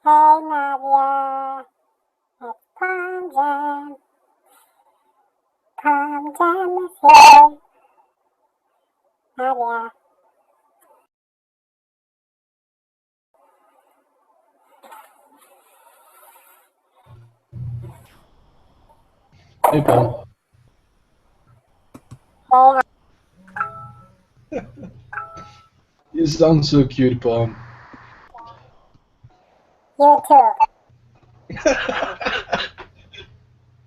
Hey Nadia, it's Palm Jam. Palm Jam is here. Nadia. Hey, Paul. Hey, You sound so cute, Paul. you too.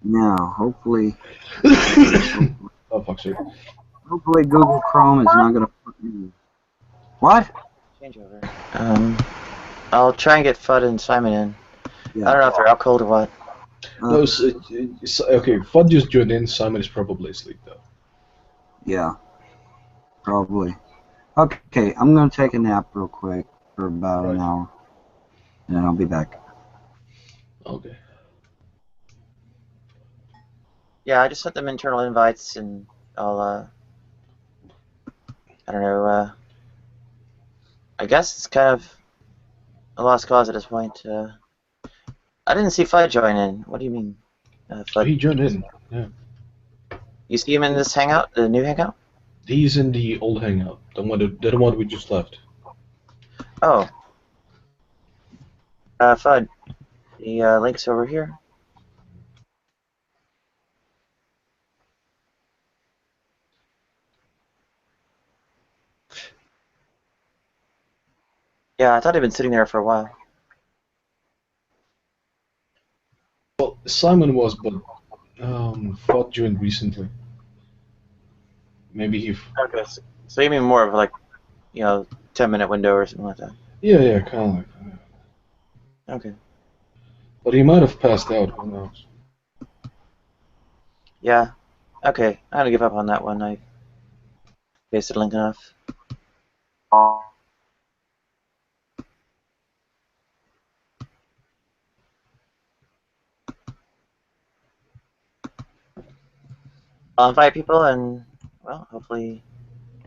Now, hopefully Oh, fuck's sake. Google Chrome is not gonna put me. What? Changeover. I'll try and get Fudd and Simon in. Yeah. I don't know if they're out cold or what. No, okay, Fudd just joined in. Simon is probably asleep, though. Yeah. Probably. Okay, I'm gonna take a nap real quick for about an hour, and then I'll be back. Okay. Yeah, I just sent them internal invites, and I'll, I don't know, I guess it's kind of a lost cause at this point. I didn't see Fudd join in. What do you mean, Fudd? He joined in. Yeah. You see him in this hangout, the new hangout? He's in the old hangout, the one we just left. Oh. Fudd, the link's over here. Yeah, I thought he'd been sitting there for a while. Well, Simon was, but Fudd joined recently. Maybe he. Okay, so you mean more of like, 10-minute window or something like that? Yeah, kind of like that. Okay. But he might have passed out. Who knows? Yeah. Okay, I'm gonna give up on that one. I pasted a link enough. I'll invite people, and well, hopefully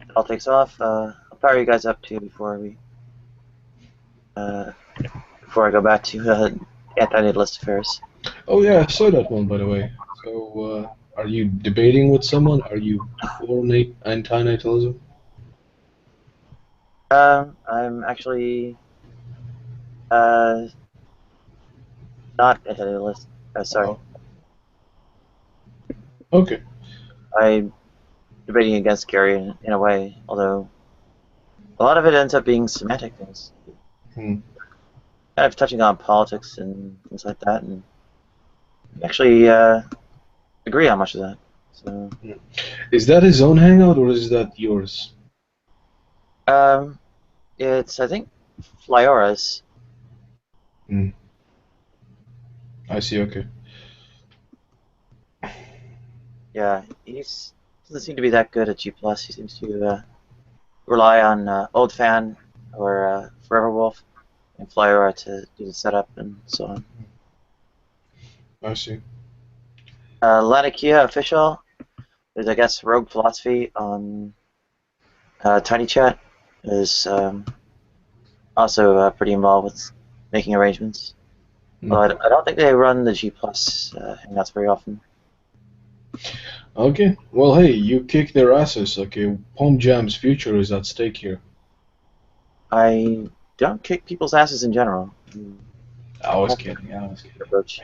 it all takes off. I'll fire you guys up too before I go back to anti-natalist affairs. Oh yeah, I saw that one, by the way. So, are you debating with someone? Are you for anti-natalism? I'm actually not anti-natalist. Sorry, Okay. I'm debating against Gary in a way, although a lot of it ends up being semantic things, Hmm. kind of touching on politics and things like that, and we actually agree on much of that. So, Is that his own hangout or is that yours? it's I think Flyora's. Hmm. I see. Okay. Yeah, he's doesn't seem to be that good at G+. He seems to rely on Old Fan or Forever Wolf and Flyora to do the setup and so on. I see. Lanikia official. There's I guess Rogue Philosophy on Tiny Chat is also pretty involved with making arrangements. Although I don't think they run the G+ hangouts very often. Okay. Well, hey, you kick their asses. Okay. Palm Jam's future is at stake here. I don't kick people's asses in general. I was kidding. Approach.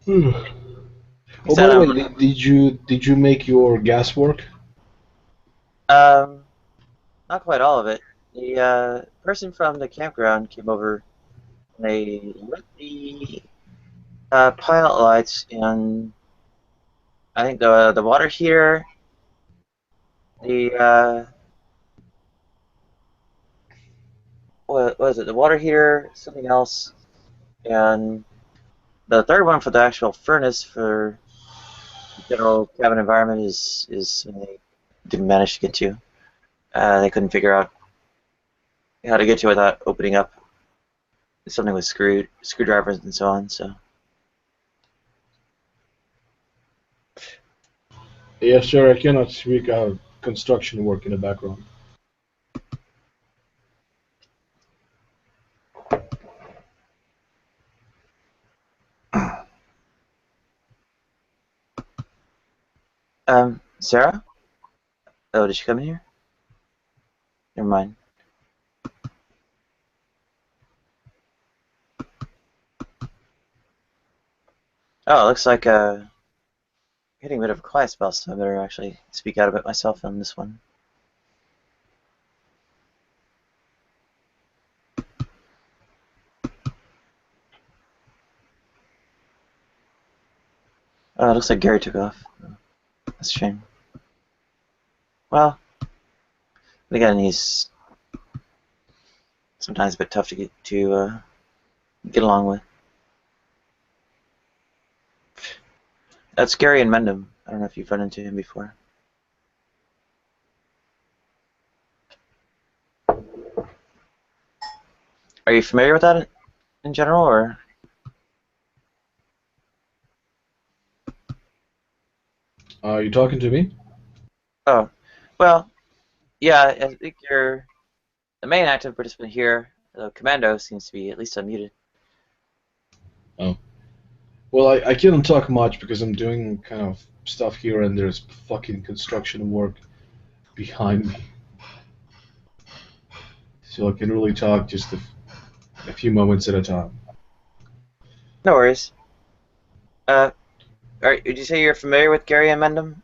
Oh, by the way, did you make your gas work? Not quite all of it. The person from the campground came over. And they lit the pilot lights, and I think the water heater, the what was it? The water heater, something else, and the third one for the actual furnace for the general cabin environment is something they didn't manage to get to. They couldn't figure out how to get to it without opening up something with screwdrivers and so on. So Yes, sir. I cannot speak out construction work in the background. Sarah? Oh, did she come in here? Never mind. Oh, it looks like hitting a bit of a quiet spell, so I better actually speak out a bit myself on this one. Oh, it looks like Gary took off. That's a shame. Well, again, he's sometimes a bit tough to get along with. That's Gary and Mendham. I don't know if you've run into him before. Are you familiar with that in general, or? Are you talking to me? Oh, well, yeah, I think you're the main active participant here. The commando seems to be at least unmuted. Oh. Well, I can't talk much because I'm doing kind of stuff here and there's fucking construction work behind me. So I can really talk just a few moments at a time. No worries. Did you say you're familiar with Gary and Mendham?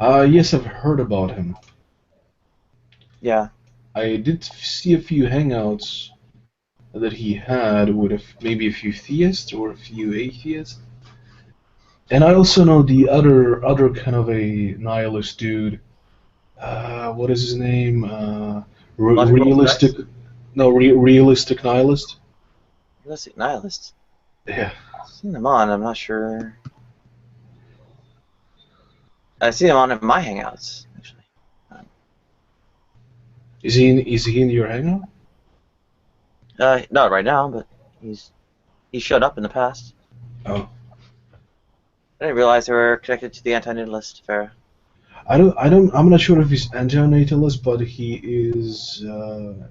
Yes, I've heard about him. Yeah. I did see a few hangouts that he had with maybe a few theists or a few atheists. And I also know the other kind of a nihilist dude. What is his name? Logical Realistic. stress? No, realistic nihilist. Realistic nihilist. Yeah. I've seen them on. I'm not sure. I see them on in my hangouts, actually. Is he in your hangout? Not right now, but he showed up in the past. Oh. I didn't realize they were connected to the anti-natalist affair. I'm not sure if he's anti-natalist, but he is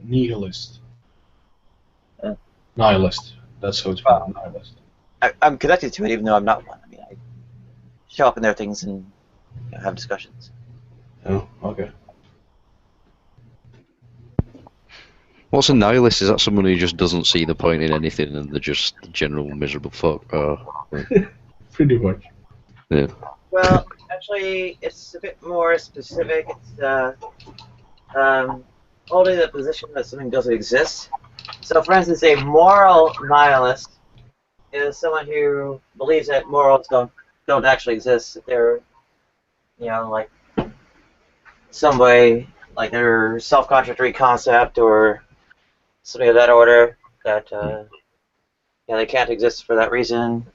nihilist. Yeah. Nihilist. That's how it's called. Nihilist. I'm connected to it, even though I'm not one. I mean, I show up in their things and have discussions. Oh, okay. What's a nihilist? Is that someone who just doesn't see the point in anything and they're just general miserable fuck? Pretty much. Yeah. Well, actually, it's a bit more specific. It's holding the position that something doesn't exist. So, for instance, a moral nihilist is someone who believes that morals don't actually exist. That they're, like some way, like they're self-contradictory concept or something of that order. That they can't exist for that reason.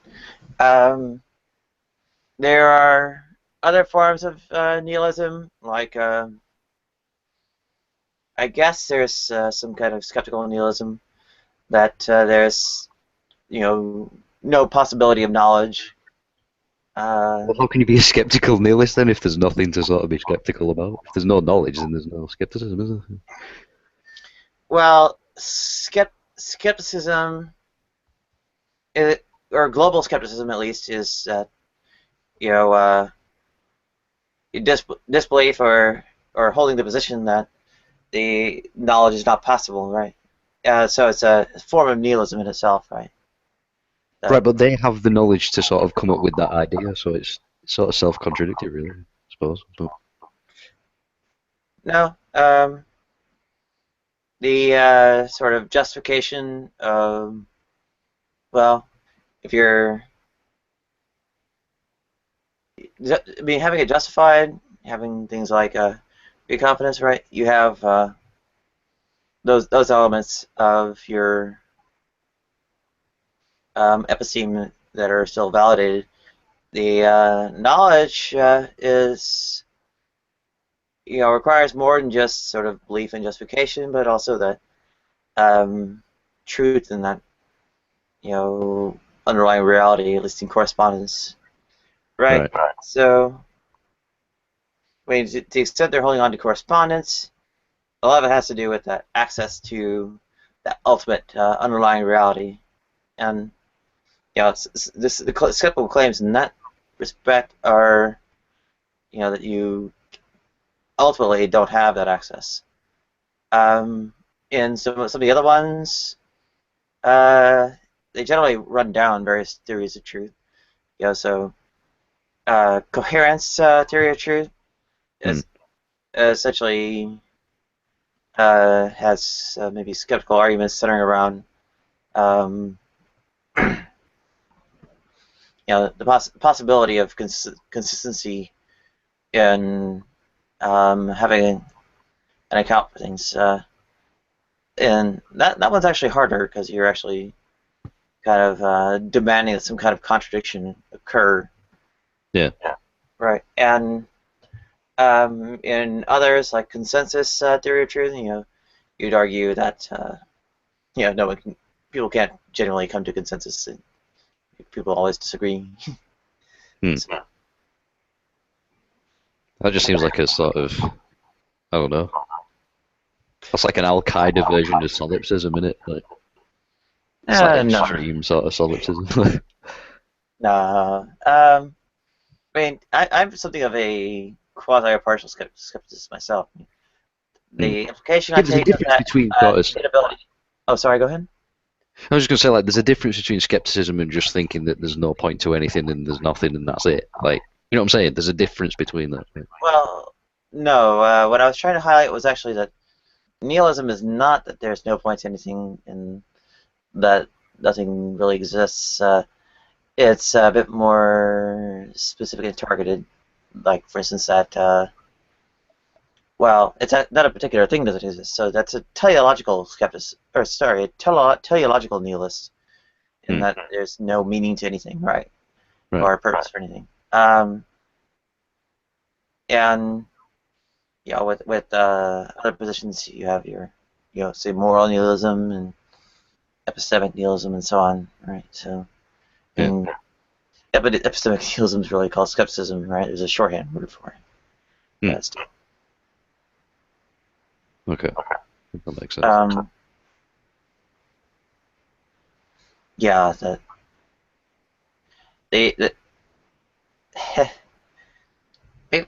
There are other forms of nihilism, like I guess there's some kind of skeptical nihilism that there's no possibility of knowledge. Well, how can you be a skeptical nihilist then if there's nothing to sort of be skeptical about? If there's no knowledge, then there's no skepticism, is there? Well, skepticism, or global skepticism at least, is disbelief or holding the position that the knowledge is not possible, right? So it's a form of nihilism in itself, right? Right, but they have the knowledge to sort of come up with that idea, so it's sort of self-contradictory, really, I suppose. But No, the sort of justification of, well, if you're, having it justified, having things like your confidence, right? You have those elements of your episteme that are still validated. The knowledge is, requires more than just sort of belief and justification, but also the truth and that, underlying reality, at least in correspondence. Right. Right. So, I mean, to the extent they're holding on to correspondence, a lot of it has to do with that access to that ultimate underlying reality. And the skeptical claims in that respect are, that you ultimately don't have that access. In some of the other ones, they generally run down various theories of truth. So coherence theory of truth is essentially has maybe skeptical arguments centering around the possibility of consistency in having an account for things. And that one's actually harder because you're actually kind of demanding that some kind of contradiction occur. Yeah. Right. And in others, like consensus theory of truth, you'd argue that people can't generally come to consensus. People always disagree. So, That just seems like a sort of, I don't know. That's like an Al Qaeda version of solipsism, isn't it? Like, it's like no. extreme sort of solipsism. No. I mean, I'm something of a quasi-partial skepticist myself. The implication I There's a take of difference that between sort of. inability. Oh, sorry. Go ahead. I was just going to say, like, there's a difference between skepticism and just thinking that there's no point to anything and there's nothing and that's it. Like, you know what I'm saying? There's a difference between that. Yeah. Well, no. What I was trying to highlight was actually that nihilism is not that there's no point to anything and that nothing really exists. It's a bit more specifically targeted. Like, for instance, that not a particular thing doesn't exist. So that's a teleological teleological nihilist, in that there's no meaning to anything, right? Or purpose for anything. And with other positions, you have your, say moral nihilism and epistemic nihilism and so on, right? So, but epistemic nihilism is really called skepticism, right? There's a shorthand word for it. Okay, that makes sense. That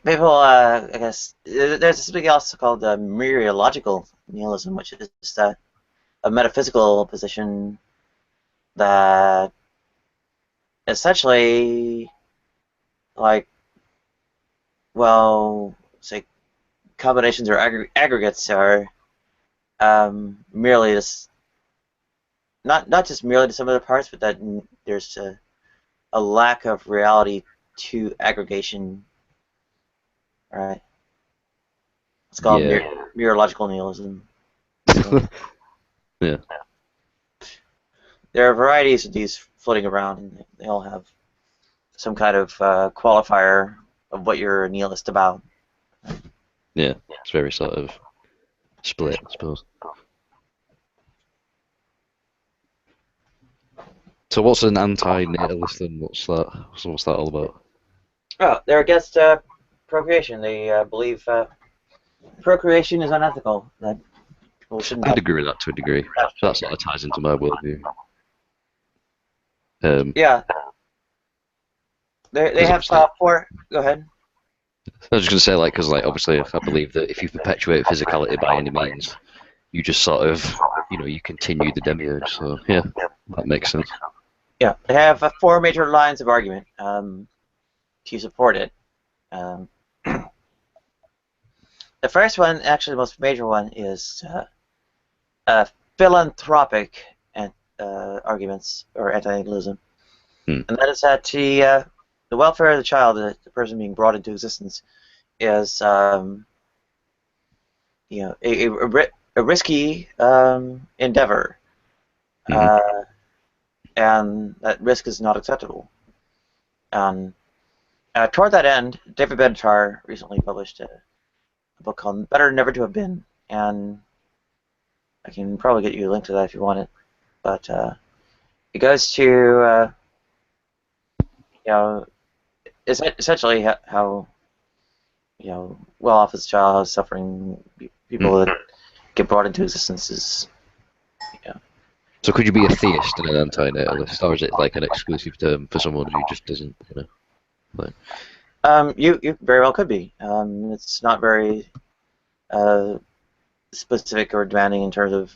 people, I guess, there's something else called mereological nihilism, which is a metaphysical position that essentially, like, say combinations or aggregates are merely this, not just merely the sum of the parts, but that there's a lack of reality to aggregation. Right. It's called mereological nihilism. So, yeah. There are varieties of these floating around, and they all have some kind of qualifier of what you're a nihilist about. Yeah, it's very sort of split, I suppose. So what's an anti-natalist then? What's that all about? Oh, they're against procreation. They believe procreation is unethical. That people shouldn't. I'd agree with that to a degree. So that sort of ties into my worldview. Yeah. They have four. Go ahead. I was just going to say, because obviously, I believe that if you perpetuate physicality by any means, you just sort of, you continue the demiurge. So yeah, that makes sense. Yeah, they have four major lines of argument to support it. The first one, actually the most major one, is philanthropic arguments or anti-nihilism, and that is that the welfare of the child, the person being brought into existence, is a risky endeavor, and that risk is not acceptable. Toward that end, David Benatar recently published a book called "Better Never to Have Been," and I can probably get you a link to that if you want it. But it goes to essentially how well off as a child, suffering people that get brought into existence is. So could you be a theist and an anti-natalist, or is it like an exclusive term for someone who just doesn't, like? You very well could be. It's not very specific or demanding in terms of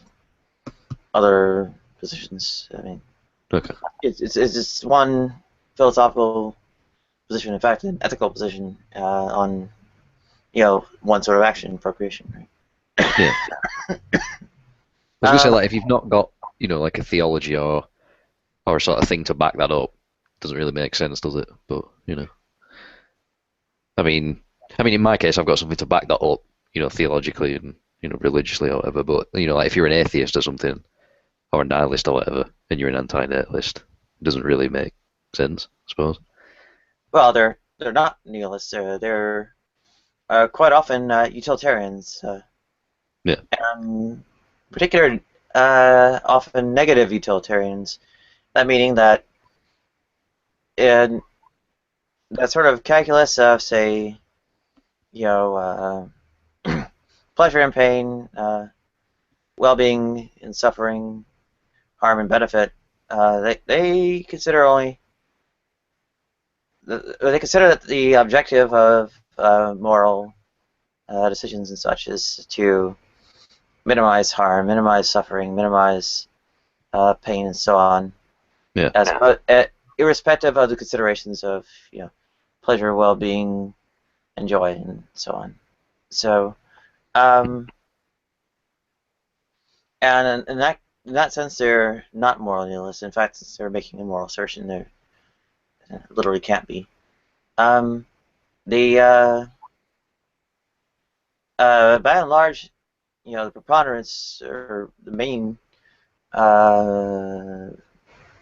other positions. I mean, Okay. it's just one philosophical position, in fact, an ethical position on one sort of action, procreation. Right? Yeah. I was gonna say, like, if you've not got, like a theology or a sort of thing to back that up, doesn't really make sense, does it? But I mean, in my case, I've got something to back that up, theologically and religiously or whatever. But like if you're an atheist or something, or a nihilist or whatever, and you're an anti-natalist, it doesn't really make sense, I suppose. Well, they're not nihilists. They're quite often utilitarians. Yeah. Particular, often negative utilitarians. That meaning that in that sort of calculus of, say, pleasure and pain, well-being and suffering, harm and benefit, they consider that the objective of moral decisions and such is to minimize harm, minimize suffering, minimize pain, and so on. Yeah. Irrespective of the considerations of pleasure, well-being, and joy, and so on. So, and in that sense, they're not moral nihilists. In fact, since they're making a moral assertion, they literally can't be. By and large, the preponderance or the main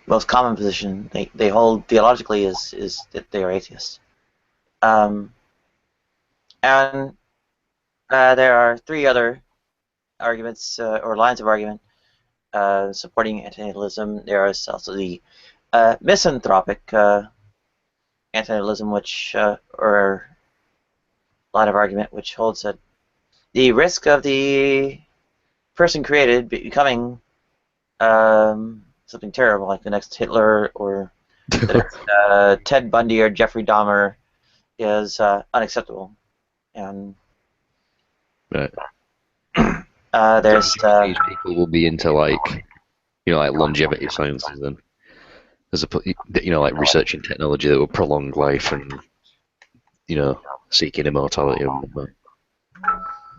most common position they hold theologically is that they are atheists. And there are three other arguments or lines of argument supporting antinatalism. There is also the misanthropic antinatalism, which or line of argument which holds that the risk of the person created becoming something terrible, like the next Hitler or the next Ted Bundy or Jeffrey Dahmer, is unacceptable. And Right. there's These people will be into like longevity sciences then, as a like researching technology that will prolong life and seeking immortality and whatnot.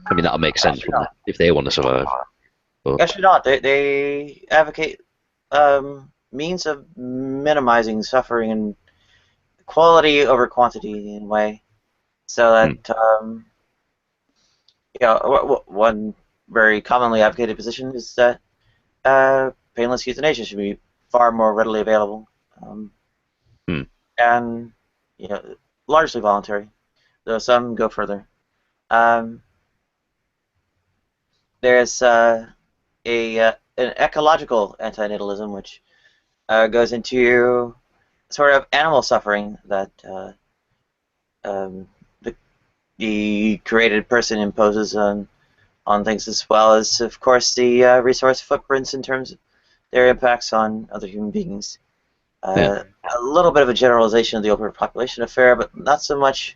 I mean, that'll make sense if they want to survive. But actually not. They advocate means of minimizing suffering and quality over quantity in a way, so that one very commonly advocated position is that painless euthanasia should be far more readily available, and largely voluntary, though some go further. There's an ecological antinatalism, which goes into sort of animal suffering that the created person imposes on things, as well as, of course, the resource footprints in terms of their impacts on other human beings. A little bit of a generalization of the overpopulation affair, but not so much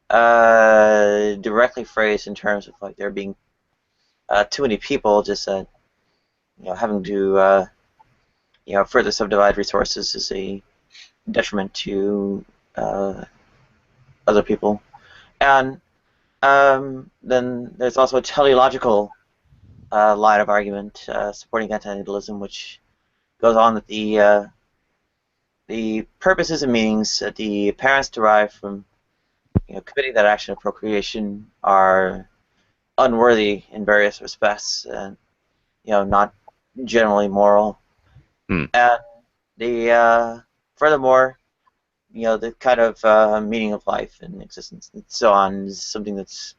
directly phrased in terms of like there being too many people, just having to further subdivide resources is a detriment to other people. And then there's also a teleological line of argument supporting antinatalism, which goes on that the purposes and meanings that the parents derive from committing that action of procreation are unworthy in various respects, and not generally moral. And the furthermore, the kind of meaning of life and existence and so on is something that's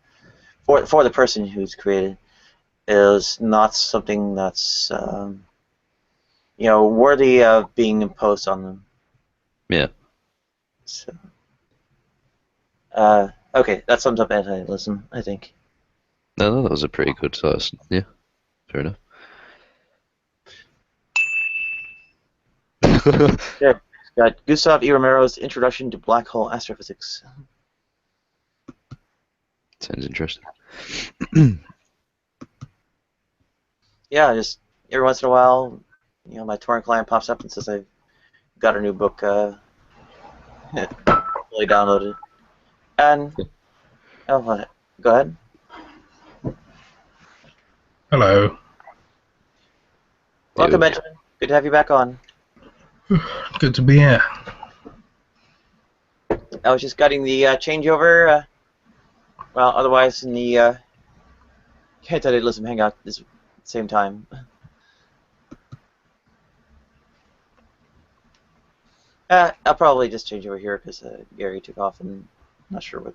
for the person who's created, is not something that's worthy of being imposed on them. Yeah. So, Okay, that sums up anti-nihilism, I think. No, that was a pretty good sort of, yeah, fair enough. Yeah, got Gustav E. Romero's Introduction to Black Hole Astrophysics. Sounds interesting. Yeah, just every once in a while, my torrent client pops up and says I've got a new book fully downloaded. And go ahead. Hello. Welcome, Dude. Benjamin. Good to have you back on. Good to be here. I was just gutting the changeover. Well, otherwise in the anti-nihilism hangout at the same time. I'll probably just change over here because Gary took off and I'm not sure what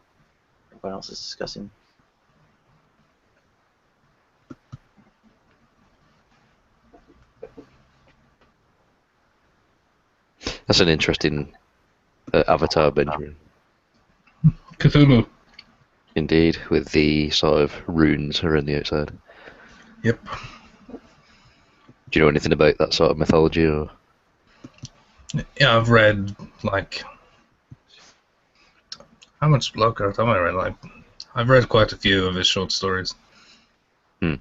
everyone else is discussing. That's an interesting avatar, Benjamin. Cthulhu. Indeed, with the sort of runes around the outside. Yep. Do you know anything about that sort of mythology? Or? Yeah, I've read, like... How much Lovecraft have I read? Like, I've read quite a few of his short stories. Hmm.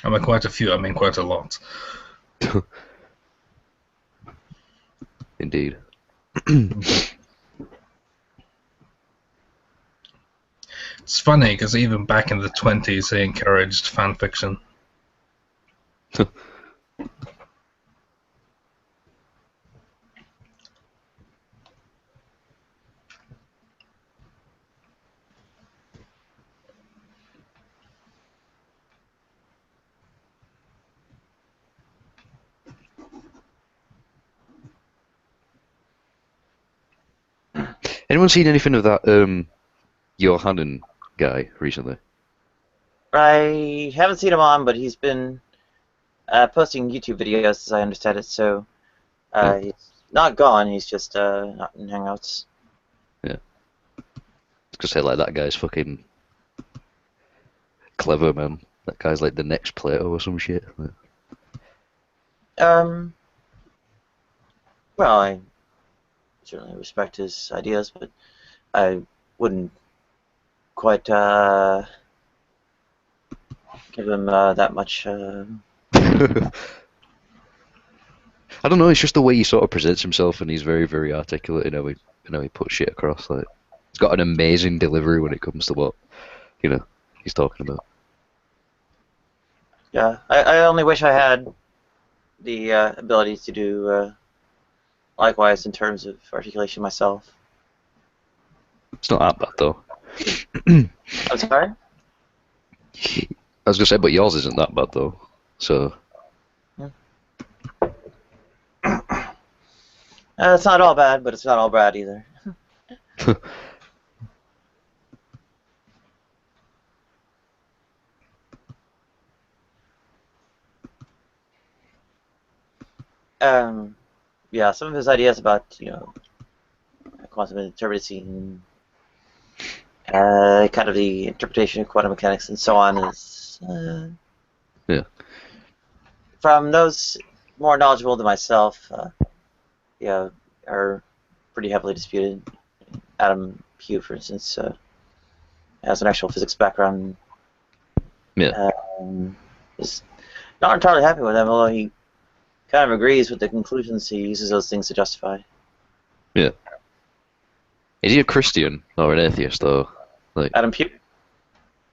I mean, quite a few, I mean quite a lot. Indeed. It's funny, because even back in the 20s, he encouraged fan fiction. Anyone seen anything of that Johannen guy recently? I haven't seen him on, but he's been posting YouTube videos, as I understand it. So he's not gone. He's just not in Hangouts. Yeah. Because say like that guy's fucking clever, man. That guy's like the next Plato or some shit. Well, I certainly respect his ideas, but I wouldn't quite give him that much. I don't know. It's just the way he sort of presents himself, and he's very, very articulate in how he puts shit across. Like, he's got an amazing delivery when it comes to what he's talking about. Yeah, I only wish I had the ability to do likewise in terms of articulation myself. It's not that bad though. I'm sorry? I was gonna say, but yours isn't that bad though. So. It's not all bad, but it's not all bad either. Yeah, some of his ideas about quantum indeterminacy and kind of the interpretation of quantum mechanics and so on is yeah. From those more knowledgeable than myself, are pretty heavily disputed. Adam Pugh, for instance, has an actual physics background. Yeah. Is not entirely happy with them, although he kind of agrees with the conclusions he uses those things to justify. Yeah. Is he a Christian or an atheist though? Like Adam Pugh?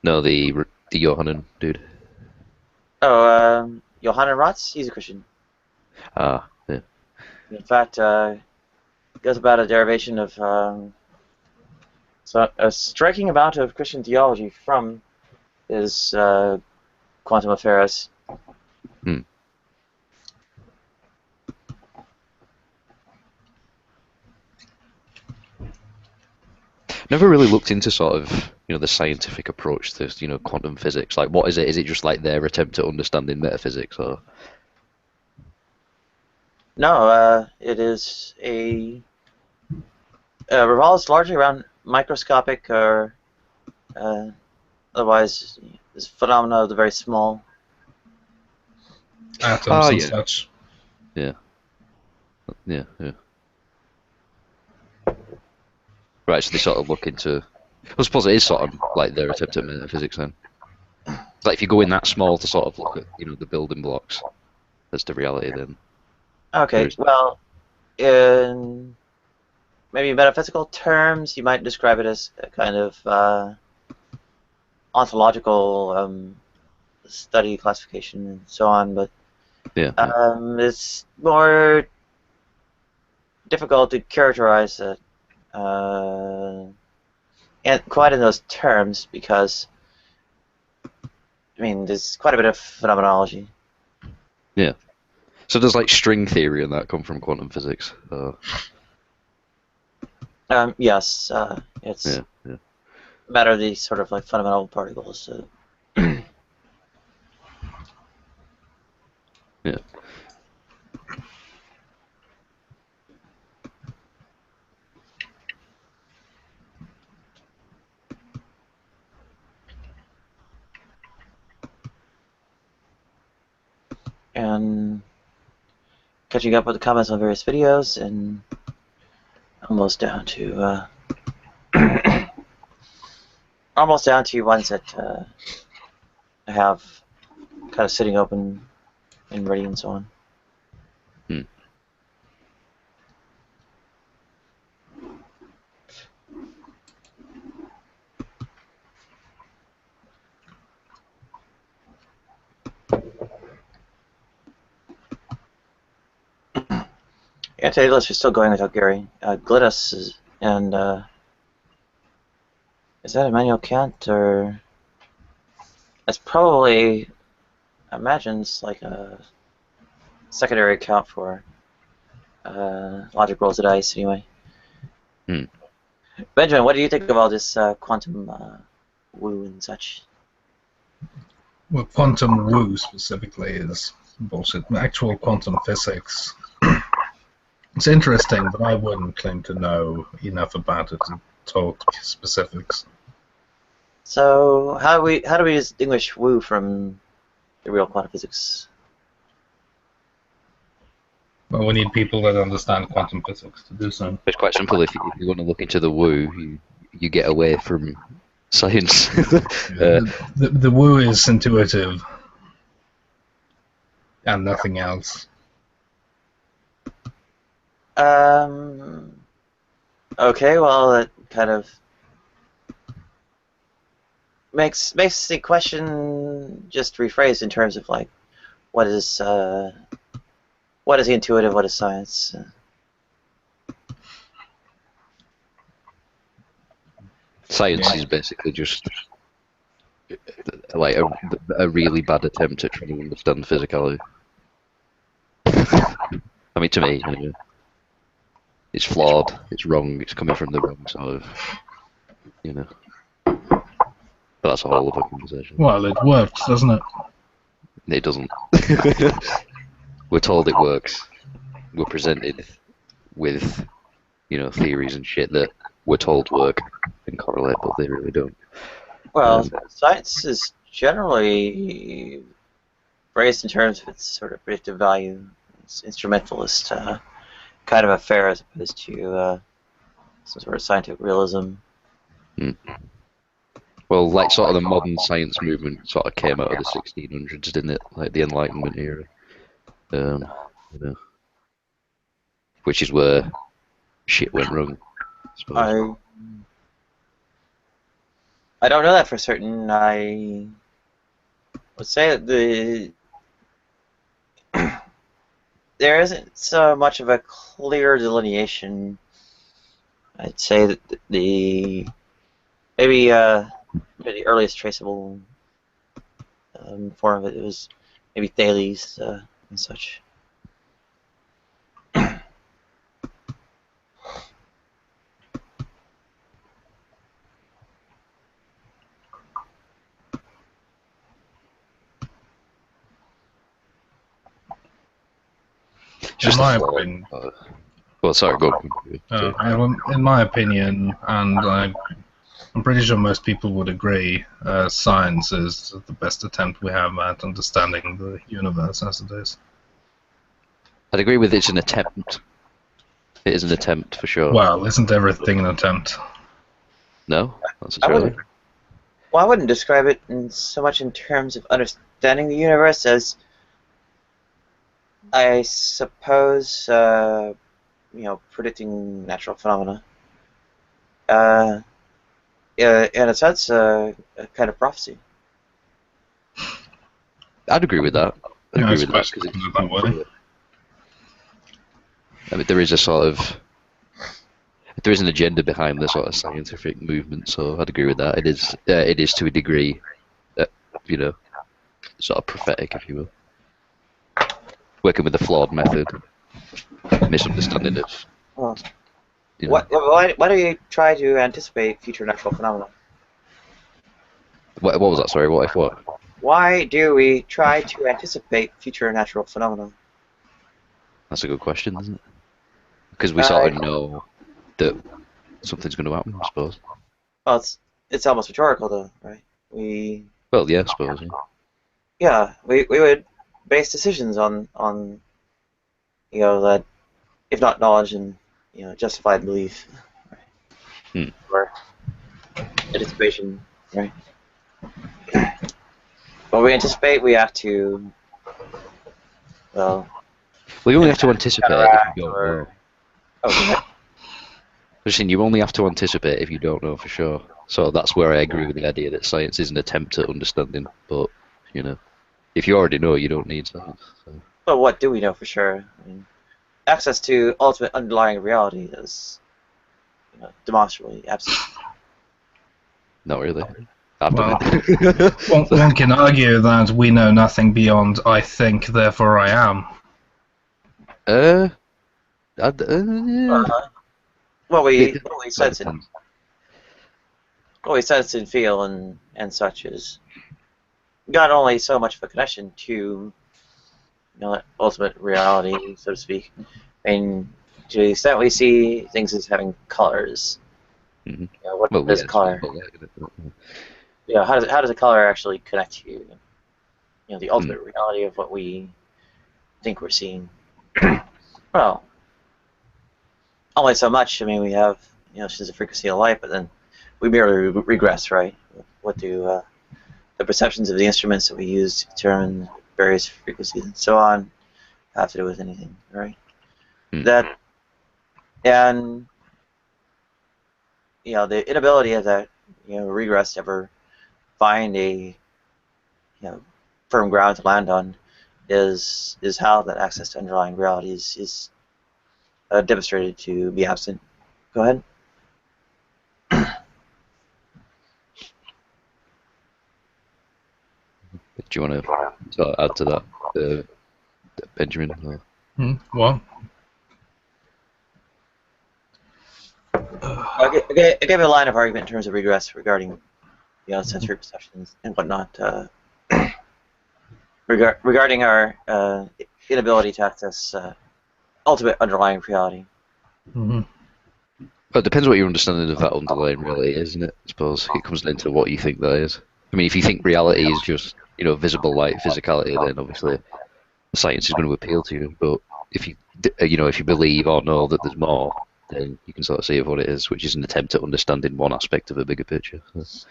No, the Johannen dude. Oh, Johannes Rotz? He's a Christian. Ah, yeah. In fact, goes about a derivation of so a striking amount of Christian theology from his quantum affairs. Hmm. Never really looked into sort of the scientific approach to quantum physics. Like, what is it? Is it just like their attempt at understanding metaphysics, or? No, it is revolves largely around microscopic or Otherwise, this phenomena of the very small. Atoms and yeah. such. Yeah. Right, so they sort of look into. I suppose it is sort of like their attempt at metaphysics then. It's like if you go in that small to sort of look at, the building blocks as to reality, then. Okay, There's- well, in maybe metaphysical terms, you might describe it as a kind of ontological study, classification, and so on, but Yeah. it's more difficult to characterize it and quite in those terms because, I mean, there's quite a bit of phenomenology. Yeah. So does like string theory and that come from quantum physics? Yes, it's Yeah. a matter of these sort of like fundamental particles. Yeah. And catching up with the comments on various videos and almost down to almost down to ones that I have kind of sitting open and ready and so on. Yeah, today list is still going without Gary. Godless is, and is that Immanuel Kant or? That's probably, I imagine, it's like a secondary account for logic rolls of dice anyway. Benjamin, what do you think of all this quantum woo and such? Well, quantum woo specifically is bullshit. Actual quantum physics. It's interesting, but I wouldn't claim to know enough about it to talk specifics. So how do we distinguish woo from the real quantum physics? Well, we need people that understand quantum physics to do so. It's quite simple. If you want to look into the woo, you get away from science. The woo is intuitive and nothing else. Okay, well that kind of makes the question just rephrased in terms of like what is the intuitive, what is science? Science is basically just like a really bad attempt at trying to understand physicality. I mean, to me, anyway. It's flawed, it's wrong, it's coming from the wrong sort of, But that's a whole other conversation. Well, it works, doesn't it? It doesn't. We're told it works. We're presented with, theories and shit that we're told work and correlate, but they really don't. Well, science is generally phrased in terms of its sort of predictive value. It's instrumentalist kind of affair as opposed to some sort of scientific realism. Well, like sort of the modern science movement sort of came out of the 1600s, didn't it? Like the Enlightenment era. Which is where shit went wrong, I suppose. I don't know that for certain. I would say that there isn't so much of a clear delineation. I'd say that maybe the earliest traceable form of it was maybe Thales and such. Just in my a flaw. opinion, Well, sorry, go. in my opinion, and I I'm pretty sure most people would agree science is the best attempt we have at understanding the universe as it is. I'd agree with it's an attempt. It is an attempt for sure. Well, isn't everything an attempt? No, that's I entirely. wouldn't. Well, I wouldn't describe it so much in terms of understanding the universe as, I suppose, predicting natural phenomena. In a sense, a kind of prophecy. I'd agree with that. I'd Yeah, agree I with that suppose because you can put it that way. I mean, there is a sort of there is an agenda behind the sort of scientific movement, so I'd agree with that. It is to a degree, sort of prophetic, if you will. Working with a flawed method, misunderstanding of. Well, You know, why do you try to anticipate future natural phenomena? what was that? Sorry, what if what? Why do we try to anticipate future natural phenomena? That's a good question, isn't it? Because we sort of know that something's going to happen, I suppose. Well, it's almost rhetorical, though, right? Well, yeah, I suppose. Yeah, we would base decisions on that, if not knowledge, and justified belief, right? Or anticipation, right? When we anticipate, we have to, well, you only have to anticipate if you don't or- know. Okay. Listen, you only have to anticipate if you don't know for sure. So that's where I agree with the idea that science is an attempt at understanding. But if you already know, you don't need science. So. But what do we know for sure? I mean, access to ultimate underlying reality is, demonstrably absent. Not really. Well, one can argue that we know nothing beyond "I think, therefore I am." Yeah. What we It sense depends. and feel and such is not only so much of a connection to ultimate reality, so to speak. I mean, to the extent we see things as having colors, Mm-hmm. What does color? How does a color actually connect to the ultimate reality of what we think we're seeing? Well, only so much. I mean, we have since the frequency of light, but then we merely regress, right? What do the perceptions of the instruments that we use to determine various frequencies and so on have to do with anything, right? That and the inability of that regress to ever find a firm ground to land on is how that access to underlying reality is demonstrated to be absent. Go ahead. Do you want to add to that, Benjamin? Or? What? I gave a line of argument in terms of regress regarding sensory perceptions and whatnot, regarding our inability to access ultimate underlying reality. Mm-hmm. Well, it depends what your understanding of that underlying reality is, isn't it? I suppose it comes down to what you think that is. I mean, if you think reality is just visible light, physicality, then obviously science is going to appeal to you. But if you if you believe or know that there's more, then you can sort of see it for what it is, which is an attempt at understanding one aspect of a bigger picture. So.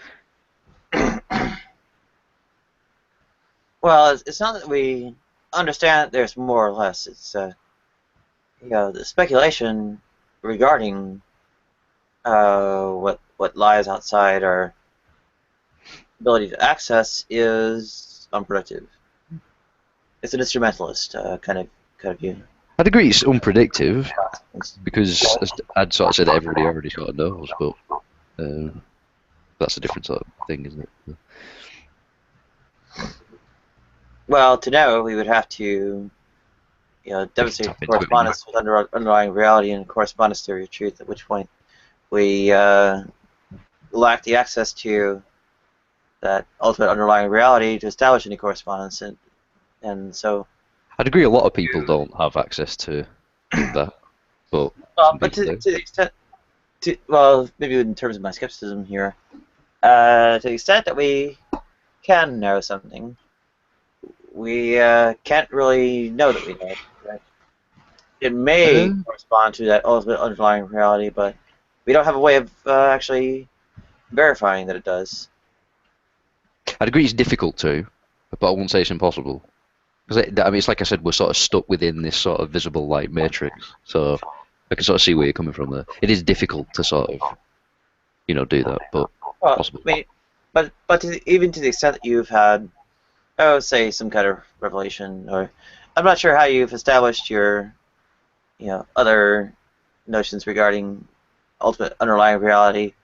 Well, it's not that we understand that there's more or less. It's the speculation regarding what lies outside our ability to access is unproductive. It's an instrumentalist kind of view. I'd agree it's unpredictive because as I'd sort of said everybody already sort of knows, but that's a different sort of thing, isn't it? Well, to know, we would have to demonstrate correspondence with underlying reality and correspondence theory of truth, at which point we lack the access to that ultimate underlying reality to establish any correspondence, and so. I'd agree a lot of people don't have access to that, but To the extent well, maybe in terms of my skepticism here, to the extent that we can know something, we can't really know that we know it. Right? It may correspond to that ultimate underlying reality, but we don't have a way of actually verifying that it does. I'd agree it's difficult to, but I won't say it's impossible. Because I mean, it's like I said, we're sort of stuck within this sort of visible light matrix. So I can sort of see where you're coming from there. It is difficult to sort of, do that, but Well, possible. I mean, but even to the extent that you've had, oh, say some kind of revelation, or I'm not sure how you've established your, other notions regarding ultimate underlying reality,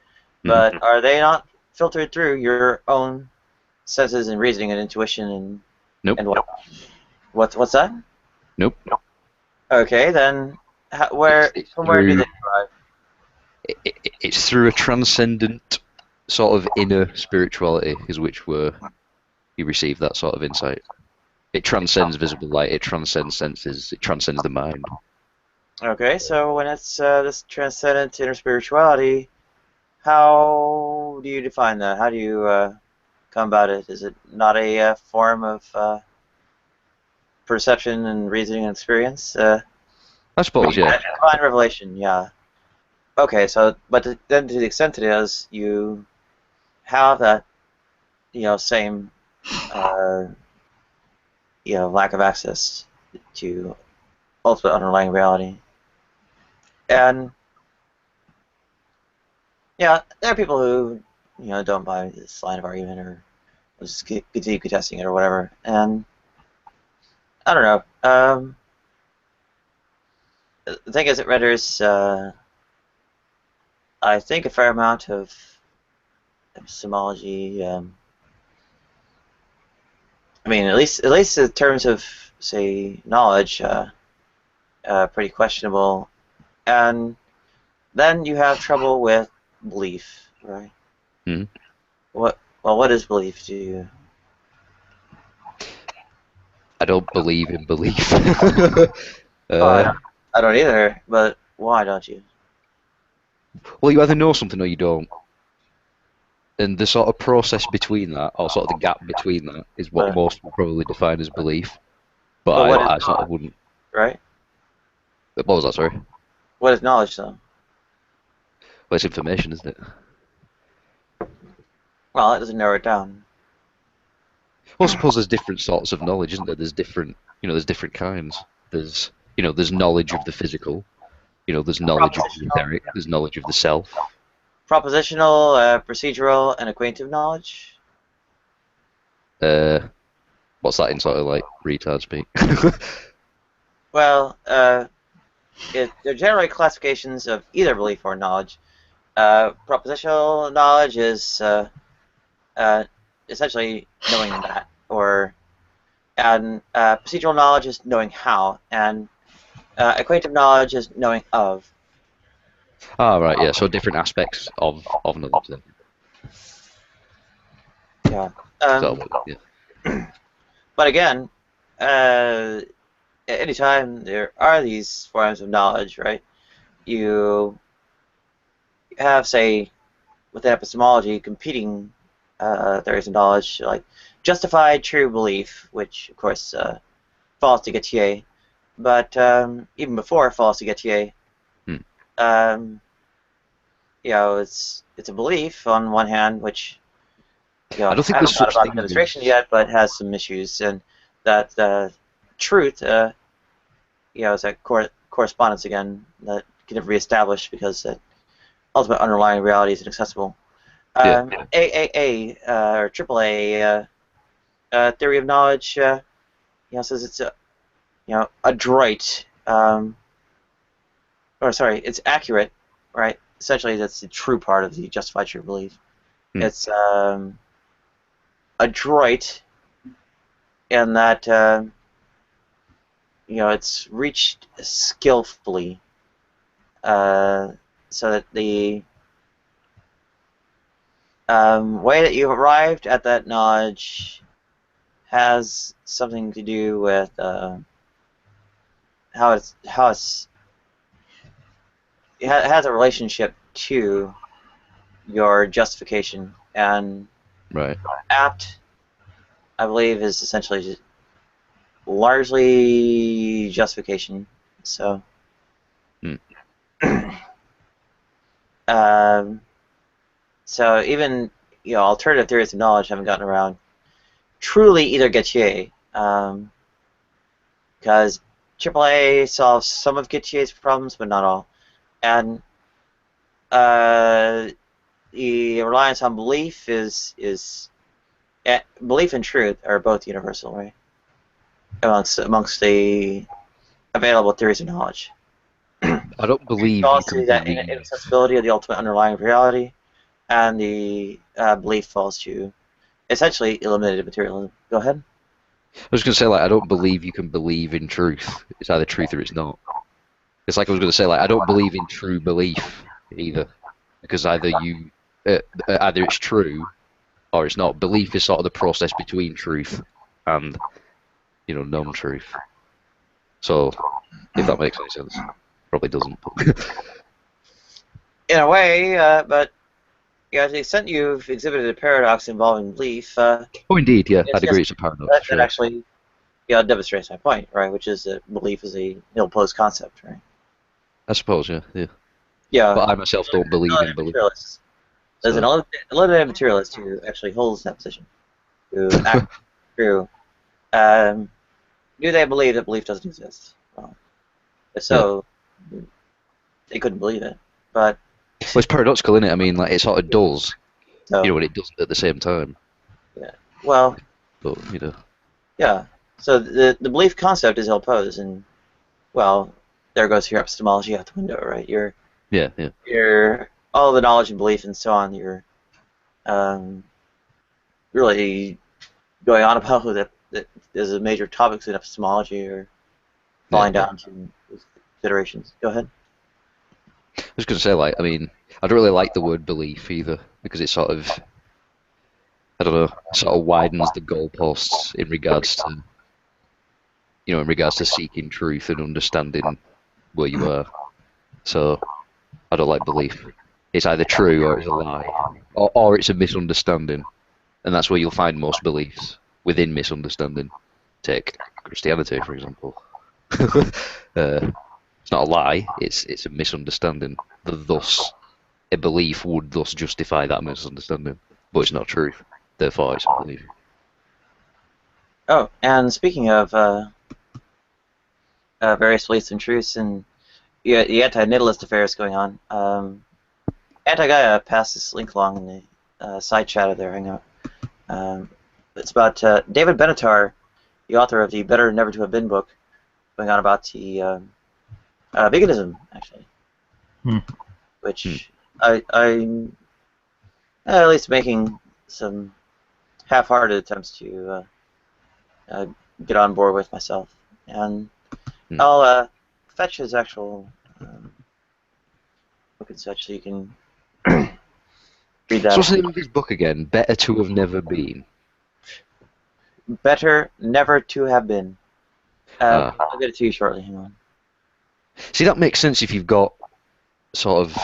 but are they not filtered through your own senses and reasoning and intuition and Nope. and what's that? Nope. Okay, then It's from where do through, they derive? it's through a transcendent sort of inner spirituality is which where you receive that sort of insight. It transcends visible light, it transcends senses, it transcends the mind. Okay, so when it's this transcendent inner spirituality, how do you define that? How do you come about it? Is it not a form of perception and reasoning and experience? I suppose, yeah. Divine revelation, yeah. Okay, so then to the extent it is, you have that, same, lack of access to ultimate underlying reality, and yeah, there are people who, don't buy this line of argument or just continue contesting it or whatever, and I don't know. The thing is, it renders, I think, a fair amount of epistemology. I mean, at least in terms of, say, knowledge, pretty questionable. And then you have trouble with belief, right? Hmm. What is belief to you? I don't believe in belief. Oh, I don't either, but why don't you? Well, you either know something or you don't. And the sort of process between that, or sort of the gap between that, is what most would probably define as belief. But what is I sort of knowledge, wouldn't. right? What was that, sorry? What is knowledge, though? Well, it's information, isn't it? Well, it doesn't narrow it down. Well, I suppose there's different sorts of knowledge, isn't there? There's different, there's different kinds. There's knowledge of the physical. There's knowledge of the etheric. There's knowledge of the self. Propositional, procedural, and acquaintive knowledge? What's that in sort of like retard speak? Well, they're generally classifications of either belief or knowledge. Propositional knowledge is essentially knowing that, and procedural knowledge is knowing how, and acquaintive knowledge is knowing of. Ah, right, yeah. So different aspects of knowledge then. Yeah. Yeah. But again, anytime there are these forms of knowledge, right? You have, say, within epistemology, competing theories of knowledge, like justified true belief, which of course falls to Gettier, but even before it falls to Gettier, it's a belief on one hand, which I don't think there's haven't such thought thing about demonstration yet, but has some issues, and that truth, is a correspondence again that can never be established because ultimate underlying reality is inaccessible. AAA or AAA theory of knowledge, says it's adroit, it's accurate, right? Essentially, that's the true part of the justified true belief. It's adroit in that it's reached skillfully, so that the way that you've arrived at that knowledge has something to do with it has a relationship to your justification, and Right. apt, I believe, is essentially largely justification. So, um, so even alternative theories of knowledge haven't gotten around truly either Gettier, because AAA solves some of Gettier's problems, but not all, and the reliance on belief is belief and truth are both universal, right? Amongst the available theories of knowledge. I don't believe you Falls can to that believe. inaccessibility of the ultimate underlying reality, and the belief falls to essentially eliminated materialism. Go ahead. I was going to say, like, I don't believe you can believe in truth. It's either truth or it's not. It's like I was going to say, like, I don't believe in true belief either, because either either it's true or it's not. Belief is sort of the process between truth and, non-truth. So, if that makes any sense, probably doesn't. In a way, but to the extent you've exhibited a paradox involving belief, Oh, indeed, yeah, I'd agree just it's a paradox, that sure. actually demonstrates my point, right? Which is that belief is a ill-posed concept, right? I suppose, yeah. Yeah. But I myself don't believe in belief. There's an So, eliminated materialist who actually holds that position, who acts true. Do they believe that belief doesn't exist? Well, if so, they couldn't believe it. But well, it's paradoxical, isn't it? I mean, like, it sort of does, so, and it doesn't at the same time. yeah. Well, But, yeah. So the belief concept is ill-posed, and well, there goes your epistemology out the window, right? Your all the knowledge and belief and so on. You're really going on about that there's a major topics in epistemology or falling down to considerations. Go ahead. I was going to say, like, I mean, I don't really like the word belief either, because it sort of, I don't know, sort of widens the goalposts in regards to seeking truth and understanding where you are. So, I don't like belief. It's either true or it's a lie, or it's a misunderstanding, and that's where you'll find most beliefs, within misunderstanding. Take Christianity, for example. It's not a lie, it's a misunderstanding. Thus, a belief would thus justify that misunderstanding, but it's not truth. Therefore, it's a belief. Oh, and speaking of various beliefs and truths and the anti-natalist affairs going on, Anti-Gaia passed this link along in the side chat of their hangout. It's about David Benatar, the author of the Better Never to Have Been book, going on about the veganism, actually, which I'm at least making some half-hearted attempts to get on board with myself, and I'll fetch his actual book and such so you can read that. So what's the name of his book again? Better to Have Never Been. Better Never to Have Been. I'll get it to you shortly. Hang on. See, that makes sense if you've got sort of,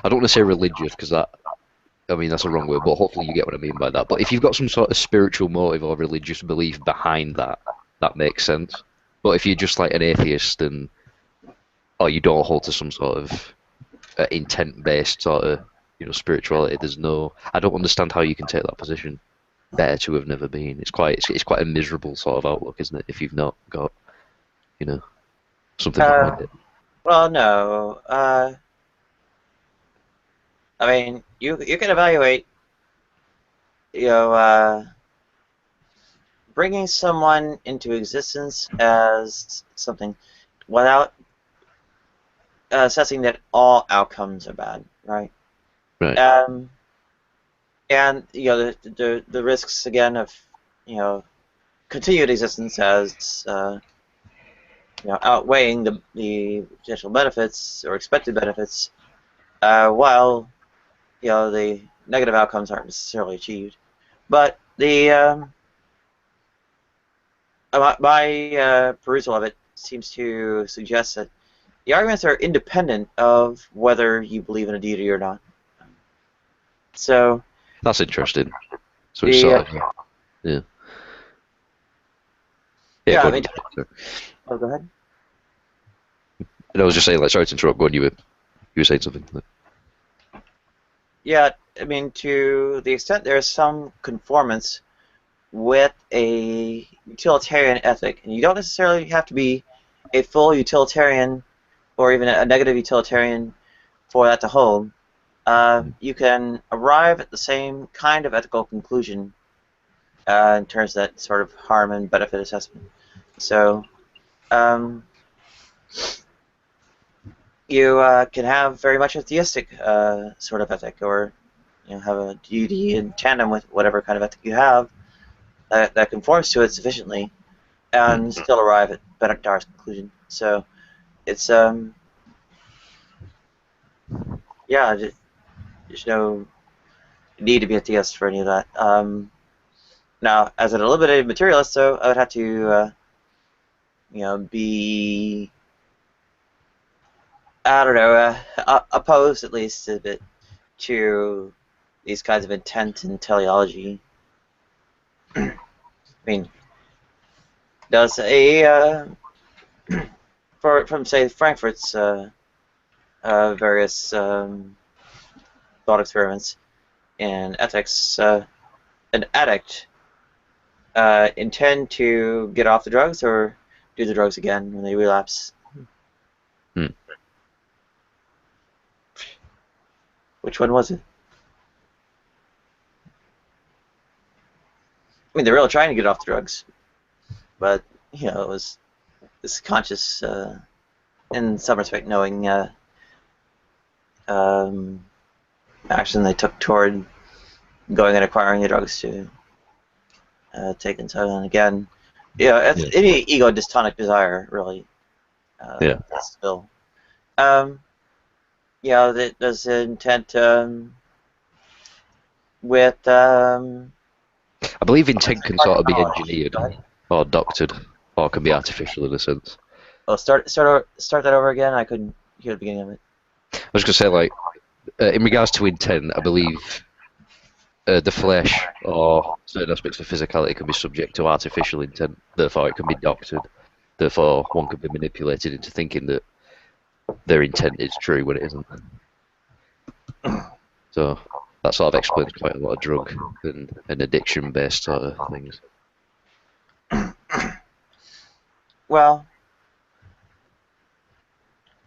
I don't want to say religious, because that's a wrong word, but hopefully you get what I mean by that. But if you've got some sort of spiritual motive or religious belief behind that, that makes sense. But if you're just like an atheist or you don't hold to some sort of intent-based sort of, spirituality, I don't understand how you can take that position. Better to have never been. It's quite a miserable sort of outlook, isn't it? If you've not got, something behind it. Well, no. I mean, you can evaluate, bringing someone into existence as something without assessing that all outcomes are bad, right? Right. And the risks again of continued existence as outweighing the potential benefits or expected benefits, while the negative outcomes aren't necessarily achieved. But the my perusal of it seems to suggest that the arguments are independent of whether you believe in a deity or not. So That's interesting. So it's the sort of, yeah. Yeah, yeah, go I on. mean, Sorry. oh, go ahead. And I was just saying, like, sorry to interrupt. Go on, you were saying something. Yeah, I mean, to the extent there is some conformance with a utilitarian ethic, and you don't necessarily have to be a full utilitarian or even a negative utilitarian for that to hold. You can arrive at the same kind of ethical conclusion in terms of that sort of harm and benefit assessment. So you can have very much a theistic sort of ethic, or have a deity in tandem with whatever kind of ethic you have that conforms to it sufficiently, and still arrive at Benedict's conclusion. So it's yeah, there's no need to be a theist for any of that. Now, as an eliminated materialist, though, I would have to be, I don't know, opposed at least a bit to these kinds of intent and teleology. I mean, does from say Frankfurt's various thought experiments in ethics, an addict intend to get off the drugs or do the drugs again when they relapse? Which one was it? I mean, they're really trying to get off the drugs, but it was this conscious, in some respect, knowing action they took toward going and acquiring the drugs to take and so on again. Any ego dystonic desire, really. Still. There's intent with. I believe intent can sort of be engineered or doctored, or can be artificial in a sense. Oh, start that over again. I couldn't hear the beginning of it. I was going to say, like, in regards to intent, I believe the flesh or certain aspects of physicality can be subject to artificial intent. Therefore, it can be doctored. Therefore, one can be manipulated into thinking that their intent is true when it isn't. So that sort of explains quite a lot of drug and addiction-based sort of things. Well,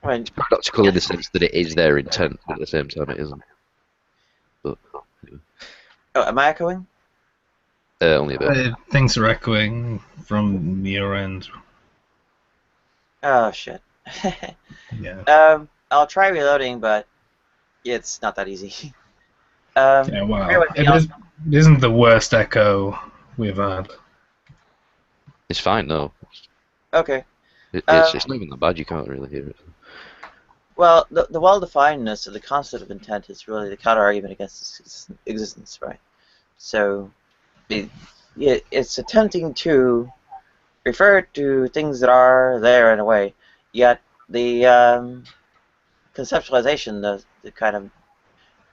I mean, it's paradoxical in the sense that it is their intent, but at the same time it isn't. But, anyway. Oh, am I echoing? Only a bit. Things are echoing from your end. Oh, shit. Yeah. I'll try reloading, but it's not that easy. Yeah, well, it isn't the worst echo we've had. It's fine, no. Okay. It's not even that bad, you can't really hear it. Well, the well-definedness of the concept of intent is really the counter-argument against its existence, right? So, it's attempting to refer to things that are there in a way, yet the conceptualization, the kind of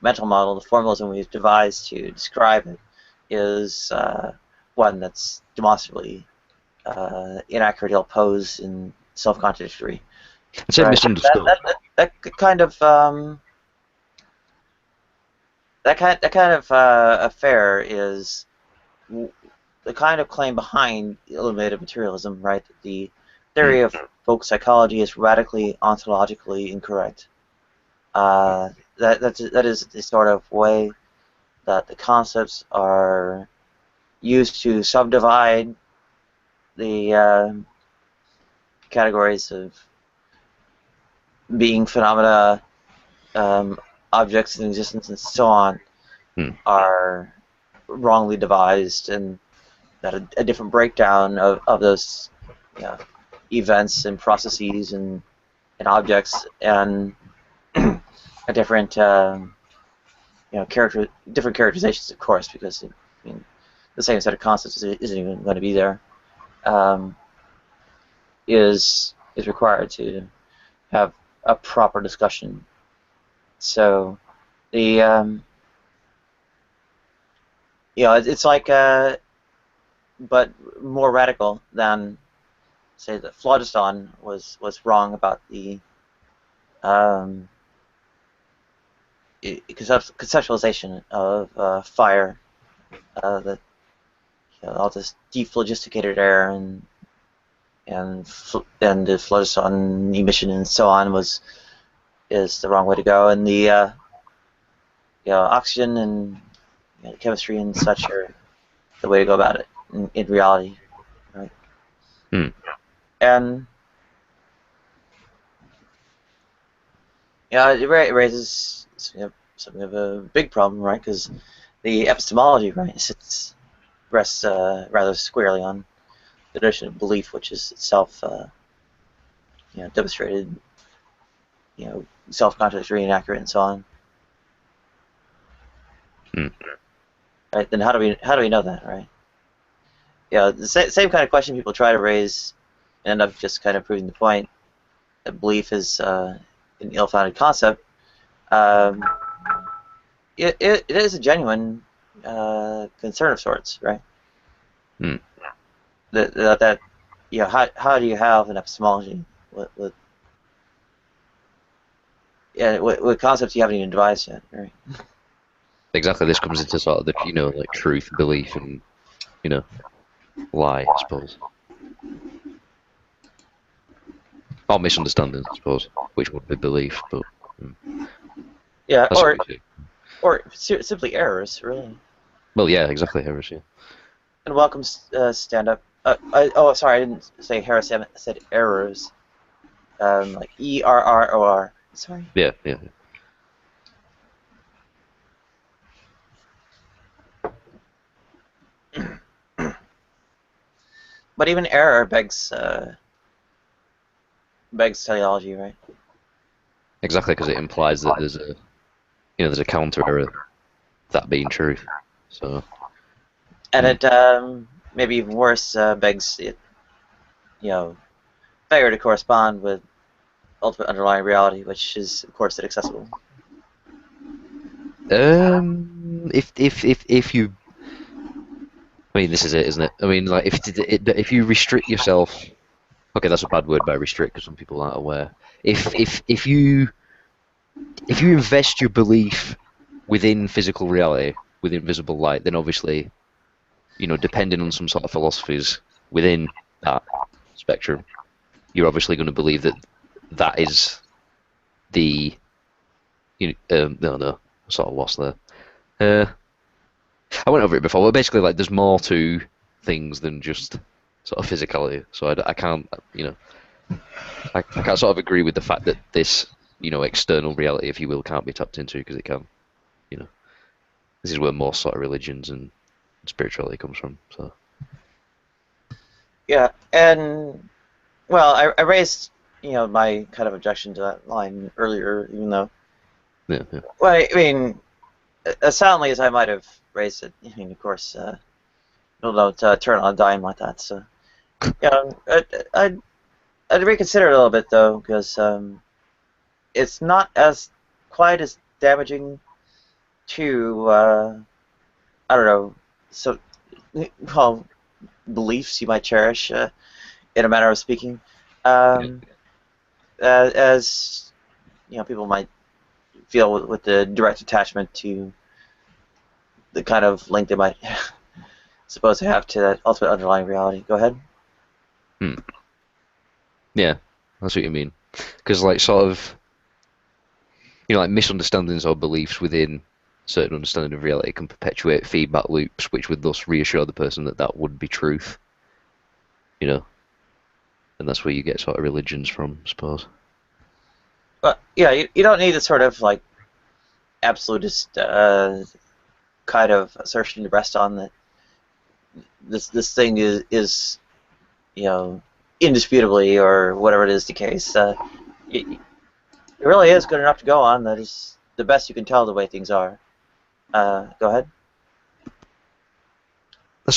mental model, the formalism we've devised to describe it, is one that's demonstrably inaccurate, ill-posed, and self-contradictory. I'd say misunderstood. That kind of affair is the kind of claim behind eliminated materialism, right? The theory of folk psychology is radically ontologically incorrect. That is the sort of way that the concepts are used to subdivide the categories of being, phenomena, objects in existence, and so on, are wrongly devised, and that a different breakdown of those events and processes and objects, and a different different characterizations, of course, because the same set of concepts isn't even going to be there, is required to have a proper discussion. So the it's like but more radical than say that phlogiston was wrong about the conceptualization of fire, that all this dephlogisticated air and the phlogiston emission and so on is the wrong way to go, and the oxygen and chemistry and such are the way to go about it in reality, right? And it raises something of a big problem, right? Because the epistemology, right, rests rather squarely on the notion of belief, which is itself demonstrated, self-contradictory, inaccurate, and so on. Right? Then how do we know that, right? The same kind of question people try to raise, and end up just kind of proving the point that belief is an ill-founded concept. It is a genuine concern of sorts, right? That how do you have an epistemology with concepts you haven't even devised yet, right? Exactly. This comes into sort of the like truth, belief, and lie, I suppose, or misunderstanding, I suppose, which would be belief, but or simply errors, really. Well, yeah, exactly, errors, yeah. And welcome, stand up. Sorry, I didn't say heresy. I said errors, like ERROR. Sorry. Yeah. But even error begs teleology, right? Exactly, because it implies that there's a counter error, that being truth. So. And it maybe even worse begs it, failure to correspond with ultimate underlying reality, which is of course inaccessible. If you, I mean, this is it, isn't it? I mean, like if you restrict yourself, okay, that's a bad word by restrict because some people aren't aware. If you invest your belief within physical reality, within visible light, then obviously, depending on some sort of philosophies within that spectrum, you're obviously going to believe that is the no, I sort of lost there. I went over it before, but basically, like, there's more to things than just sort of physicality. So I can't, I can't sort of agree with the fact that this, external reality, if you will, can't be tapped into, because it can. This is where most sort of religions and spirituality comes from. So. Yeah, and well, I raised my kind of objection to that line earlier, even though. Yeah. Well, I mean, as soundly as I might have raised it, I mean, of course, people don't turn on a dime like that. So, I'd reconsider it a little bit though, because it's not quite as damaging to I don't know, so well, beliefs you might cherish in a manner of speaking, as people might feel with the direct attachment to the kind of link they might suppose to have to that ultimate underlying reality. Go ahead. Yeah, that's what you mean. Because, like, sort of, like misunderstandings or beliefs within certain understanding of reality can perpetuate feedback loops, which would thus reassure the person that would be truth. And that's where you get sort of religions from, I suppose. But yeah, you don't need a sort of like absolutist kind of assertion to rest on that this thing is indisputably, or whatever it is the case. It really is good enough to go on. That is the best you can tell the way things are. Go ahead. I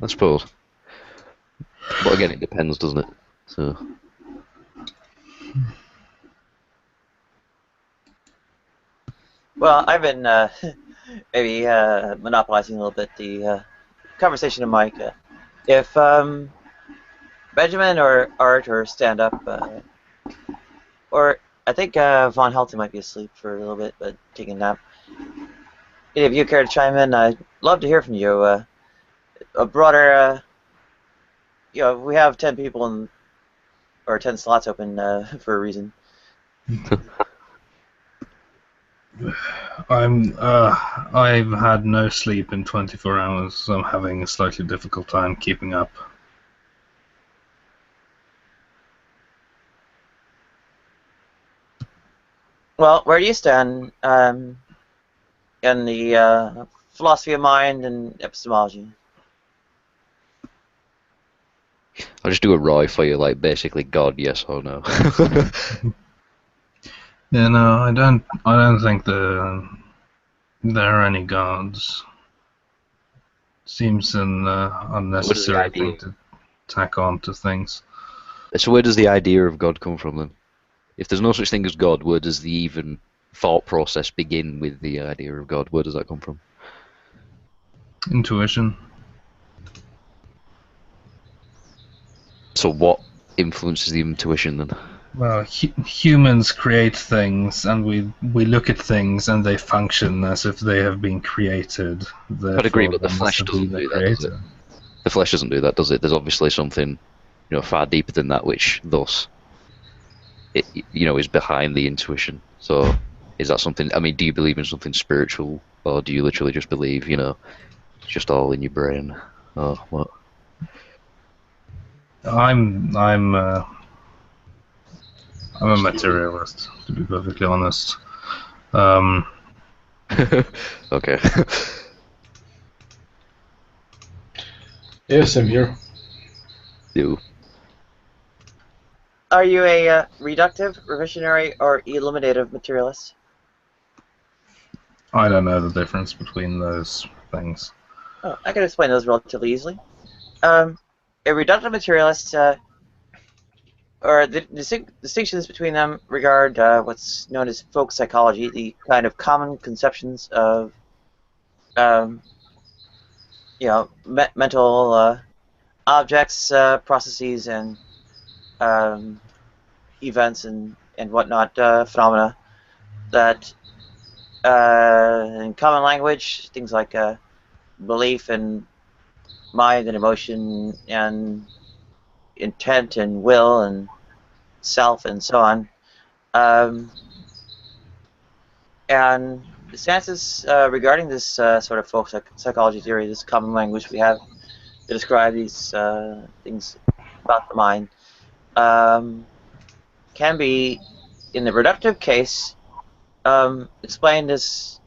suppose. But again, it depends, doesn't it? So. Well, I've been maybe monopolizing a little bit the conversation of Mike. If Benjamin or Art or stand up, or I think Von Helton might be asleep for a little bit, but taking a nap. Any of you care to chime in? I'd love to hear from you. A broader, we have 10 people or 10 slots open for a reason. I've had no sleep in 24 hours, so I'm having a slightly difficult time keeping up. Well, where do you stand in the philosophy of mind and epistemology? I'll just do a Roy for you, like basically God, yes or no. Yeah, no, I don't think there are any gods. Seems an unnecessary thing to tack on to things. So where does the idea of God come from then? If there's no such thing as God, where does the even thought process begin with the idea of God? Where does that come from? Intuition. So what influences the intuition then? Well, humans create things, and we look at things, and they function as if they have been created. I'd agree, Therefore, but the they flesh must be doesn't the do that, does it? creator. The flesh doesn't do that, does it? There's obviously something, far deeper than that, which thus, is behind the intuition. So, is that something? I mean, do you believe in something spiritual, or do you literally just believe, it's just all in your brain, or what? I'm a materialist, to be perfectly honest. Okay. Yes, I'm here. You. Are you a reductive, revisionary, or eliminative materialist? I don't know the difference between those things. Oh, I can explain those relatively easily. A reductive materialist, or the distinctions between them regard what's known as folk psychology, the kind of common conceptions of, mental objects, processes, and events and whatnot, phenomena that, in common language, things like belief and mind and emotion and intent and will and self and so on. And the stances regarding this sort of folk psychology theory, this common language we have to describe these things about the mind, can be, in the reductive case, explained as,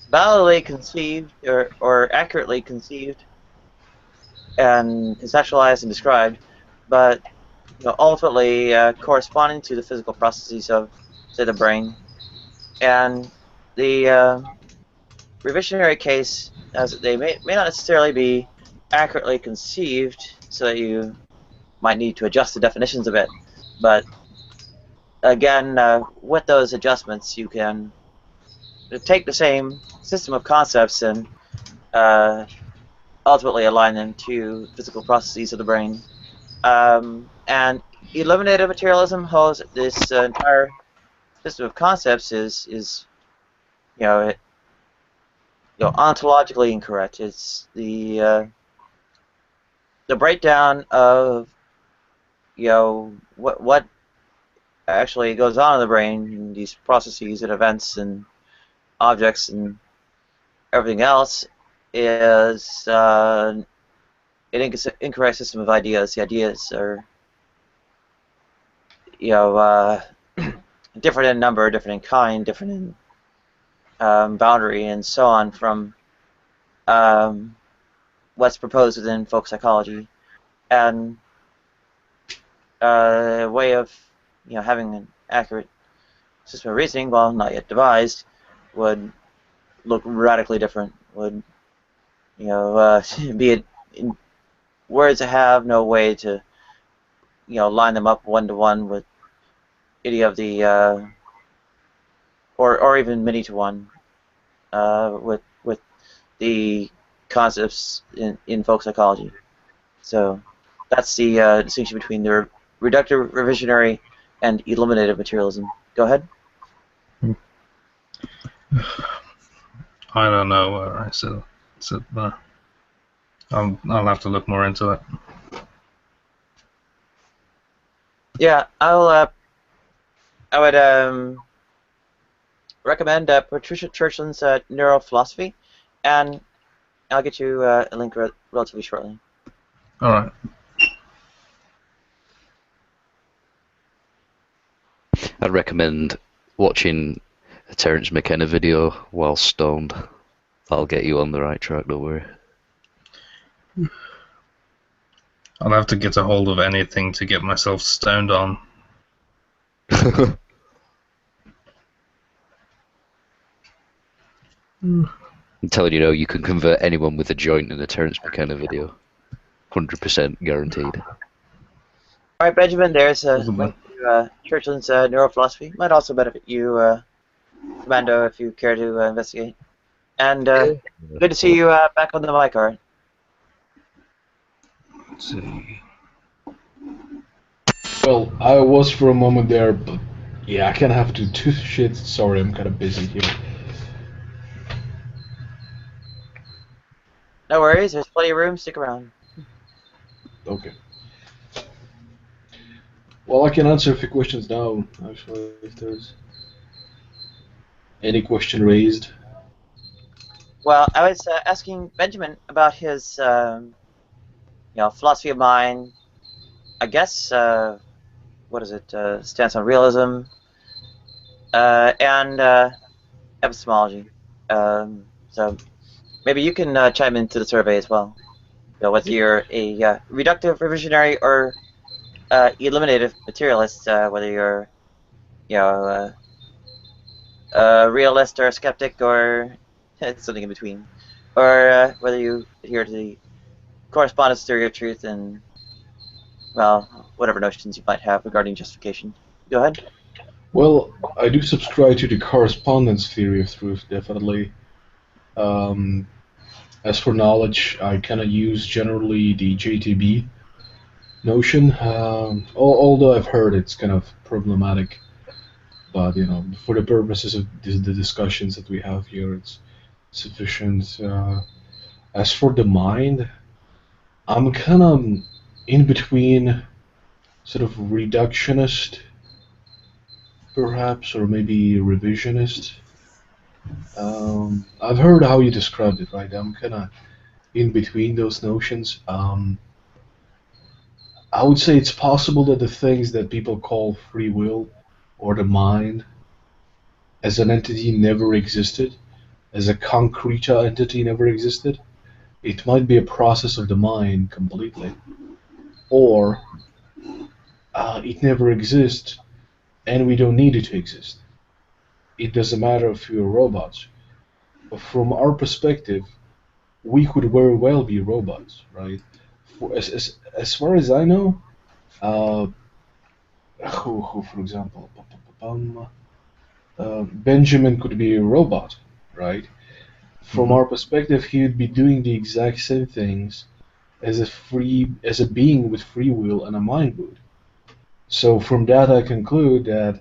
validly conceived or accurately conceived and conceptualized and described, but ultimately corresponding to the physical processes of, say, the brain. And the revisionary case, as they may not necessarily be accurately conceived, so that you might need to adjust the definitions a bit, but again, with those adjustments, you can take the same system of concepts and ultimately align them to physical processes of the brain. And eliminative materialism holds this entire system of concepts is ontologically incorrect. It's the breakdown of what actually goes on in the brain, in these processes and events and objects and everything else is an incorrect system of ideas. The ideas are different in number, different in kind, different in boundary, and so on from what's proposed within folk psychology. And a way of having an accurate system of reasoning, while not yet devised, would look radically different. Would be in words that have no way to line them up one to one with any of the or even many to one, with the concepts in folk psychology. So that's the distinction between the reductive, revisionary, and eliminative materialism. Go ahead. I don't know where I sit there. I'll have to look more into it. Yeah, I would recommend Patricia Churchland's neurophilosophy, and I'll get you a link relatively shortly. All right. I'd recommend watching a Terence McKenna video while stoned. That'll get you on the right track, don't worry. I'll have to get a hold of anything to get myself stoned on. I'm telling you now, you can convert anyone with a joint in a Terence McKenna video. 100% guaranteed. All right, Benjamin, there's a Possibly. link to Churchland's neurophilosophy. Might also benefit you, Commando, if you care to investigate. And good to see you back on the mic, all right? Let's see. Well, I was for a moment there, but yeah, I kind of have to do shit. Sorry, I'm kind of busy here. No worries, there's plenty of room. Stick around. Okay. Well, I can answer a few questions now, actually, if there's any question raised. Well, I was asking Benjamin about his, philosophy of mind. I guess what is it? Stance on realism and epistemology. So maybe you can chime into the survey as well. Whether you're a reductive, revisionary, or eliminative materialist, whether you're a realist or a skeptic or something in between, or whether you adhere to the correspondence theory of truth and, well, whatever notions you might have regarding justification. Go ahead. Well, I do subscribe to the correspondence theory of truth, definitely. As for knowledge, I kind of use generally the JTB notion, although I've heard it's kind of problematic. But for the purposes of the discussions that we have here, it's sufficient. As for the mind, I'm kind of in between, sort of reductionist, perhaps, or maybe revisionist. I've heard how you described it, right? I'm kind of in between those notions. I would say it's possible that the things that people call free will or the mind as an entity never existed, as a concrete entity never existed. It might be a process of the mind completely, or it never exists and we don't need it to exist. It doesn't matter if we're robots. But from our perspective, we could very well be robots, right? As far as I know, uh, who for example, Benjamin could be a robot, right? From our perspective, he would be doing the exact same things as a being with free will and a mind would. So from that, I conclude that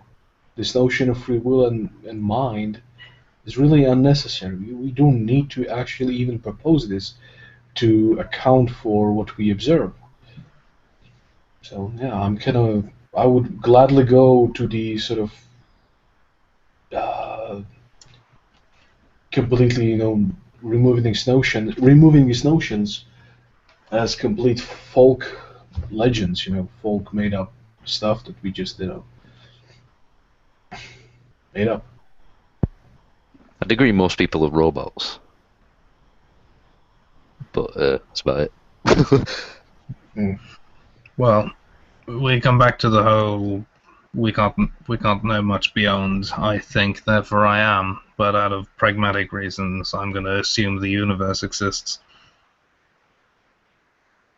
this notion of free will and mind is really unnecessary. We don't need to actually even propose this to account for what we observe. So yeah, I would gladly go to the sort of completely, removing these notions as complete folk legends, folk made up stuff that we just, made up. I'd agree most people are robots. But that's about it. Well, we come back to the whole we can't know much beyond I think, therefore I am, but out of pragmatic reasons I'm going to assume the universe exists.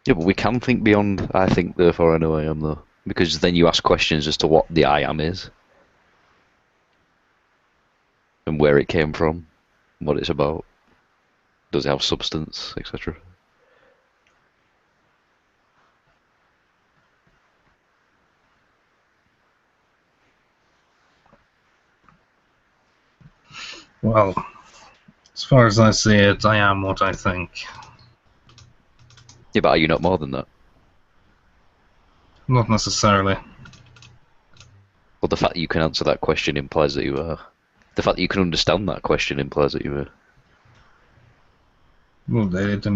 Yeah, but we can think beyond I think, therefore I know I am, though. Because then you ask questions as to what the I am is. and where it came from, what it's about. Does it have substance, etc.? Well, as far as I see it, I am what I think. Yeah, but are you not more than that? Not necessarily. Well, the fact that you can answer that question implies that you are. The fact that you can understand that question implies that you are. Well, it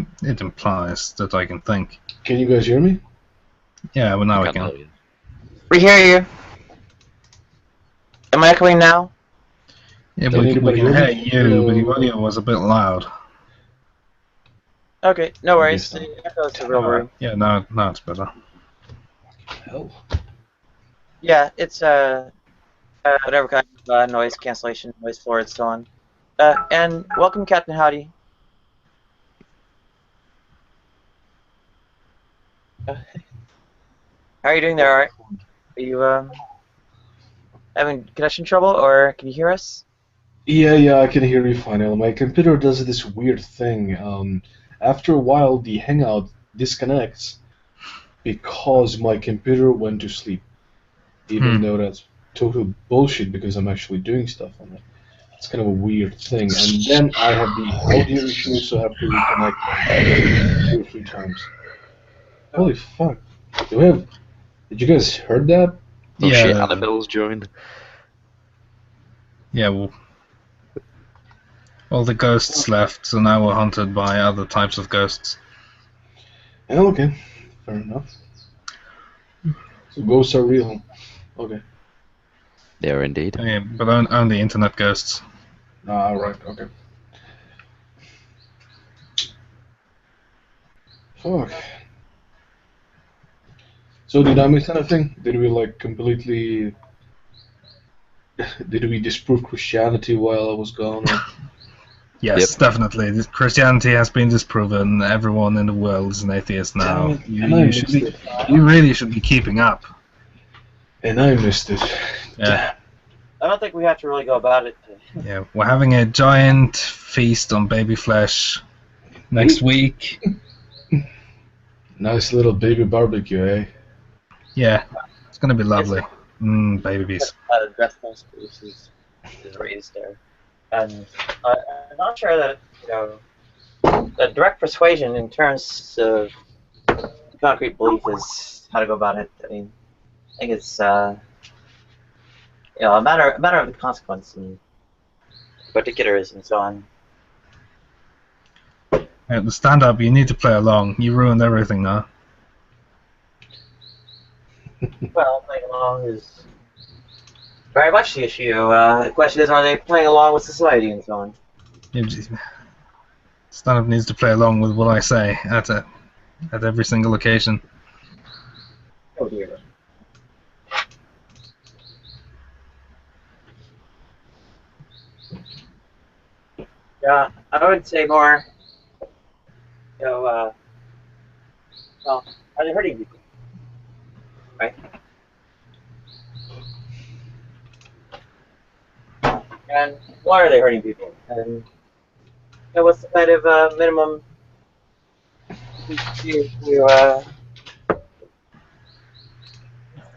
implies that I can think. Can you guys hear me? Yeah, well now I You can can. know, yeah. We hear you. Am I echoing now? Yeah, Can we anybody can hear hear me? you, but your Hello? audio was a bit loud. Okay, no I worries. guess not. The echo is a real worry. Yeah, now it's better. Hell. Yeah, it's whatever kind of noise cancellation, noise floor it's on. And welcome, Captain Howdy. How are you doing there? All right? Are you having connection trouble, or can you hear us? Yeah, I can hear you fine. My computer does this weird thing. After a while, the Hangout disconnects because my computer went to sleep, even though that's total bullshit because I'm actually doing stuff on it. It's kind of a weird thing. And then I have the audio issue, so I have to reconnect like 2 or 3 times. Holy fuck! Did you guys heard that? Oh shit, Yeah, Annabelle's joined. yeah. Well, all the ghosts left, so now we're hunted by other types of ghosts. Yeah, okay, fair enough. So ghosts are real. Okay. They are indeed. Yeah, but only internet ghosts. Ah, right. Okay. Fuck. So did I miss anything? Did we like completely? Did we disprove Christianity while I was gone? Or... Yes, Yep. definitely. Christianity has been disproven. Everyone in the world is an atheist now. Damn it, and I missed it. You really should be keeping up. And I missed it. Yeah. I don't think we have to really go about it. Yeah, we're having a giant feast on baby flesh next week. Nice little baby barbecue, eh? Yeah, it's gonna be lovely. Babies. Dreadful Spruce is raised there, and I'm not sure that the direct persuasion in terms of concrete belief is how to go about it. I mean, I think it's a matter of the consequence and particulars and so on. Yeah, the stand-up, you need to play along. You ruined everything now. Well, playing along is very much the issue. The question is, are they playing along with society and so on? Stand-up needs to play along with what I say at every single occasion. Oh dear. Yeah, I would say more. Well, are they hurting people? Right. And why are they hurting people? And what's the kind of minimum to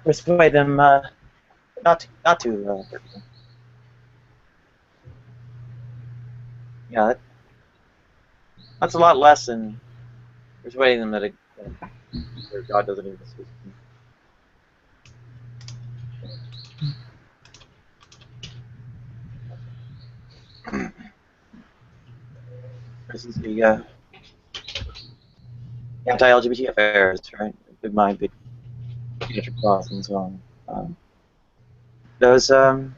persuade them not to hurt them? Yeah, that's a lot less than persuading them that their God doesn't exist. For instance, the anti-LGBT affairs, right? Big mind, big future cross, and so on. Those are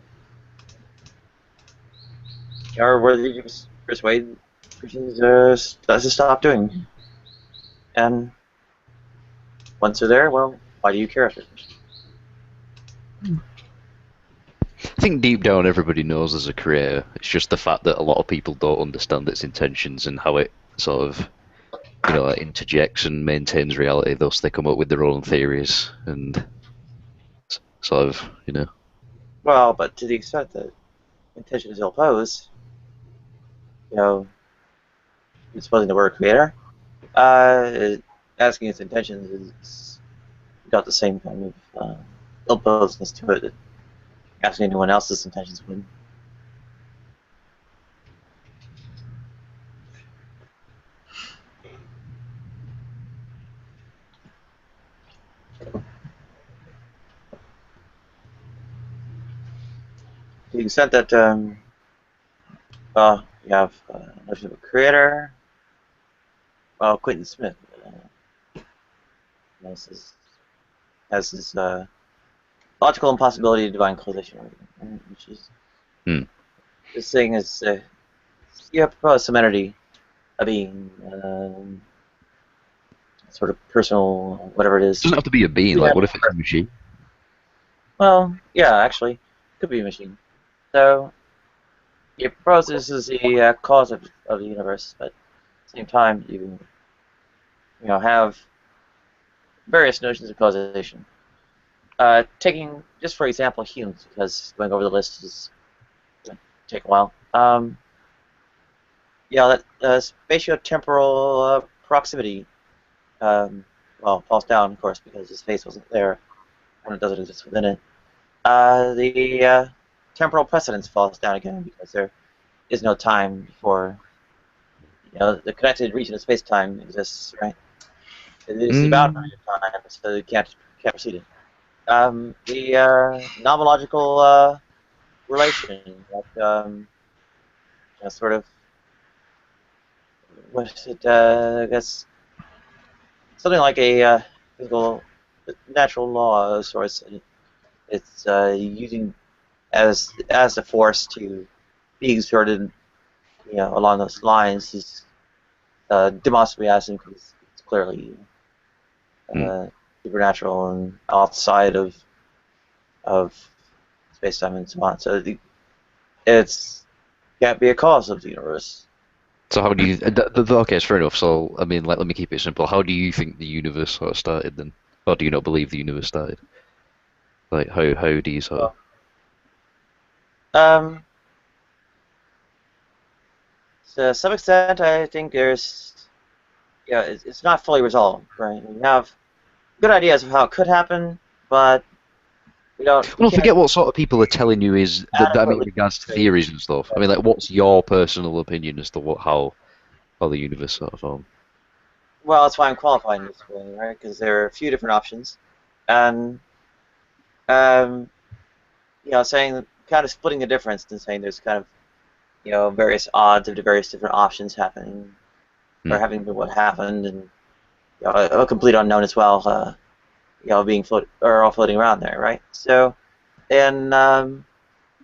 worthy to persuade Christians to stop doing. And once they're there, well, why do you care if they're Christian? I think deep down everybody knows there's a creator. It's just the fact that a lot of people don't understand its intentions and how it sort of, interjects and maintains reality. Thus, they come up with their own theories and sort of, Well, but to the extent that intentions you'll pose, supposing the word creator, asking its intentions is got the same kind of ill-posedness to it that asking anyone else's intentions would. To the extent that, you have a notion of a creator, well, Quentin Smith has his logical impossibility of divine causation, right? Which is this thing is you have propose some entity, a being, sort of personal, whatever it is. It doesn't have to be a being. Like, what if it's a machine? Well, yeah, actually, could be a machine. So you propose this is the cause of the universe, but at the same time, you have various notions of causation. Taking just for example humans, because going over the list is going to take a while. That spatiotemporal proximity, falls down, of course, because the space wasn't there when it doesn't exist within it. The temporal precedence falls down again because there is no time before the connected region of space-time exists, right? It is the boundary of time, so you can't proceed it. The nomological relation, like sort of what is it? I guess something like a physical, natural law of sorts. It's using as a force to be exerted, along those lines. Is demonstrably asking because it's clearly supernatural and outside of space-time and so on. So it's can't be a cause of the universe. So how do you? Okay, it's fair enough. So I mean, let me keep it simple. How do you think the universe sort of started then, or do you not believe the universe started? Like how do you sort of? To some extent, I think there's, it's not fully resolved, right? We have good ideas of how it could happen, but we don't. Well, forget what sort of people are telling you is that. I mean, in regards to adequately- theories and stuff. I mean, like, what's your personal opinion as to how the universe sort of formed? Well, that's why I'm qualifying this way, right? Because there are a few different options, and saying kind of splitting the difference and saying there's kind of various odds of the various different options happening or having been what happened, and a complete unknown as well. Being all floating around there, right? So, in the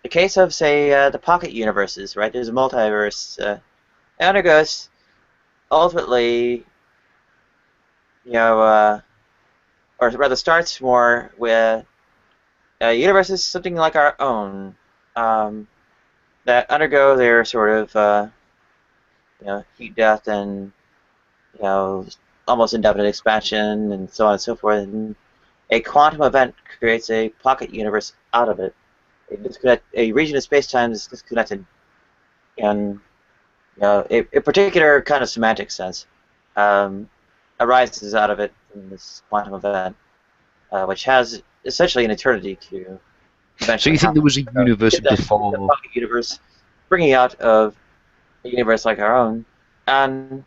case of say the pocket universes, right? There's a multiverse. It undergoes ultimately, or rather starts more with universes something like our own that undergo their sort of heat death and almost indefinite expansion and so on and so forth. And a quantum event creates a pocket universe out of it. A region of space-time is disconnected, and a particular kind of semantic sense arises out of it in this quantum event, which has essentially an eternity to So eventually you think there was a universe the before? pocket universe bringing out of a universe like our own and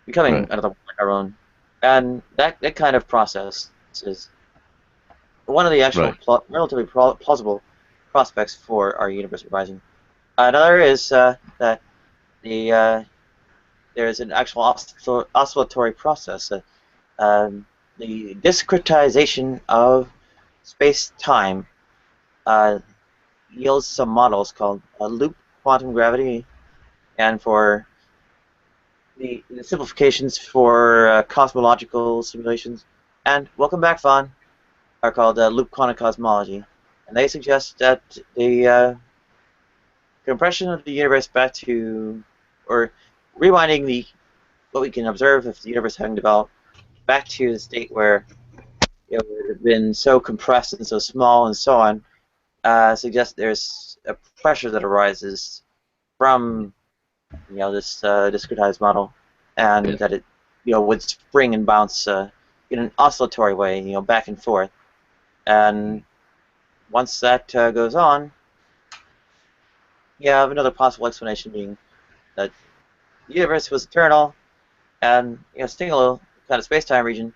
becoming another one like our own, and that kind of process is one of the actual relatively plausible prospects for our universe arising. Another is that there is an actual oscillatory process. The discretization of space-time yields some models called loop quantum gravity, and for the simplifications for cosmological simulations. And welcome back, Vaughn, are called loop quantum cosmology, and they suggest that the compression of the universe back to, or rewinding what we can observe of the universe having developed back to the state where it would have been so compressed and so small and so on, suggests there's a pressure that arises from this discretized model, and that it would spring and bounce in an oscillatory way, back and forth. And once that goes on, you have another possible explanation being that the universe was eternal and single kind of space-time region,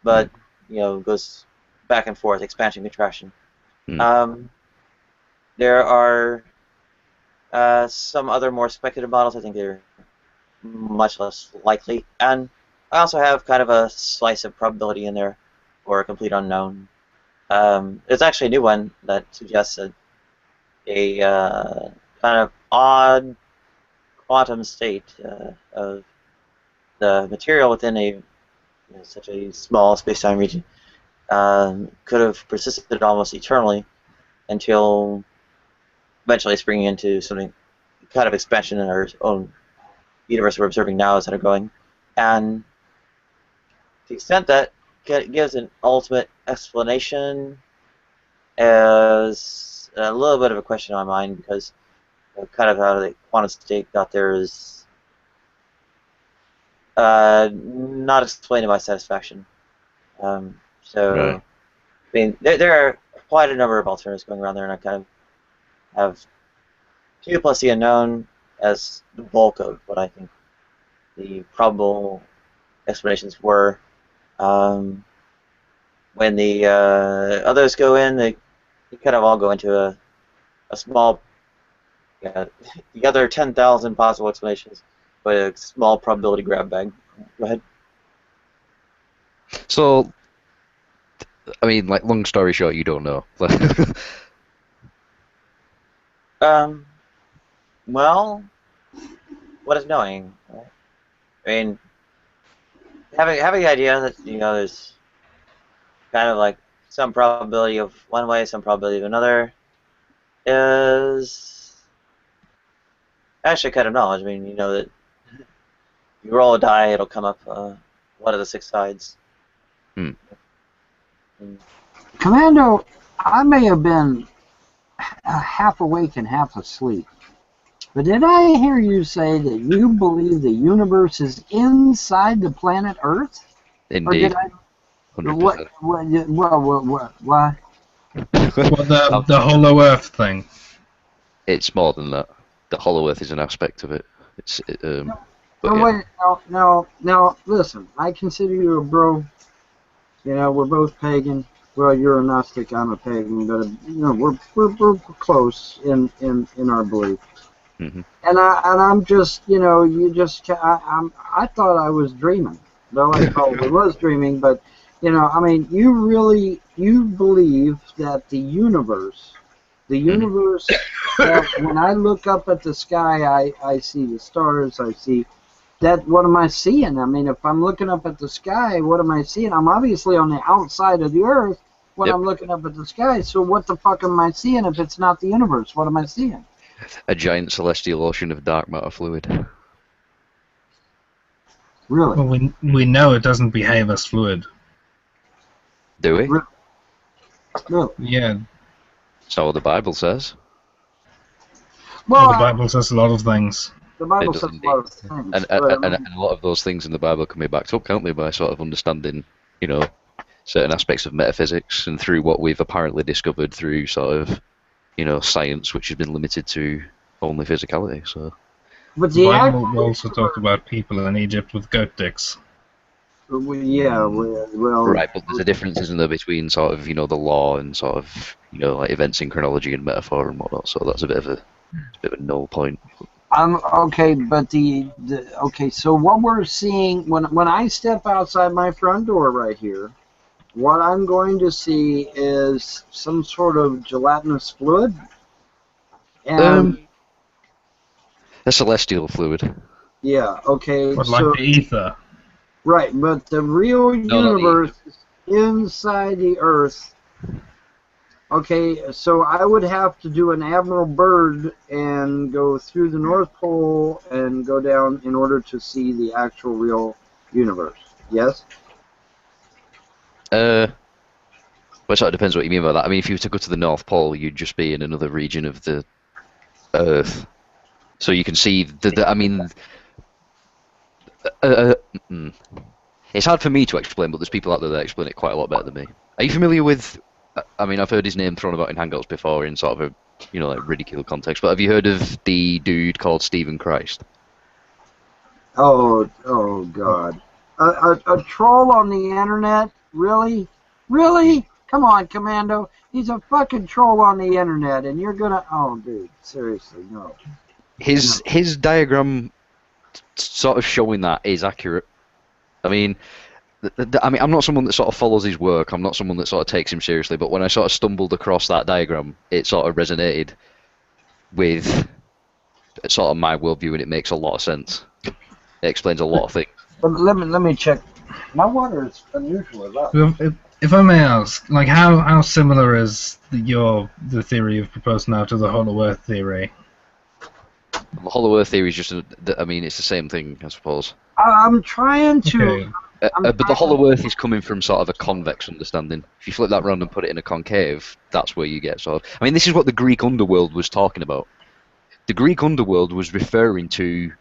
but goes back and forth, expansion, contraction. There are some other more speculative models. I think they're much less likely, and I also have kind of a slice of probability in there for a complete unknown. There's actually a new one that suggests a kind of odd quantum state of the material within such a small space-time region could have persisted almost eternally until eventually springing into something kind of expansion in our own universe we're observing now as that are going. And to the extent that gives an ultimate explanation is a little bit of a question in my mind, because kind of how the quantum state got there is not explained to my satisfaction. So, Right. I mean, there are quite a number of alternatives going around there, and I kind of have 2 plus the unknown as the bulk of what I think the probable explanations were. When the others go in, they kind of all go into a small, the other 10,000 possible explanations, but a small probability grab bag. Go ahead. So, I mean, like, long story short, you don't know. Well, what is knowing? I mean, having the idea that there's kind of like some probability of one way, some probability of another, is actually kind of knowledge. I mean, you know that you roll a die, it'll come up one of the 6 sides. And Commando, I may have been half awake and half asleep, but did I hear you say that you believe the universe is inside the planet Earth? Indeed. Or did I? 100%. Why? The Hollow Earth thing. It's more than that. The Hollow Earth is an aspect of it. Now, listen, I consider you a bro. We're both pagan. Well, you're a Gnostic, I'm a pagan, but we're close in our belief. Mm-hmm. And I'm just, I thought I was dreaming. Though I probably was dreaming, but I mean, you believe that the universe, that when I look up at the sky, I see the stars, I see that. What am I seeing? I mean, if I'm looking up at the sky, what am I seeing? I'm obviously on the outside of the Earth when I'm looking up at the sky. So what the fuck am I seeing if it's not the universe? What am I seeing? A giant celestial ocean of dark matter fluid. Really? Well, we know it doesn't behave as fluid. Do we? Really? Yeah. So the Bible says. Well, the Bible says a lot of things. The Bible It does says indeed. a lot of things. And a lot of those things in the Bible can be backed up, can't they, by sort of understanding, certain aspects of metaphysics, and through what we've apparently discovered through sort of, science, which has been limited to only physicality. So. But the Bible also talked about people in Egypt with goat dicks. Well. Right, but there's a difference, isn't there, between sort of, the law and sort of, like events in chronology and metaphor and whatnot. So that's a bit of a null point. Okay, but okay. So what we're seeing when I step outside my front door right here, what I'm going to see is some sort of gelatinous fluid. And a celestial fluid. Yeah. Okay. But like the ether. Right, but the real universe is inside the Earth. Okay, so I would have to do an Admiral Byrd and go through the North Pole and go down in order to see the actual real universe. Yes? Well, it sort of depends what you mean by that. I mean, if you were to go to the North Pole, you'd just be in another region of the Earth. So you can see I mean, it's hard for me to explain, but there's people out there that explain it quite a lot better than me. Are you familiar with? I mean, I've heard his name thrown about in Hangouts before in sort of a like ridicule context. But have you heard of the dude called Stephen Christ? Oh God, a troll on the internet? Really? Really? Come on, Commando. He's a fucking troll on the internet, and you're gonna... Oh, dude, seriously, no. His diagram sort of showing that is accurate. I mean, I'm not someone that sort of follows his work. I'm not someone that sort of takes him seriously. But when I sort of stumbled across that diagram, it sort of resonated with sort of my worldview, and it makes a lot of sense. It explains a lot of things. Let me check. My water is unusually low. If I may ask, like, how similar is the theory you've proposed now to the Hollow Earth theory? The Hollow Earth theory is just, I mean, it's the same thing, I suppose. I'm trying to... Okay. But the Hollow Earth is coming from sort of a convex understanding. If you flip that around and put it in a concave, that's where you get sort of... I mean, this is what the Greek underworld was talking about. The Greek underworld was referring to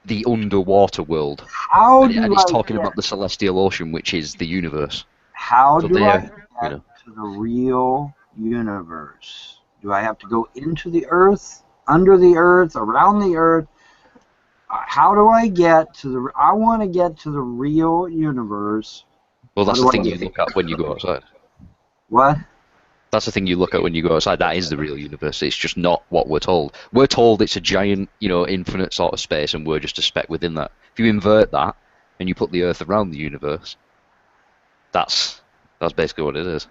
the underwater world. And it's talking about the celestial ocean, which is the universe. How do I get to the real universe? Do I have to go into the earth, under the earth, around the earth? How do I get to the... I want to get to the real universe. Well, that's the thing you look at when you go outside. What? That's the thing you look at when you go outside. That is the real universe. It's just not what we're told. We're told it's a giant, infinite sort of space, and we're just a speck within that. If you invert that, and you put the Earth around the universe, that's basically what it is.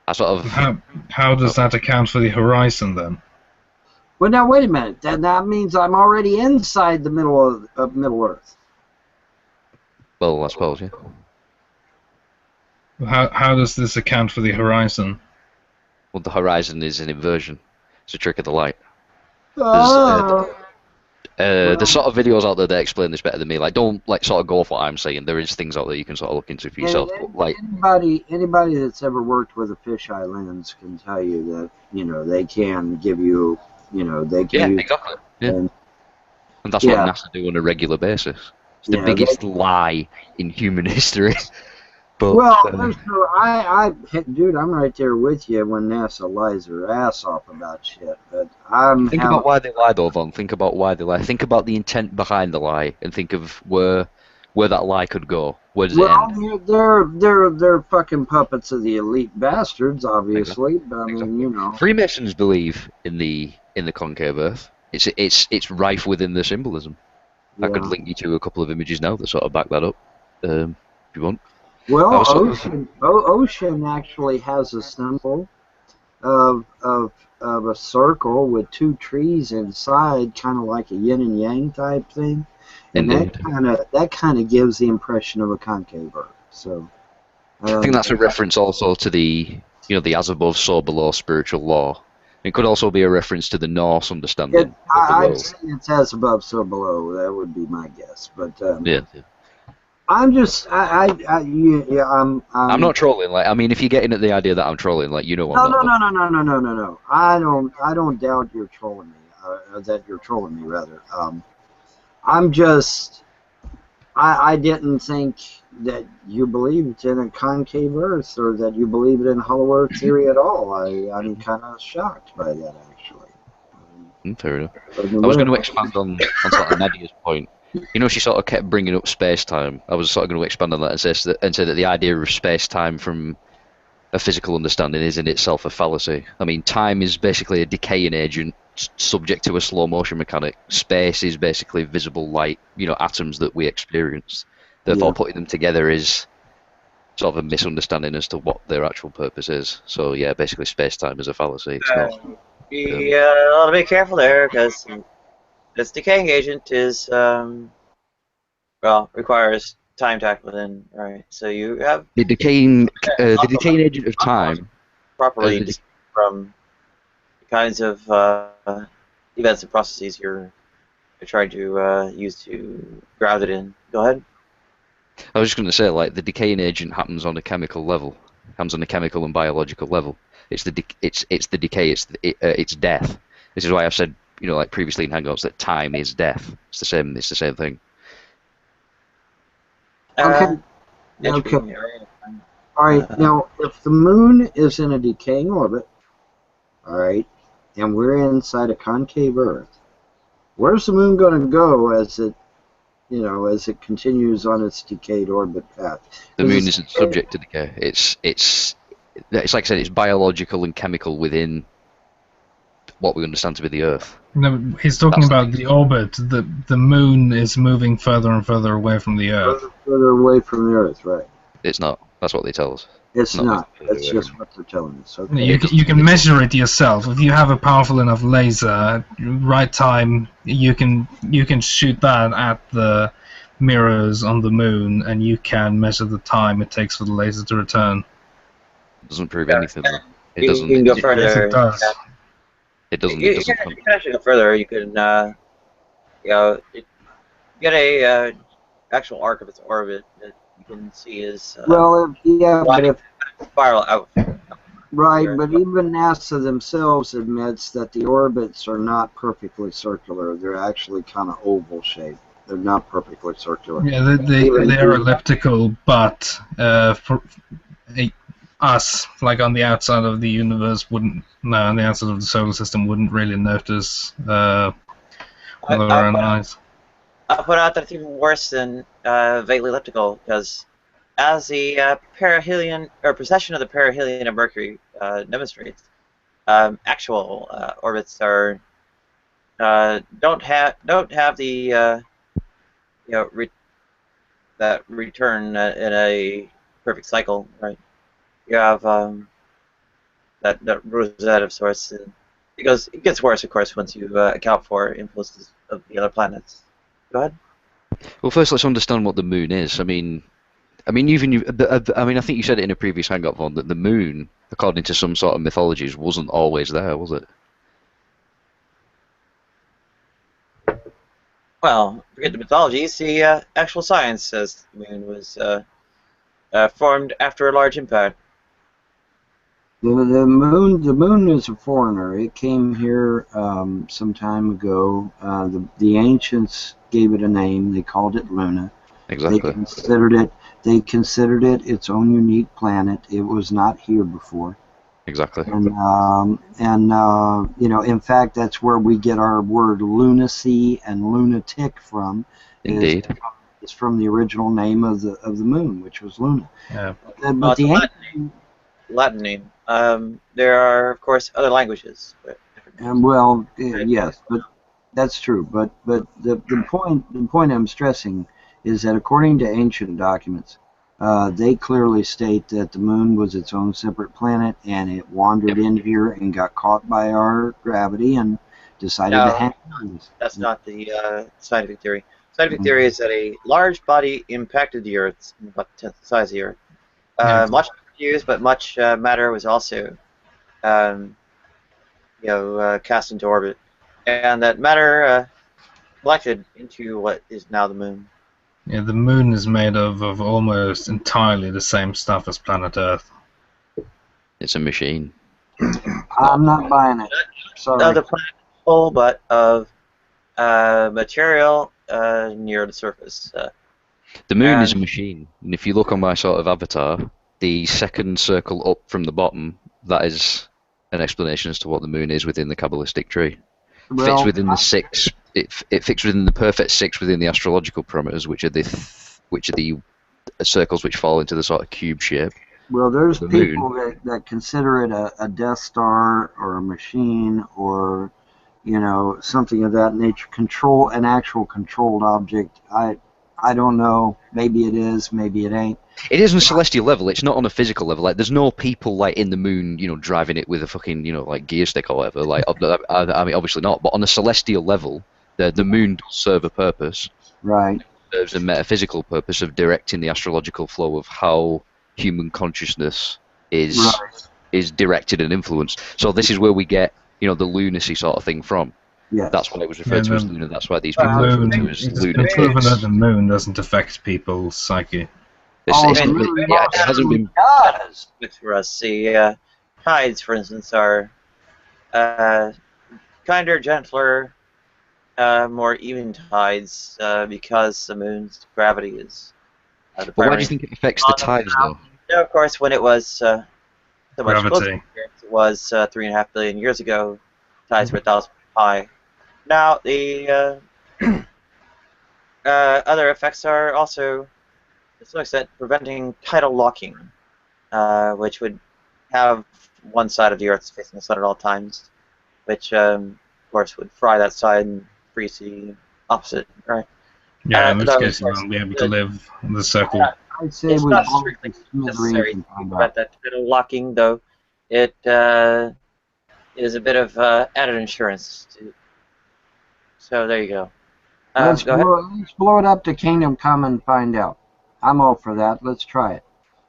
I sort of... How does that account for the horizon, then? Well, now, wait a minute. That means I'm already inside the middle of Middle Earth. Well, I suppose, yeah. How does this account for the horizon? Well, the horizon is an inversion. It's a trick of the light. There's sort of videos out there that explain this better than me. Like, don't sort of go off what I'm saying. There is things out there you can sort of look into for yourself. Anybody that's ever worked with a fisheye lens can tell you that they can give you they can. Yeah, exactly. Yeah. And that's what NASA do on a regular basis. It's the biggest lie in human history. But, dude, I'm right there with you when NASA lies their ass off about shit. But think about why they lie, though, Von. Think about why they lie. Think about the intent behind the lie, and think of where that lie could go. Where does it end? They're fucking puppets of the elite bastards, obviously. Exactly. But I mean, Freemasons believe in the concave Earth. It's rife within the symbolism. Yeah. I could link you to a couple of images now that sort of back that up, if you want. Well, Ocean actually has a symbol of a circle with two trees inside, kind of like a yin and yang type thing, and that kind of gives the impression of a concave Earth. So I think that's a reference also to the the as above, so below spiritual law. It could also be a reference to the Norse understanding. I'd say it's as above, so below. That would be my guess, but yeah. I'm just, I'm not trolling. Like, I mean, if you're getting at the idea that I'm trolling, like, I'm not. No. I don't doubt you're trolling me. That you're trolling me, rather. I'm just, I didn't think that you believed in a concave Earth or that you believed in Hollow Earth theory at all. I'm kind of shocked by that, actually. Fair enough. I was going to expand on sort of Nadia's point. She sort of kept bringing up space-time. I was sort of going to expand on that and say that the idea of space-time from a physical understanding is in itself a fallacy. I mean, time is basically a decaying agent subject to a slow-motion mechanic. Space is basically visible light, atoms that we experience. Therefore, putting them together is sort of a misunderstanding as to what their actual purpose is. So, yeah, basically space-time is a fallacy. It's not, be a little bit careful there, because this decaying agent is, requires time within, right? So you have the decaying agent of time properly from the kinds of events and processes you're trying to use to ground it in. Go ahead. I was just going to say, like, the decaying agent happens on a chemical level, happens on a chemical and biological level. It's the decay, it's death. This is why I've said, like previously in Hangouts, that time is death. It's the same. It's the same thing. Okay. Entropy, Okay. All right. Now, if the moon is in a decaying orbit, all right, and we're inside a concave Earth, where's the moon going to go as it, as it continues on its decayed orbit path? The moon isn't subject to decay. It's like I said, it's biological and chemical within what we understand to be the Earth. No, he's talking about the orbit. The moon is moving further and further away from the Earth. Further away from the Earth, right? It's not. That's what they tell us. It's not. That's just what they're telling us. Okay. You can measure it yourself. If you have a powerful enough laser, right time, you can shoot that at the mirrors on the moon, and you can measure the time it takes for the laser to return. It doesn't prove anything. Though. It doesn't. You can go further. Yes, it does. It doesn't. You can actually go further. You can, get a actual arc of its orbit that you can see is but if spiral out. right, but even NASA themselves admits that the orbits are not perfectly circular. They're actually kind of oval shaped. They're not perfectly circular. Yeah, they are elliptical, but for us, like on the outside of the universe, on the outside of the solar system, wouldn't really notice with our own eyes. I'll put out that it's even worse than vaguely elliptical, because as the perihelion or precession of the perihelion of Mercury demonstrates, actual orbits are don't have the that return in a perfect cycle, right? You have that rosette of sorts, and it gets worse, of course, once you account for influences of the other planets. Go ahead. Well, first let's understand what the moon is. I mean, I think you said it in a previous Hangout, Vaughn, that the moon, according to some sort of mythologies, wasn't always there, was it? Well, forget the mythologies. The actual science says the moon was formed after a large impact. The moon is a foreigner. It came here some time ago. The ancients gave it a name. They called it Luna. Exactly. They considered it its own unique planet. It was not here before. Exactly. And in fact, that's where we get our word lunacy and lunatic from. Indeed. It's from the original name of the moon, which was Luna. Yeah. But the Latin name. There are, of course, other languages. Yes, but that's true. But the point I'm stressing is that according to ancient documents, they clearly state that the moon was its own separate planet, and it wandered in here and got caught by our gravity and decided to hang on. That's not the scientific theory. Scientific theory is that a large body impacted the Earth, about the tenth size of the Earth. Much used, but much matter was also, cast into orbit, and that matter collected into what is now the moon. Yeah, the moon is made of almost entirely the same stuff as planet Earth. It's a machine. I'm not buying it. Sorry. Not the planet full, but of material near the surface. The moon is a machine, and if you look on my sort of avatar, the second circle up from the bottom, that is an explanation as to what the moon is within the Kabbalistic tree. Fits within the six. It fits within the perfect six within the astrological parameters, which are the circles which fall into the sort of cube shape. Well, there's people that consider it a Death Star or a machine or something of that nature. An actual controlled object. I don't know. Maybe it is. Maybe it ain't. It is on a celestial level. It's not on a physical level. Like, there's no people like in the moon, driving it with a fucking, like gear stick or whatever. Like, I mean, obviously not. But on a celestial level, the moon does serve a purpose. Right. It serves a metaphysical purpose of directing the astrological flow of how human consciousness is directed and influenced. So this is where we get, the lunacy sort of thing from. Yes. That's why it was referred to as Luna. That's why these people the refer moon, to as it's been lunatics. proven that the moon doesn't affect people's psyche. It hasn't been. For us, the tides, for instance, are kinder, gentler, more even tides because the moon's gravity is the But why do primary. you think it affects the tides, though? Yeah, of course, when it was so much closer, Gravity. it was 3.5 billion years ago. Tides were 1,000 feet high. Now the other effects are also, to some extent, preventing tidal locking, which would have one side of the Earth facing the sun at all times, which of course would fry that side and freeze the opposite, right? Yeah, in which Though, case of you course, won't be able to live in the circle. I'd say it's we not blow strictly the smithereens necessary and to find prevent out. that tidal locking, though it is a bit of added insurance. So there you go. Let's Go ahead. blow it up to Kingdom Come and find out. I'm all for that. Let's try it.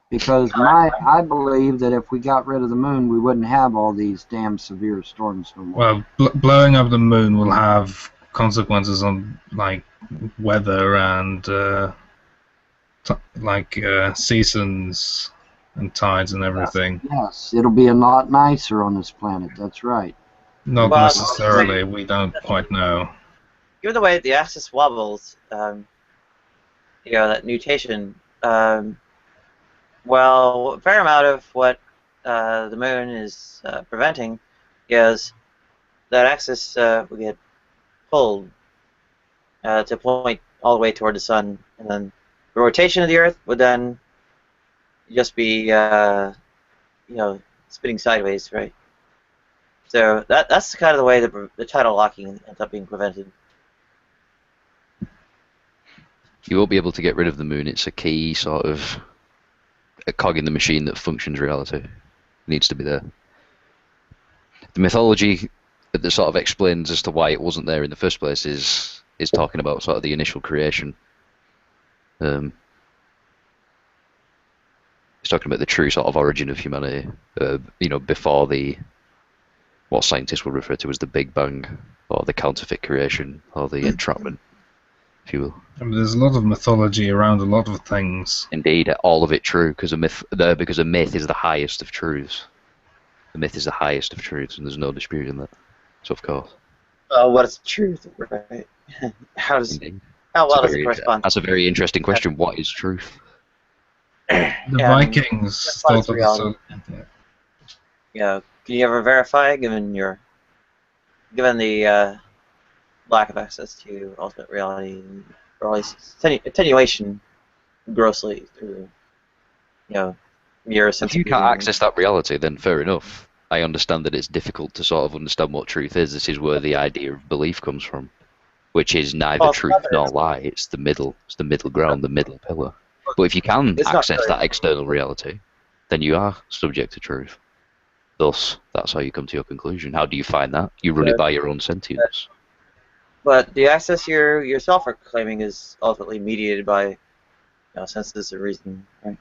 Because I believe that if we got rid of the moon, we wouldn't have all these damn severe storms no more. Well, blowing up the moon will have consequences on like weather and seasons and tides and everything. Yes, it'll be a lot nicer on this planet. That's right. Not Well, necessarily. We don't quite know. given the way the axis wobbles, that nutation, well, a fair amount of what the moon is preventing is that axis will get pulled to point all the way toward the sun, and then the rotation of the Earth would then just be, spinning sideways, right? So that's kind of the way the tidal locking ends up being prevented. You won't be able to get rid of the moon. It's a key sort of a cog in the machine that functions reality. It needs to be there. The mythology that sort of explains as to why it wasn't there in the first place is talking about sort of the initial creation. It's talking about the true sort of origin of humanity, before what scientists would refer to as the Big Bang, or the counterfeit creation, or the entrapment, if you will. I mean, there's a lot of mythology around a lot of things. Indeed, all of it true, because a myth is the highest of truths. The myth is the highest of truths, and there's no disputing that. So, of course. What is truth, right? How well does it correspond? That's a very interesting question. What is truth? The Vikings thought of reality. Can you ever verify, given the lack of access to ultimate reality, or at least attenuation grossly through, mere sense If you can't access that reality, then fair enough. I understand that it's difficult to sort of understand what truth is. This is where the idea of belief comes from, which is neither truth nor lie. It's the middle ground, the middle pillar. But if you can access that external reality, then you are subject to truth. Thus, that's how you come to your conclusion. How do you find that? You run it by your own sentience. But the access yourself are claiming is ultimately mediated by senses of reason, right?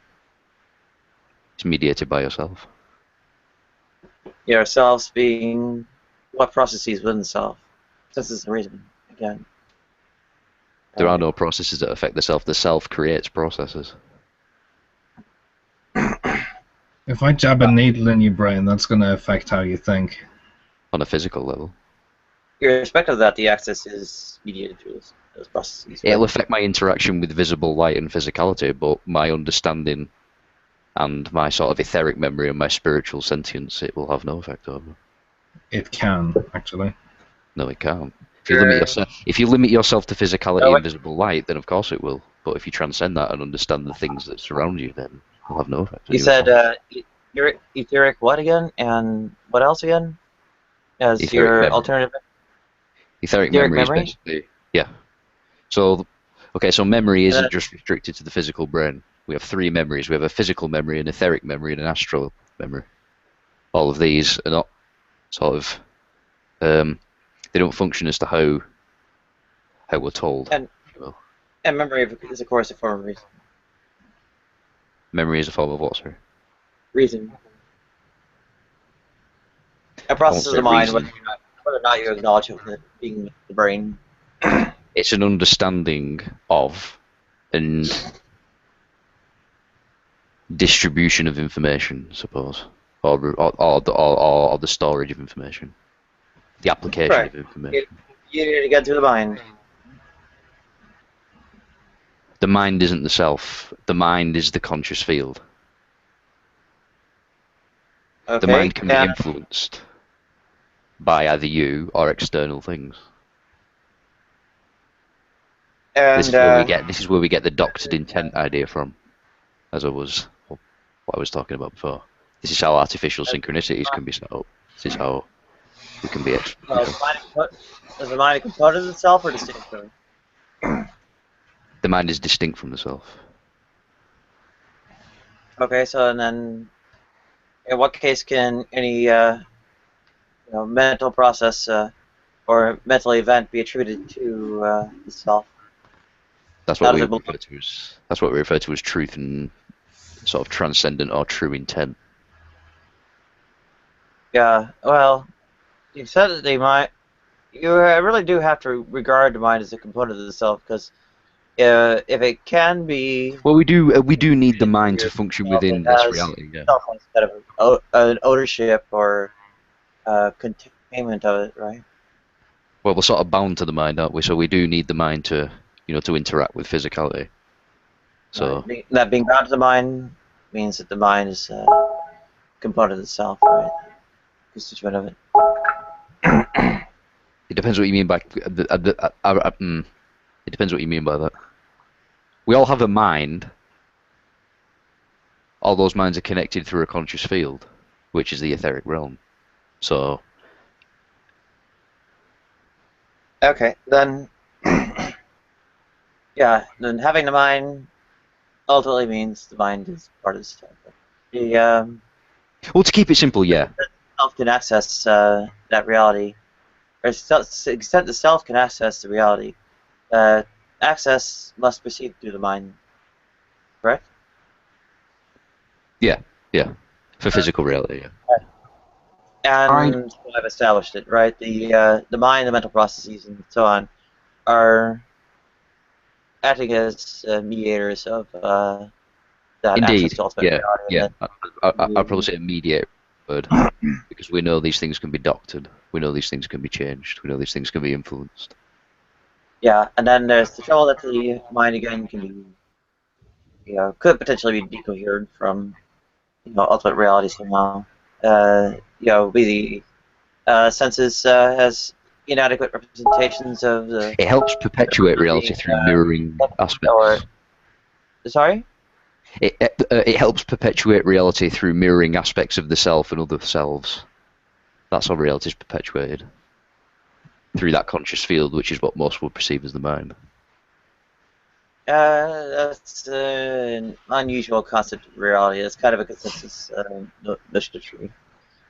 It's mediated by yourself. Yourselves being what processes within the self? Senses of reason, again. There are no processes that affect the self. The self creates processes. If I jab a needle in your brain, that's going to affect how you think. On a physical level. Irrespective of that, the access is mediated through those processes. It'll affect my interaction with visible light and physicality, but my understanding and my sort of etheric memory and my spiritual sentience, it will have no effect over. It can, actually. No, it can't. If you limit yourself to physicality and visible light, then of course it will. But if you transcend that and understand the things that surround you, then it'll have no effect. You said etheric what again? And what else again? As Etheric your memory. alternative? Etheric memory is basically, yeah. So memory isn't just restricted to the physical brain. We have three memories. We have a physical memory, an etheric memory, and an astral memory. All of these are not sort of, they don't function as to how we're told. And memory is, of course, a form of reason. Memory is a form of what, sir? Reason. A process of the mind, whether or not you acknowledge it being the brain. It's an understanding of and distribution of information, suppose, or the storage of information. The application Right. of information. You need to get through the mind. The mind isn't the self. The mind is the conscious field. Okay. The mind can be influenced by either you or external things. And This is where we get the doctored intent idea from, as what I was talking about before. This is how artificial synchronicities can be set up. This is how we can be. Is the mind a component of the self or distinct from it? The mind is distinct from the self. Okay, so and then, in what case can any mental process or mental event be attributed to the self? That's what we refer to as truth and sort of transcendent or true intent. Yeah. Well, you said that they might. You really do have to regard the mind as a component of the self, because if it can be. Well, we do need the mind to function within this reality. Yeah. Instead of an ownership or containment of it, right? Well, we're sort of bound to the mind, aren't we? So we do need the mind to interact with physicality. So that being bound to the mind means that the mind is a component of the self, right? Constituent of it. It depends what you mean by it depends what you mean by that. We all have a mind. All those minds are connected through a conscious field, which is the etheric realm. So. Okay, then. Yeah, then having the mind ultimately means the mind is part of the self. Well, to keep it simple, yeah. The self can access that reality, or to the extent the self can access the reality, access must proceed through the mind, correct? Yeah. For physical reality, yeah. And I've established it, right? The mind, the mental processes, and so on, are acting as mediators of that Indeed. access to ultimate reality. Yeah. I'll probably say a mediator word, because we know these things can be doctored. We know these things can be changed. We know these things can be influenced. Yeah, and then there's the trouble that the mind again can be, could potentially be decoherent from, ultimate reality somehow. Be the senses as inadequate representations of the. It helps perpetuate reality through mirroring aspects. Sorry? It helps perpetuate reality through mirroring aspects of the self and other selves. That's how reality is perpetuated. Through that conscious field, which is what most would perceive as the mind. That's an unusual concept of reality. It's kind of a consensus notion.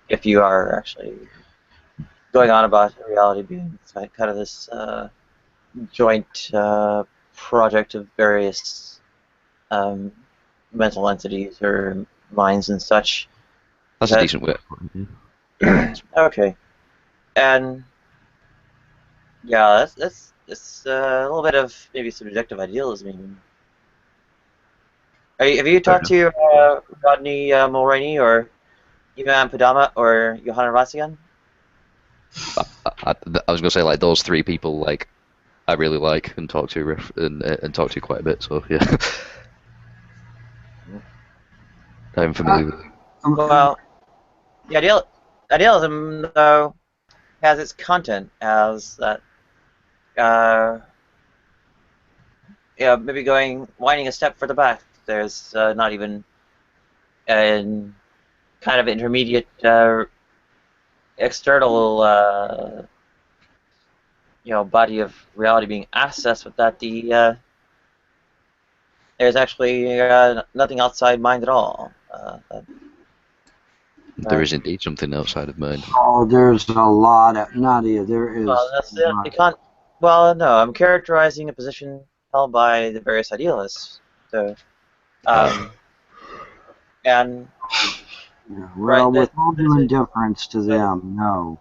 If you are actually going on about reality being kind of this joint project of various mental entities or minds and such. That's a decent way. Okay, and yeah, that's a little bit of maybe subjective idealism. Even. Have you talked to Rodney Mulroney or Ivan Padama or Johanna Rassian? I was gonna say, like, those three people, like, I really like and talk to and talk to quite a bit. So yeah, I'm familiar with it. Well, the idealism though has its content as that. Maybe winding a step further back. There's not even a kind of intermediate external body of reality being accessed with that. There's actually nothing outside mind at all. There is indeed something outside of mind. Oh, there's a lot of Nadia. There is. Well, that's it. You can't. Well, no, I'm characterizing a position held by the various idealists. So, and well, with all due indifference to them, no,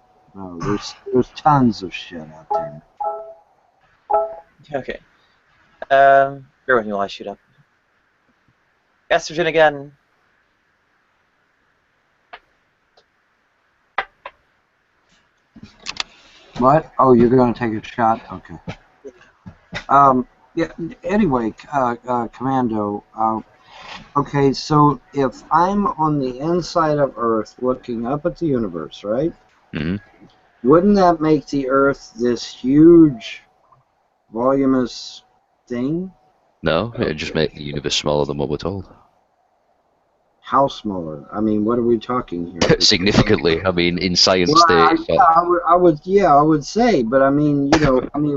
there's tons of shit out there. Okay. Bear with me while I shoot up. Estrogen again. What? Oh, you're going to take a shot? Okay. Yeah. Anyway, Commando. Okay, so if I'm on the inside of Earth looking up at the universe, right? Hmm. Wouldn't that make the Earth this huge, voluminous thing? No, it just make the universe smaller than what we're told. How smaller? I mean, what are we talking here? Significantly. I mean, in science, Well, they I would say, but I mean,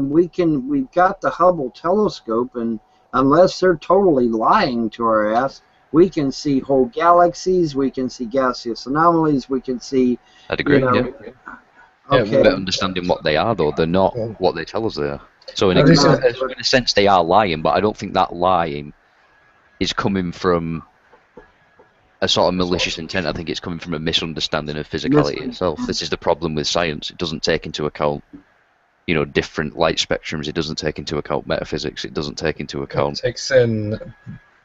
we've got the Hubble telescope, and unless they're totally lying to our ass, we can see whole galaxies, we can see gaseous anomalies, we can see, I'd agree. you know, Yeah. okay. But understanding what they are, though, they're not what they tell us they are. So in How do you say- in a sense, they are lying, but I don't think that lying is coming from a sort of malicious intent. I think it's coming from a misunderstanding of physicality itself. This is the problem with science. It doesn't take into account, different light spectrums. It doesn't take into account metaphysics. It doesn't take into account. It takes in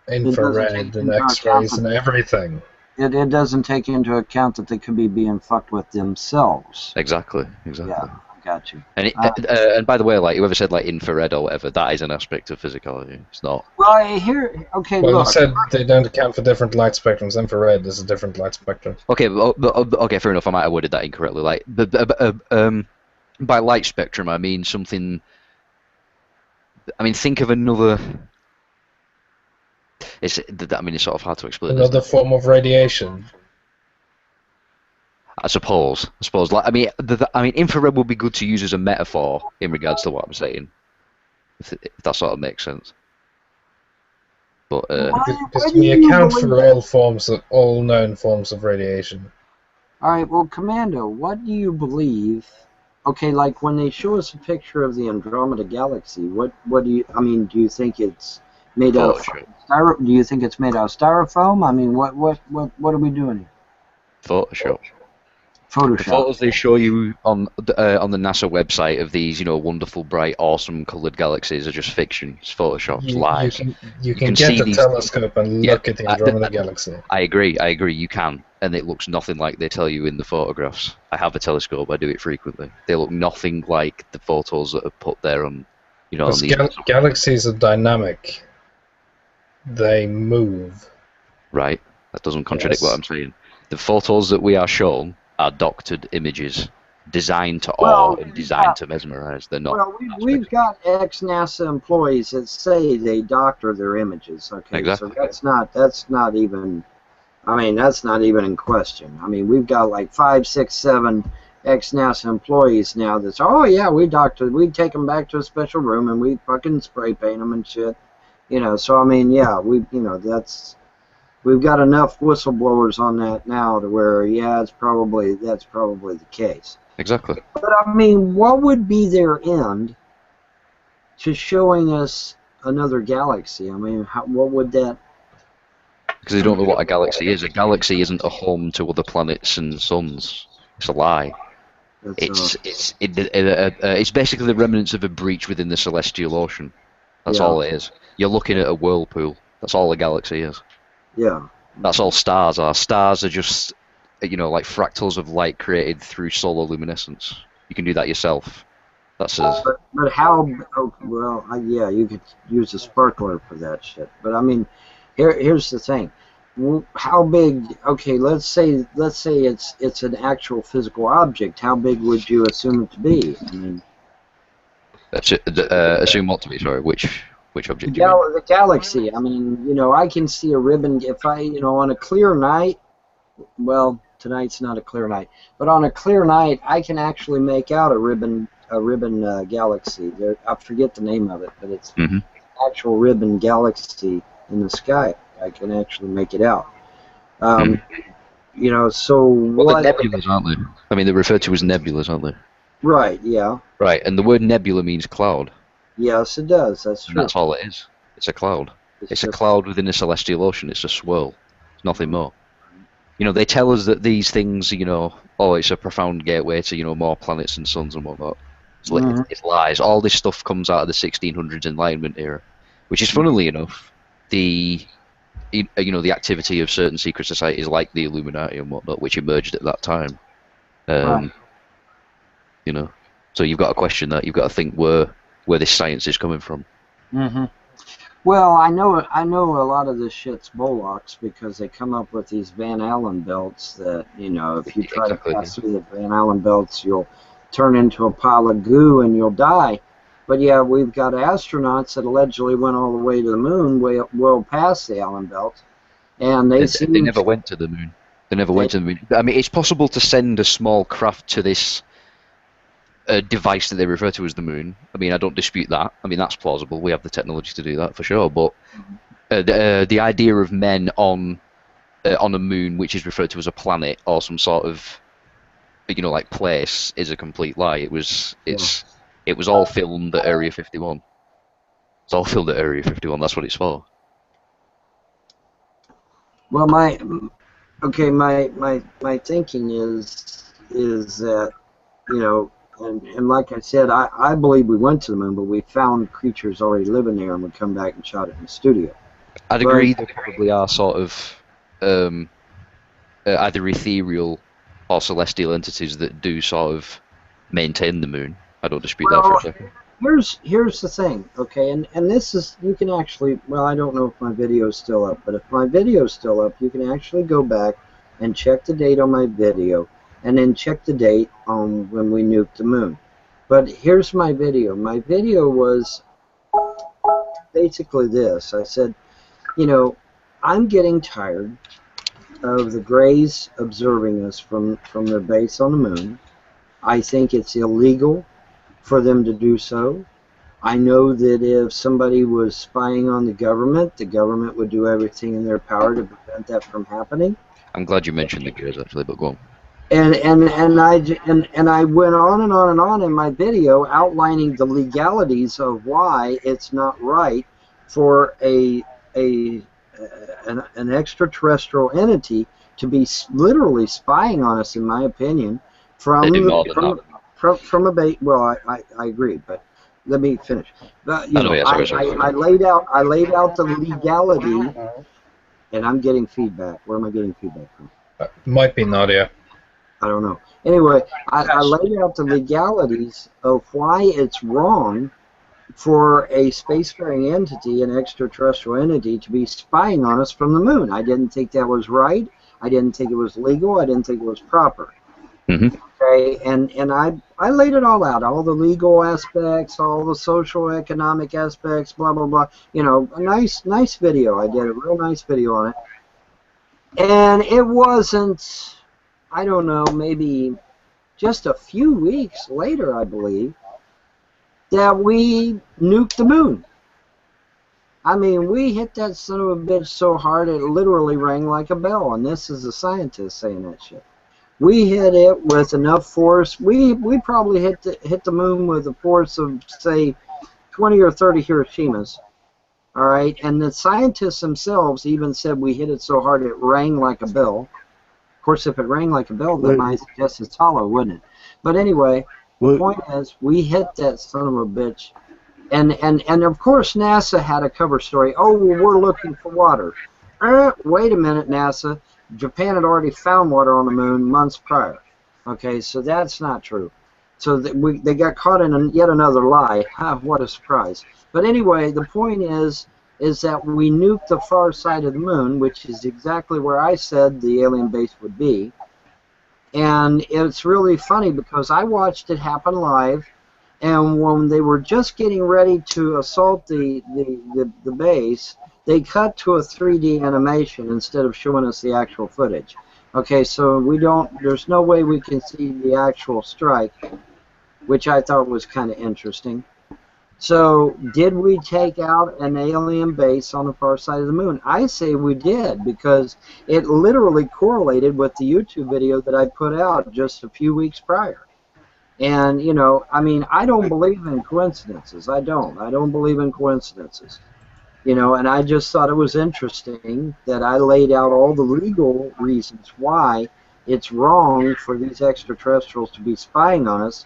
infrared and X-rays and everything. It doesn't take into account that they could be being fucked with themselves. Exactly. Yeah, I got you. And by the way, like whoever said like infrared or whatever, that is an aspect of physicality. It's not. Well, here, okay, Well, look. you said they don't account for different light spectrums. Infrared is a different light spectrum. Okay, okay, fair enough. I might have worded that incorrectly. Like, by light spectrum, I mean something. I mean, think of another. It's sort of hard to explain. Another form of radiation. I suppose. Like, I mean, infrared would be good to use as a metaphor in regards to what I'm saying, if that sort of makes sense. But Because we account for all known forms of radiation. All right, well, Commando, what do you believe? Okay, like when they show us a picture of the Andromeda Galaxy, what do you? I mean, do you think it's made out of do you think it's made out of styrofoam? I mean, what are we doing here? Photoshop. Photoshop. The photos they show you on the NASA website of these, wonderful, bright, awesome, coloured galaxies are just fiction. It's Photoshop. It's lies. You can get the telescope and look at the Andromeda Galaxy. I agree. You can, and it looks nothing like they tell you in the photographs. I have a telescope. I do it frequently. They look nothing like the photos that are put there on, on these. Galaxies are dynamic. They move. Right. That doesn't contradict what I'm saying. The photos that we are shown are doctored images designed to awe and designed to mesmerize. They're not. Well, we've got ex-NASA employees that say they doctor their images. Okay, exactly. So that's not even. I mean, that's not even in question. I mean, we've got like 5, 6, 7 ex-NASA employees now that's, oh yeah, we take them back to a special room and we fucking spray paint them and shit. So I mean, yeah, we've got enough whistleblowers on that now to where, yeah, that's probably the case. Exactly. But I mean, what would be their end to showing us another galaxy? I mean, what would that? Because they don't know what a galaxy is. A galaxy isn't a home to other planets and suns. It's a lie. It's basically the remnants of a breach within the celestial ocean. That's all it is. You're looking at a whirlpool. That's all a galaxy is. Yeah. That's all stars are. Stars are just, like fractals of light created through solar luminescence. You can do that yourself. That's as. But how? Oh, well, yeah, you could use a sparkler for that shit. But I mean, here's the thing. How big? Okay, let's say it's an actual physical object. How big would you assume it to be? I mean. Assume what to be? Sorry, which object? The galaxy. I mean, I can see a ribbon. If I, on a clear night, well, tonight's not a clear night, but on a clear night, I can actually make out a ribbon galaxy. I forget the name of it, but it's actual ribbon galaxy in the sky. I can actually make it out. So what? They're nebulas, aren't they? I mean, they're referred to as nebulas, aren't they? Right. Yeah. Right, and the word nebula means cloud. Yes, it does. That's true. And that's all it is. It's a cloud. It's a cloud within the celestial ocean. It's a swirl. It's nothing more. They tell us that these things, it's a profound gateway to, more planets and suns and whatnot. It's lies. All this stuff comes out of the 1600s Enlightenment era, which is, funnily enough, the activity of certain secret societies like the Illuminati and whatnot, which emerged at that time. Right. So you've got to question that. You've got to think where this science is coming from. Mm-hmm. Well, I know a lot of this shit's Bollocks because they come up with these Van Allen belts that, you know, if you try Exactly, to pass through the Van Allen belts, you'll turn into a pile of goo and you'll die. But yeah, we've got astronauts that allegedly went all the way to the moon, well past the Allen belt, and they never went to the moon. They never went to the moon. I mean, it's possible to send a small craft to this device that they refer to as the moon. I mean, I don't dispute that. I mean, that's plausible. We have the technology to do that for sure. But the idea of men on a moon, which is referred to as a planet or some sort of, you know, like place, is a complete lie. It was all filmed at Area 51. It's all filmed at Area 51. That's what it's for. Well, my thinking is that, you know, and like I said, I believe we went to the moon, but we found creatures already living there, and we come back and shot it in the studio. I'd agree there probably are sort of either ethereal or celestial entities that do sort of maintain the moon. I don't dispute that for a second. Here's the thing, okay, and this is, you can actually, well, I don't know if my video is still up, but if my video is still up, you can actually go back and check the date on my video, and then check the date on when we nuked the moon. But here's my video. My video was basically this. I said, you know, I'm getting tired of the Greys observing us from their base on the moon. I think it's illegal for them to do so. I know that if somebody was spying on the government would do everything in their power to prevent that from happening. I'm glad you mentioned the Greys, actually, but go on. And I went on and on and on in my video outlining the legalities of why it's not right for an extraterrestrial entity to be literally spying on us, in my opinion, from a base. Well, I agree, but let me finish. I laid out the legality, and I'm getting feedback. Where am I getting feedback from? Might be Nadia. I don't know. Anyway, I laid out the legalities of why it's wrong for a spacefaring entity, an extraterrestrial entity, to be spying on us from the moon. I didn't think that was right. I didn't think it was legal. I didn't think it was proper. Mm-hmm. Okay, and I laid it all out, all the legal aspects, all the social, economic aspects, blah, blah, blah. You know, a nice video. I did a real nice video on it. And it wasn't, I don't know, maybe just a few weeks later, I believe, that we nuked the moon. I mean, we hit that son of a bitch so hard it literally rang like a bell, and this is a scientist saying that shit. We hit it with enough force. We probably hit the moon with a force of, say, 20 or 30 Hiroshimas. All right, and the scientists themselves even said we hit it so hard it rang like a bell. Of course, if it rang like a bell, then I suggest it's hollow, wouldn't it? But anyway, the point is, we hit that son of a bitch. And of course, NASA had a cover story. Oh, well, we're looking for water. Wait a minute, NASA. Japan had already found water on the moon months prior. Okay, so that's not true. So they got caught in yet another lie. What a surprise. But anyway, the point is that we nuked the far side of the moon, which is exactly where I said the alien base would be. And it's really funny because I watched it happen live, and when they were just getting ready to assault the base, they cut to a 3D animation instead of showing us the actual footage. Okay, so there's no way we can see the actual strike, which I thought was kind of interesting. So, did we take out an alien base on the far side of the moon? I say we did, because it literally correlated with the YouTube video that I put out just a few weeks prior. And, you know, I mean, I don't believe in coincidences. I don't believe in coincidences. You know, and I just thought it was interesting that I laid out all the legal reasons why it's wrong for these extraterrestrials to be spying on us.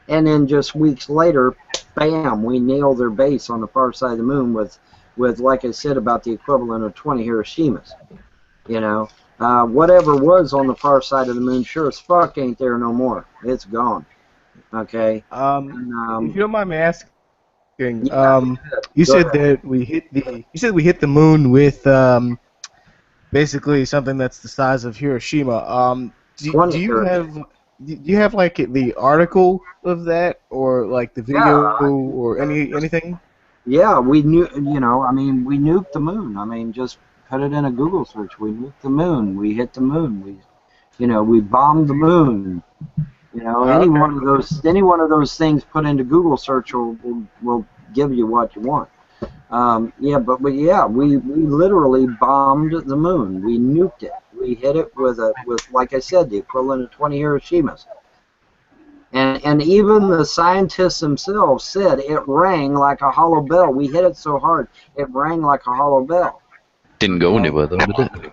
And then just weeks later, bam, we nailed their base on the far side of the moon with like I said, about the equivalent of 20 Hiroshimas. You know, whatever was on the far side of the moon, sure as fuck ain't there no more. It's gone. Okay. If you don't mind me asking, Yeah, you go said ahead. that we hit the moon with basically something that's the size of Hiroshima. 20 Do you years. do you have like the article of that or like the Yeah, video or anything? yeah, we knew, I mean, we nuked the moon. I mean, just put it in a Google search. We nuked the moon. We hit the moon. We bombed the moon. Okay. Any one of those things put into Google search will give you what you want. We literally bombed the moon. We nuked it. We hit it with like I said, the equivalent of 20 Hiroshimas. And even the scientists themselves said it rang like a hollow bell. We hit it so hard, it rang like a hollow bell. Didn't go anywhere though, did it?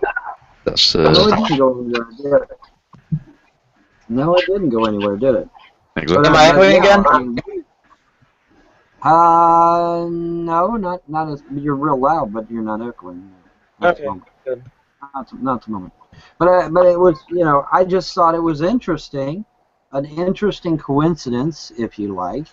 That's No, it didn't go anywhere, did it? No, it didn't go anywhere, did it? exactly. Am I echoing Yeah, again? I mean, no, not as you're real loud, but you're not echoing. Not at the Okay, moment. good. Not at the moment. But it was, I just thought it was interesting, an interesting coincidence, if you like,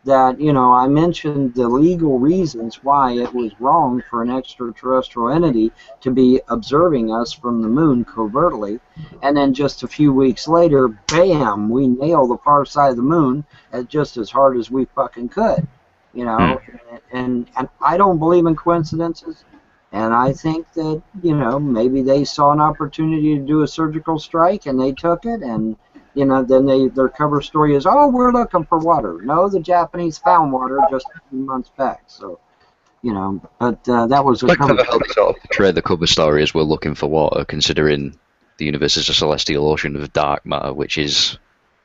that I mentioned the legal reasons why it was wrong for an extraterrestrial entity to be observing us from the moon covertly, and then just a few weeks later, bam, we nail the far side of the moon just as hard as we fucking could, and I don't believe in coincidences. And I think that, maybe they saw an opportunity to do a surgical strike and they took it, and then their cover story is, oh, we're looking for water. No, the Japanese found water just a few months back. So, but that was a Quite cover clever how story. they sort of portray the cover story as we're looking for water, considering the universe is a celestial ocean of dark matter, which is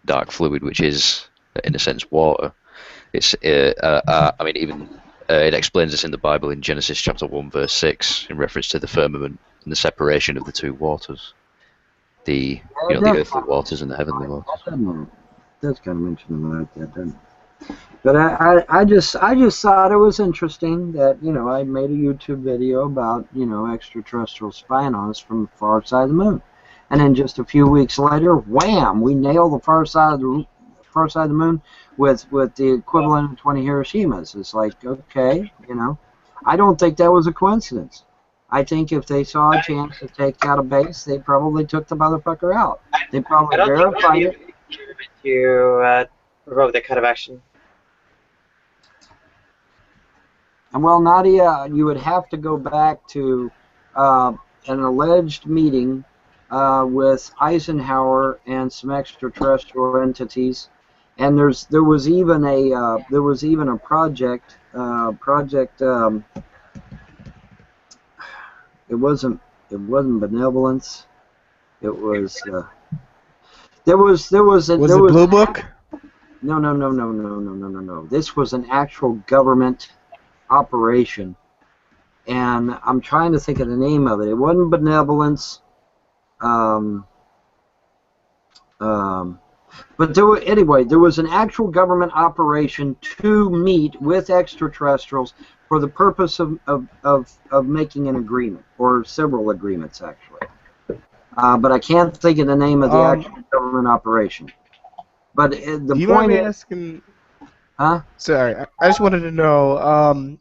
dark fluid, which is, in a sense, water. It's, I mean, even it explains this in the Bible in Genesis chapter 1, verse 6, in reference to the firmament and the separation of the two waters, the the earthly waters and the heavenly waters. That's kind of mentioned like that, doesn't it? But I just thought it was interesting that I made a YouTube video about extraterrestrial spying on us from the far side of the moon, and then just a few weeks later, wham, we nailed the far side of the moon with the equivalent of 20 Hiroshimas. It's like, okay, I don't think that was a coincidence. I think if they saw a chance to take out a base, they probably took the motherfucker out. They probably I don't think verified it. to provoke that kind of action. And well, Nadia, you would have to go back to an alleged meeting with Eisenhower and some extraterrestrial entities, and there was even a project. It wasn't benevolence. It was there was Blue Book? No. This was an actual government operation, and I'm trying to think of the name of it. It wasn't benevolence, but there was an actual government operation to meet with extraterrestrials for the purpose of making an agreement, or several agreements actually. But I can't think of the name of the actual government operation. But the do you point mind me is, asking? huh? Sorry, I just wanted to know.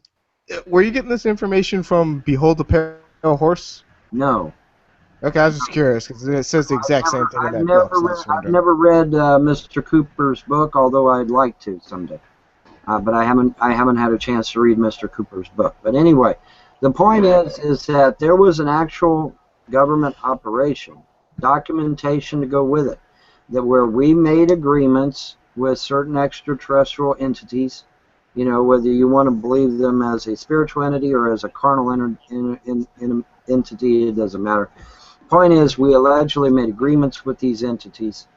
Were you getting this information from Behold the Pale Horse? No. Okay, I was just curious because it says the exact same thing in that book. So I've never read Mr. Cooper's book, although I'd like to someday. But I haven't had a chance to read Mr. Cooper's book. But anyway, the point is that there was an actual government operation, documentation to go with it, that where we made agreements with certain extraterrestrial entities, whether you want to believe them as a spiritual entity or as a carnal entity, it doesn't matter. Point is, we allegedly made agreements with these entities.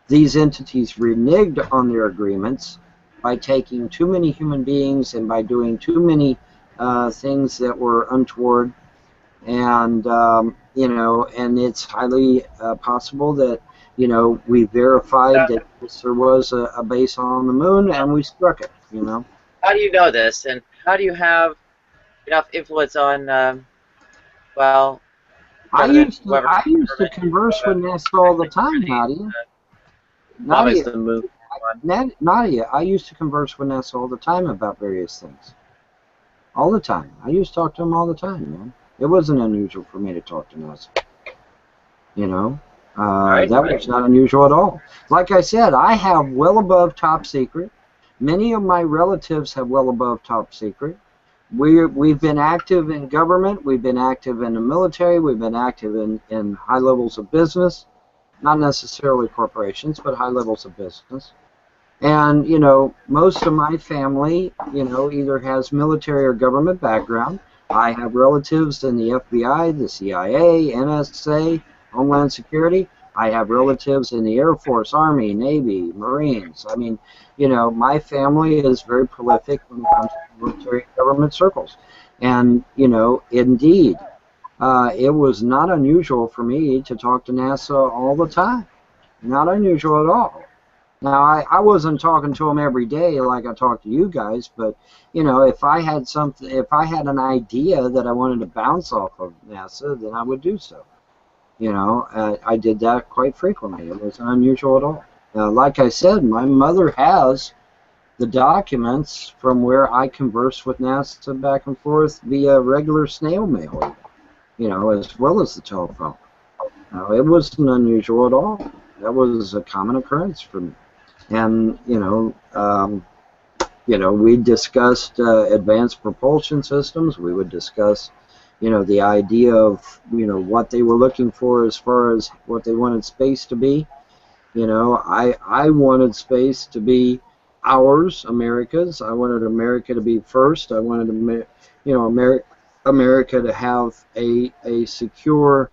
These entities reneged on their agreements by taking too many human beings and by doing too many things that were untoward. And and it's highly possible that we verified that there was a base on the moon, and we struck it. How do you know this, and how do you have enough influence on, well, I used to converse with NASA all the time, Nadia. bombing the moon? Nadia, I used to converse with NASA all the time about various things. All the time. I used to talk to him all the time, man. It wasn't unusual for me to talk to NASA. You know, that was not unusual at all. Like I said, I have well above top secret. Many of my relatives have well above top secret. We've been active in government. We've been active in the military. We've been active in high levels of business. Not necessarily corporations, but high levels of business. And, you know, most of my family, you know, either has military or government background. I have relatives in the FBI, the CIA, NSA, Homeland Security. I have relatives in the Air Force, Army, Navy, Marines. I mean, you know, my family is very prolific when it comes to military government circles. And, you know, indeed, it was not unusual for me to talk to NASA all the time. Not unusual at all. Now, I wasn't talking to them every day like I talk to you guys, but, you know, if I had something, if I had an idea that I wanted to bounce off of NASA, then I would do so. You know, I did that quite frequently. It wasn't unusual at all. Like I said, my mother has the documents from where I converse with NASA back and forth via regular snail mail, you know, as well as the telephone. It wasn't unusual at all. That was a common occurrence for me. And, you know, we discussed advanced propulsion systems. We would discuss, you know, the idea of, you know, what they were looking for as far as what they wanted space to be. You know, I wanted space to be ours, America's. I wanted America to be first. I wanted, you know, America to have a secure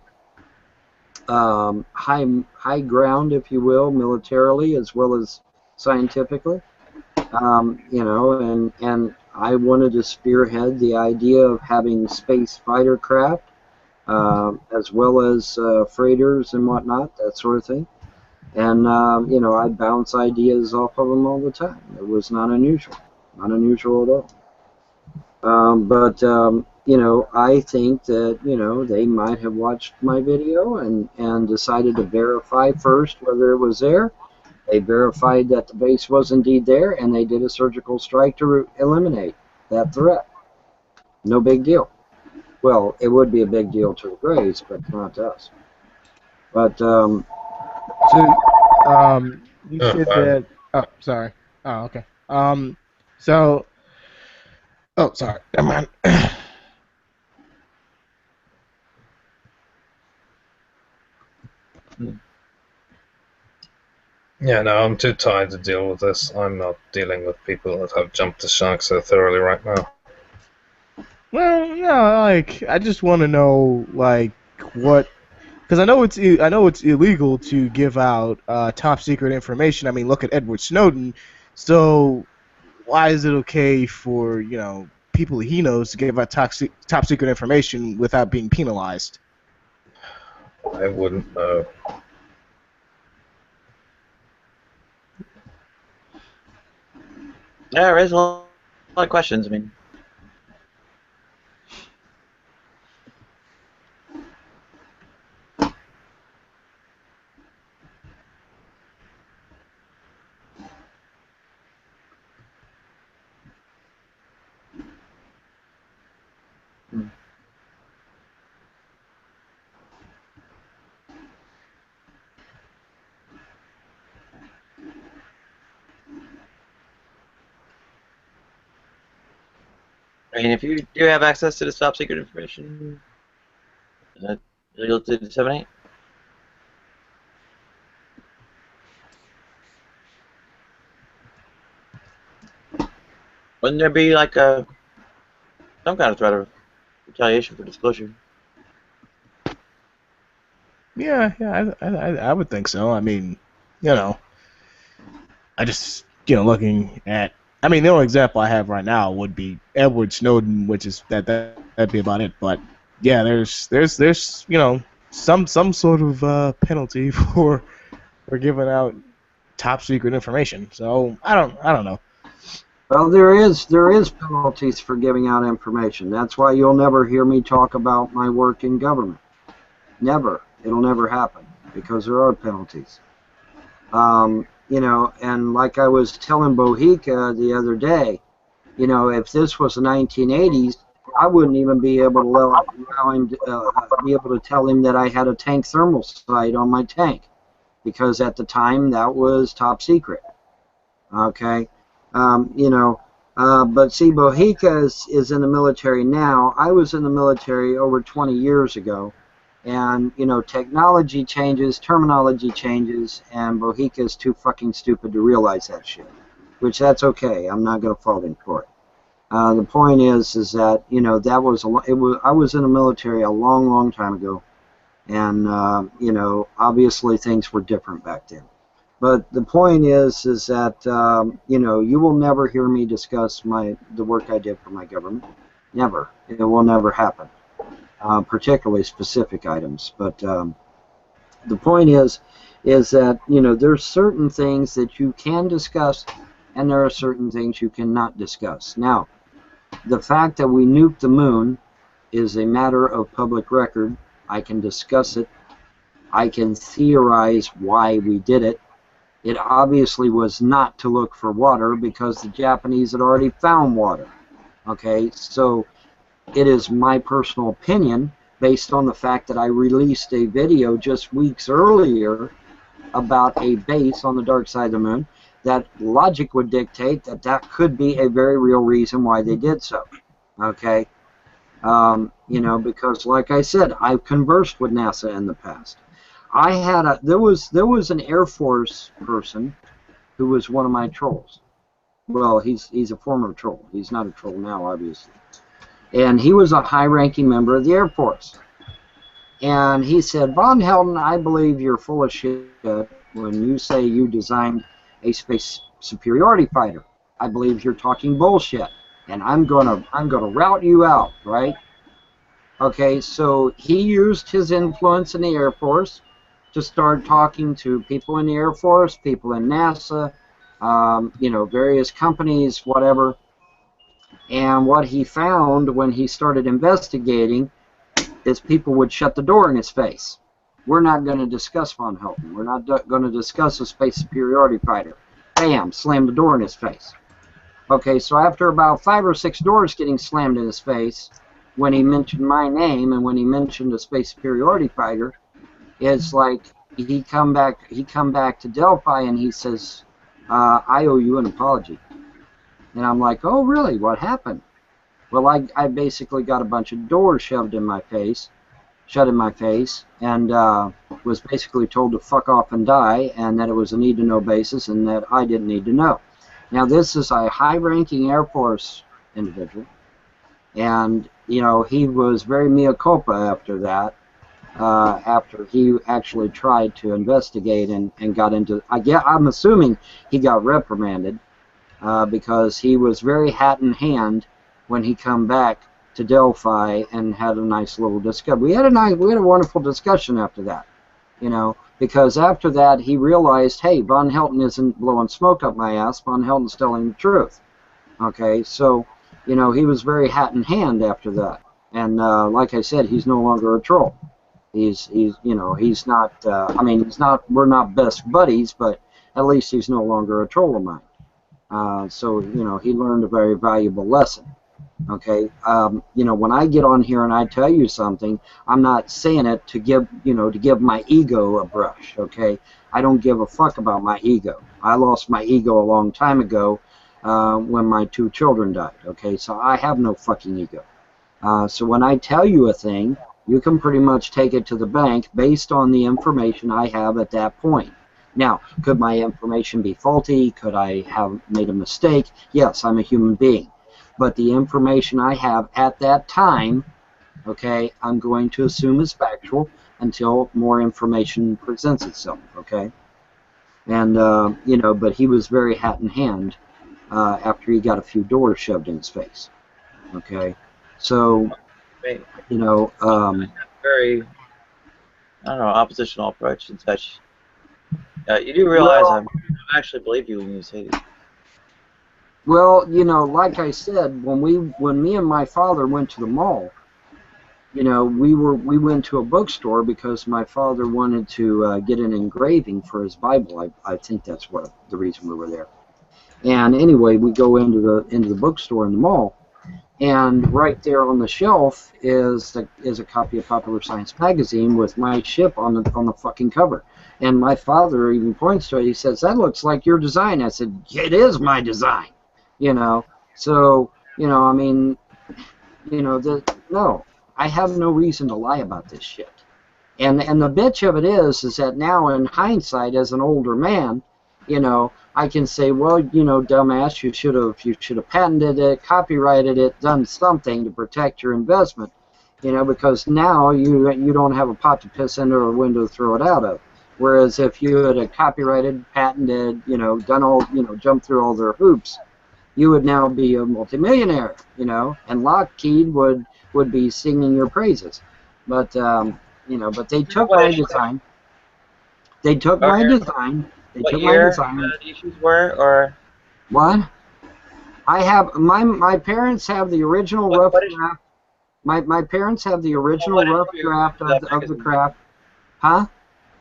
high ground, if you will, militarily as well as scientifically. You know, and I wanted to spearhead the idea of having space fighter craft, as well as freighters and whatnot, that sort of thing. And, you know, I bounce ideas off of them all the time. It was not unusual. Not unusual at all. You know, I think that, you know, they might have watched my video and decided to verify first whether it was there. They verified that the base was indeed there, and they did a surgical strike to eliminate that threat. No big deal. Well, it would be a big deal to the Greys, but not to us. But, So, you said that. Oh, sorry. Oh, okay. So. Oh, sorry. Never mind. Yeah, no, I'm too tired to deal with this. I'm not dealing with people that have jumped the shark so thoroughly right now. Well, yeah, like I just want to know, like, what, because I know it's illegal to give out top secret information. I mean, look at Edward Snowden. So why is it okay for, you know, people he knows to give out top secret information without being penalized? I wouldn't know. Yeah, it raises a lot of questions. I mean, if you do have access to this top secret information, is that illegal to disseminate? Wouldn't there be like some kind of threat of retaliation for disclosure? Yeah, I would think so. I mean, you know, I just, you know, looking at. I mean, the only example I have right now would be Edward Snowden, which is that'd be about it. But yeah, there's you know, some sort of penalty for giving out top secret information. So I don't know. well, there is penalties for giving out information. That's why you'll never hear me talk about my work in government. Never. It'll never happen because there are penalties. you know, and like I was telling Bohica the other day, you know, if this was the 1980s, I wouldn't even be able to allow him to, be able to tell him that I had a tank thermal sight on my tank, because at the time that was top secret. Okay, you know, but see, Bohica is in the military now. I was in the military over 20 years ago, and you know, technology changes, terminology changes, and Bohica is too fucking stupid to realize that shit. Which that's okay. I'm not going to fault him for it. The point is that you know that was I was in the military a long time ago, and you know, obviously things were different back then. But the point is that you know, you will never hear me discuss the work I did for my government. Never. It will never happen. Particularly specific items. But the point is that you know, there's certain things that you can discuss, and there are certain things you cannot discuss. Now, the fact that we nuked the moon is a matter of public record. I can discuss it. I can theorize why we did it. It obviously was not to look for water, because the Japanese had already found water. Okay, so it is my personal opinion, based on the fact that I released a video just weeks earlier about a base on the dark side of the moon, that logic would dictate that that could be a very real reason why they did so. Okay, you know, because like I said, I've conversed with NASA in the past. I had there was an Air Force person who was one of my trolls. Well, he's a former troll. He's not a troll now, obviously. And he was a high-ranking member of the Air Force. And he said, Von Helden, I believe you're full of shit when you say you designed a space superiority fighter. I believe you're talking bullshit, and I'm gonna rout you out, right? Okay, so he used his influence in the Air Force to start talking to people in the Air Force, people in NASA, you know, various companies, whatever. And what he found when he started investigating is people would shut the door in his face. We're not going to discuss Von Helden. We're not going to discuss a space superiority fighter. Bam, slammed the door in his face. Okay, so after about 5 or 6 doors getting slammed in his face, when he mentioned my name and when he mentioned a space superiority fighter, it's like he come back to Delphi and he says, I owe you an apology. And I'm like, oh really, what happened? Well, I basically got a bunch of doors shut in my face, and was basically told to fuck off and die, and that it was a need-to-know basis, and that I didn't need to know. Now, this is a high-ranking Air Force individual, and, you know, he was very mea culpa after that, after he actually tried to investigate and got into, I'm assuming he got reprimanded, because he was very hat in hand when he come back to Delphi and had a nice little discussion. We had a wonderful discussion after that, you know, because after that he realized, hey, Von Helden isn't blowing smoke up my ass. Von Helden's telling the truth. Okay, so, you know, he was very hat in hand after that, and like I said, he's no longer a troll. He's you know, he's not. I mean, he's not. We're not best buddies, but at least he's no longer a troll of mine. So, you know, he learned a very valuable lesson. Okay, you know, when I get on here and I tell you something, I'm not saying it to give, you know, to give my ego a brush. Okay, I don't give a fuck about my ego. I lost my ego a long time ago when my 2 children died. Okay, so I have no fucking ego. So when I tell you a thing, you can pretty much take it to the bank based on the information I have at that point. Now, could my information be faulty? Could I have made a mistake? Yes, I'm a human being. But the information I have at that time, okay, I'm going to assume is factual until more information presents itself, okay? And, you know, but he was very hat in hand after he got a few doors shoved in his face, okay? So, you know, very, I don't know, oppositional approach and such. You do realize I actually believe you when you say this. Well, you know, like I said, when me and my father went to the mall, you know, we went to a bookstore because my father wanted to get an engraving for his Bible. I think that's what the reason we were there. And anyway, we go into the bookstore in the mall, and right there on the shelf is a copy of Popular Science magazine with my ship on the fucking cover. And my father even points to it. He says, "That looks like your design." I said, "It is my design." You know, so I mean, no, I have no reason to lie about this shit. And the bitch of it is that now in hindsight, as an older man, I can say, well, dumbass, you should have patented it, copyrighted it, done something to protect your investment, because now you don't have a pot to piss into or a window to throw it out of. Whereas if you had copyrighted, patented, done all, jumped through all their hoops, you would now be a multimillionaire, and Lockheed would be singing your praises. But but they took my design. They took my design. They took my design. What the issues were, or what? I have my parents have the original rough draft. My parents have the original rough draft of the craft. Huh?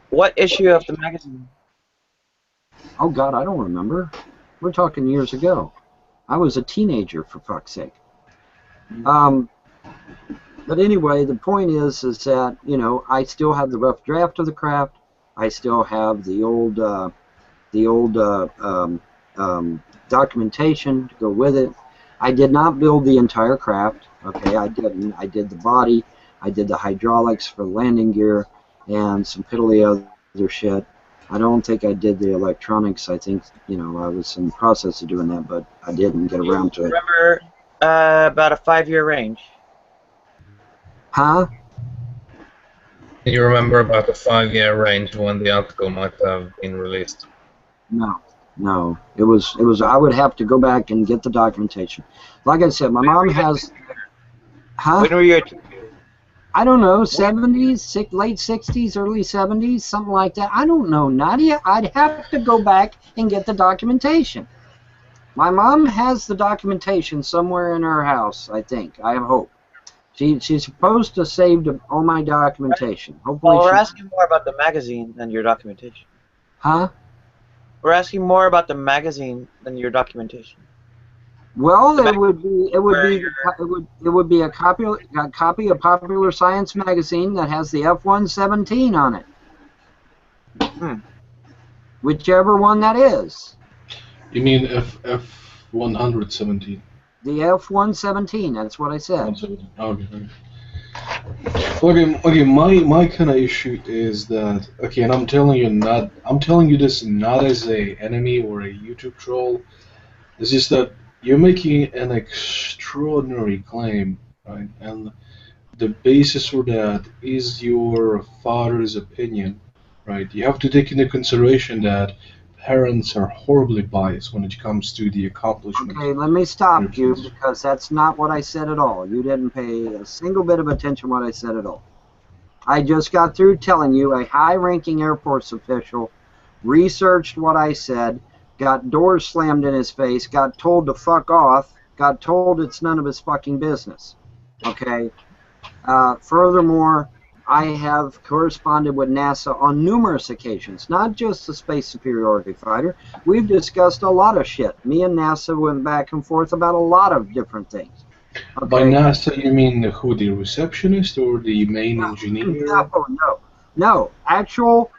What issue of the magazine? Oh God, I don't remember. We're talking years ago. I was a teenager, for fuck's sake. But anyway, the point is that I still have the rough draft of the craft. I still have the old documentation to go with it. I did not build the entire craft. Okay, I didn't. I did the body. I did the hydraulics for the landing gear and some piddly other shit. I don't think I did the electronics. I think I was in the process of doing that, but I didn't get around to it. Remember about a 5-year range? Huh? Do you remember about the 5-year range when the article might have been released? No. It was. I would have to go back and get the documentation. Like I said, my mom has. Huh? When were you? I don't know, 70s, late 60s, early 70s, something like that. I don't know, Nadia. I'd have to go back and get the documentation. My mom has the documentation somewhere in her house, I think. I hope. She's supposed to save all my documentation. Hopefully, well, we're asking more about the magazine than your documentation. Huh? We're asking more about the magazine than your documentation. Well, it would be a copy of Popular Science magazine that has the F-117 on it. Whichever one that is. You mean F-117? The F-117, that's what I said. Okay, my kind of issue is that, okay, and I'm telling you this not as a enemy or a YouTube troll. It's just that you're making an extraordinary claim, right? And the basis for that is your father's opinion, right? You have to take into consideration that parents are horribly biased when it comes to the accomplishment. Okay, let me stop you because that's not what I said at all. You didn't pay a single bit of attention to what I said at all. I just got through telling you a high-ranking Air Force official researched what I said, got doors slammed in his face, got told to fuck off, got told it's none of his fucking business. Okay? Furthermore, I have corresponded with NASA on numerous occasions, not just the Space Superiority Fighter. We've discussed a lot of shit. Me and NASA went back and forth about a lot of different things. Okay? By NASA, you mean who, the receptionist or the main engineer? No. Actual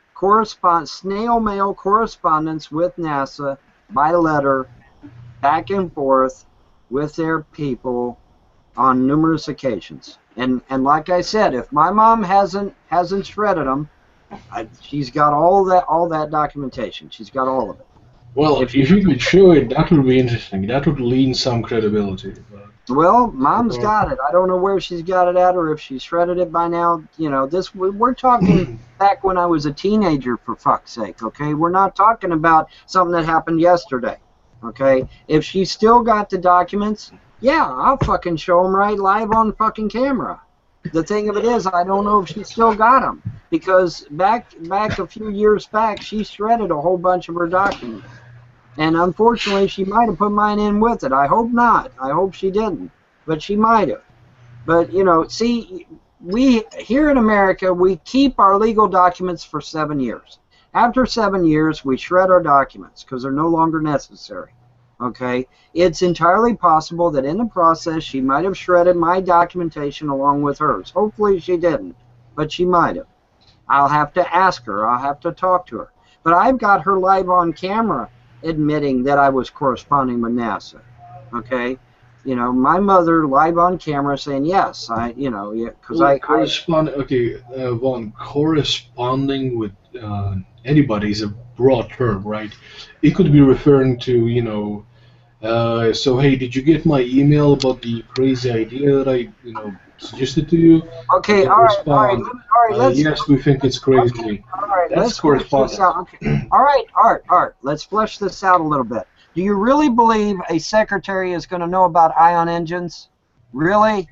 snail mail correspondence with NASA by letter, back and forth with their people on numerous occasions. And like I said, if my mom hasn't shredded them, she's got all that documentation. She's got all of it. Well, if you could show it, that would be interesting. That would lean some credibility. Well, Mom's got it. I don't know where she's got it at, or if she's shredded it by now. We're talking back when I was a teenager, for fuck's sake. Okay, we're not talking about something that happened yesterday. Okay, if she's still got the documents, yeah, I'll fucking show them right live on fucking camera. The thing of it is, I don't know if she still got them, because back a few years back, she shredded a whole bunch of her documents. And unfortunately, she might have put mine in with it. I hope not. I hope she didn't. But she might have. But, see, we here in America, we keep our legal documents for 7 years. After 7 years, we shred our documents because they're no longer necessary. Okay? It's entirely possible that in the process, she might have shredded my documentation along with hers. Hopefully she didn't, but she might have. I'll have to ask her. I'll have to talk to her. But I've got her live on camera admitting that I was corresponding with NASA. Okay? You know, my mother live on camera saying, yes, because Vaughn, corresponding with anybody is a broad term, right? It could be referring to, so hey, did you get my email about the crazy idea that I, suggested to you? Okay, all right, let's. Yes, we think it's crazy. Okay, all right, That's let's flesh correspondence. this out. Okay. All right, Art, let's flesh this out a little bit. Do you really believe a secretary is going to know about ion engines? Really?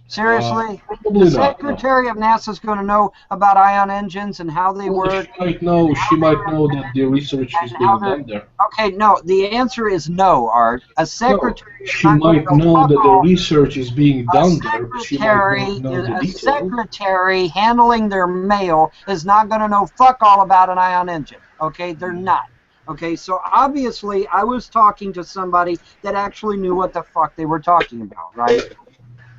Seriously? Probably The not. secretary of NASA is going to know about ion engines and how they work? She might know that the research is being done there. Okay, no, the answer is no, Art. A secretary is She not going might to know that the all. research is being done there, but she might not know the A details. secretary handling their mail is not going to know fuck all about an ion engine. Okay, they're not. Okay, so obviously I was talking to somebody that actually knew what the fuck they were talking about, right?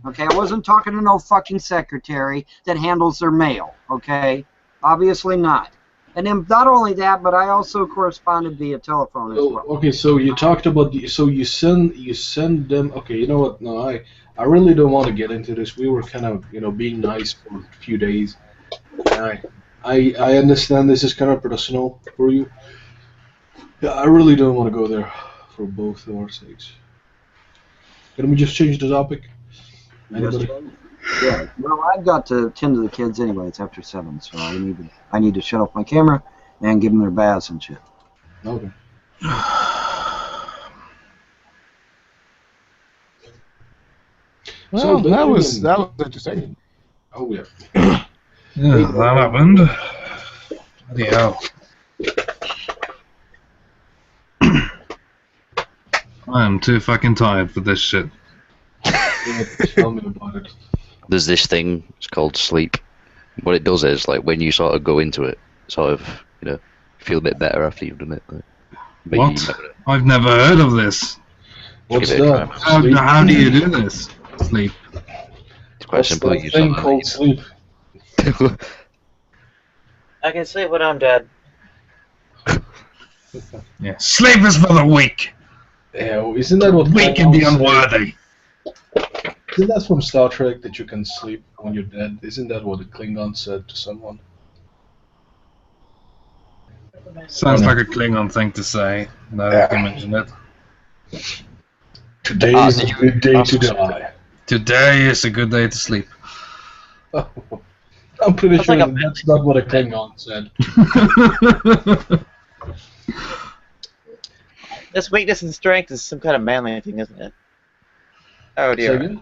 Okay, I wasn't talking to no fucking secretary that handles their mail, okay? Obviously not. And then not only that, but I also corresponded via telephone as well. Okay, so you talked about you send them. Okay, you know what? No, I really don't want to get into this. We were kind of being nice for a few days. I understand this is kind of personal for you. Yeah, I really don't want to go there for both of our sakes. Can we just change the topic? Anybody? Yeah. Well, I've got to tend to the kids anyway. It's after 7, so I need to shut off my camera and give them their baths and shit. Okay. Well, that was interesting. Oh yeah. Yeah, that happened. Bloody hell. I am too fucking tired for this shit. Yeah, tell me about it. There's this thing, it's called sleep. What it does is, like, when you sort of go into it, sort of, feel a bit better after you've done it. Like, What? I've never heard of this. What's give it a that? How do you do this? Sleep. It's quite What's simple. that You thing sort called sleep? I can sleep when I'm dead. Yeah. Sleep is for the weak. Yeah, isn't that what Weak and the Klingons say? unworthy. Isn't that from Star Trek that you can sleep when you're dead? Isn't that what the Klingon said to someone? Sounds like a Klingon thing to say. Now that you mention it. Today is a good day to die. Today is a good day to sleep. Oh, I'm pretty That's sure like a- that's not what a Klingon said. This weakness and strength is some kind of manly thing, isn't it? Oh Say dear. again?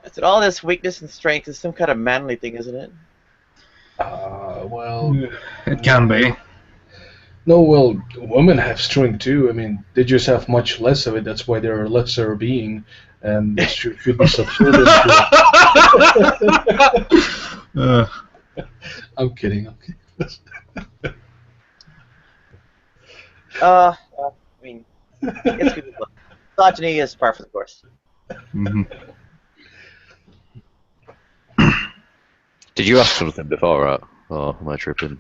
I said all this weakness and strength is some kind of manly thing, isn't it? Well, It can be. no, well, women have strength too. I mean, they just have much less of it. That's why they're a lesser being, and this should be subservient to. I'm kidding. I mean, it's good. Misogyny is par for the course. Mm-hmm. Did you ask something before, right? Or am I tripping?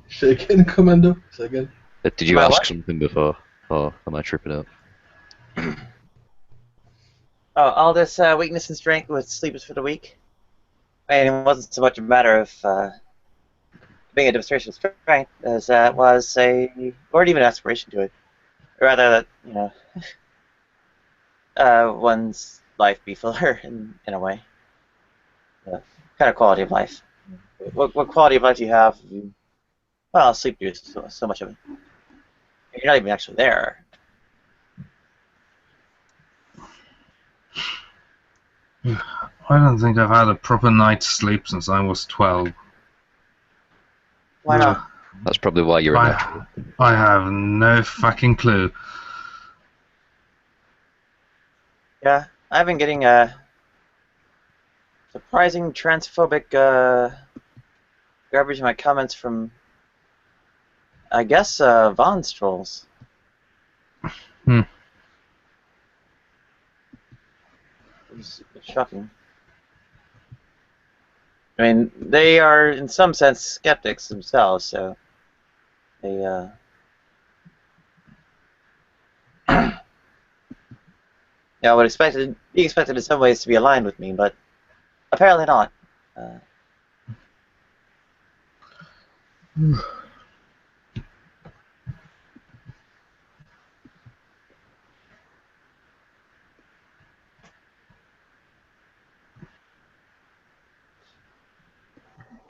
Say again, Commando. Say again. Did you Am I ask what? something before? Or am I tripping out? Oh, all this weakness and strength with sleep is for the weak. I mean, it wasn't so much a matter of being a demonstration of strength as that was or even aspiration to it. Rather that, one's life be fuller in a way. Kind of quality of life. What quality of life do you have? Well, sleep is so much of it. You're not even actually there. I don't think I've had a proper night's sleep since I was 12. Why not? That's probably why you're a I, natural. I have no fucking clue. Yeah, I've been getting surprising transphobic garbage in my comments from, I guess, Vaughn's trolls. Hmm. It was shocking. I mean, they are, in some sense, skeptics themselves, so they, yeah, I would be expected in some ways to be aligned with me, but apparently not.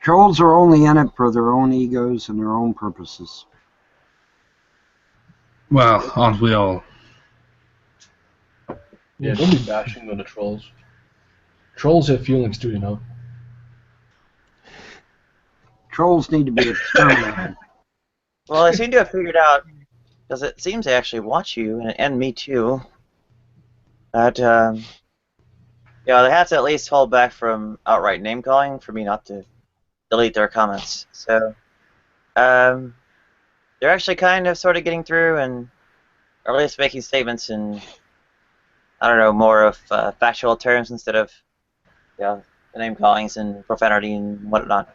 Trolls are only in it for their own egos and their own purposes. Well, aren't we all? Yeah, don't be bashing on the trolls. Trolls have feelings too, you know. Trolls need to be exterminated. Well, I seem to have figured out, because it seems they actually watch you, and me too, that, they have to at least hold back from outright name-calling for me not to delete their comments. So, they're actually kind of sort of getting through, and or at least making statements in, I don't know, more of factual terms instead of, the name-callings and profanity and whatnot.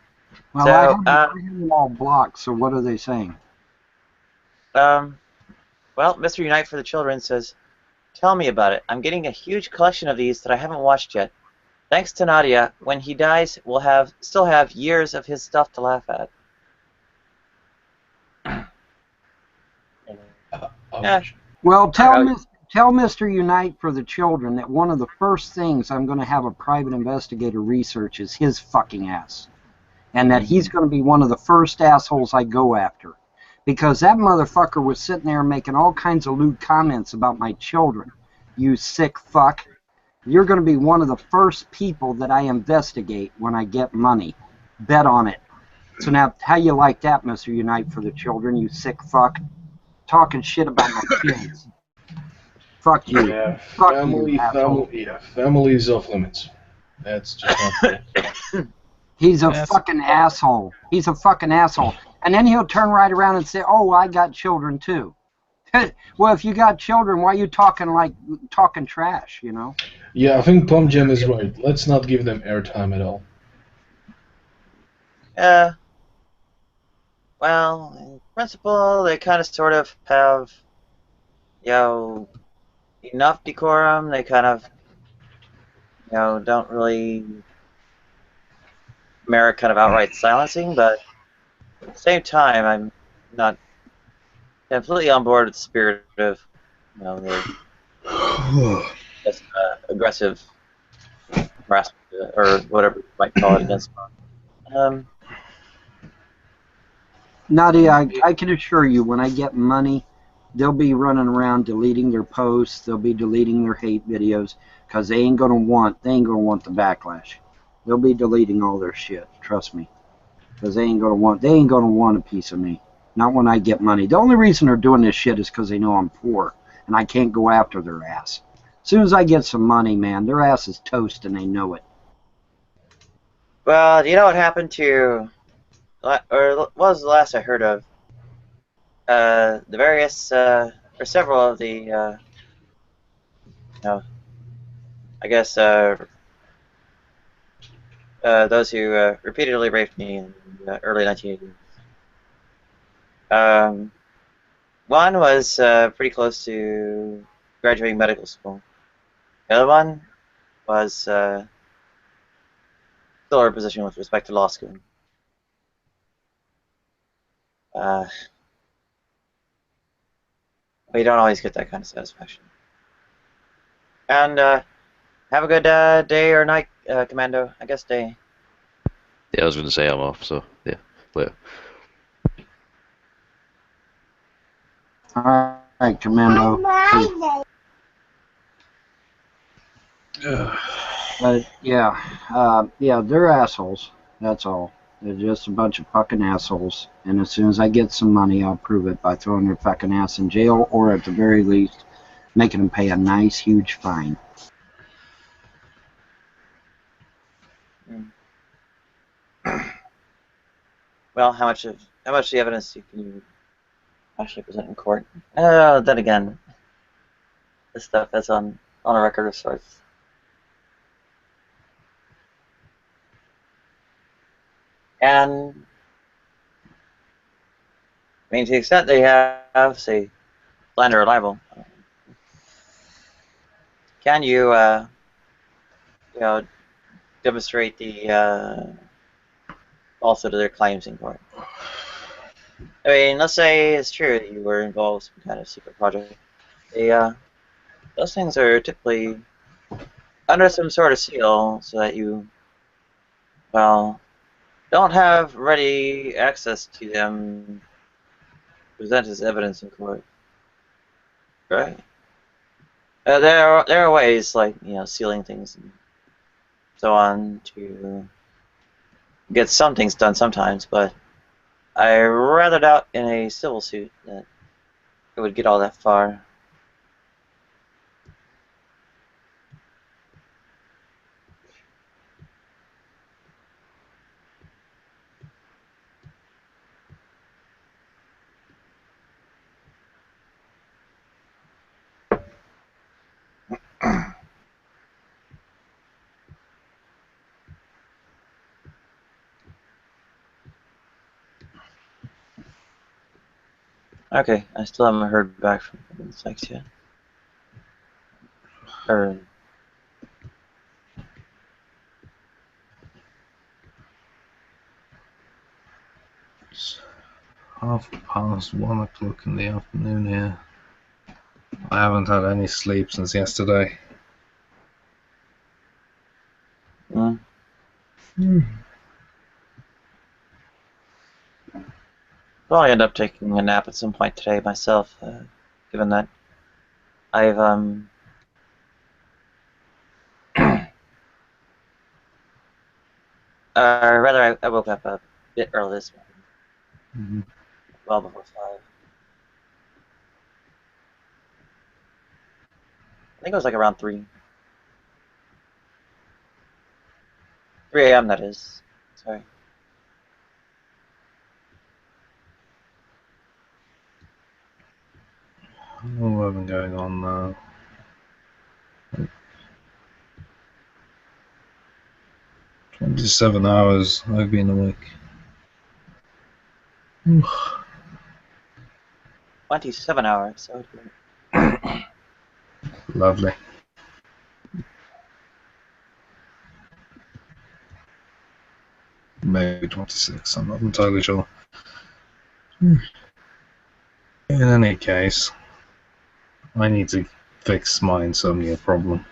Well, So, I have them all blocked, so what are they saying? well, Mr. Unite for the Children says, "Tell me about it. I'm getting a huge collection of these that I haven't watched yet. Thanks to Nadia, when he dies, we'll still have years of his stuff to laugh at." Yeah. Well, tell Mr. Unite for the Children that one of the first things I'm going to have a private investigator research is his fucking ass. And that he's going to be one of the first assholes I go after. Because that motherfucker was sitting there making all kinds of lewd comments about my children. You sick fuck. You're going to be one of the first people that I investigate when I get money. Bet on it. So now, how you like that, Mr. Unite for the Children, you sick fuck? Talking shit about my kids. Fuck you. Yeah, Fuck you, asshole. Family's off limits. That's just not fair. He's a fucking asshole. He's a fucking asshole. And then he'll turn right around and say, "Oh, I got children too." Well, if you got children, why are you talking trash, you know? Yeah, I think Plum Jam is right. Let's not give them airtime at all. Well, in principle, they kind of sort of have, enough decorum. They kind of, don't really merit kind of outright silencing, but at the same time, I'm not completely on board with the spirit of, the just, aggressive harassment or whatever you might call it against me. Nadia, I can assure you, when I get money, they'll be running around deleting their posts. They'll be deleting their hate videos because they ain't gonna want the backlash. They'll be deleting all their shit. Trust me, because they ain't gonna want a piece of me. Not when I get money. The only reason they're doing this shit is because they know I'm poor and I can't go after their ass. As soon as I get some money, man, their ass is toast and they know it. Well, do you know what happened to, or what was the last I heard of? The various, or several of the, I guess, those who repeatedly raped me in the early 1980s. One was pretty close to graduating medical school. The other one was still in a position with respect to law school. But you don't always get that kind of satisfaction. And have a good day or night, Commando. I guess day. Yeah, I was going to say I'm off, so yeah, later. All right, Commando. But yeah, they're assholes. That's all. They're just a bunch of fucking assholes. And as soon as I get some money, I'll prove it by throwing their fucking ass in jail, or at the very least, making them pay a nice, huge fine. well, how much of the evidence can you actually present in court? Then again, this stuff that's on a record of sorts. And I mean, to the extent they have, say, slander or libel, can you, you know, demonstrate the falsehood of their claims in court? I mean, let's say it's true that you were involved in some kind of secret project. Those things are typically under some sort of seal, so that you, well, don't have ready access to them to present as evidence in court, right? There are ways like sealing things and so on to get some things done sometimes, but I rather doubt in a civil suit that it would get all that far. Okay, I still haven't heard back from the sex yet. Or It's 1:30 in the afternoon here. I haven't had any sleep since yesterday. mm, probably end up taking a nap at some point today myself, given that I've rather I woke up a bit early this morning, well before 5. I think it was like around 3. 3 a.m. that is. Sorry. What have been going on now? 27 hours I've been awake. 27 hours. So Lovely. Maybe 26, I'm not entirely sure. In any case, I need to fix my insomnia problem.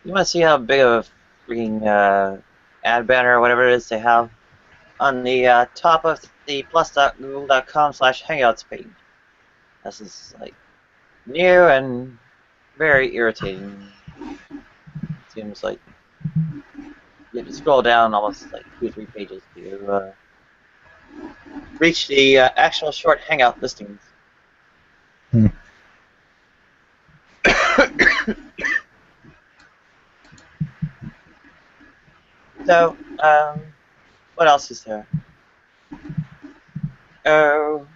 you want to see how big of a freaking ad banner or whatever it is they have on the top of the plus.google.com/hangouts page. This is like new and very irritating. It seems like you have to scroll down almost like 2 or 3 pages to reach the actual short hangout listings. So, what else is there? Oh,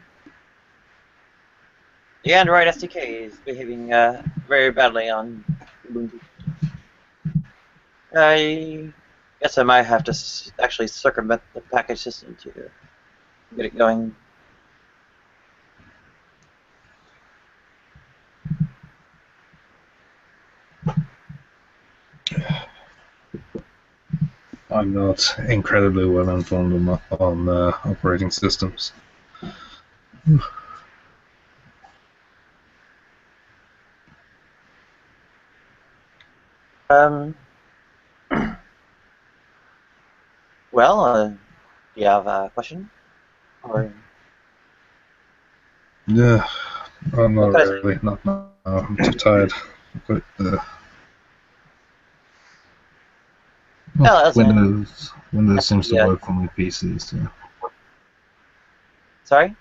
the Android SDK is behaving very badly on Ubuntu. I guess I might have to actually circumvent the package system to get it going. I'm not incredibly well informed on operating systems. Well, do you have a question? Or Yeah, I'm not what can I say? really. Not now. I'm too tired. But, Oh, that's Windows seems to yeah. work for my PCs. Yeah. Sorry?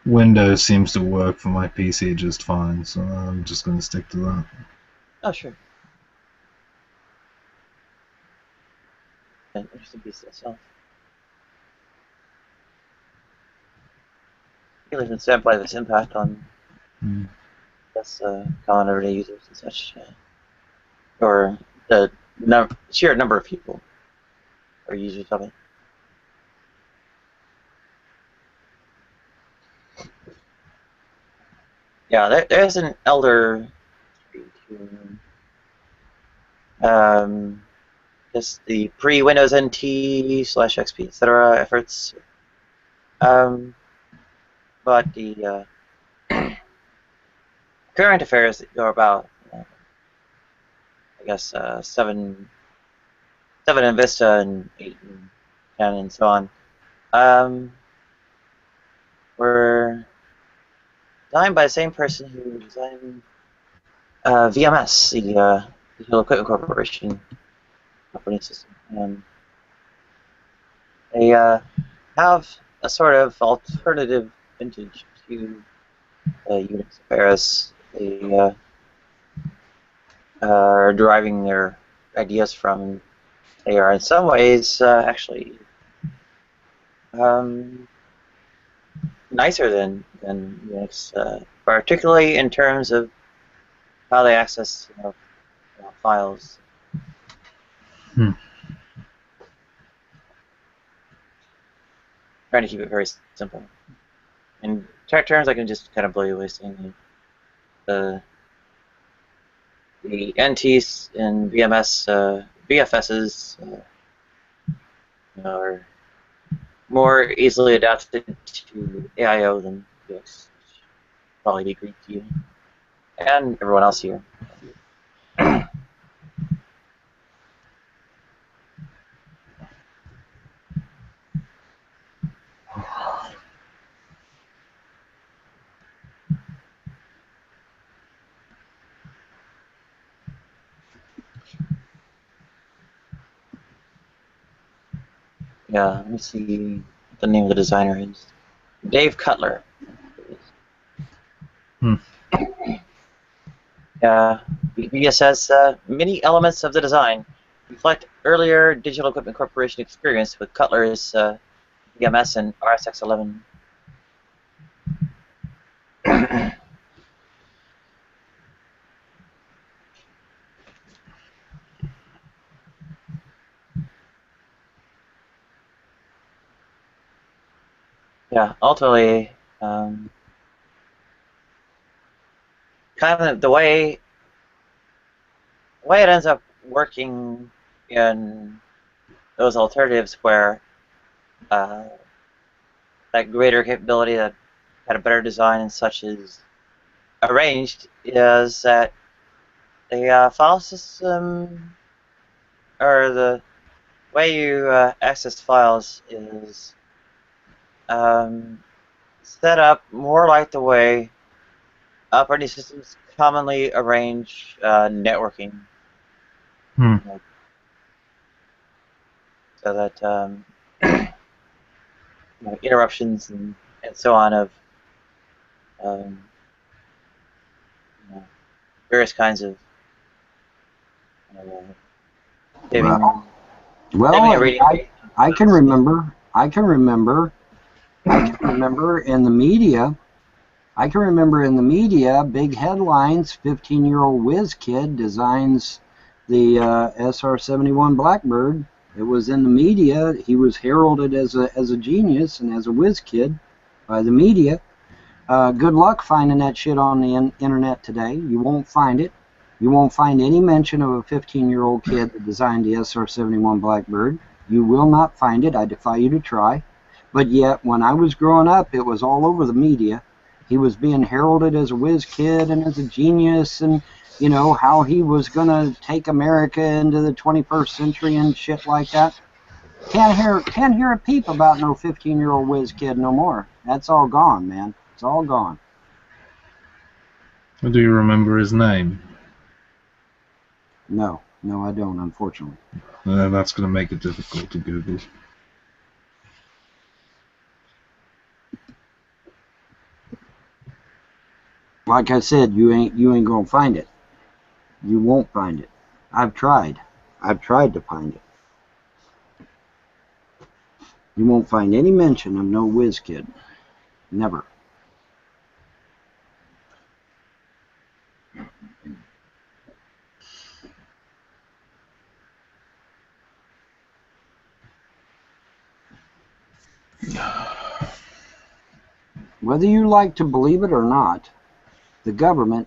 Windows seems to work for my PC just fine, so I'm just going to stick to that. Oh, sure. An interesting piece itself. really concerned by this impact on Hmm. common everyday users and such, or the sheer number of people or users of it. Yeah, there's an elder just the pre-Windows NT / XP etc. efforts, but the current affairs that go about, I guess 7 in Vista and 8 and 10 and so on, were designed by the same person who designed VMS, the Digital Equipment Corporation operating system. They have a sort of alternative vintage to Unix affairs. They are deriving their ideas from. They are in some ways actually nicer than Unix, particularly in terms of how they access files. Hmm. Trying to keep it very simple. In terms, I can just kind of blow you away saying the NTs and VFSs are more easily adapted to AIO than Unix. Probably be Greek to you and everyone else here. Yeah, let me see what the name of the designer is. Dave Cutler. Hmm. Wikipedia says many elements of the design reflect earlier Digital Equipment Corporation experience with Cutler's VMS and RSX11. Yeah, ultimately, kind of the way it ends up working in those alternatives where that greater capability that had a better design and such is arranged is that the file system or the way you access files is set up more like the way operating systems commonly arrange networking. Hmm. So that interruptions and so on of various kinds of saving and reading. I can remember in the media. I can remember in the media, big headlines, 15-year-old whiz kid designs the SR-71 Blackbird. It was in the media. He was heralded as a genius and as a whiz kid by the media. Good luck finding that shit on the internet today. You won't find it. You won't find any mention of a 15-year-old kid that designed the SR-71 Blackbird. You will not find it. I defy you to try. But yet, when I was growing up, it was all over the media. He was being heralded as a whiz kid and as a genius, and you know how he was going to take America into the 21st century and shit like that. Can't hear a peep about no 15-year-old whiz kid no more. That's all gone, man. It's all gone. Do you remember his name? No, I don't, unfortunately. That's going to make it difficult to Google. Like I said, you ain't gonna find it. You won't find it. I've tried to find it. You won't find any mention of no whiz kid. Never. Whether you like to believe it or not, the government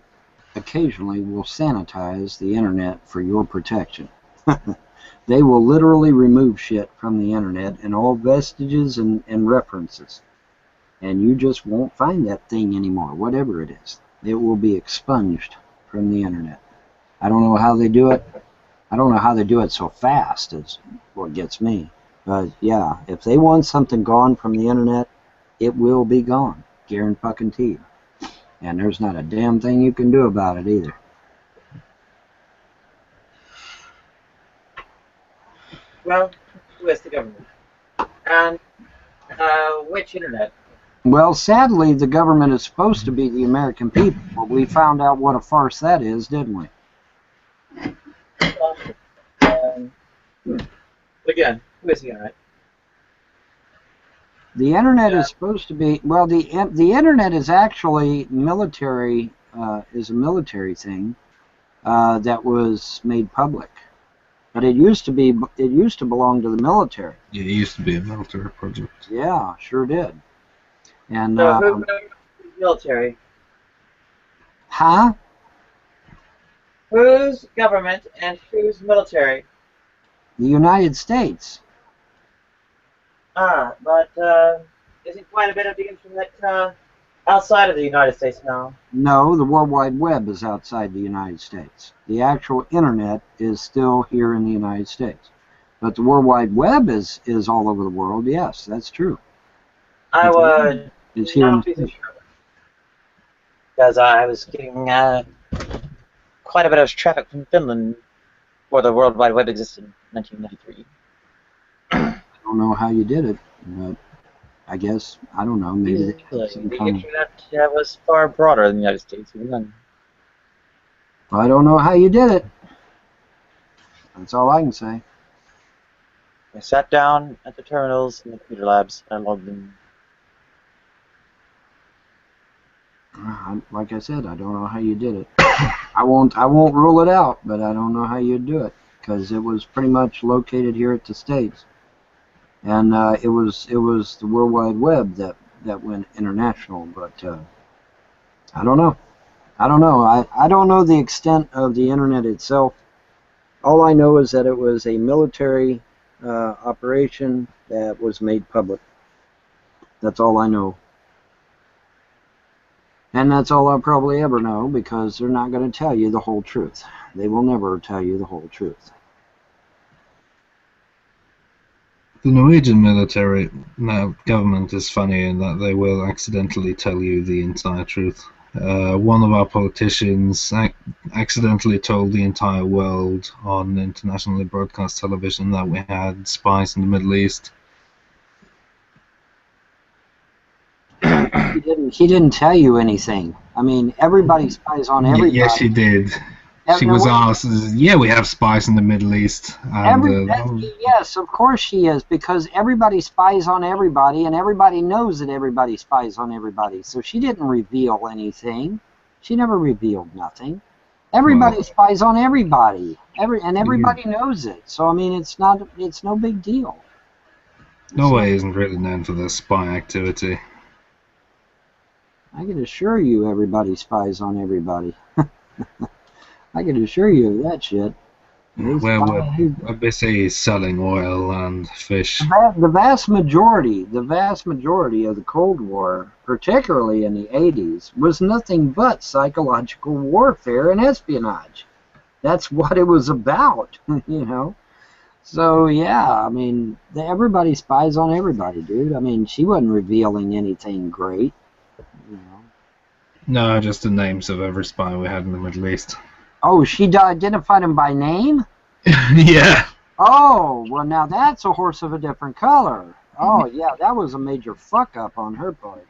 occasionally will sanitize the internet for your protection. They will literally remove shit from the internet and all vestiges and references. And you just won't find that thing anymore, whatever it is. It will be expunged from the internet. I don't know how they do it. I don't know how they do it so fast is what gets me. But yeah, if they want something gone from the internet, it will be gone. Guaranteed. And there's not a damn thing you can do about it either. Well, who is the government? And which internet? Well, sadly, the government is supposed to be the American people, but we found out what a farce that is, didn't we? Again, who is the internet? The internet is supposed to be, well, the internet is actually military, is a military thing that was made public. But it used to belong to the military. Yeah, it used to be a military project. Yeah, sure did. And So who's military? huh? Who's government and who's military? The United States. But isn't quite a bit of the internet outside of the United States now? No, the World Wide Web is outside the United States. The actual internet is still here in the United States. But the World Wide Web is all over the world, yes, that's true. I would It's here in not be so sure. Because I was getting quite a bit of traffic from Finland before the World Wide Web existed in 1993. I don't know how you did it, but I guess, I don't know, maybe they had some The kind of, internet was far broader than the United States even then. I don't know how you did it. That's all I can say. I sat down at the terminals in the computer labs and logged in. Like I said, I don't know how you did it. I won't rule it out, but I don't know how you'd do it, because it was pretty much located here at the States. And it was the World Wide Web that went international, but I don't know. I don't know the extent of the internet itself. All I know is that it was a military operation that was made public. That's all I know. And that's all I'll probably ever know, because they're not going to tell you the whole truth. They will never tell you the whole truth. The Norwegian military government is funny in that they will accidentally tell you the entire truth. One of our politicians accidentally told the entire world on internationally broadcast television that we had spies in the Middle East. He didn't tell you anything. I mean, everybody spies on everybody. Yes, she did. She was asked, yeah, we have spies in the Middle East. And, yes, of course she is, because everybody spies on everybody, and everybody knows that everybody spies on everybody. So she didn't reveal anything. She never revealed nothing. Everybody spies on everybody, and everybody knows it. So I mean, it's no big deal. Norway isn't really known for their spy activity. I can assure you, everybody spies on everybody. I can assure you of that shit. We're busy selling oil and fish. The vast majority of the Cold War, particularly in the 80s, was nothing but psychological warfare and espionage. That's what it was about, you know. So yeah, I mean, everybody spies on everybody, dude. I mean, she wasn't revealing anything great, you know. No, just the names of every spy we had in the Middle East. Oh, she identified him by name? Yeah. Oh, well now that's a horse of a different color. Oh yeah, that was a major fuck up on her part.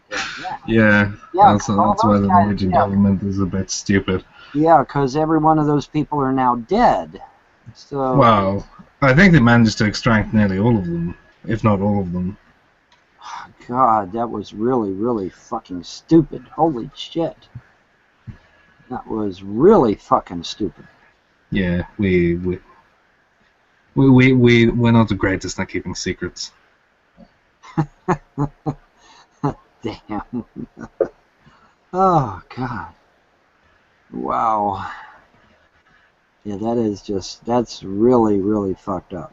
Yeah. That's why the Norwegian government is a bit stupid. Yeah, because every one of those people are now dead. So. Well, I think they managed to extract nearly all of them, if not all of them. God, that was really, really fucking stupid. Holy shit. That was really fucking stupid. Yeah, we're not the greatest at keeping secrets. Damn. Oh, God. Wow. Yeah, that's really, really fucked up.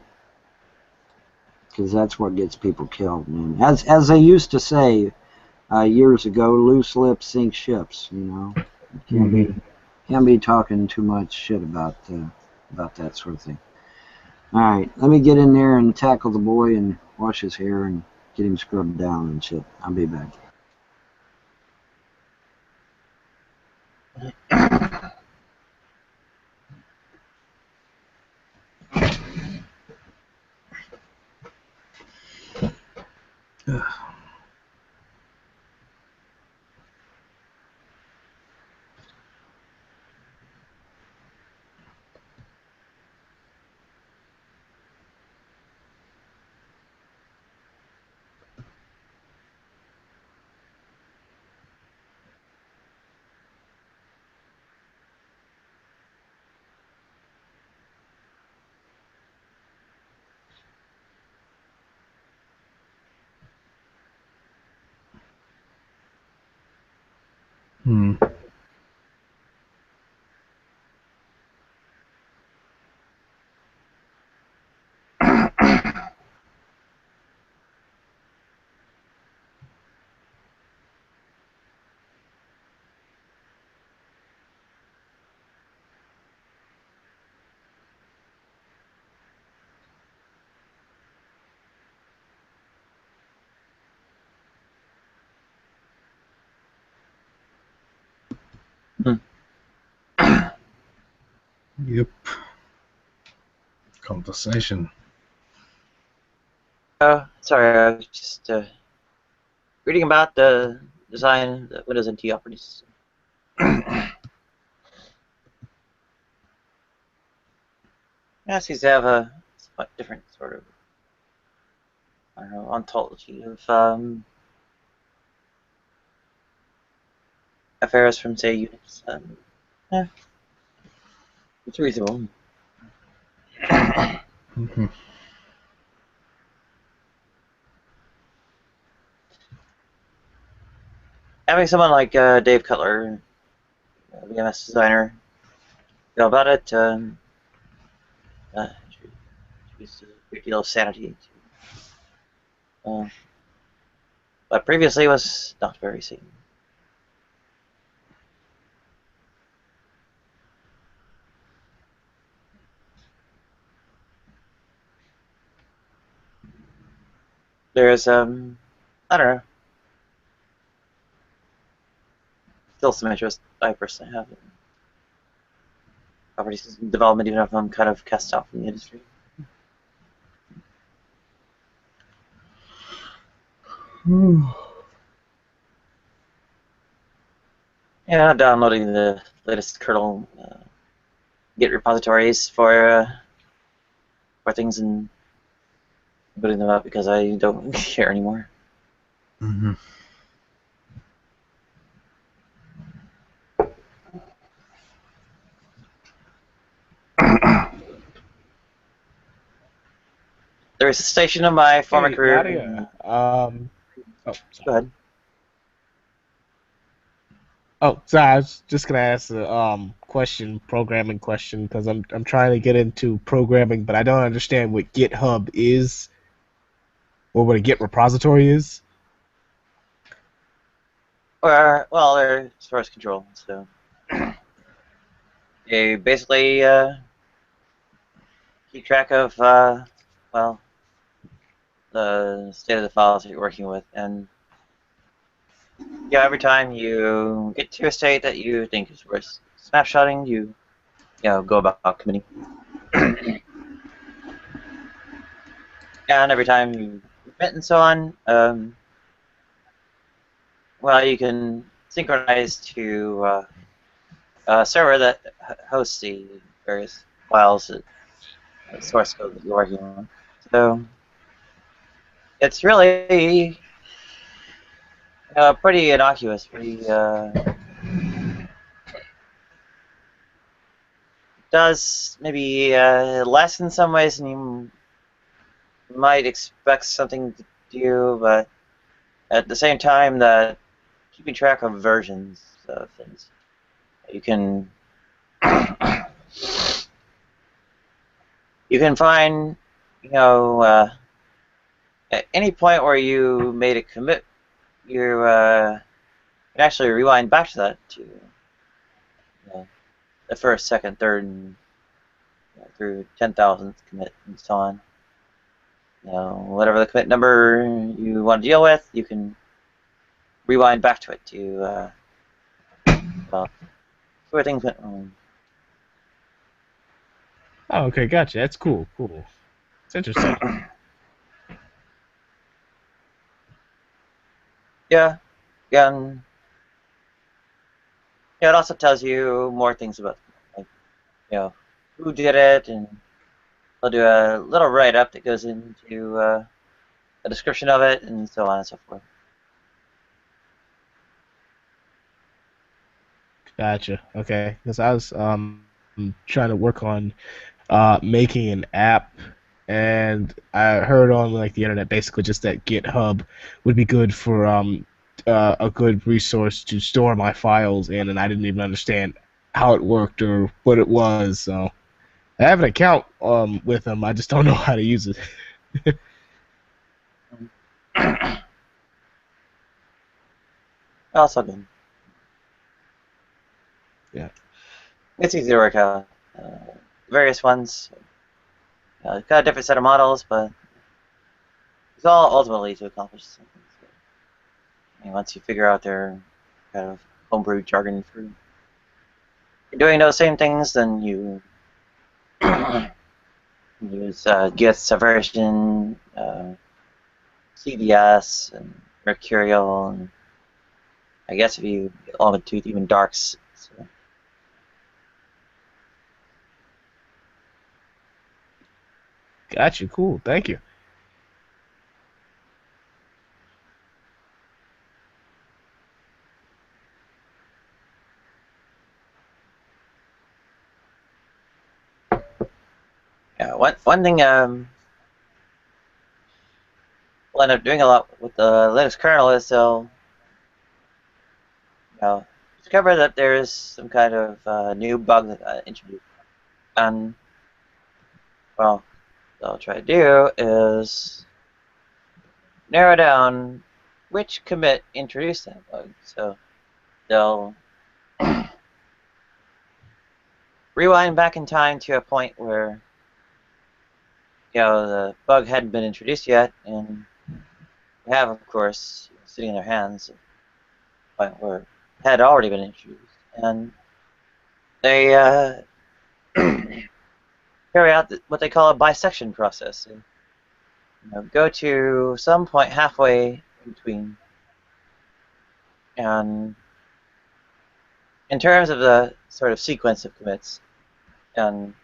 Because that's what gets people killed, man. As they used to say years ago, loose lips sink ships, you know. Can't be talking too much shit about that sort of thing. Alright, let me get in there and tackle the boy and wash his hair and get him scrubbed down and shit. I'll be back. Hmm. Yep. Conversation. Oh, sorry, I was just reading about the design of the Windows NT operating system. Yeah, it seems to have a somewhat different sort of, I don't know, ontology of affairs from, say, Unix. Yeah, it's reasonable. Mm-hmm. Having someone like Dave Cutler, VMS designer, go about it introduced a great deal of sanity. But previously was not very sane. There's I don't know, still some interest I personally have in operating system development, even if I'm kind of cast out from the industry. Yeah, downloading the latest kernel Git repositories for things and putting them up because I don't care anymore. Mm-hmm. There was a station in my former Hey, career. Nadia. Oh, sorry. Go ahead. Oh, sorry. I was just gonna ask a question, programming question, because I'm trying to get into programming, but I don't understand what GitHub is or what a Git repository is. Well, they're source control, so you basically keep track of well, the state of the files that you're working with, and yeah, every time you get to a state that you think is worth snapshotting, you go about committing. And every time you commit and so on, well, you can synchronize to a server that hosts the various files, source code that you're working on. So it's really pretty innocuous, pretty does maybe less in some ways than you might expect something to do, but at the same time that keeping track of versions of things. You can you can find, at any point where you made a commit, you can actually rewind back to that to the first, second, third, and through 10,000th commit and so on. Whatever the commit number you want to deal with, you can rewind back to it to where things went wrong. Oh, okay, gotcha. That's cool. Cool. It's interesting. Yeah, and it also tells you more things about, like, who did it, and they'll do a little write-up that goes into a description of it, and so on and so forth. Gotcha. Okay, because I was trying to work on making an app, and I heard on like the internet basically just that GitHub would be good for a good resource to store my files in, and I didn't even understand how it worked or what it was. So I have an account with them. I just don't know how to use it. Also good. Yeah. It's easy to work out. Various ones. It's got a different set of models, but it's all ultimately to accomplish something. So, once you figure out their kind of homebrew jargon for doing those same things, then you use Gith's version, CDS, and Mercurial, and I guess if you get long tooth, even Darks. So. Gotcha. Cool. Thank you. Yeah, one thing we'll end up doing a lot with the Linux kernel is they'll discover that there's some kind of new bug that got introduced, and well, what they'll try to do is narrow down which commit introduced that bug. So they'll rewind back in time to a point where the bug hadn't been introduced yet, and we have, of course, sitting in their hands, a point where it had already been introduced, and they carry out what they call a bisection process. And, go to some point halfway in between, and in terms of the sort of sequence of commits, and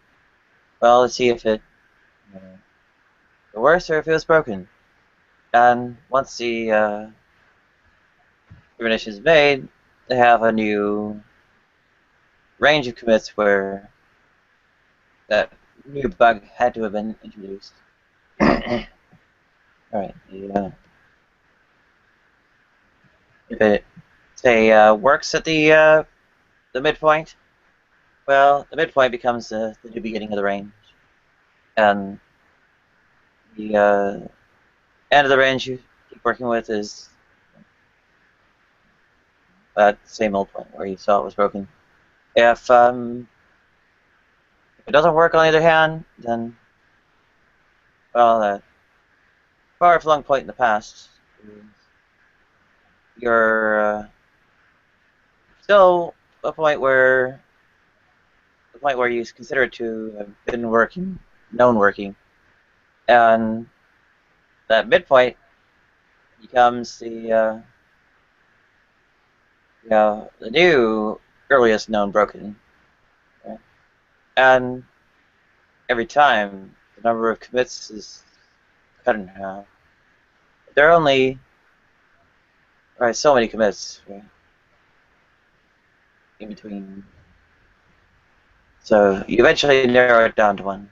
well, let's see if it works or if it was broken. And once the determination is made, they have a new range of commits where that new bug had to have been introduced. Alright, if it, say, works at the midpoint, well, the midpoint becomes the new beginning of the range. And the end of the range you keep working with is that same old point where you saw it was broken. If it doesn't work, on the other hand, then, well, that far-flung point in the past is you're still a point where you consider it to have been working, known working, and that midpoint becomes the the new earliest known broken, right? And every time the number of commits is cut in half. There are only so many commits, right, in between. So you eventually narrow it down to one.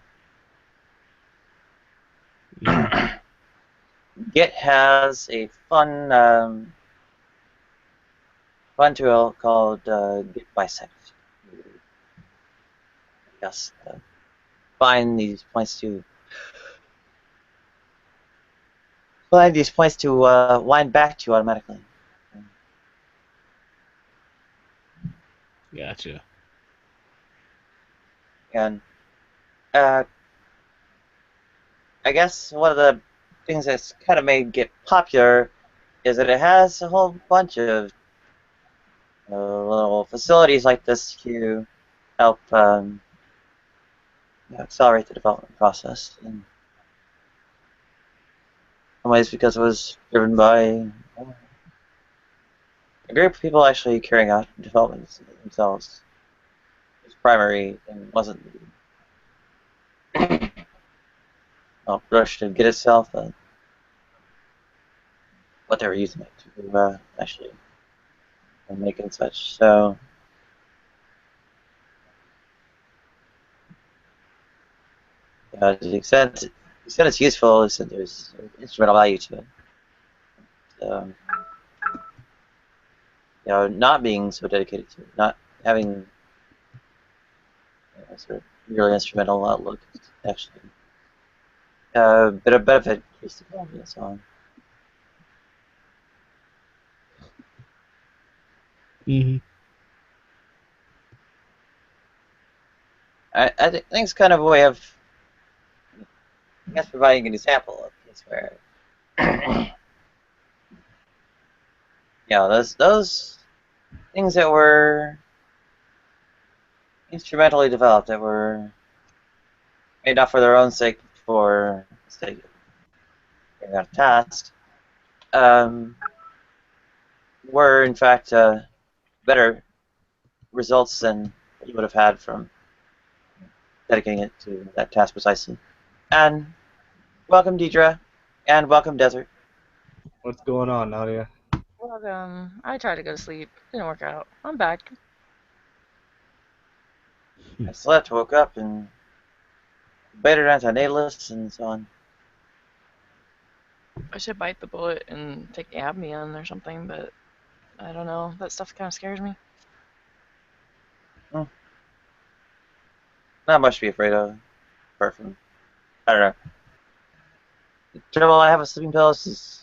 Yeah. Git has a fun tool called Git bisect. Yes, find these points to wind back to automatically. Gotcha. And I guess one of the things that's kind of made Git popular is that it has a whole bunch of little facilities like this to help accelerate the development process. In some ways, because it was driven by a group of people actually carrying out development themselves. Its primary thing wasn't Rush to Git itself, but what they were using it to actually make and such. So. To the extent it's useful, is that there's instrumental value to it. So, not being so dedicated to it, not having sort of really instrumental outlook, actually, a bit of benefit increased the quality and so on. Mm-hmm. I think it's kind of a way of, I guess, providing an example of this where, those things that were instrumentally developed, that were made not for their own sake, for the sake of carrying out a task, were in fact better results than you would have had from dedicating it to that task precisely. And welcome, Deidre, and welcome, Desert. What's going on, Nadia? Welcome. I tried to go to sleep. Didn't work out. I'm back. I slept, woke up, and debated antinatalists and so on. I should bite the bullet and take Admian or something, but I don't know. That stuff kind of scares me. Not much to be afraid of, apart from, I don't know. The trouble I have with sleeping pills is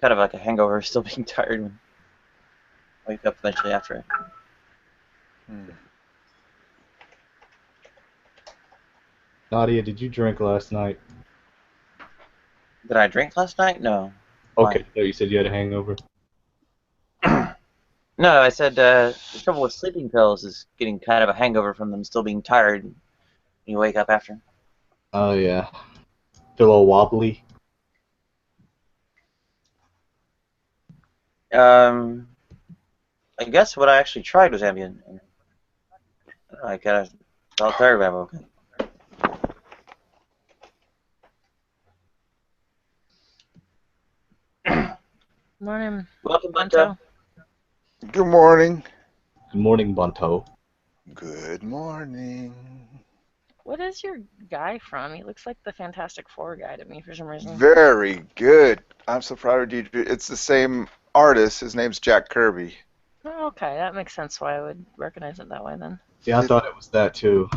kind of like a hangover, still being tired and wake up eventually after it. Nadia, did you drink last night? Did I drink last night? No. Okay, so you said you had a hangover. No, I said the trouble with sleeping pills is getting kind of a hangover from them still being tired when you wake up after. Oh, yeah. Feel a little wobbly? I guess what I actually tried was Ambien. I kind of felt tired, but I'm okay. Morning. Welcome, Bunto. Good morning. Good morning, Bunto. Good morning. What is your guy from? He looks like the Fantastic Four guy to me for some reason. Very good. I'm so proud of you. It's the same artist. His name's Jack Kirby. Oh, okay, that makes sense why I would recognize it that way then. Yeah, I thought it was that too.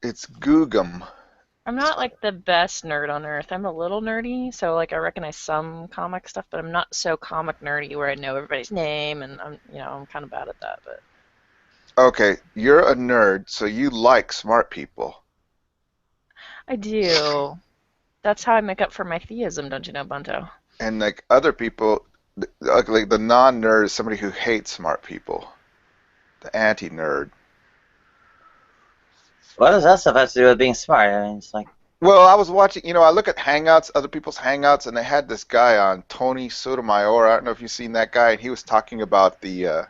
It's Googum. I'm not like the best nerd on earth. I'm a little nerdy, so like I recognize some comic stuff, but I'm not so comic nerdy where I know everybody's name, and I'm kind of bad at that. But Okay, you're a nerd, so you like smart people. I do. That's how I make up for my theism, don't you know, Bunto? And like other people, like the non-nerd is somebody who hates smart people. The anti-nerd. What does that stuff have to do with being smart? I mean, it's like... Well, I was watching, I look at Hangouts, other people's Hangouts, and they had this guy on, Tony Sotomayor. I don't know if you've seen that guy, and he was talking about the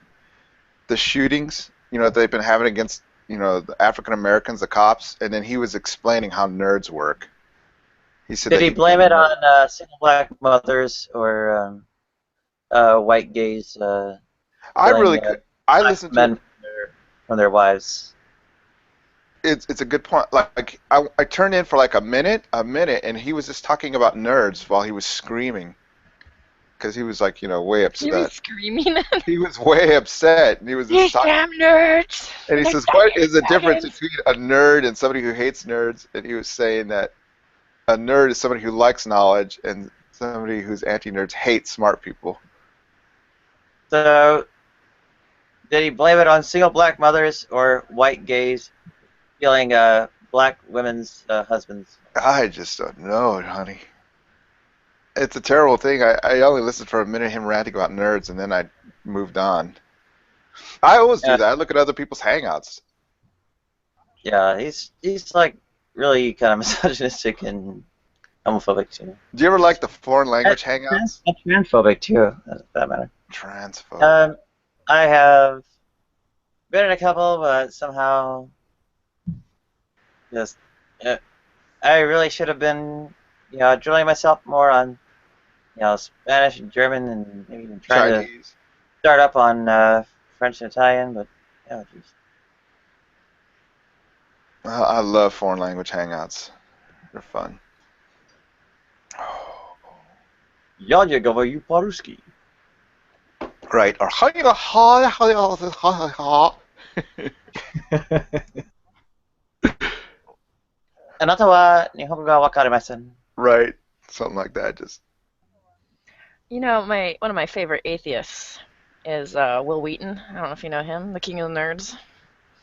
shootings, they've been having against, the African Americans, the cops, and then he was explaining how nerds work. He said Did he blame it on single black mothers or white gays? I really could. I listened to men from their wives. it's a good point. Like I turned in for like a minute, and he was just talking about nerds while he was screaming because he was like, way He was upset. screaming. He was way upset, and he was just These talking. damn nerds. And he They're says, "What fucking is the difference dragons." between a nerd and somebody who hates nerds?" And he was saying that a nerd is somebody who likes knowledge, and somebody who's anti-nerds hates smart people. So, did he blame it on single black mothers or white gays killing black women's husbands? I just don't know, honey. It's a terrible thing. I only listened for a minute him ranting about nerds, and then I moved on. I always do that. I look at other people's hangouts. Yeah, he's like really kind of misogynistic and homophobic too. Do you ever like the foreign language hangouts? Transphobic too, for that matter. Transphobic. I have been in a couple, but somehow just I really should have been, drilling myself more on, Spanish and German, and maybe even trying Chinese. to start up on French and Italian. But geez. I love foreign language hangouts. They're fun. Ja говорю по-русски. Right. Or Anata Nihongo ga wakarimasen. right. Something like that. Just One of my favorite atheists is Will Wheaton. I don't know if you know him, the king of the nerds.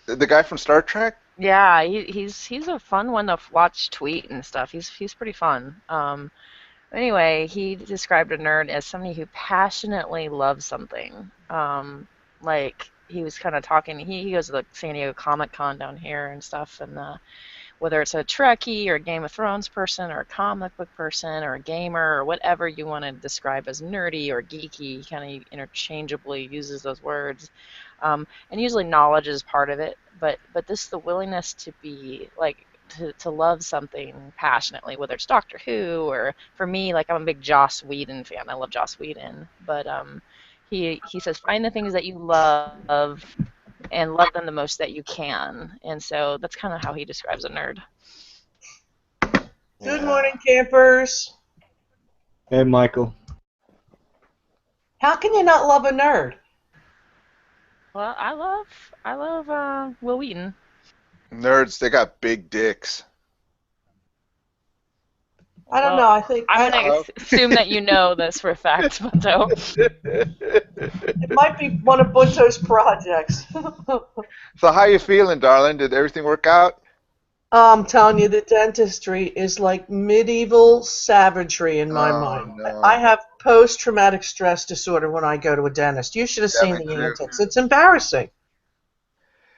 the guy from Star Trek. Yeah, he's a fun one to watch tweet and stuff. He's pretty fun. Anyway, he described a nerd as somebody who passionately loves something. Like he was kind of talking. He goes to the San Diego Comic Con down here and stuff, and whether it's a Trekkie or a Game of Thrones person or a comic book person or a gamer or whatever you want to describe as nerdy or geeky, he kind of interchangeably uses those words. And usually knowledge is part of it, but the willingness to be like to love something passionately, whether it's Doctor Who or for me, like I'm a big Joss Whedon fan. I love Joss Whedon, but he says find the things that you love and love them the most that you can, and so that's kind of how he describes a nerd. Good morning, campers. Hey, Michael. How can you not love a nerd? Well, I love Will Wheaton. Nerds, they got big dicks. I don't know. I think I'm going to assume that you know this for a fact, Bunto. It might be one of Bunto's projects. So how you feeling, darling? Did everything work out? I'm telling you, the dentistry is like medieval savagery in my mind. No. I have post-traumatic stress disorder when I go to a dentist. You should have seen the antics. It's embarrassing.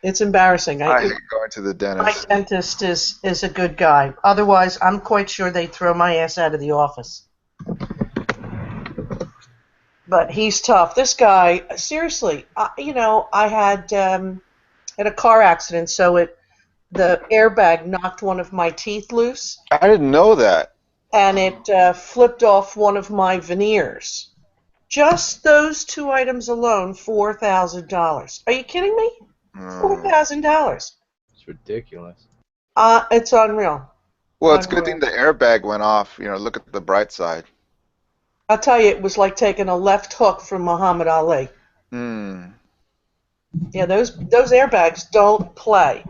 It's embarrassing. I hate going to the dentist. My dentist is a good guy. Otherwise, I'm quite sure they'd throw my ass out of the office. But he's tough. This guy, seriously, I had a car accident, so the airbag knocked one of my teeth loose. I didn't know that. And it flipped off one of my veneers. Just those two items alone, $4,000. Are you kidding me? $4,000. It's ridiculous. It's unreal. Well, it's a good thing the airbag went off. Look at the bright side. I'll tell you, it was like taking a left hook from Muhammad Ali. Yeah, those airbags don't play.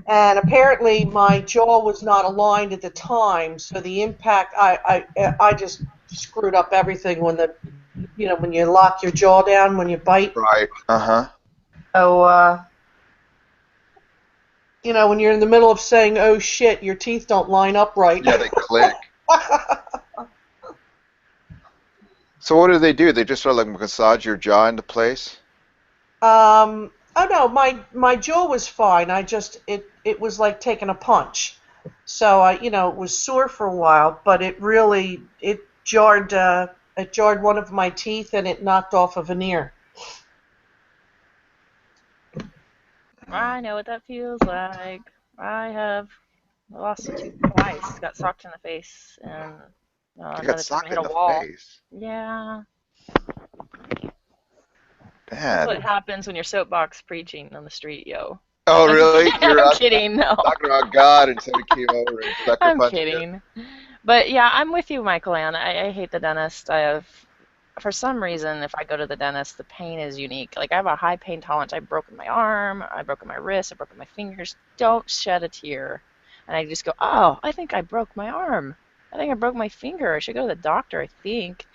And apparently my jaw was not aligned at the time, so the impact, I just screwed up everything when when you lock your jaw down when you bite. Right. So, when you're in the middle of saying, oh shit, your teeth don't line up right. Yeah, they click. So what do? They just sort of like massage your jaw into place? Oh no, my jaw was fine. It was like taking a punch. So it was sore for a while, but it jarred one of my teeth and it knocked off a veneer. I know what that feels like. I have lost a tooth twice. Got socked in the face, and you got socked hit in a the wall. face? Yeah. Dad. That's what happens when you're soapbox preaching on the street, yo. Oh, really? You're I'm out kidding. No, talking about God instead of chemo and sucker I'm punching it. kidding. But yeah, I'm with you, Michael Ann. I hate the dentist. I have, for some reason, if I go to the dentist, the pain is unique. Like I have a high pain tolerance. I've broken my arm, I've broken my wrist, I've broken my fingers. Don't shed a tear. And I just go, oh, I think I broke my arm. I think I broke my finger. I should go to the doctor, I think.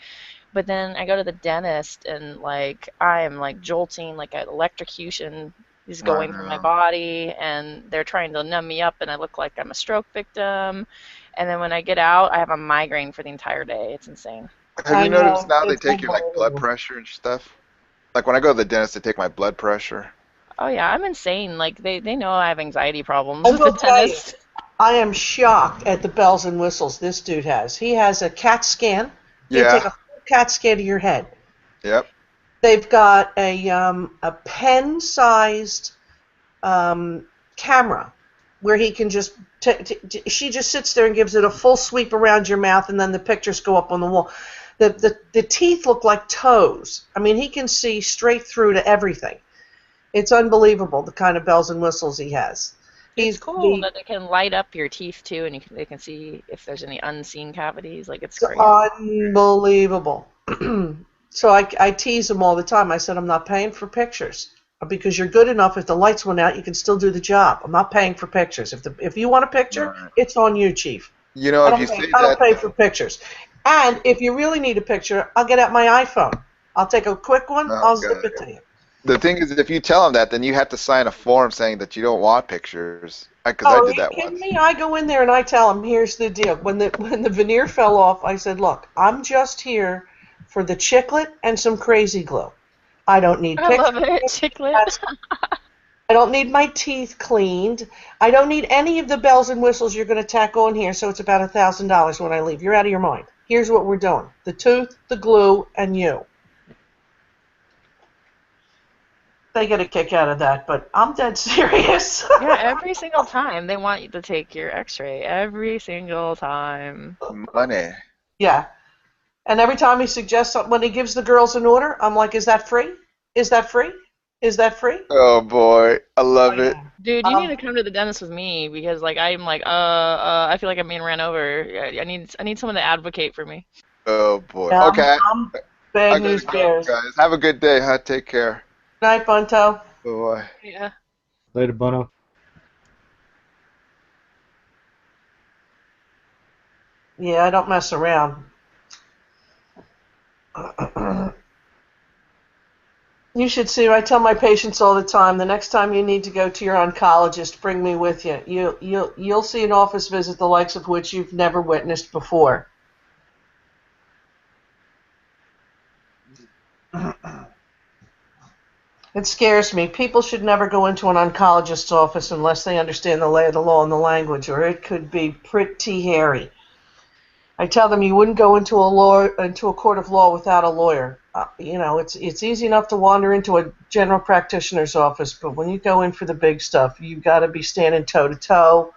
But then I go to the dentist and like I am like jolting, like an electrocution is going through my Wow. body, and they're trying to numb me up, and I look like I'm a stroke victim. And then when I get out, I have a migraine for the entire day. It's insane. Have I you noticed know. now they It's take your like blood unbelievable. pressure and stuff? Like when I go to the dentist, they take my blood pressure. Oh yeah, I'm insane. Like they know I have anxiety problems I with the will tell you, dentist. I am shocked at the bells and whistles this dude has. He has a CAT scan. He can take Yeah. a full CAT scan of your head. Yep. They've got a pen-sized camera where he can just she just sits there and gives it a full sweep around your mouth, and then the pictures go up on the wall. The teeth look like toes. I mean, he can see straight through to everything. It's unbelievable the kind of bells and whistles he has. It's He's cool the that they can light up your teeth too, and they can see if there's any unseen cavities. Like it's It's crazy. unbelievable. So I tease him all the time. I said, I'm not paying for pictures because you're good enough. If the lights went out, you can still do the job. I'm not paying for pictures. If you want a picture, Right. it's on you, Chief. You know, if you say I don't that, pay for pictures. And if you really need a picture, I'll get out my iPhone. I'll take a quick one. oh I'll zip god. it to you. The thing is, if you tell them that, then you have to sign a form saying that you don't want pictures. Because I Oh, are did you that kidding once. me? I go in there and I tell him, here's the deal. When the veneer fell off, I said, look, I'm just here for the chiclet and some crazy glue. I don't need I love pictures. it, chiclet. I don't need my teeth cleaned. I don't need any of the bells and whistles you're going to tack on here, so it's about $1,000 when I leave. You're out of your mind. Here's what we're doing. The tooth, the glue, and you. They get a kick out of that, but I'm dead serious. Yeah, every single time they want you to take your X-ray. Every single time. Money. Yeah. And every time he suggests something, when he gives the girls an order, I'm like, is that free? Is that free? Is that free? Oh boy, I Oh, love it. yeah. Dude, you need to come to the dentist with me because like I'm like I feel like I'm being ran over. I need someone to advocate for me. Oh boy. Yeah, Okay, I'm bad I gotta news go, bears. guys. Have a good day, huh? Take care. Night, Bunto. Bye bye. Yeah. Later, Bono. Yeah, I don't mess around. You should see. I tell my patients all the time. The next time you need to go to your oncologist, bring me with you. You'll see an office visit the likes of which you've never witnessed before. It scares me. People should never go into an oncologist's office unless they understand the lay of the law and the language, or it could be pretty hairy. I tell them you wouldn't go into a court of law without a lawyer. It's easy enough to wander into a general practitioner's office, but when you go in for the big stuff, you've got to be standing toe to toe,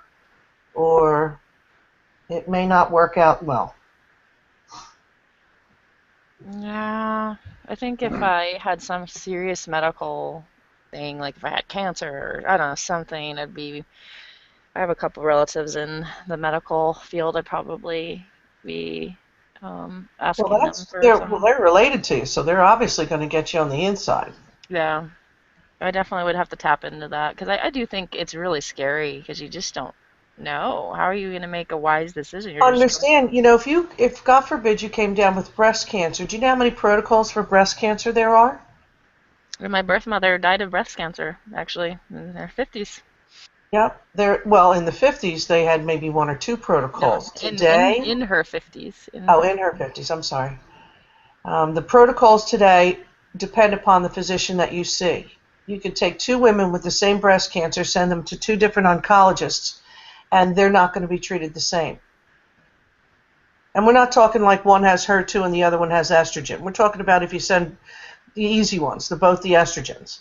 or it may not work out well. Yeah. I think if I had some serious medical thing, like if I had cancer or I don't know, something, I have a couple relatives in the medical field. I'd probably be asking them for some. They're related to you, so they're obviously going to get you on the inside. Yeah. I definitely would have to tap into that because I do think it's really scary because you just don't know. How are you going to make a wise decision? You're just Understand, if God forbid you came down with breast cancer, do you know how many protocols for breast cancer there are? my birth mother died of breast cancer, actually, in her 50s. Yep. Well, in the 50s, they had maybe one or two No, protocols. in Today, in her 50s. in her 50s, I'm sorry. The protocols today depend upon the physician that you see. You could take two women with the same breast cancer, send them to two different oncologists, and they're not going to be treated the same. And we're not talking like one has HER2 and the other one has estrogen. We're talking about if you send the easy ones, both the estrogens.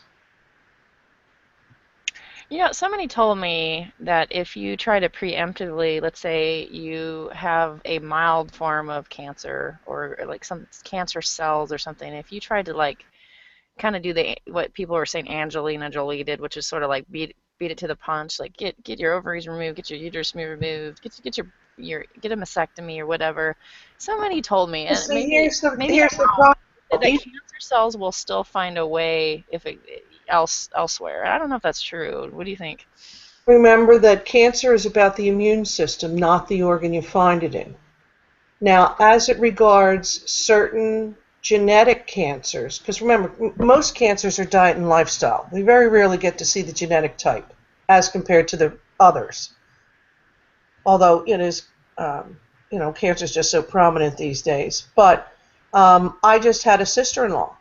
Somebody told me that if you try to preemptively, let's say you have a mild form of cancer or like some cancer cells or something, if you tried to like kind of do what people were saying Angelina Jolie did, which is sort of like beat it to the punch, like get your ovaries removed, get your uterus removed, get a mastectomy or whatever. Somebody told me, and See, maybe here's the I'm wrong, problem. that cancer cells will still find a way if elsewhere. I don't know if that's true. What do you think? Remember that cancer is about the immune system, not the organ you find it in. Now, as it regards certain genetic cancers, because remember, most cancers are diet and lifestyle. We very rarely get to see the genetic type as compared to the others. Although it is, cancer is just so prominent these days. But I just had a sister-in-law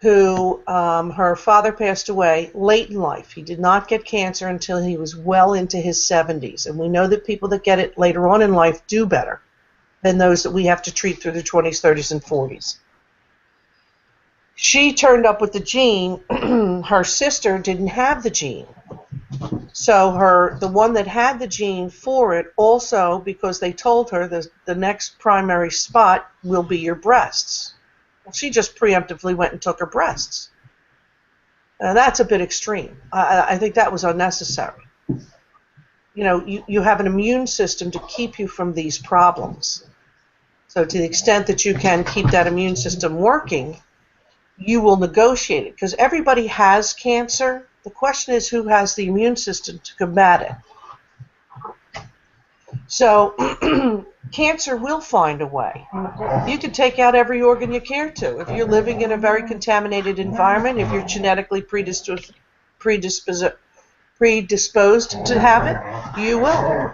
who her father passed away late in life. He did not get cancer until he was well into his 70s. And we know that people that get it later on in life do better than those that we have to treat through their 20s, 30s, and 40s. She turned up with the gene. Her sister didn't have the gene. So the one that had the gene for it also, because they told her the next primary spot will be your breasts. Well, she just preemptively went and took her breasts. That's a bit extreme. I think that was unnecessary. You have an immune system to keep you from these problems. So to the extent that you can keep that immune system working, you will negotiate it. Because everybody has cancer. The question is who has the immune system to combat it. So cancer will find a way. You can take out every organ you care to. If you're living in a very contaminated environment, if you're genetically predisposed to have it, you will.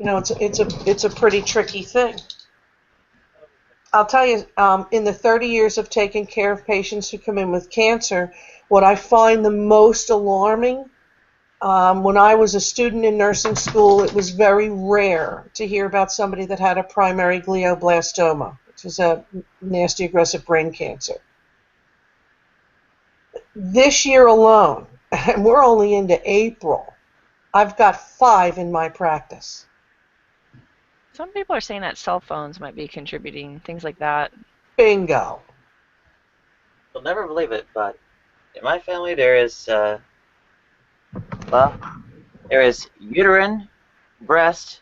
It's a pretty tricky thing. I'll tell you, in the 30 years of taking care of patients who come in with cancer, what I find the most alarming, when I was a student in nursing school, it was very rare to hear about somebody that had a primary glioblastoma, which is a nasty aggressive brain cancer. This year alone, and we're only into April, I've got 5 in my practice. Some people are saying that cell phones might be contributing, things like that. Bingo. You'll never believe it, but in my family there is uterine, breast,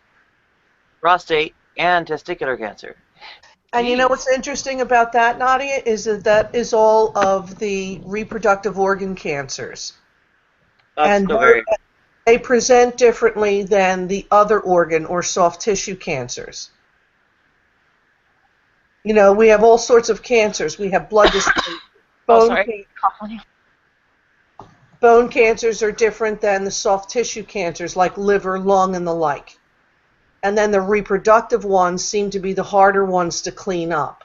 prostate, and testicular cancer. And you know what's interesting about that, Nadia, is that is all of the reproductive organ cancers. That's still very... They present differently than the other organ or soft tissue cancers. We have all sorts of cancers. We have blood disease. Bone cancers are different than the soft tissue cancers like liver, lung, and the like. And then the reproductive ones seem to be the harder ones to clean up.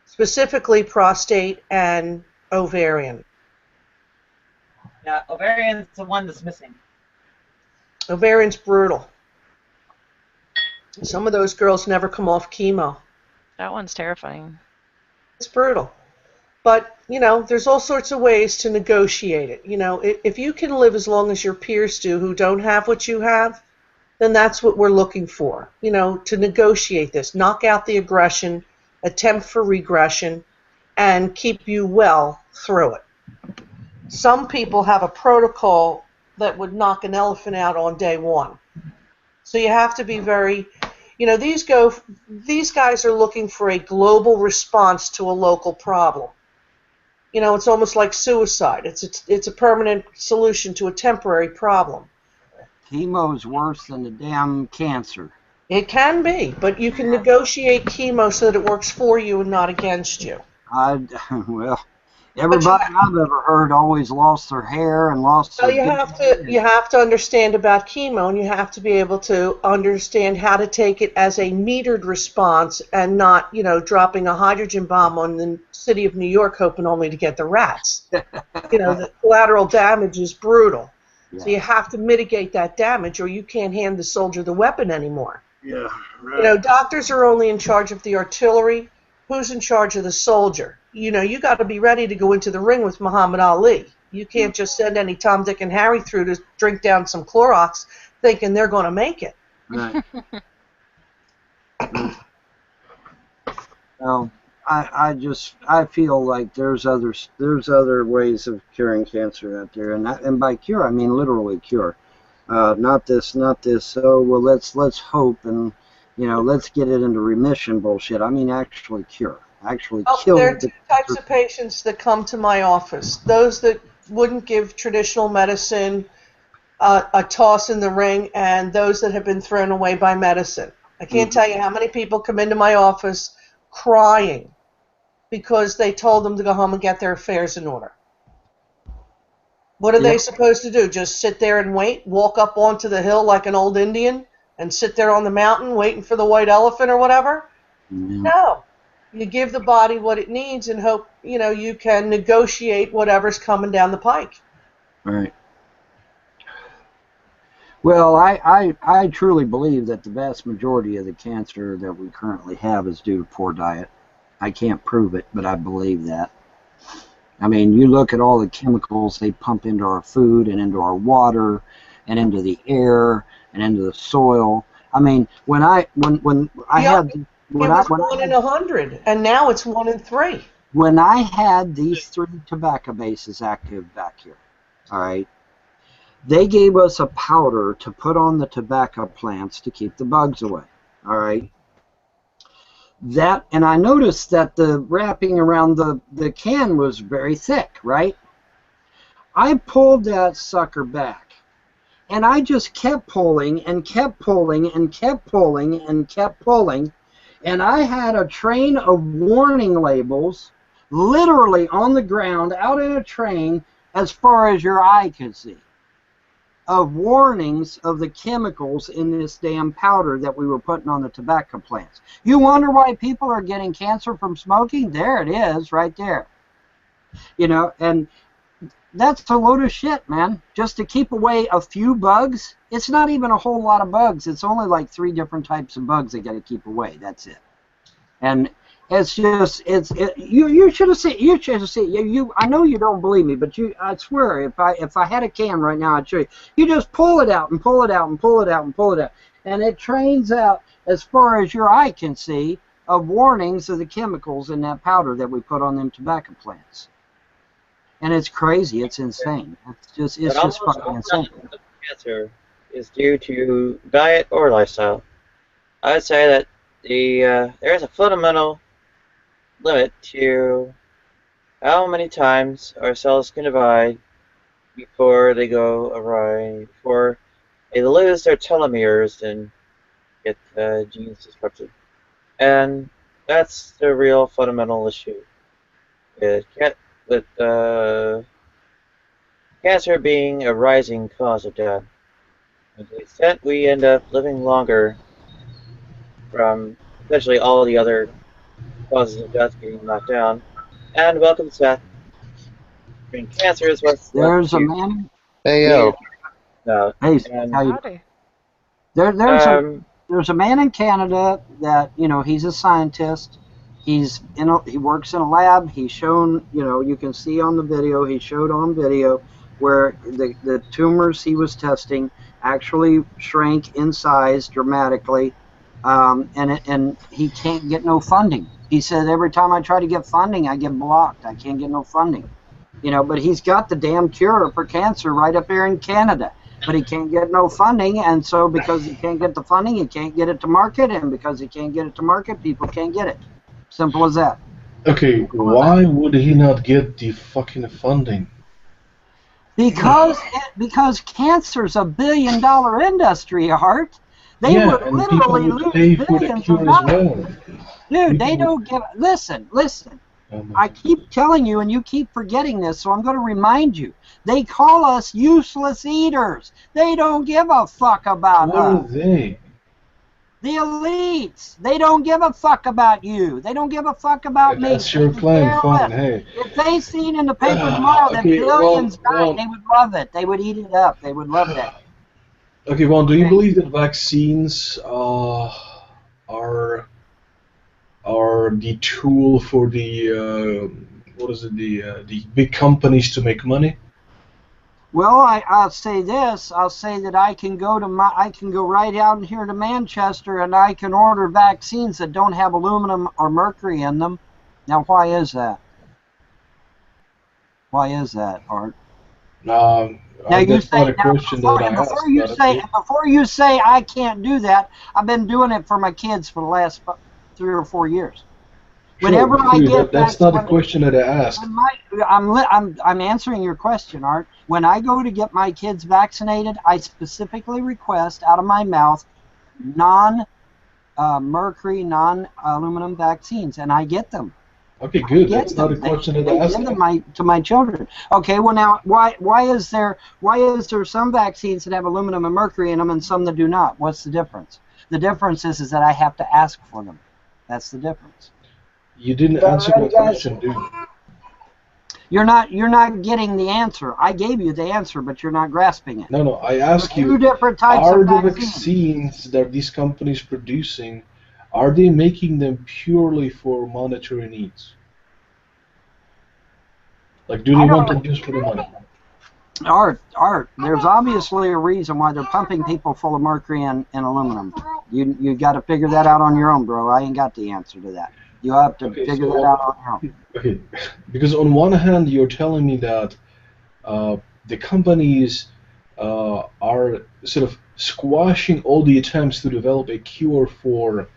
Specifically prostate and ovarian. Yeah, ovarian's the one that's missing. Ovarian's brutal. Some of those girls never come off chemo. That one's terrifying. It's brutal. But, there's all sorts of ways to negotiate it. If you can live as long as your peers do who don't have what you have, then that's what we're looking for, to negotiate this, knock out the aggression, attempt for regression, and keep you well through it. Some people have a protocol that would knock an elephant out on day one. So you have to be very, these guys are looking for a global response to a local problem. It's almost like suicide. It's a permanent solution to a temporary problem. Chemo is worse than the damn cancer. It can be, but you can negotiate chemo so that it works for you and not against you. Well, everybody I've ever heard always lost their hair and lost their... You have to understand about chemo, and you have to be able to understand how to take it as a metered response and not, dropping a hydrogen bomb on the city of New York hoping only to get the rats. The collateral damage is brutal. Yeah. So you have to mitigate that damage or you can't hand the soldier the weapon anymore. Yeah, right. Doctors are only in charge of the artillery. Who's in charge of the soldier? You got to be ready to go into the ring with Muhammad Ali. You can't just send any Tom, Dick, and Harry through to drink down some Clorox thinking they're going to make it. Right. Well, I feel like there's other ways of curing cancer out there, and by cure I mean literally cure. Not this. Oh well, let's hope and let's get it into remission bullshit. I mean actually cure, actually Oh, kill there are the two types of patients that come to my office. Those that wouldn't give traditional medicine a toss in the ring, and those that have been thrown away by medicine. I can't tell you how many people come into my office crying because they told them to go home and get their affairs in order. What are they supposed to do? Just sit there and wait? Walk up onto the hill like an old Indian and sit there on the mountain waiting for the white elephant or whatever? No. You give the body what it needs and hope, you can negotiate whatever's coming down the pike. Right. Well, I truly believe that the vast majority of the cancer that we currently have is due to poor diet. I can't prove it, but I believe that. I mean, you look at all the chemicals they pump into our food and into our water and into the air and into the soil. I mean, when I had it was 1 in 100, and now it's 1 in 3. When I had these 3 tobacco bases active back here, all right, they gave us a powder to put on the tobacco plants to keep the bugs away, all right. And I noticed that the wrapping around the can was very thick, right? I pulled that sucker back, and I just kept pulling and kept pulling and kept pulling and kept pulling, and I had a train of warning labels literally on the ground out in a train as far as your eye could see, of warnings of the chemicals in this damn powder that we were putting on the tobacco plants. You wonder why people are getting cancer from smoking? There it is, right there. And that's a load of shit, man. Just to keep away a few bugs. It's not even a whole lot of bugs. It's only like 3 different types of bugs they got to keep away. That's it. And it's just, you should have seen, I know you don't believe me, but I swear, if I had a can right now, I'd show you. You just pull it out and pull it out and pull it out and pull it out. And it trains out as far as your eye can see of warnings of the chemicals in that powder that we put on them tobacco plants. And it's crazy, it's insane. It's just fucking insane. Cancer is due to diet or lifestyle. I would say that there is a fundamental limit to how many times our cells can divide before they go awry, before they lose their telomeres and get genes disrupted. And that's the real fundamental issue. With cancer being a rising cause of death. And to the extent we end up living longer from essentially all the other causes of death being knocked down. And welcome, Seth. I mean, cancer is what's There's a man. Hey, yo. Hey, how you? There's a man in Canada that he's a scientist. He works in a lab. He's shown, you can see on the video. He showed on video where the tumors he was testing actually shrank in size dramatically, and he can't get no funding. He said every time I try to get funding, I get blocked. I can't get no funding. But he's got the damn cure for cancer right up here in Canada. But he can't get no funding, and so because he can't get the funding, he can't get it to market, and because he can't get it to market, people can't get it. Simple as that. Okay, why would he not get the fucking funding? Because cancer's $1 billion industry, Art. They would literally lose billions of dollars. Dude, they don't give. Listen. I keep telling you, and you keep forgetting this, so I'm going to remind you. They call us useless eaters. They don't give a fuck about us. What are they? The elites. They don't give a fuck about you. They don't give a fuck about me. That's your claim, fine, hey. If they seen in the paper tomorrow that billions died, they would love it. They would eat it up. They would love that. Okay, well, do you believe that vaccines are the tool for the the big companies to make money? Well, I'll say this. I'll say that I can go right out in here to Manchester and I can order vaccines that don't have aluminum or mercury in them. Now, why is that? Why is that, Art? Now you That's say not a question that I asked. before you say I can't do that, I've been doing it for my kids for the last 3 or 4 years. Whenever I get that's not a question that I asked. I'm answering your question, Art. When I go to get my kids vaccinated, I specifically request out of my mouth non-mercury, non-aluminum vaccines, and I get them. Okay, good. That's not a question that I asked. Give them to my children. Okay, well now, why is there some vaccines that have aluminum and mercury in them and some that do not? What's the difference? The difference is that I have to ask for them. That's the difference. You didn't answer my question, dude. You're not getting the answer. I gave you the answer, but you're not grasping it. No, I asked you, two different types are of the vaccines that these companies producing, are they making them purely for monetary needs? Like, do they want them just for the money? Art, there's obviously a reason why they're pumping people full of mercury and aluminum. You got to figure that out on your own, bro. I ain't got the answer to that. You have to figure that out on your own. Okay, because on one hand, you're telling me that the companies are sort of squashing all the attempts to develop a cure for,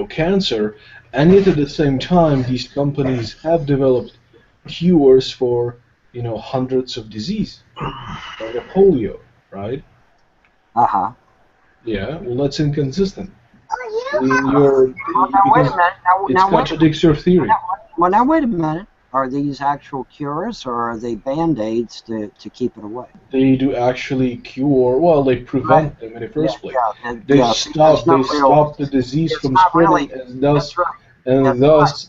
cancer, and yet at the same time, these companies have developed cures for, hundreds of diseases, like polio, right? Uh-huh. Yeah, well, that's inconsistent. It contradicts your theory. Well, now wait a minute. Are these actual cures or are they band-aids to keep it away? They do actually cure. Well, they prevent them in the first place. They stop the disease from spreading, and thus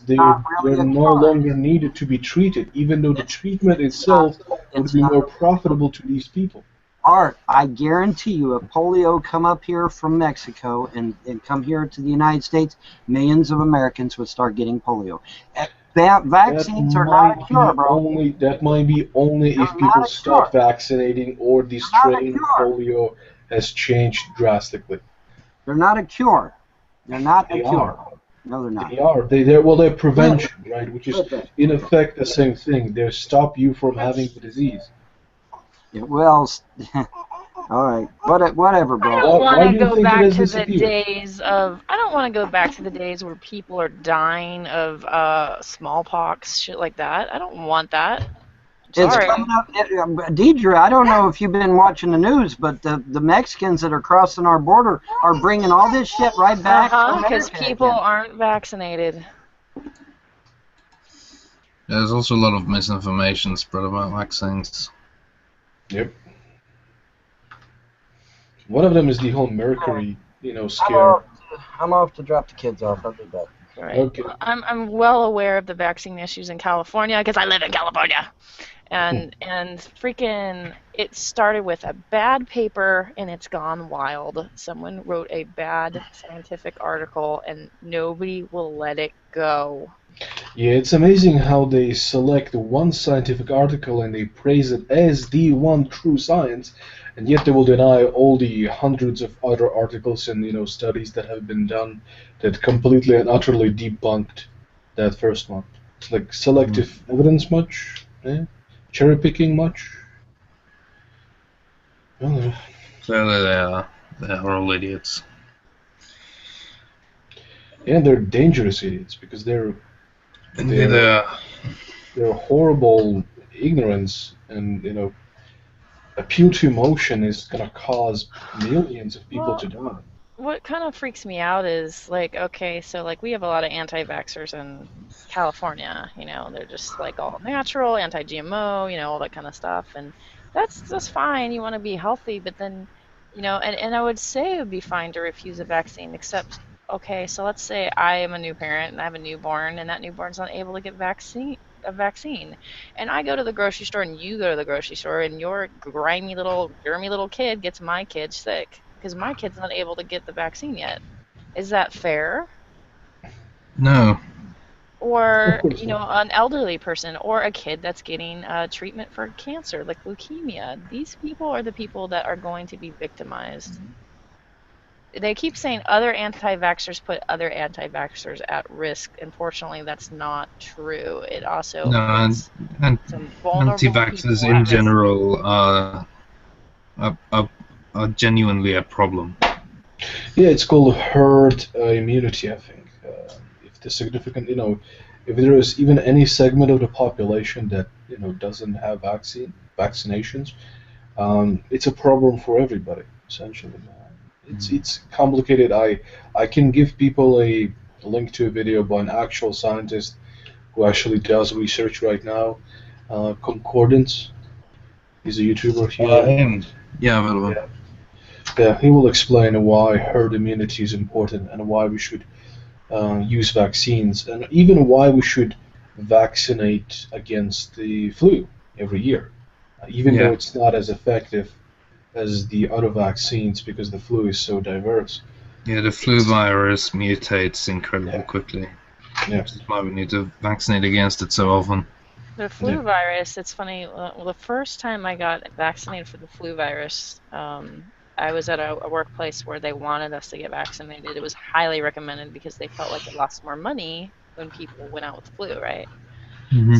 they're no longer needed to be treated, even though the treatment itself would be more profitable to these people. Art, I guarantee you, if polio come up here from Mexico and come here to the United States, millions of Americans would start getting polio. Vaccines are not a cure, bro. That might be only if people stop vaccinating or the strain of polio has changed drastically. They're not a cure. They're not a cure. No, they're not. They are. They're prevention, right? Which is in effect the same thing. They stop you from having the disease. Yeah, well, all right, whatever, bro. I don't want to go back to the days of. I don't want to go back to the days where people are dying of smallpox, shit like that. I don't want that. It's coming up, Deidre. I don't know if you've been watching the news, but the Mexicans that are crossing our border are bringing all this shit right back. Because people aren't vaccinated. There's also a lot of misinformation spread about vaccines. Yep. One of them is the whole mercury, scare. I'm off to drop the kids off. I'll be back. Right. Okay. I'm well aware of the vaccine issues in California because I live in California, and freaking it started with a bad paper and it's gone wild. Someone wrote a bad scientific article and nobody will let it go. Yeah, it's amazing how they select one scientific article and they praise it as the one true science, and yet they will deny all the hundreds of other articles and studies that have been done that completely and utterly debunked that first one. It's like selective evidence much? Cherry picking much? Clearly they're all idiots. And they're dangerous idiots because they're horrible ignorance, and appeal to emotion is gonna cause millions of people to die. What kind of freaks me out is okay, so we have a lot of anti-vaxxers in California. They're just all natural, anti-GMO, all that kind of stuff, and that's fine. You want to be healthy, but then, and I would say it would be fine to refuse a vaccine, except. Okay, so let's say I am a new parent and I have a newborn, and that newborn's not able to get a vaccine, and I go to the grocery store and you go to the grocery store, and your grimy little, germy little kid gets my kid sick because my kid's not able to get the vaccine yet. Is that fair? No. or Of course not. an elderly person, or a kid that's getting treatment for cancer like leukemia. These people are the people that are going to be victimized. They keep saying other anti-vaxxers put other anti-vaxxers at risk. Unfortunately, that's not true. It also No, puts and some vulnerable anti-vaxxers people in at risk. general are genuinely a problem. Yeah, it's called herd immunity, I think. If the significant, if there is even any segment of the population that doesn't have vaccinations, it's a problem for everybody essentially. It's complicated. I can give people a link to a video by an actual scientist who actually does research right now. Concordance. He's a YouTuber here. Yeah, I've heard of him. Yeah, he will explain why herd immunity is important and why we should use vaccines, and even why we should vaccinate against the flu every year, even though Yeah. it's not as effective as the other vaccines because the flu is so diverse. Yeah, the flu virus mutates incredibly quickly. Yeah. Which is why we need to vaccinate against it so often. The flu virus, it's funny. Well, the first time I got vaccinated for the flu virus, I was at a workplace where they wanted us to get vaccinated. It was highly recommended because they felt like it lost more money when people went out with the flu, right?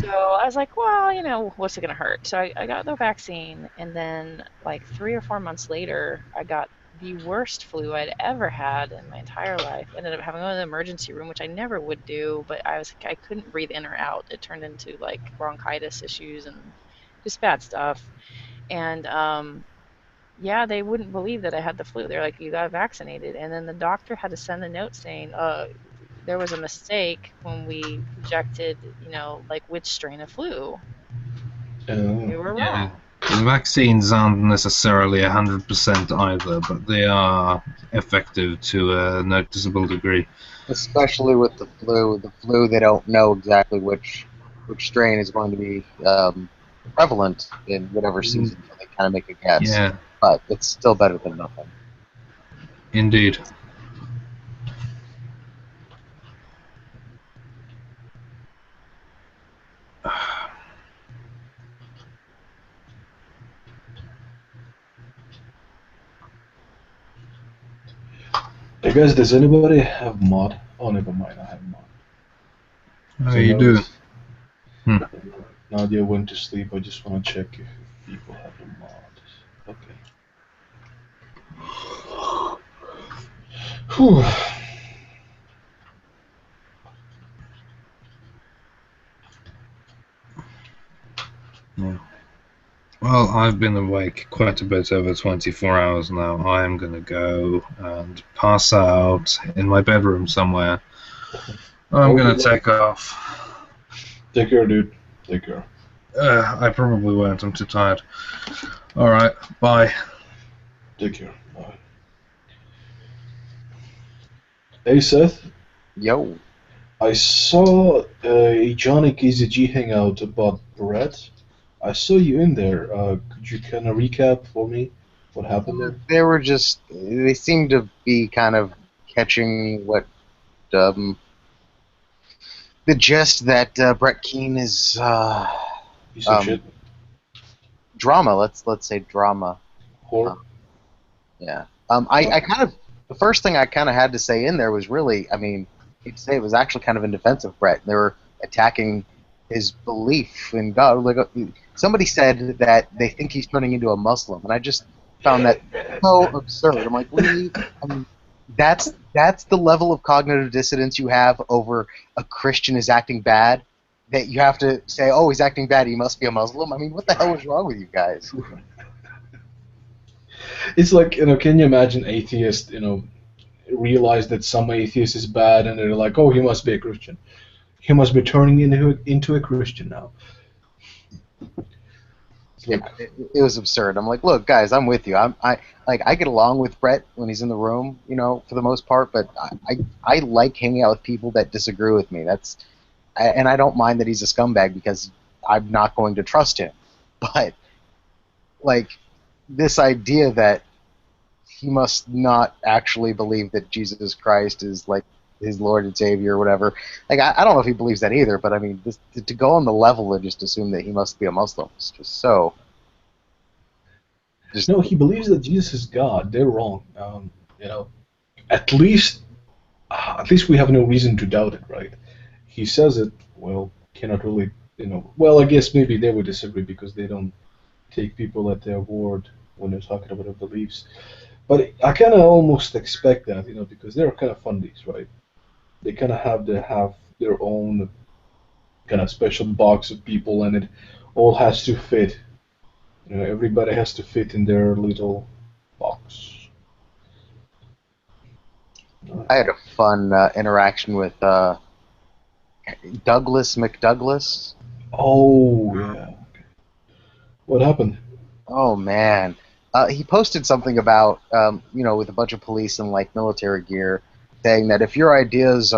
So I was like, well, what's it going to hurt? So I got the vaccine, and then like 3 or 4 months later, I got the worst flu I'd ever had in my entire life. Ended up having to go to the emergency room, which I never would do, but I couldn't breathe in or out. It turned into like bronchitis issues and just bad stuff. And yeah, they wouldn't believe that I had the flu. They're like, you got vaccinated. And then the doctor had to send a note saying, there was a mistake when we projected, like which strain of flu. We were wrong. The vaccines aren't necessarily 100% either, but they are effective to a noticeable degree. Especially with the flu. The flu, they don't know exactly which strain is going to be prevalent in whatever season, so they kind of make a guess. Yeah. But it's still better than nothing. Indeed. Hey guys, does anybody have mod? Oh, never mind, I have mod. Oh, you do? Nadia went to sleep. I just want to check if people have the mod. Okay. Whew. Yeah. Well, I've been awake quite a bit over 24 hours now. I am going to go and pass out in my bedroom somewhere. I'm going to take off. Take care, dude. Take care. I probably won't. I'm too tired. Alright, bye. Take care. Bye. Hey, Seth. Yo. I saw a Johnny KZG hangout about Brett. I saw you in there. Could you kind of recap for me what happened there? They seemed to be kind of catching what the gist that Brett Keane is Piece of shit. Drama. Let's say drama. Whore. Yeah. I kind of, the first thing I kind of had to say in there was really, I mean, you'd say it was actually kind of in defense of Brett. They were attacking his belief in God. Like somebody said that they think he's turning into a Muslim, and I just found that so absurd. I'm like, really? I mean, that's the level of cognitive dissonance you have over a Christian is acting bad, that you have to say, oh, he's acting bad, he must be a Muslim? I mean, what the hell is wrong with you guys? It's like, can you imagine atheists, realize that some atheist is bad, and they're like, oh, he must be a Christian. He must be turning into a Christian now. Yeah, it was absurd. I'm like, look, guys, I'm with you. I get along with Brett when he's in the room, for the most part, but I like hanging out with people that disagree with me. And I don't mind that he's a scumbag because I'm not going to trust him. But like this idea that he must not actually believe that Jesus Christ is like his Lord and Savior or whatever. Like I don't know if he believes that either, but I mean, to go on the level and just assume that he must be a Muslim is just so. No, he believes that Jesus is God. They're wrong. You know, at least we have no reason to doubt it, right? He says it. Well, cannot really, Well, I guess maybe they would disagree because they don't take people at their word when they're talking about their beliefs. But I kind of almost expect that, because they're kind of fundies, right? They kind of have their own kind of special box of people, and it all has to fit. Everybody has to fit in their little box. I had a fun interaction with Douglas McDouglas. Oh yeah. What happened? Oh man, he posted something about with a bunch of police in like military gear, saying that if your ideas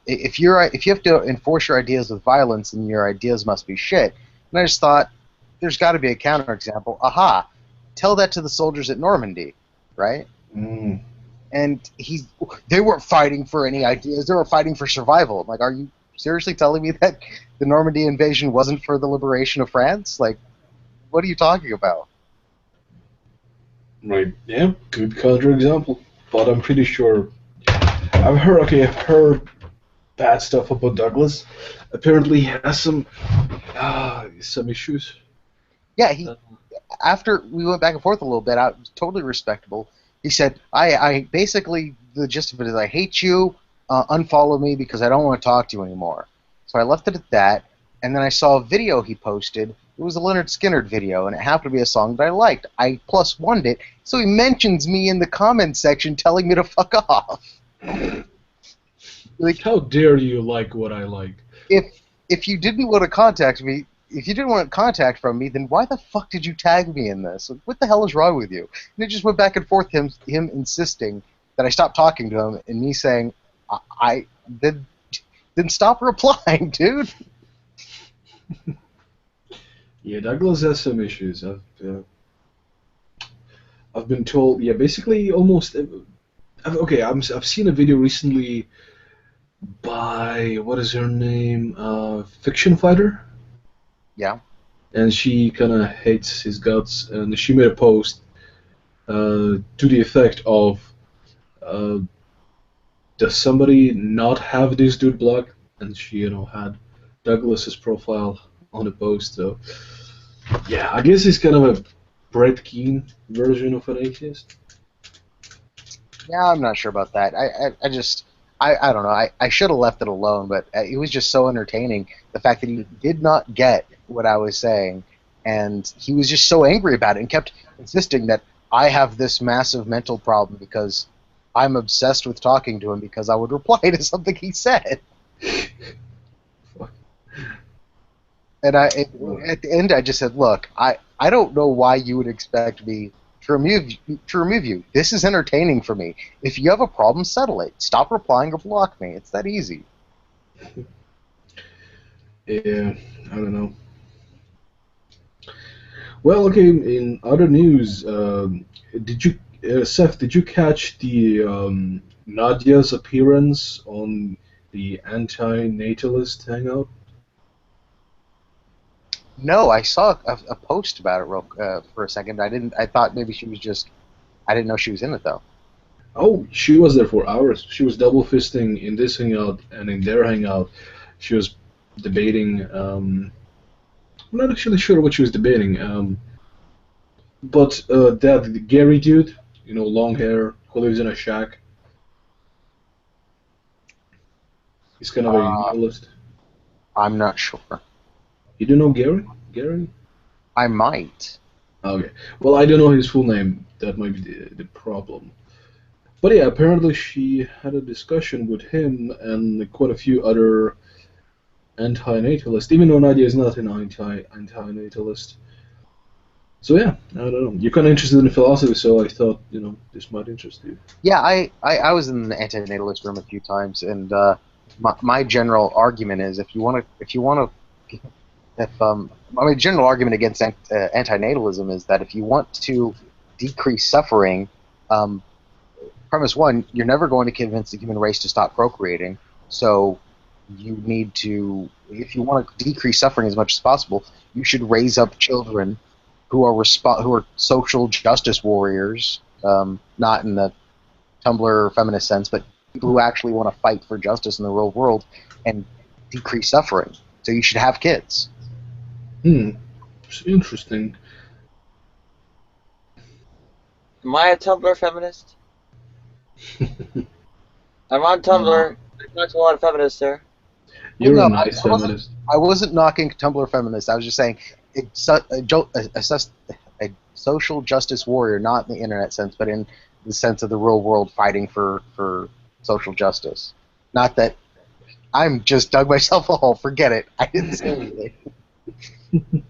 if you have to enforce your ideas with violence, then your ideas must be shit. And I just thought, there's got to be a counterexample. Aha! Tell that to the soldiers at Normandy, right? Mm. And they weren't fighting for any ideas; they were fighting for survival. I'm like, are you seriously telling me that the Normandy invasion wasn't for the liberation of France? Like, what are you talking about? Right. Yeah. Good counterexample. But I'm pretty sure I've heard bad stuff about Douglas. Apparently, he has some issues. Yeah, after we went back and forth a little bit, I was totally respectable. He said, I basically, the gist of it is, I hate you, unfollow me because I don't want to talk to you anymore. So I left it at that, and then I saw a video he posted. It was a Leonard Skinner video, and it happened to be a song that I liked. I +1'd it, so he mentions me in the comments section telling me to fuck off. Like, how dare you like what I like? If you didn't want to contact me, if you didn't want contact from me, then why the fuck did you tag me in this? What the hell is wrong with you? And it just went back and forth, him insisting that I stop talking to him, and me saying, then stop replying, dude. Yeah, Douglas has some issues. I've been told. Yeah, basically almost. I've seen a video recently by what is her name? Fiction Fighter. Yeah. And she kind of hates his guts, and she made a post to the effect of, does somebody not have this dude blocked? And she, had Douglas's profile on the post. So, yeah, I guess he's kind of a Brett Keane version of an atheist. Yeah, I'm not sure about that. I don't know. I should have left it alone, but it was just so entertaining. The fact that he did not get what I was saying, and he was just so angry about it and kept insisting that I have this massive mental problem because I'm obsessed with talking to him because I would reply to something he said. And at the end, I just said, look, I don't know why you would expect me to remove you. This is entertaining for me. If you have a problem, settle it. Stop replying or block me. It's that easy. Yeah, I don't know. Well, okay. In other news, Seth? Did you catch the Nadia's appearance on the anti-natalist hangout? No, I saw a post about it for a second. I thought maybe she was just. I didn't know she was in it though. Oh, she was there for hours. She was double fisting in this hangout and in their hangout. She was debating. I'm not actually sure what she was debating. But that Gary dude, long hair, who lives in a shack. He's kind of a nihilist. I'm not sure. You don't know Gary? Gary? I might. Okay. Well, I don't know his full name. That might be the problem. But yeah, apparently she had a discussion with him and quite a few other anti-natalists, even though Nadia is not an anti-natalist. So yeah, I don't know. You're kind of interested in philosophy, so I thought, this might interest you. Yeah, I was in the anti-natalist room a few times, and my general argument is my general argument against anti-natalism is that if you want to decrease suffering, premise one, you're never going to convince the human race to stop procreating. So you need to, if you want to decrease suffering as much as possible, you should raise up children who are social justice warriors, not in the Tumblr feminist sense, but people who actually want to fight for justice in the real world and decrease suffering. So you should have kids. It's interesting. Am I a Tumblr feminist? I'm on Tumblr. I talk to a lot of feminists there. You're Well, a no, nice feminist. I wasn't knocking Tumblr feminists. I was just saying it's a social justice warrior, not in the internet sense, but in the sense of the real world fighting for social justice. Not that I'm just dug myself a hole. Forget it. I didn't say anything.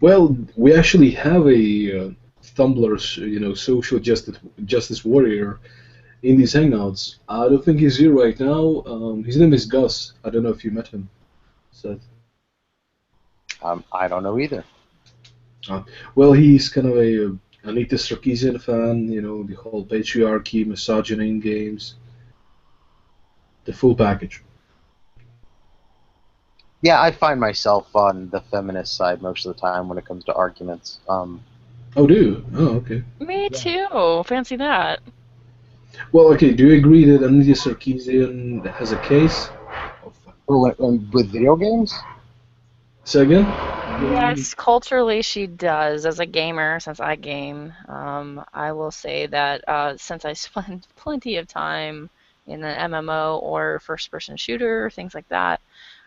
Well, we actually have a Tumblr's, social justice warrior in these hangouts. I don't think he's here right now. His name is Gus. I don't know if you met him, Seth. I don't know either. Well, he's kind of an Anita Sarkeesian fan. The whole patriarchy, misogyny in games, the full package. Yeah, I find myself on the feminist side most of the time when it comes to arguments. Oh, do you? Oh, okay. Me too. Fancy that. Well, okay. Do you agree that Anita Sarkeesian has a case? With video games? Say again? Yes, culturally she does. As a gamer, since I game, I will say that since I spend plenty of time in an MMO or first-person shooter, things like that,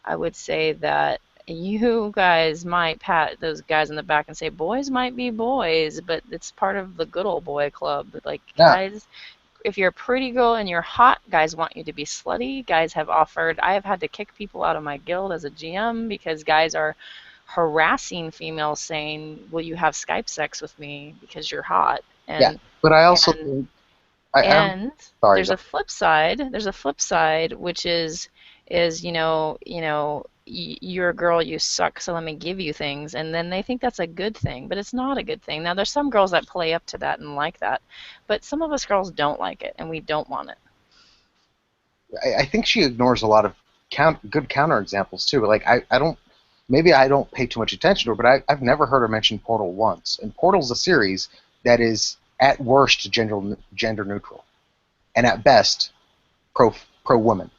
I would say that you guys might pat those guys in the back and say boys might be boys, but it's part of the good old boy club. Like, guys, if you're a pretty girl and you're hot, guys want you to be slutty. Guys have offered, I have had to kick people out of my guild as a GM because guys are harassing females saying, will you have Skype sex with me because you're hot? And, yeah, but I also there's a flip side. There's a flip side, which is you're a girl, you suck, so let me give you things, and then they think that's a good thing, but it's not a good thing. Now, there's some girls that play up to that and like that, but some of us girls don't like it, and we don't want it. I think she ignores a lot of good counterexamples too. Like maybe I don't pay too much attention to her, but I've never heard her mention Portal once. And Portal's a series that is at worst gender neutral, and at best pro woman.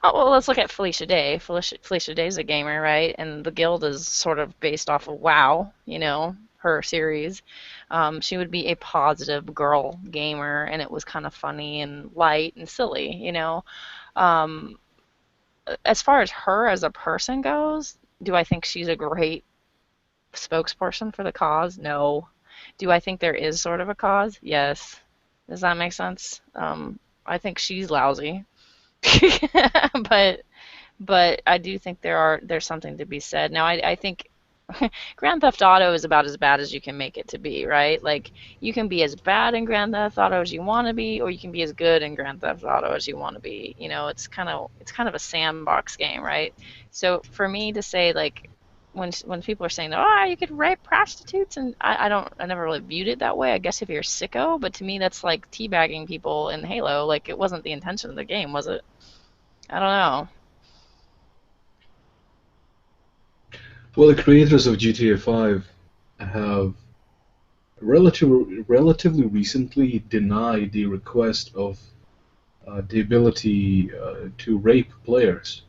Oh, well, let's look at Felicia Day. Felicia Day's a gamer, right? And the guild is sort of based off of WoW, her series. She would be a positive girl gamer, and it was kind of funny and light and silly, As far as her as a person goes, do I think she's a great spokesperson for the cause? No. Do I think there is sort of a cause? Yes. Does that make sense? I think she's lousy. but I do think there's something to be said. Now, I think Grand Theft Auto is about as bad as you can make it to be, right? Like, you can be as bad in Grand Theft Auto as you want to be, or you can be as good in Grand Theft Auto as you want to be. It's kind of a sandbox game, right? So for me to say, like, when people are saying, oh, you could rape prostitutes, and I never really viewed it that way. I guess if you're a sicko, but to me that's like teabagging people in Halo. Like, it wasn't the intention of the game, was it? I don't know. Well, the creators of GTA 5 have relatively recently denied the request of the ability to rape players.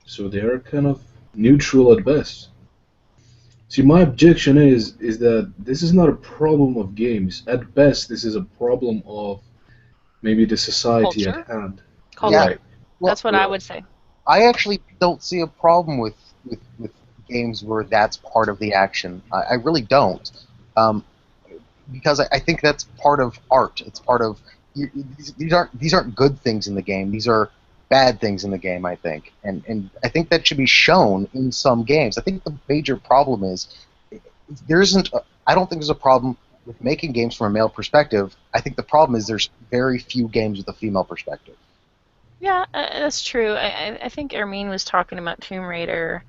So they're kind of neutral at best. See, my objection is that this is not a problem of games. At best, this is a problem of maybe the society Culture? at hand. Culture. Right. That's what I would say. I actually don't see a problem with games where that's part of the action. I really don't, because I think that's part of art. It's part of these aren't good things in the game. These are bad things in the game, I think, and I think that should be shown in some games. I think the major problem is I don't think there's a problem with making games from a male perspective. I think the problem is there's very few games with a female perspective. Yeah, that's true. I think Ermine was talking about Tomb Raider.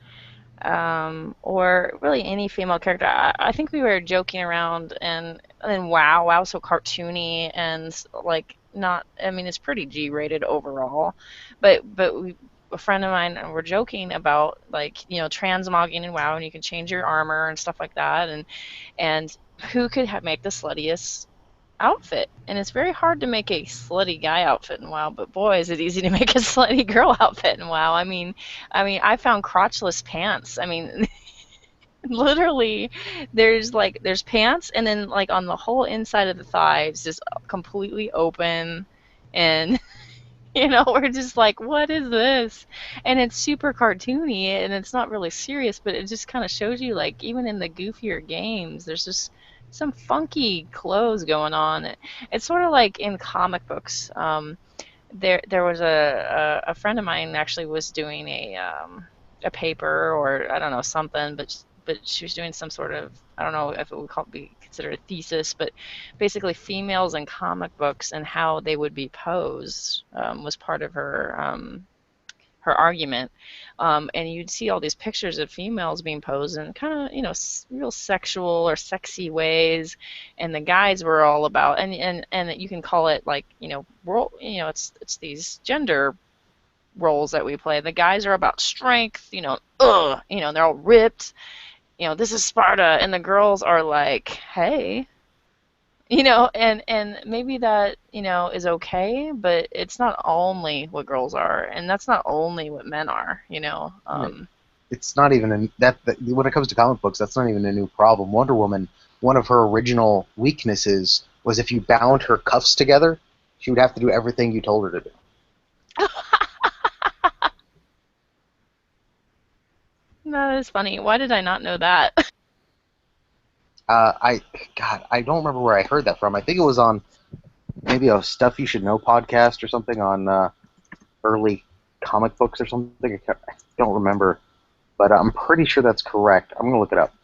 or really any female character. I think we were joking around, and WoW was so cartoony and like not. I mean, it's pretty G-rated overall, but a friend of mine and we're joking about like transmogging in WoW, and you can change your armor and stuff like that, and who could make the sluttiest outfit. And it's very hard to make a slutty guy outfit in WoW, but boy, is it easy to make a slutty girl outfit in WoW. I found crotchless pants. I mean, literally, there's pants, and then like on the whole inside of the thighs, just completely open, and we're just like, what is this? And it's super cartoony, and it's not really serious, but it just kind of shows you, like, even in the goofier games, there's just some funky clothes going on. It's sort of like in comic books. There was a friend of mine actually was doing a paper, or I don't know, something, but she was doing some sort of, I don't know if it would be considered a thesis, but basically females in comic books and how they would be posed was part of her argument. And you'd see all these pictures of females being posed in kind of, real sexual or sexy ways, and the guys were all about, and you can call it like, role, it's these gender roles that we play. The guys are about strength, they're all ripped, this is Sparta, and the girls are like, hey, and maybe that, is okay, but it's not only what girls are, and that's not only what men are. It's not even when it comes to comic books, that's not even a new problem. Wonder Woman, one of her original weaknesses was if you bound her cuffs together, she would have to do everything you told her to do. That is funny. Why did I not know that? I don't remember where I heard that from. I think it was on maybe a Stuff You Should Know podcast or something on early comic books or something. I don't remember, but I'm pretty sure that's correct. I'm gonna look it up.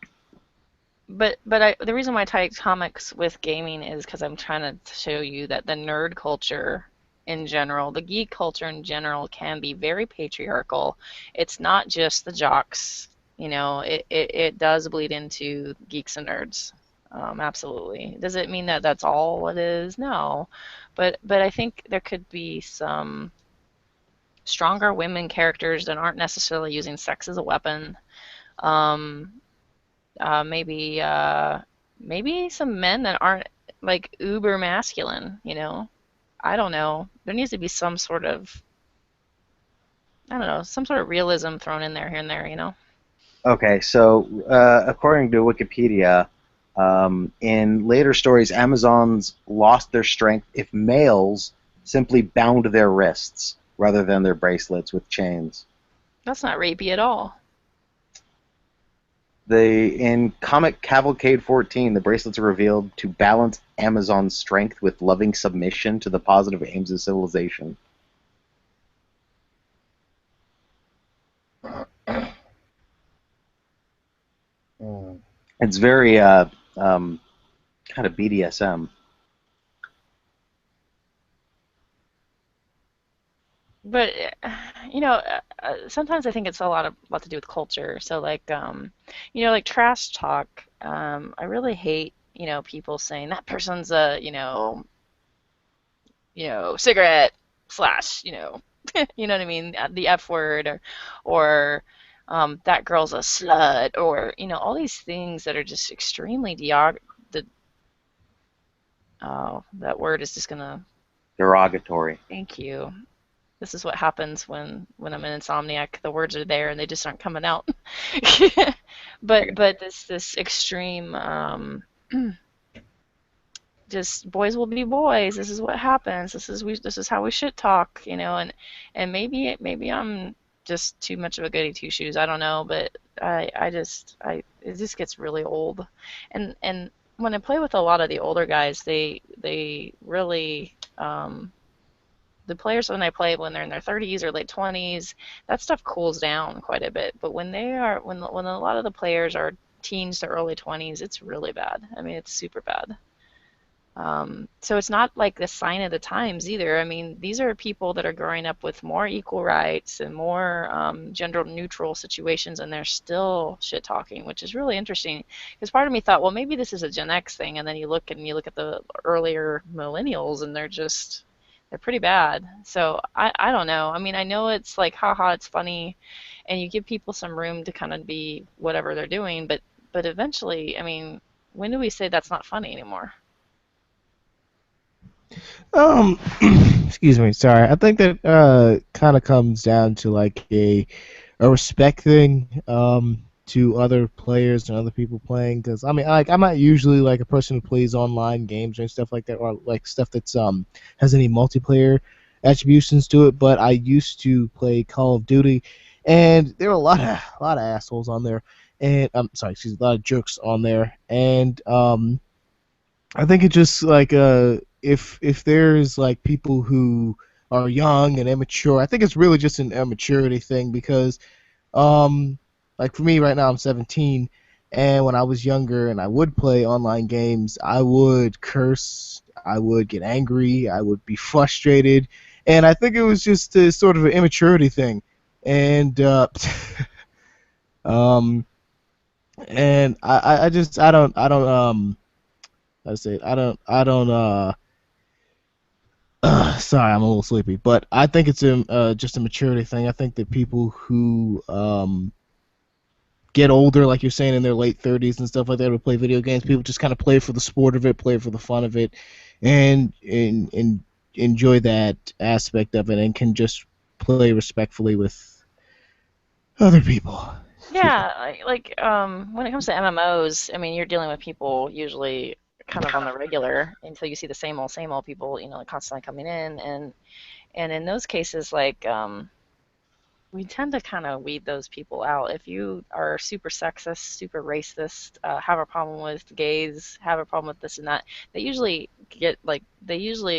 But the reason why I tie comics with gaming is because I'm trying to show you that the nerd culture in general, the geek culture in general, can be very patriarchal. It's not just the jocks. It does bleed into geeks and nerds. Absolutely. Does it mean that that's all it is? No. But I think there could be some stronger women characters that aren't necessarily using sex as a weapon. Um, maybe some men that aren't like uber masculine. I don't know. There needs to be some sort of, I don't know, some sort of realism thrown in there here and there. Okay, so according to Wikipedia, in later stories, Amazons lost their strength if males simply bound their wrists rather than their bracelets with chains. That's not rapey at all. In Comic Cavalcade 14, the bracelets are revealed to balance Amazon's strength with loving submission to the positive aims of civilization. It's very kind of BDSM. But sometimes I think it's a lot to do with culture. So like like trash talk. I really hate people saying that person's a cigarette slash you know what I mean, the F word, or that girl's a slut, or all these things that are just extremely that word is just gonna derogatory. Thank you. This is what happens when I'm an insomniac. The words are there and they just aren't coming out. but this extreme just boys will be boys. This is what happens. This is how we should talk, and maybe I'm just too much of a goody two shoes. I don't know, but it just gets really old. And when I play with a lot of the older guys, they really the players when I play when they're in their 30s or late 20s, that stuff cools down quite a bit. But when when a lot of the players are teens to early 20s, it's really bad. I mean, it's super bad. So it's not like the sign of the times either. I mean, these are people that are growing up with more equal rights and more gender neutral situations, and they're still shit talking, which is really interesting. Because part of me thought, well, maybe this is a Gen X thing, and then you look at the earlier millennials, and they're pretty bad. So I don't know. I mean, I know it's like, haha, it's funny, and you give people some room to kind of be whatever they're doing, but eventually, I mean, when do we say that's not funny anymore? Um, excuse me. Sorry. I think that kind of comes down to like a respect thing to other players and other people playing. Because I mean, like I'm not usually like a person who plays online games and stuff like that, or like stuff that's has any multiplayer attributions to it. But I used to play Call of Duty, and there were a lot of assholes on there, and I'm sorry, excuse me, a lot of jerks on there, and I think it's just like if there's like people who are young and immature, I think it's really just an immaturity thing because like for me right now I'm 17, and when I was younger and I would play online games, I would curse, I would get angry, I would be frustrated, and I think it was just a sort of an immaturity thing, and um and I just I don't I say it. I don't sorry, I'm a little sleepy, but I think it's just a maturity thing. I think that people who get older, like you're saying, in their late 30s and stuff like that, would play video games. People just kind of play for the sport of it, play for the fun of it, and enjoy that aspect of it, and can just play respectfully with other people. Yeah, when it comes to MMOs, I mean, you're dealing with people usually kind of on the regular until you see the same old people, like constantly coming in, and in those cases, like we tend to kind of weed those people out. If you are super sexist, super racist, have a problem with gays, have a problem with this and that, they usually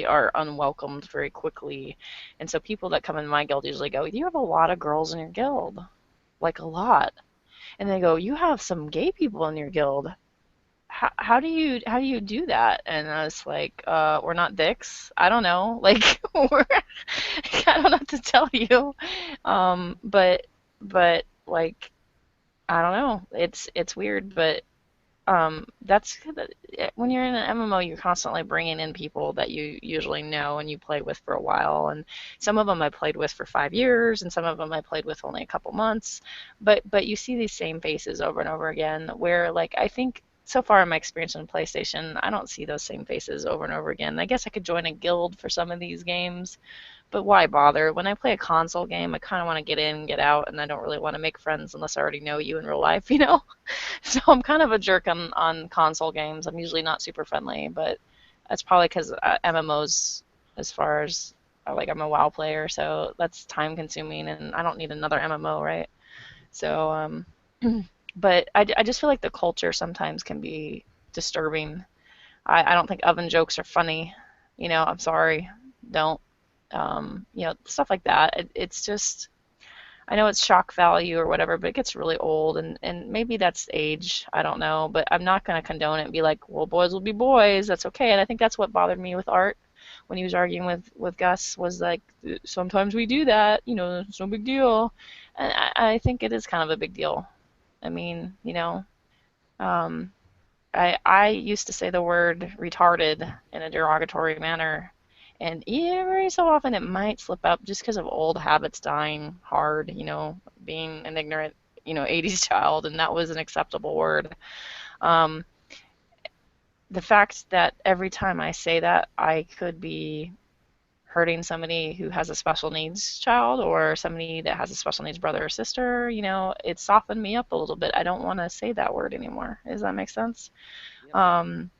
are unwelcomed very quickly, and so people that come in my guild usually go, "You have a lot of girls in your guild, like a lot." And they go, "You have some gay people in your guild. How do you do that?" And I was like, "We're not dicks. I don't know. Like, I don't know what to tell you." But like, I don't know. It's weird, but that's when you're in an MMO, you're constantly bringing in people that you usually know and you play with for a while. And some of them I played with for 5 years, and some of them I played with only a couple months. But you see these same faces over and over again. Where like I think so far in my experience in PlayStation, I don't see those same faces over and over again. I guess I could join a guild for some of these games, but why bother? When I play a console game, I kind of want to get in, get out, and I don't really want to make friends unless I already know you in real life, you know? So I'm kind of a jerk on console games. I'm usually not super friendly, but that's probably because MMOs, as far as like I'm a WoW player, so that's time consuming, and I don't need another MMO, right? So, but I just feel like the culture sometimes can be disturbing. I don't think oven jokes are funny. I'm sorry, don't. Stuff like that. It's just, I know it's shock value or whatever, but it gets really old, and maybe that's age. I don't know, but I'm not going to condone it and be like, well, boys will be boys. That's okay. And I think that's what bothered me with Art when he was arguing with Gus was like, sometimes we do that. It's no big deal. And I think it is kind of a big deal. I mean, um, I used to say the word retarded in a derogatory manner, and every so often it might slip up just because of old habits dying hard, being an ignorant, 80s child, and that was an acceptable word. Um, the fact that every time I say that, I could be hurting somebody who has a special needs child or somebody that has a special needs brother or sister, it softened me up a little bit. I don't want to say that word anymore. Does that make sense? Um,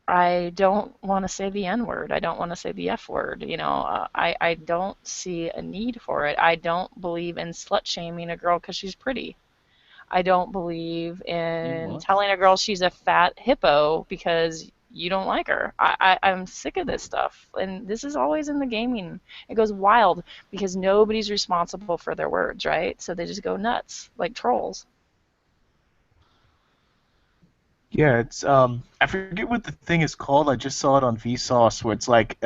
I don't want to say the N word. I don't want to say the F word. I don't see a need for it. I don't believe in slut shaming a girl because she's pretty. I don't believe in telling a girl she's a fat hippo because you don't like her. I'm sick of this stuff. And this is always in the gaming. It goes wild because nobody's responsible for their words, right? So they just go nuts like trolls. Yeah, it's I forget what the thing is called. I just saw it on Vsauce where it's like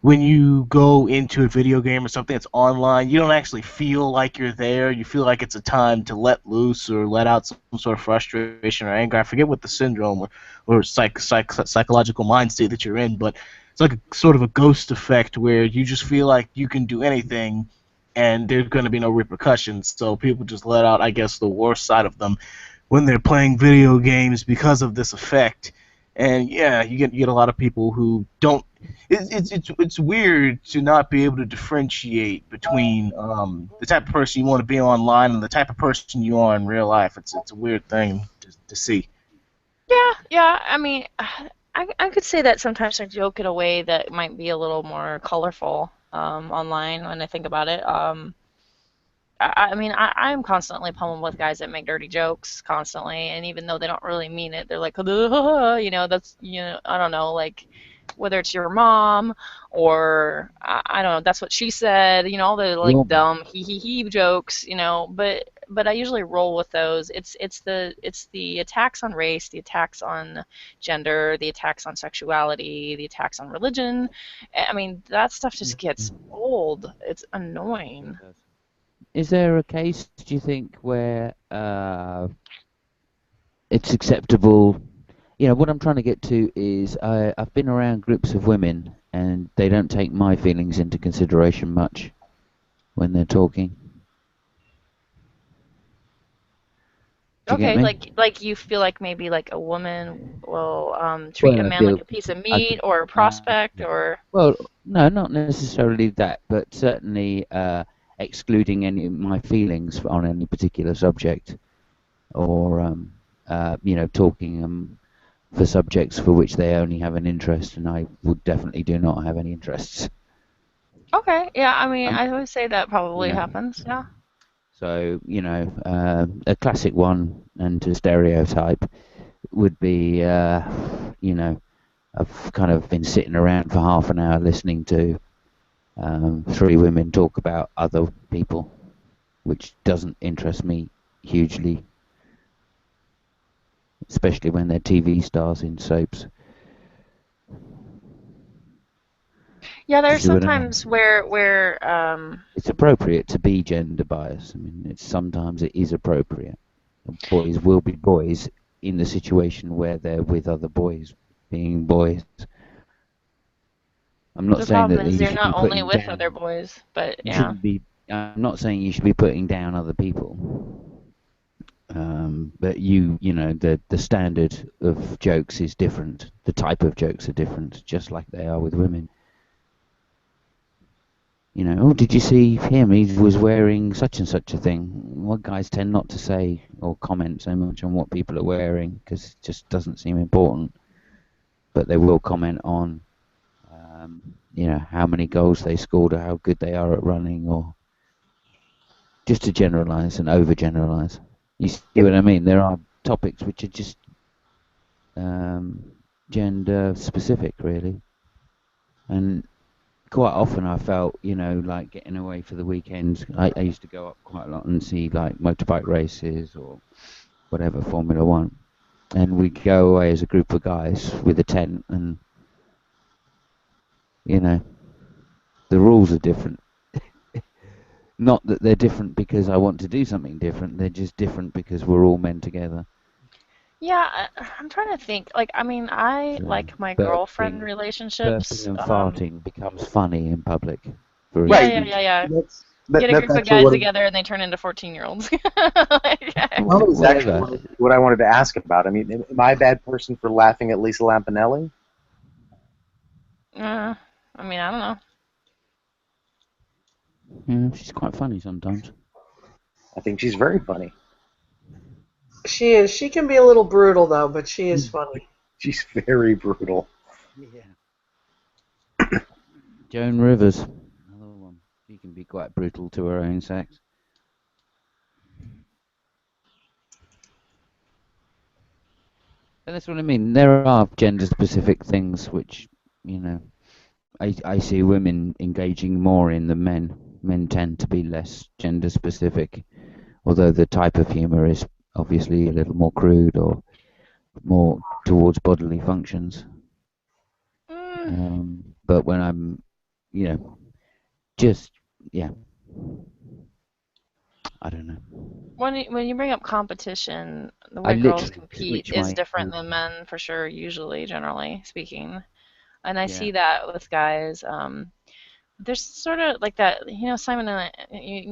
when you go into a video game or something that's online, you don't actually feel like you're there. You feel like it's a time to let loose or let out some sort of frustration or anger. I forget what the syndrome or psychological mind state that you're in, but it's like a sort of a ghost effect where you just feel like you can do anything and there's going to be no repercussions. So people just let out, I guess, the worst side of them when they're playing video games because of this effect. And yeah, you get a lot of people who don't. It's weird to not be able to differentiate between the type of person you want to be online and the type of person you are in real life. It's a weird thing to see. Yeah. I mean, I could say that sometimes I joke in a way that might be a little more colorful online when I think about it. I mean, I'm constantly pummeled with guys that make dirty jokes constantly, and even though they don't really mean it, they're like, that's, I don't know, like, whether it's your mom or, I don't know, that's what she said, all the, like, dumb he jokes, but I usually roll with those. It's the attacks on race, the attacks on gender, the attacks on sexuality, the attacks on religion. I mean, that stuff just gets old. It's annoying. Is there a case, do you think, where it's acceptable? What I'm trying to get to is I've been around groups of women and they don't take my feelings into consideration much when they're talking. Do you get Okay, me? like you feel like maybe like a woman will treat a Well, I man like feel a piece of I meat could. or a prospect or Well, no, not necessarily that, but certainly excluding any of my feelings on any particular subject, or talking for subjects for which they only have an interest, and I would definitely do not have any interests. okay, yeah, I mean Um, I would say that you probably know, happens, yeah. so a classic one, and to stereotype, would be I've kind of been sitting around for half an hour listening to three women talk about other people, which doesn't interest me hugely, especially when they're TV stars in soaps. Yeah, Do you there's see what I mean? sometimes where It's appropriate to be gender biased. I mean, sometimes it is appropriate. Boys will be boys in the situation where they're with other boys, being boys. I'm not the saying problem that is you you're should be not only putting with other down. boys, but You yeah. shouldn't be. I'm not saying you should be putting down other people. But the standard of jokes is different. The type of jokes are different, just like they are with women. Oh, did you see him? He was wearing such and such a thing. Well, guys tend not to say or comment so much on what people are wearing because it just doesn't seem important. But they will comment on, how many goals they scored or how good they are at running, or just to generalize and overgeneralize. You see what I mean? There are topics which are just gender specific, really. And quite often I felt, like getting away for the weekends. I used to go up quite a lot and see like motorbike races or whatever, Formula One. And we'd go away as a group of guys with a tent, and, the rules are different. Not that they're different because I want to do something different, they're just different because we're all men together. Yeah, I'm trying to think. Like, I mean, I So like my girlfriend burping, burping relationships. and farting becomes funny in public, for Yeah, Right. yeah, instance. yeah, yeah. That, Get a that's group of actually guys what together and they turn into 14-year-olds. that was actually Whatever. what I wanted to ask about. I mean, am I a bad person for laughing at Lisa Lampanelli? I mean, I don't know. Yeah, she's quite funny sometimes. I think she's very funny. She is. She can be a little brutal though, but she is funny. She's very brutal. Yeah. Joan Rivers, another one. She can be quite brutal to her own sex. And that's what I mean. There are gender-specific things which, I see women engaging more in than men. Men tend to be less gender-specific, although the type of humour is obviously a little more crude or more towards bodily functions. Mm, But when I'm, you know, just yeah, I don't know. when you bring up competition, the I way girls literally compete switch is my different than men for sure, usually, generally speaking. And I yeah see that with guys. There's sort of like that, Simon and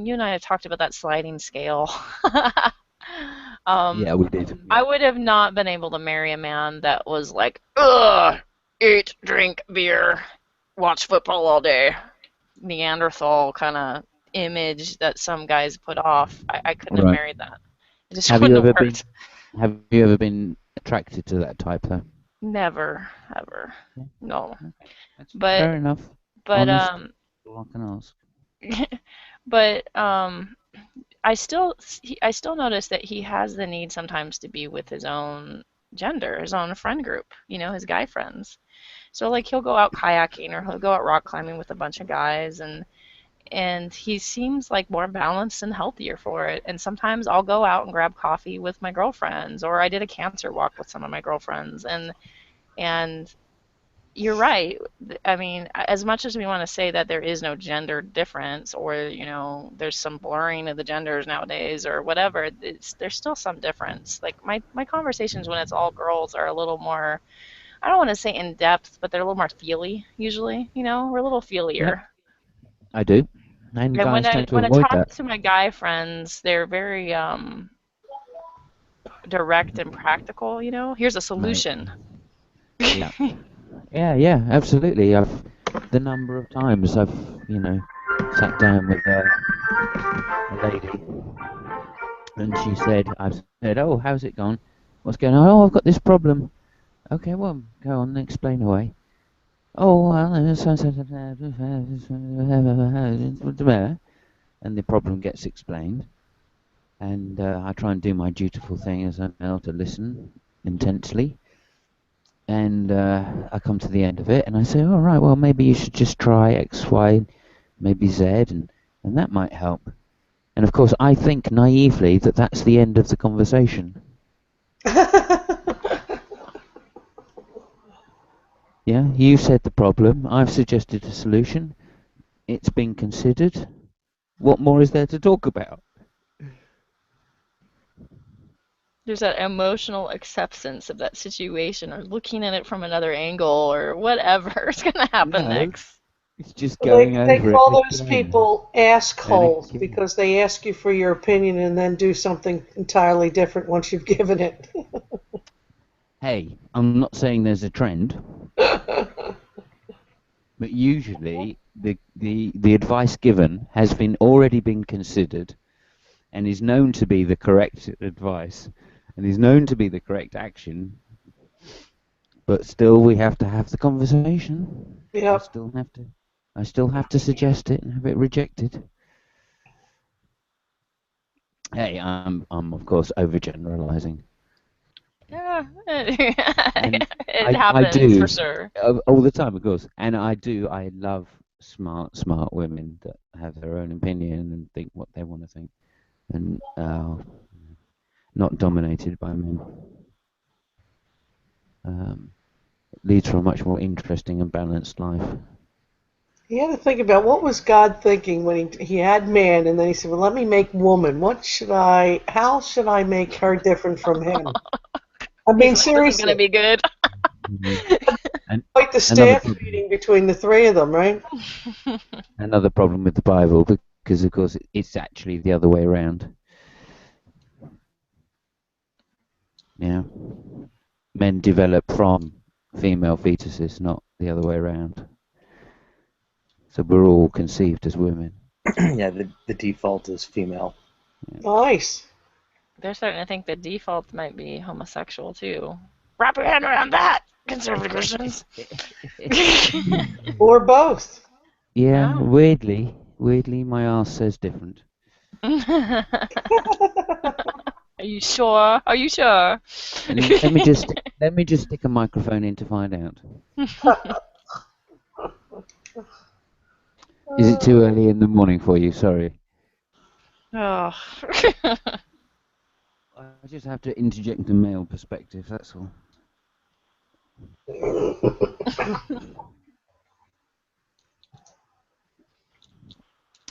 you and I have talked about that sliding scale. yeah um, we did I would have not been able to marry a man that was like, ugh, eat, drink, beer, watch football all day. Neanderthal kind of image that some guys put off. I couldn't have right. married that. It just Have you wouldn't ever have been worked. have you ever been attracted to that type though? Never, ever. Yeah. No. Okay, that's But fair enough. but Honest, all I can ask. but I still notice that he has the need sometimes to be with his own gender, his own friend group, his guy friends. So like he'll go out kayaking or he'll go out rock climbing with a bunch of guys, and he seems like more balanced and healthier for it. And sometimes I'll go out and grab coffee with my girlfriends, or I did a cancer walk with some of my girlfriends, and you're right. I mean, as much as we want to say that there is no gender difference, or there's some blurring of the genders nowadays, or whatever, there's still some difference. Like my conversations when it's all girls are a little more. I don't want to say in depth, but they're a little more feely. Usually, we're a little Yep, feelier. I do. And And when guys I tend to when I avoid talk that. to my guy friends, they're very direct and practical. Here's a Right. solution. Yeah. Yeah, absolutely. The number of times I've, sat down with a lady and I've said, oh, how's it gone? What's going on? Oh, I've got this problem. Okay, well, go on, explain away. Oh, well, and the problem gets explained. And I try and do my dutiful thing as a male to listen intensely. And I come to the end of it and I say, all right, well, maybe you should just try X, Y, maybe Z, and that might help. And of course, I think naively that that's the end of the conversation. Yeah, you said the problem, I've suggested a solution, it's been considered. What more is there to talk about? There's that emotional acceptance of that situation, or looking at it from another angle, or whatever is going to happen No, next. it's just They going they over it call those again people and assholes again. because they ask you for your opinion and then do something entirely different once you've given it. Hey, I'm not saying there's a trend, but usually the advice given has already been considered and is known to be the correct advice and is known to be the correct action, but still we have to have the conversation. I Yep. still have to I still have to suggest it and have it rejected. Hey, I'm of course overgeneralizing. Yeah, And it I happens do for sure. all the time, of course. And I love smart women that have their own opinion and think what they want to think, and not dominated by men. Leads to a much more interesting and balanced life. You had to think about what was God thinking when he had man, and then he said, "Well, let me make woman. How should I make her different from him?" I He's mean, like, this is going to seriously, be good. Mhm. And like the another staff problem, meeting between the three of them, right? another problem with the Bible, because of course it's actually the other way around. Yeah, men develop from female fetuses, not the other way around. So we're all conceived as women. Yeah, the default is female. Nice. They're starting to think the default might be homosexual too. Wrap your hand around that, conservative Christians. Or both. Yeah, Yeah. weirdly, my ass says different. Are you sure? Are you sure? Let me just stick a microphone in to find out. Is it too early in the morning for you? Sorry. Oh. I just have to interject a male perspective, that's all.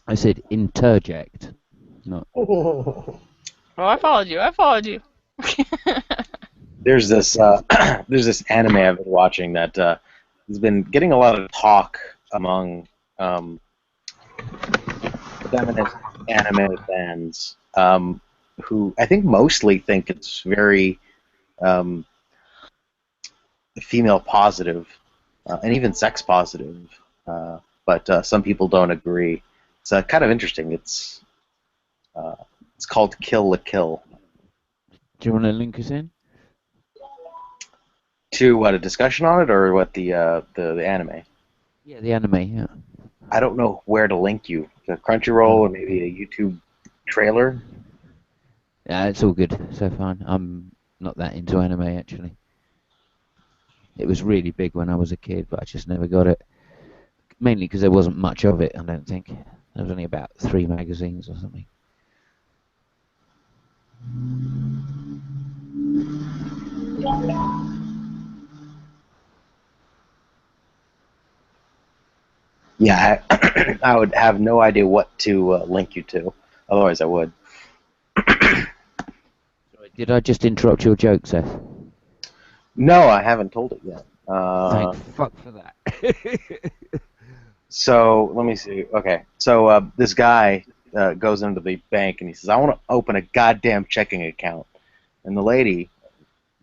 I said interject, not. Oh, I followed you. I followed you. There's this there's this anime I've been watching that has been getting a lot of talk among feminist anime fans, who I think mostly think it's very female positive and even sex positive, but some people don't agree. It's kind of interesting. It's called Kill la Kill. Do you want to link us in? To what, a discussion on it, or what, the anime? Yeah, the anime. Yeah. I don't know where to link you. To Crunchyroll or maybe a YouTube trailer. Yeah, it's all good so far. I'm not that into anime actually. It was really big when I was a kid, but I just never got it. Mainly because there wasn't much of it. I don't think there was only about 3 magazines or something. Yeah, I would have no idea what to link you to. Otherwise, I would. Did I just interrupt your joke, Seth? No, I haven't told it yet. Thank fuck for that. So, let me see. Okay, so this guy goes into the bank and he says, I want to open a goddamn checking account. And the lady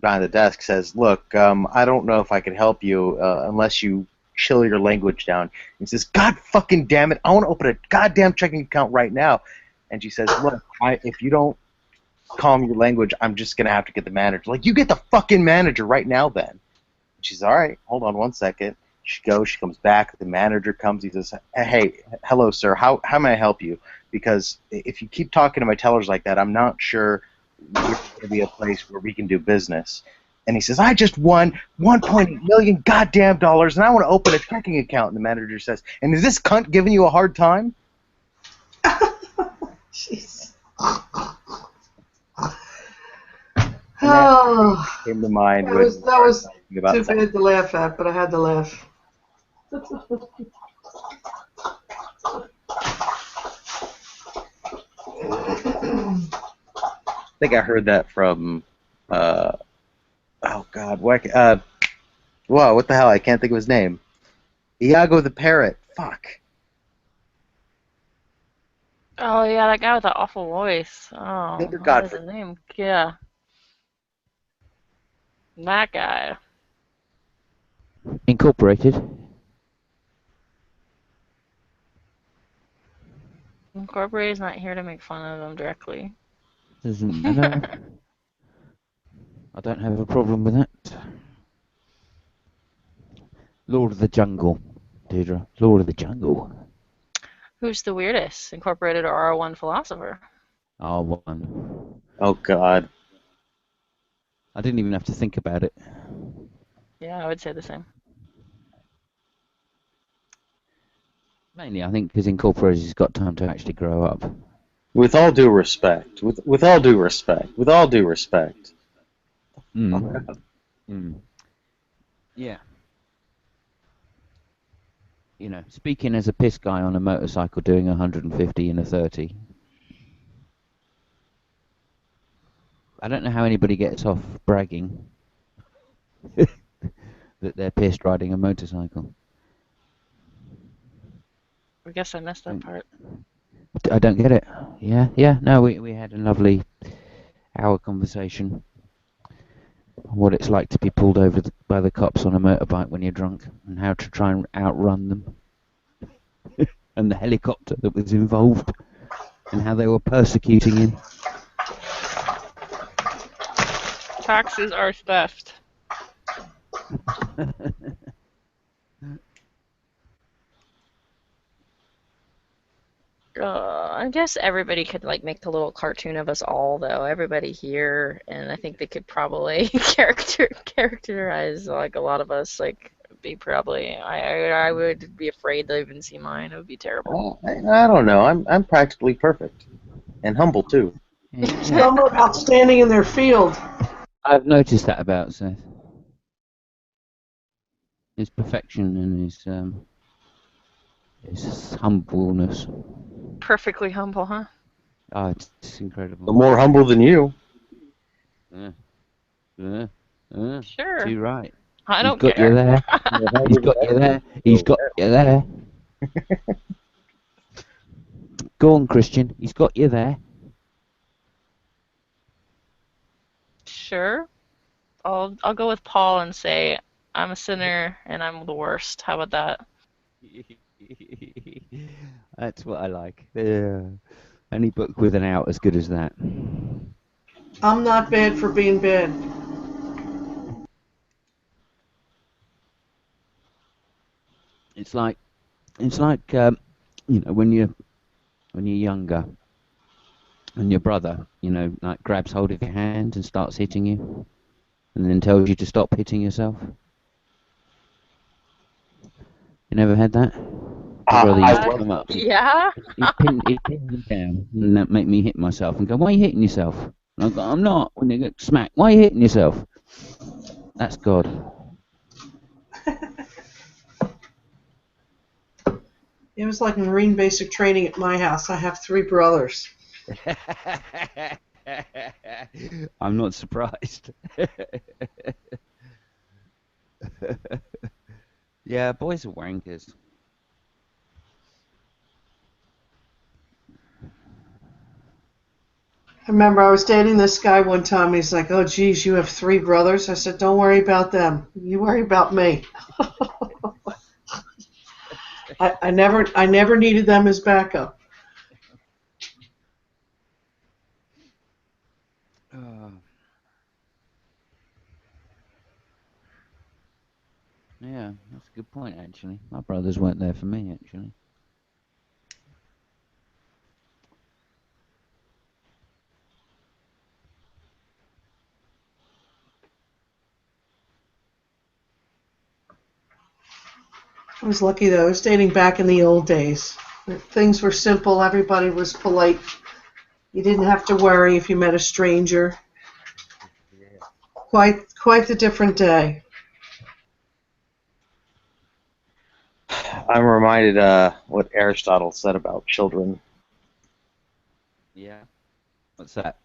behind the desk says, look, I don't know if I can help you unless you chill your language down. He says, God fucking damn it, I want to open a goddamn checking account right now. And she says, look, if you don't calm your language, I'm just going to have to get the manager. Like, you get the fucking manager right now then. She's, all right, hold on one second. She goes, she comes back, the manager comes, he says, hey, hello, sir, how may I help you? Because if you keep talking to my tellers like that, I'm not sure we're going to be a place where we can do business. And he says, I just won $1.8 million goddamn dollars, and I want to open a checking account. And the manager says, and is this cunt giving you a hard time? Jeez. Oh, came to mind. That was too bad to laugh at, but I had to laugh. I think I heard that from, oh God, what the hell? I can't think of his name. Iago the Parrot. Fuck. Oh yeah, that guy with the awful voice. Oh, Neighbor what is Godfrey. his name? Yeah, that guy. Incorporated. Incorporated's not here to make fun of them directly. Doesn't matter. I don't have a problem with that. Lord of the Jungle, Deirdre. Lord of the Jungle. Who's the weirdest, Incorporated or R1 philosopher? R1. Oh God. I didn't even have to think about it. Yeah, I would say the same. Mainly, I think because Incorporated's got time to actually grow up. With all due respect. With all due respect. With all due respect. Yeah. You know, speaking as a piss guy on a motorcycle doing 150 in a 30. I don't know how anybody gets off bragging that they're pissed riding a motorcycle. I guess I missed that part. I don't get it. Yeah. No, we had a lovely hour conversation on what it's like to be pulled over by the cops on a motorbike when you're drunk and how to try and outrun them. And the helicopter that was involved and how they were persecuting him. Taxes are theft. I guess everybody could like make a little cartoon of us all, though. Everybody here, and I think they could probably characterize like a lot of us. Like, be probably. I would be afraid to even see mine. It would be terrible. I don't know. I'm practically perfect, and humble too. Some are outstanding in their field. I've noticed that about Seth. His perfection and his humbleness. Perfectly humble, huh? Oh, it's incredible. The more humble than you. Sure. Too right. I don't He's got care. you there. He's got you there. He's got you there. Go on, Christian. He's got you there. Sure. I'll go with Paul and say I'm a sinner and I'm the worst. How about that? That's what I like. Any book with an out as good as that. I'm not bad for being bad. It's like you know, when you're younger and your brother, you know, like grabs hold of your hand and starts hitting you, and then tells you to stop hitting yourself. You never had that? My brother used to come up. Yeah. He'd pin me down and that make me hit myself and go, "Why are you hitting yourself?" And I go, "I'm not." When they get smacked, "Why are you hitting yourself?" That's God. It was like Marine basic training at my house. I have 3 brothers. I'm not surprised. Yeah, boys are wankers. I remember I was dating this guy one time. He's like, "Oh, geez, you have 3 brothers?" I said, "Don't worry about them. You worry about me." I never needed them as backup. Yeah, that's a good point, actually. My brothers weren't there for me, actually. I was lucky, though. I was dating back in the old days. Things were simple. Everybody was polite. You didn't have to worry if you met a stranger. Quite the different day. I'm reminded what Aristotle said about children. Yeah. What's that?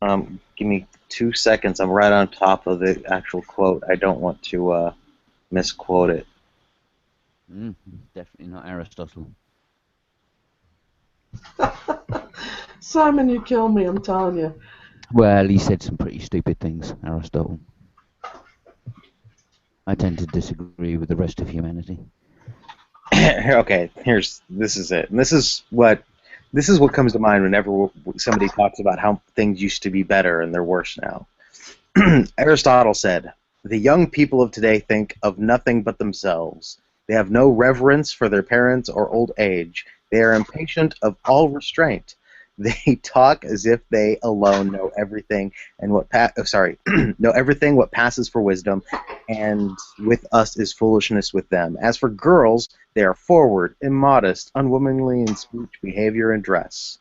Give me 2 seconds. I'm right on top of the actual quote. I don't want to misquote it. Definitely not Aristotle. Simon, you kill me, I'm telling you. Well, he said some pretty stupid things, Aristotle. I tend to disagree with the rest of humanity. Okay, this is it. And this is what comes to mind whenever somebody talks about how things used to be better and they're worse now. Aristotle said, "The young people of today think of nothing but themselves. They have no reverence for their parents or old age. They are impatient of all restraint. They talk as if they alone know everything and know everything what passes for wisdom, and with us is foolishness with them. As for girls, they are forward, immodest, unwomanly in speech, behavior, and dress."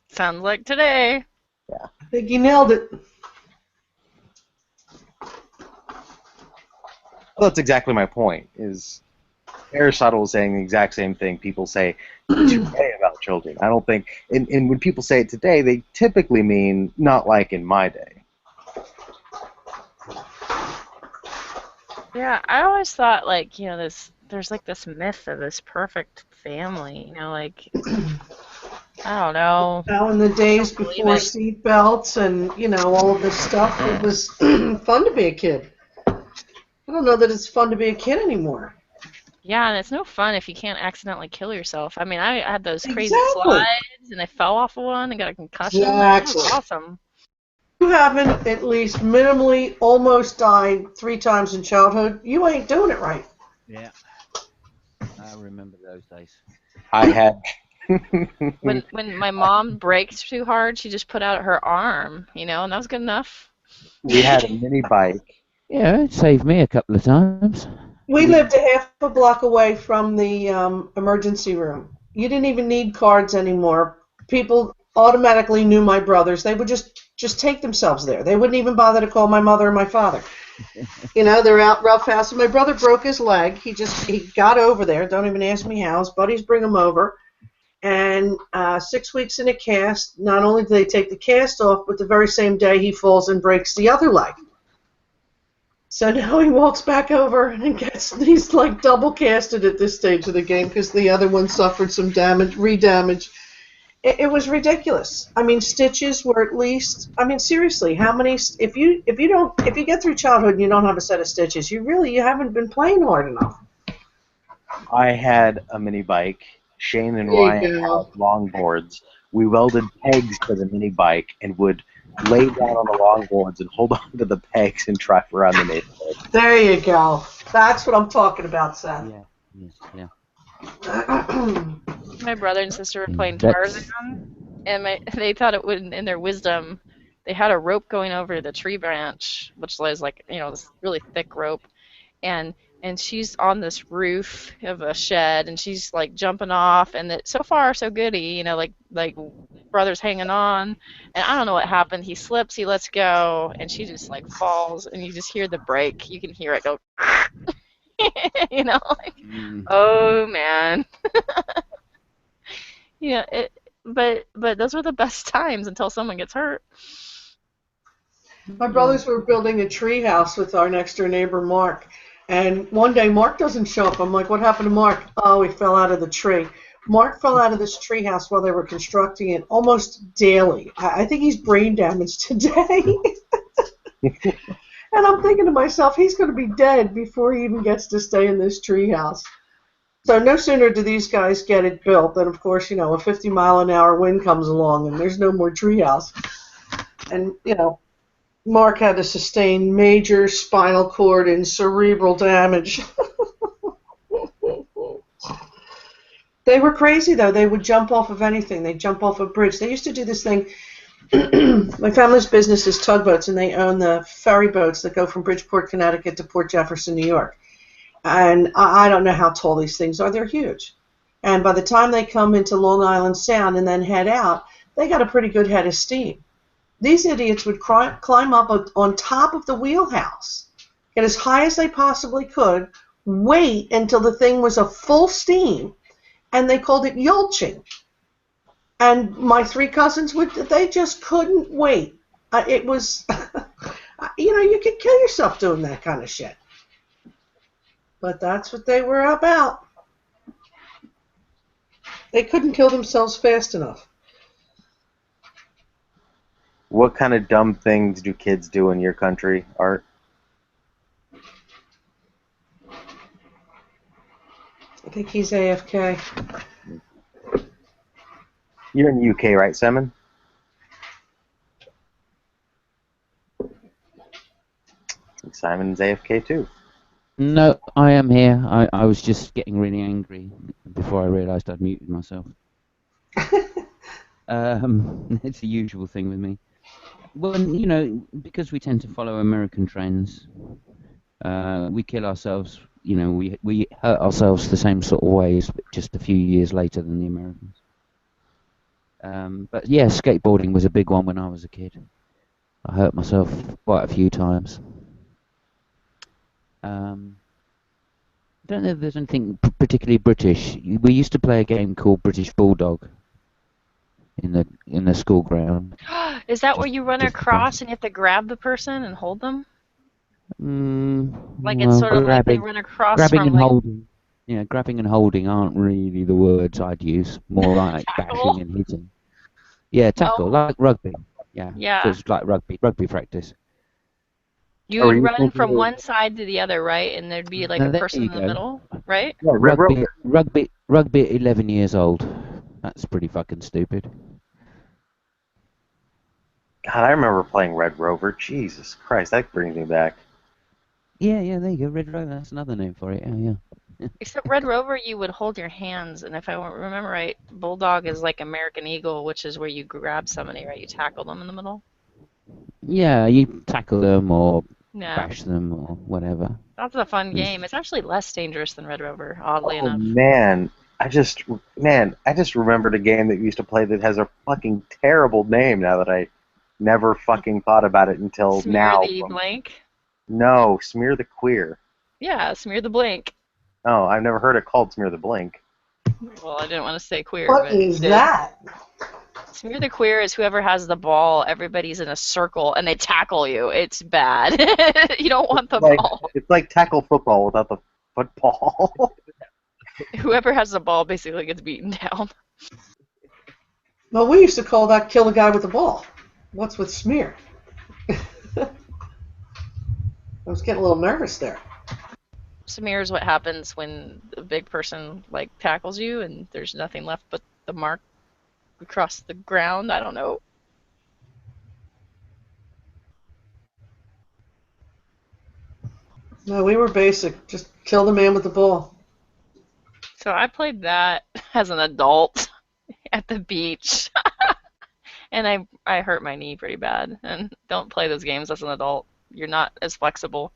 Sounds like today. Yeah. I think you nailed it. Well, that's exactly my point. Is Aristotle is saying the exact same thing people say today about children. I don't think, and when people say it today, they typically mean not like in my day. Yeah, I always thought, like, you know, there's like this myth of this perfect family, you know, like, I don't know. Now, in the days before seat belts and, you know, all of this stuff, it was fun to be a kid. I don't know that it's fun to be a kid anymore. Yeah, and it's no fun if you can't accidentally kill yourself. I mean, I had those crazy Exactly. slides, and I fell off of one and got a concussion. Exactly. That was awesome. You haven't at least minimally almost died 3 times in childhood, you ain't doing it right. Yeah. I remember those days. I had... when my mom braked too hard, she just put out her arm, you know, and that was good enough. We had a mini bike. Yeah, it saved me a couple of times. We lived a half a block away from the emergency room. You didn't even need cards anymore. People automatically knew my brothers. They would just take themselves there. They wouldn't even bother to call my mother or my father. You know, they're out roughhousing. My brother broke his leg. He got over there. Don't even ask me how. His buddies bring him over. And 6 weeks in a cast, not only do they take the cast off, but the very same day he falls and breaks the other leg. So now he walks back over and he's like double casted at this stage of the game because the other one suffered some damage, re-damage. It was ridiculous. I mean, stitches were at least. I mean, seriously, how many? If you get through childhood and you don't have a set of stitches, you haven't been playing hard enough. I had a mini bike. Shane and There you Ryan go. had longboards. We welded pegs to the mini bike and would lay down on the longboards and hold on to the pegs and drive around the neighborhood. There you go. That's what I'm talking about, Seth. Yeah. Yes. Yeah. My brother and sister were playing That's- Tarzan, and they thought it would, in their wisdom, they had a rope going over the tree branch, which was like, you know, this really thick rope, and she's on this roof of a shed, and she's like jumping off, and so far so goody, you know, like brother's hanging on, and I don't know what happened. He slips, he lets go, and she just like falls, and you just hear the break. You can hear it go, you know, like, oh man. Yeah, but those were the best times until someone gets hurt. My brothers were building a tree house with our next door neighbor, Mark. And one day, Mark doesn't show up. I'm like, what happened to Mark? Oh, he fell out of the tree. Mark fell out of this tree house while they were constructing it almost daily. I think he's brain damaged today. And I'm thinking to myself, he's going to be dead before he even gets to stay in this tree house. So no sooner do these guys get it built than, of course, you know, a 50-mile-an-hour wind comes along and there's no more treehouse. And, you know, Mark had to sustain major spinal cord and cerebral damage. They were crazy, though. They would jump off of anything. They'd jump off a bridge. They used to do this thing. My family's business is tugboats, and they own the ferry boats that go from Bridgeport, Connecticut to Port Jefferson, New York. And I don't know how tall these things are. They're huge. And by the time they come into Long Island Sound and then head out, they got a pretty good head of steam. These idiots would climb up on top of the wheelhouse, get as high as they possibly could, wait until the thing was a full steam, and they called it yolching. And my three cousins, they just couldn't wait. It was, you know, you could kill yourself doing that kind of shit. But that's what they were about. They couldn't kill themselves fast enough. What kind of dumb things do kids do in your country, Art? I think he's AFK. You're in the UK, right, Simon? I think Simon's AFK too. No, I am here. I was just getting really angry before I realised I'd muted myself. It's the usual thing with me. Well, you know, because we tend to follow American trends, we kill ourselves. You know, we hurt ourselves the same sort of ways, but just a few years later than the Americans. But yeah, skateboarding was a big one when I was a kid. I hurt myself quite a few times. I don't know if there's anything particularly British. We used to play a game called British Bulldog in the school ground. Is that where you run across and you have to grab the person and hold them? Like it's sort of like they run across grabbing from and holding. Yeah, grabbing and holding aren't really the words I'd use. More like bashing and hitting. Yeah, tackle, like rugby. Yeah. Yeah. So it's like rugby practice. You would run from one side to the other, right? And there'd be like Now, a there person you in the go. middle, right? Rugby at 11 years old. That's pretty fucking stupid. God, I remember playing Red Rover. Jesus Christ, that brings me back. Yeah, there you go. Red Rover, that's another name for it. Yeah. Except Red Rover, you would hold your hands, and if I remember right, Bulldog is like American Eagle, which is where you grab somebody, right? You tackle them in the middle. Yeah, you tackle them or Yeah. bash them or whatever. That's a fun game. It's actually less dangerous than Red Rover, oddly enough. Man, I just remembered a game that you used to play that has a fucking terrible name now that I never fucking thought about it until Smear now. the blank. No, Smear the Queer. Yeah, smear the blank. Oh, I've never heard it called Smear the Blink. Well, I didn't want to say queer, What but is you did. that? Smear the queer is whoever has the ball, everybody's in a circle, and they tackle you. It's bad. You don't want the ball. It's like tackle football without the football. Whoever has the ball basically gets beaten down. Well, we used to call that kill the guy with the ball. What's with smear? I was getting a little nervous there. Smear is what happens when a big person like tackles you and there's nothing left but the mark across the ground. I don't know. No, we were basic. Just kill the man with the ball. So I played that as an adult at the beach. And I hurt my knee pretty bad. And don't play those games as an adult. You're not as flexible.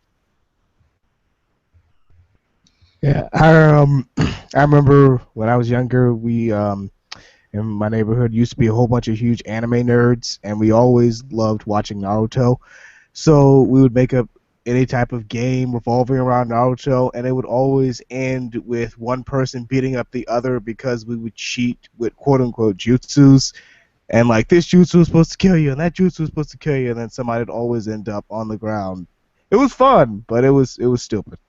Yeah, I remember when I was younger, we in my neighborhood used to be a whole bunch of huge anime nerds, and we always loved watching Naruto. So we would make up any type of game revolving around Naruto, and it would always end with one person beating up the other because we would cheat with quote-unquote jutsus, and like this jutsu was supposed to kill you, and that jutsu was supposed to kill you, and then somebody would always end up on the ground. It was fun, but it was stupid.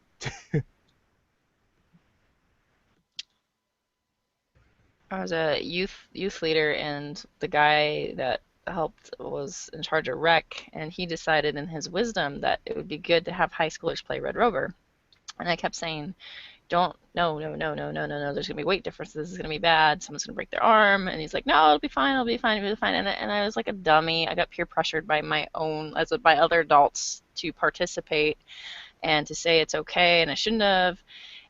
I was a youth leader, and the guy that helped was in charge of rec, and he decided in his wisdom that it would be good to have high schoolers play Red Rover. And I kept saying, don't, no, no, no, no, no, no, no, there's going to be weight differences, this is going to be bad, someone's going to break their arm. And he's like, no, it'll be fine, it'll be fine, it'll be fine. And I was like a dummy. I got peer pressured by by other adults to participate and to say it's okay, and I shouldn't have.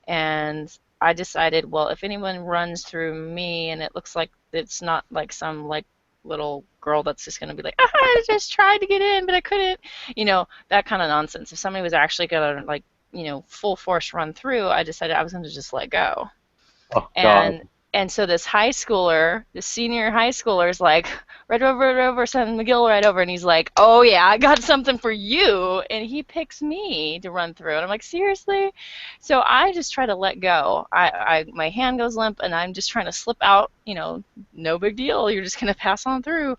And I decided, well, if anyone runs through me and it looks like it's not like some like little girl that's just going to be like, I just tried to get in, but I couldn't, that kind of nonsense. If somebody was actually going to like, full force run through, I decided I was going to just let go. Oh, God. And so this senior high schooler is like, Red Rover, send McGill right over. And he's like, oh, yeah, I got something for you. And he picks me to run through. And I'm like, seriously? So I just try to let go. My hand goes limp, and I'm just trying to slip out. No big deal. You're just going to pass on through.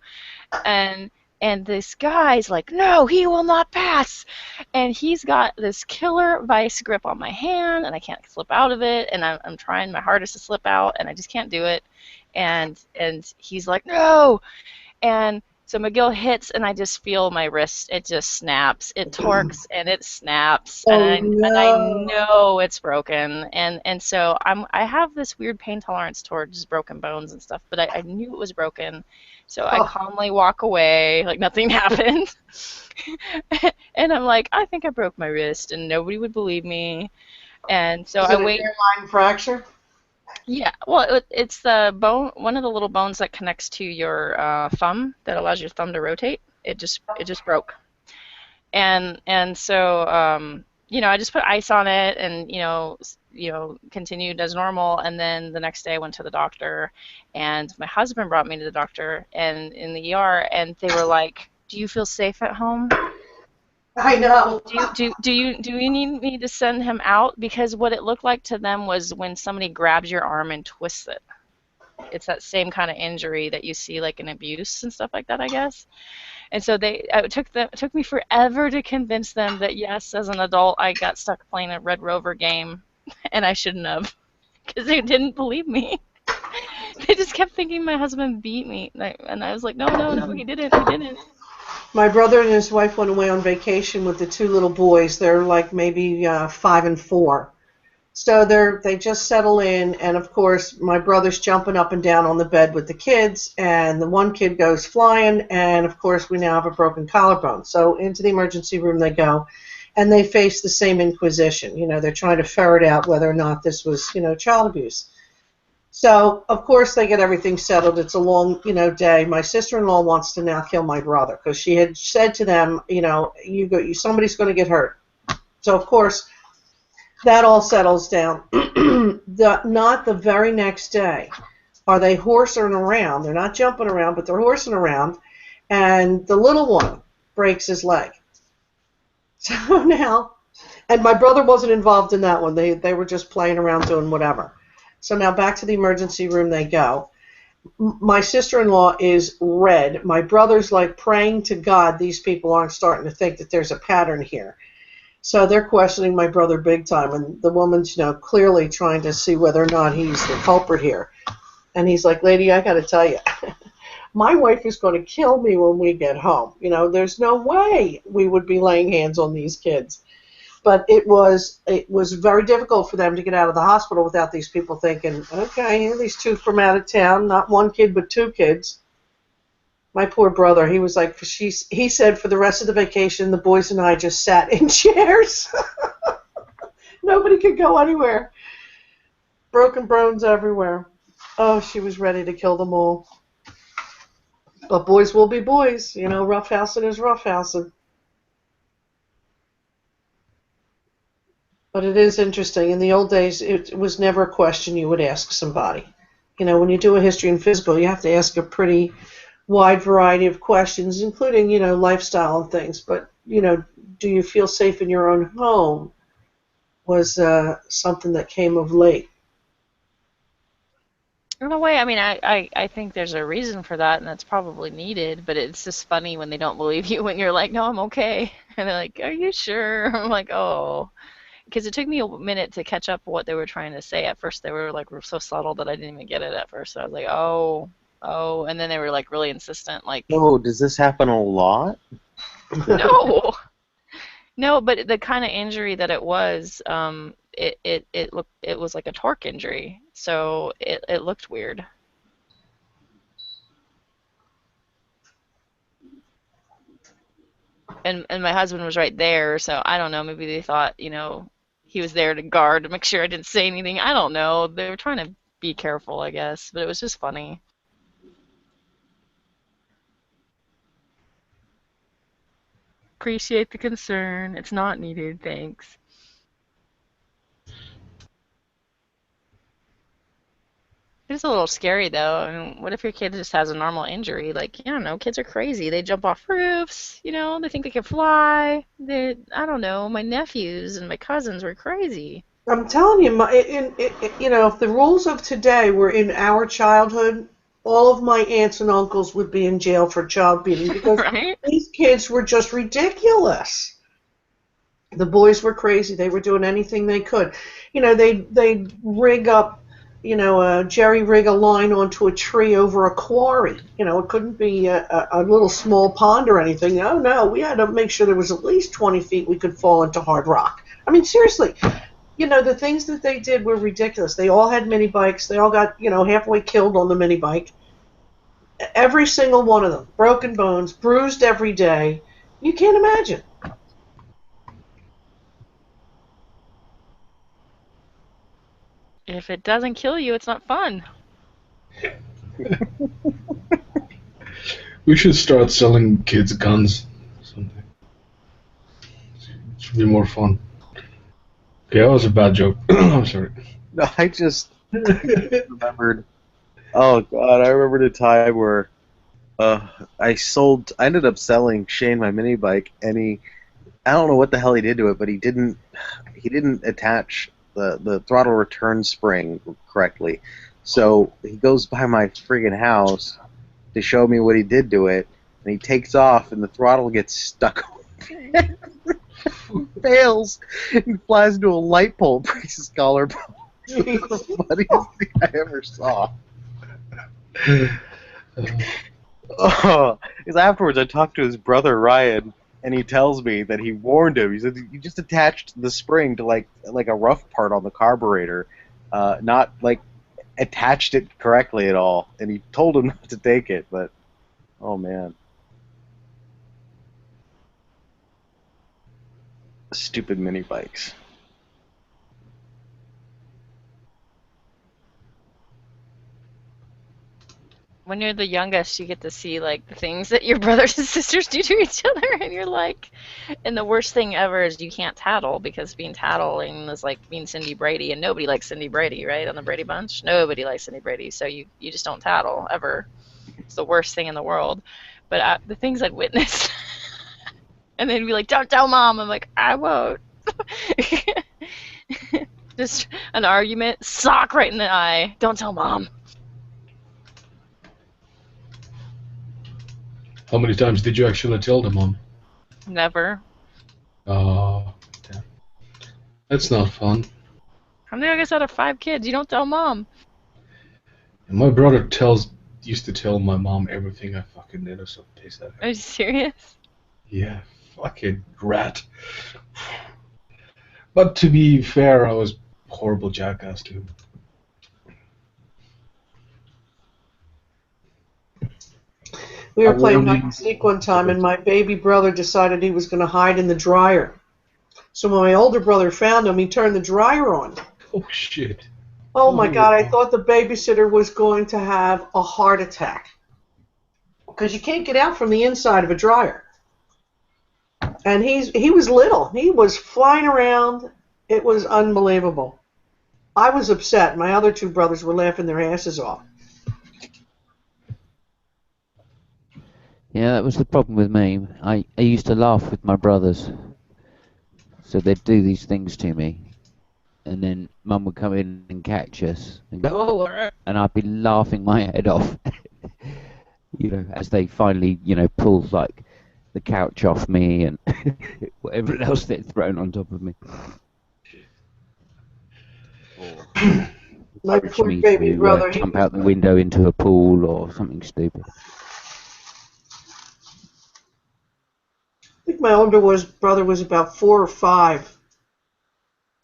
And this guy's like, no, he will not pass. And he's got this killer vice grip on my hand, and I can't slip out of it. And I'm trying my hardest to slip out, and I just can't do it. And he's like, no. And so McGill hits, and I just feel my wrist. It just snaps. It torques, and it snaps. And I know it's broken. And so I have this weird pain tolerance towards broken bones and stuff, but I knew it was broken. So I calmly walk away like nothing happened. And I'm like, I think I broke my wrist, and nobody would believe me. And so I wait. Is it a hairline fracture? Yeah, well, it's the bone, one of the little bones that connects to your thumb that allows your thumb to rotate. It just broke. And so I just put ice on it, and continued as normal. And then the next day I went to the doctor, and my husband brought me to the doctor and in the ER, and they were like, do you feel safe at home? I know. Do you need me to send him out? Because what it looked like to them was when somebody grabs your arm and twists it. It's that same kind of injury that you see like in abuse and stuff like that, I guess. And so it took me forever to convince them that yes, as an adult, I got stuck playing a Red Rover game, and I shouldn't have, because they didn't believe me. They just kept thinking my husband beat me, and I was like, no, he didn't. My brother and his wife went away on vacation with the two little boys. They're like maybe 5 and 4. So they just settle in, and of course my brother's jumping up and down on the bed with the kids, and the one kid goes flying, and of course we now have a broken collarbone. So into the emergency room they go, and they face the same inquisition. They're trying to ferret out whether or not this was, child abuse. So, of course, they get everything settled. It's a long, day. My sister-in-law wants to now kill my brother because she had said to them, somebody's going to get hurt. So, of course, that all settles down. Not the very next day are they horsing around. They're not jumping around, but they're horsing around, and the little one breaks his leg. So now, and my brother wasn't involved in that one. They were just playing around doing whatever. So now back to the emergency room they go. My sister-in-law is red. My brother's like praying to God these people aren't starting to think that there's a pattern here. So they're questioning my brother big time, and the woman's, clearly trying to see whether or not he's the culprit here. And he's like, lady, I got to tell you, my wife is going to kill me when we get home. There's no way we would be laying hands on these kids. But it was very difficult for them to get out of the hospital without these people thinking, okay, here are these two from out of town, not one kid but two kids. My poor brother, he was like, he said for the rest of the vacation, the boys and I just sat in chairs. Nobody could go anywhere. Broken bones everywhere. Oh, she was ready to kill them all. But boys will be boys. Roughhousing is roughhousing. But it is interesting. In the old days, it was never a question you would ask somebody. When you do a history and physical, you have to ask a pretty wide variety of questions, including, lifestyle and things. But, do you feel safe in your own home was something that came of late. In a way, I mean, I think there's a reason for that, and that's probably needed, but it's just funny when they don't believe you when you're like, no, I'm okay. And they're like, are you sure? I'm like, oh. Because it took me a minute to catch up what they were trying to say. At first, they were like so subtle that I didn't even get it at first. So I was like, oh, and then they were like really insistent, like. Oh, does this happen a lot? No, no, but the kind of injury that it was, it was like a torque injury, so it looked weird. And my husband was right there, so I don't know. Maybe they thought, he was there to guard to make sure I didn't say anything. I don't know. They were trying to be careful, I guess, but it was just funny. Appreciate the concern. It's not needed, thanks. It's a little scary, though. I mean, what if your kid just has a normal injury? Like, I don't know, kids are crazy. They jump off roofs, they think they can fly. I don't know, my nephews and my cousins were crazy. I'm telling you, if the rules of today were in our childhood, all of my aunts and uncles would be in jail for child beating because right? These kids were just ridiculous. The boys were crazy. They were doing anything they could. They'd rig up, jerry rig a line onto a tree over a quarry. It couldn't be a little small pond or anything. Oh, no, we had to make sure there was at least 20 feet we could fall into hard rock. I mean, seriously. The things that they did were ridiculous. They all had mini bikes. They all got, halfway killed on the mini bike. Every single one of them. Broken bones, bruised every day. You can't imagine. If it doesn't kill you, it's not fun. We should start selling kids guns or something. It should be more fun. Okay, that was a bad joke. I'm sorry. No, I just remembered. Oh God, I remembered a time where I ended up selling Shane my mini bike, and I don't know what the hell he did to it, but he didn't attach the throttle return spring correctly. So he goes by my friggin' house to show me what he did to it, and he takes off, and the throttle gets stuck. Fails and flies into a light pole, breaks his collarbone. It's the funniest thing I ever saw. Because afterwards I talked to his brother Ryan, and he tells me that he warned him. He said you just attached the spring to like a rough part on the carburetor, not like attached it correctly at all. And he told him not to take it, but oh man. Stupid mini bikes. when you're the youngest, you get to see like the things that your brothers and sisters do to each other, and you're like, and the worst thing ever is you can't tattle because being tattling is like being Cindy Brady, and nobody likes Cindy Brady, right? On the Brady Bunch, nobody likes Cindy Brady, so you just don't tattle ever. It's the worst thing in the world. But the things I'd witness, and they'd be like, "Don't tell mom." I'm like, "I won't." Just an argument, sock right in the eye. Don't tell mom. How many times did you actually tell the mom? Never. Oh, damn. That's not fun. I'm the youngest out of 5 kids. You don't tell mom. And my brother used to tell my mom everything I fucking did, so taste that. Are you serious? Yeah, fucking rat. But to be fair, I was a horrible jackass too. We were playing hide and seek one time, and my baby brother decided he was going to hide in the dryer. So when my older brother found him, he turned the dryer on. Oh, shit. Oh, my God. I thought the babysitter was going to have a heart attack. Because you can't get out from the inside of a dryer. And he was little. He was flying around. It was unbelievable. I was upset. My other 2 brothers were laughing their asses off. Yeah, that was the problem with me. I used to laugh with my brothers. So they'd do these things to me. And then Mum would come in and catch us and go, "Oh," and I'd be laughing my head off. You know, as they finally, pulled like the couch off me and whatever else they'd thrown on top of me. My Encouraged poor me baby to brother. jump out the window into a pool or something stupid. I think my older brother was about 4 or 5.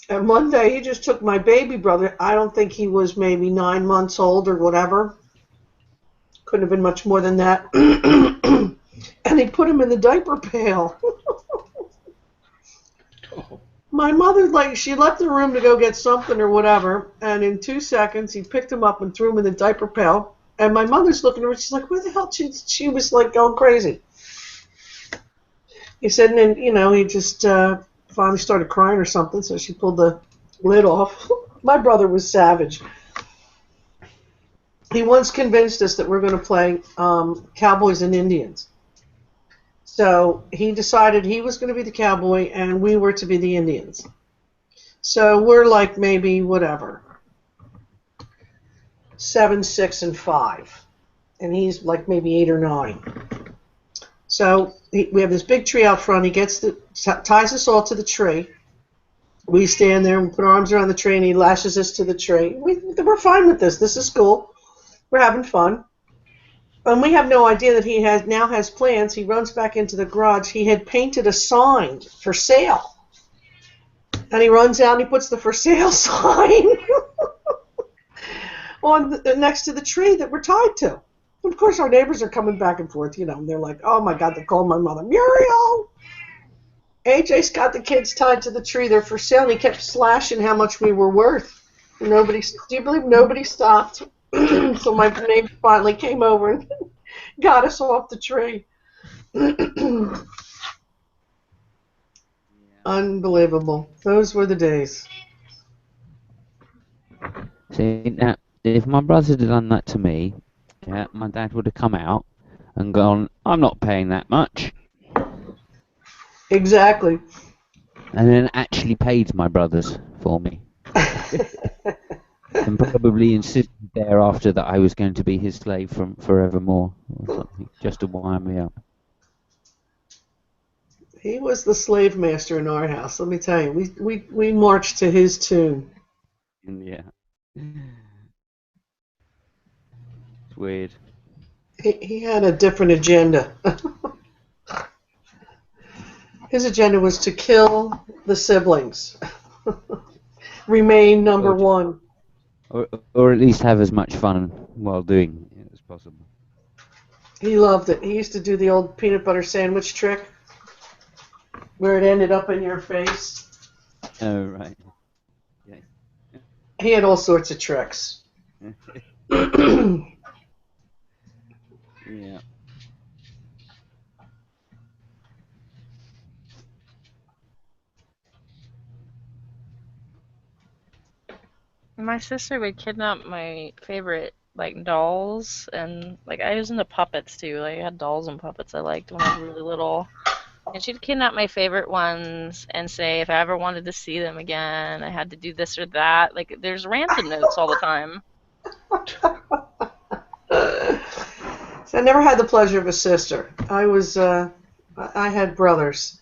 And one day he just took my baby brother. I don't think he was maybe 9 months old or whatever. Couldn't have been much more than that. And he put him in the diaper pail. My mother, she left the room to go get something or whatever. And in 2 seconds, he picked him up and threw him in the diaper pail. And my mother's looking at her. She's like, where the hell? She was like going crazy. He said, and then, he just finally started crying or something, so she pulled the lid off. My brother was savage. He once convinced us that we're going to play Cowboys and Indians. So he decided he was going to be the cowboy and we were to be the Indians. So we're like maybe, 7, 6, and 5. And he's like maybe 8 or 9. So we have this big tree out front. He ties us all to the tree. We stand there and put our arms around the tree, and he lashes us to the tree. We're fine with this. This is cool. We're having fun. And we have no idea that he now has plans. He runs back into the garage. He had painted a sign for sale. And he runs out and he puts the for sale sign on next to the tree that we're tied to. Of course, our neighbors are coming back and forth, and they're like, oh, my God, they called my mother, Muriel! AJ's got the kids tied to the tree. They're for sale, and he kept slashing how much we were worth. Do you believe nobody stopped? So my neighbor finally came over and got us off the tree. Unbelievable. Those were the days. See, now, if my brothers had done that to me, my dad would have come out and gone, "I'm not paying that much." Exactly. And then actually paid my brothers for me. And probably insisted thereafter that I was going to be his slave from forevermore or something, just to wind me up. He was the slave master in our house, let me tell you. We marched to his tune. Yeah. It's weird. He had a different agenda. His agenda was to kill the siblings. Remain number one. Or at least have as much fun while doing it as possible. He loved it. He used to do the old peanut butter sandwich trick where it ended up in your face. Oh, right. Okay. He had all sorts of tricks. Yeah. My sister would kidnap my favorite like dolls, and like I was into puppets too. Like I had dolls and puppets I liked when I was really little. And she'd kidnap my favorite ones and say if I ever wanted to see them again, I had to do this or that. Like there's ransom notes all the time. So I never had the pleasure of a sister. I had brothers.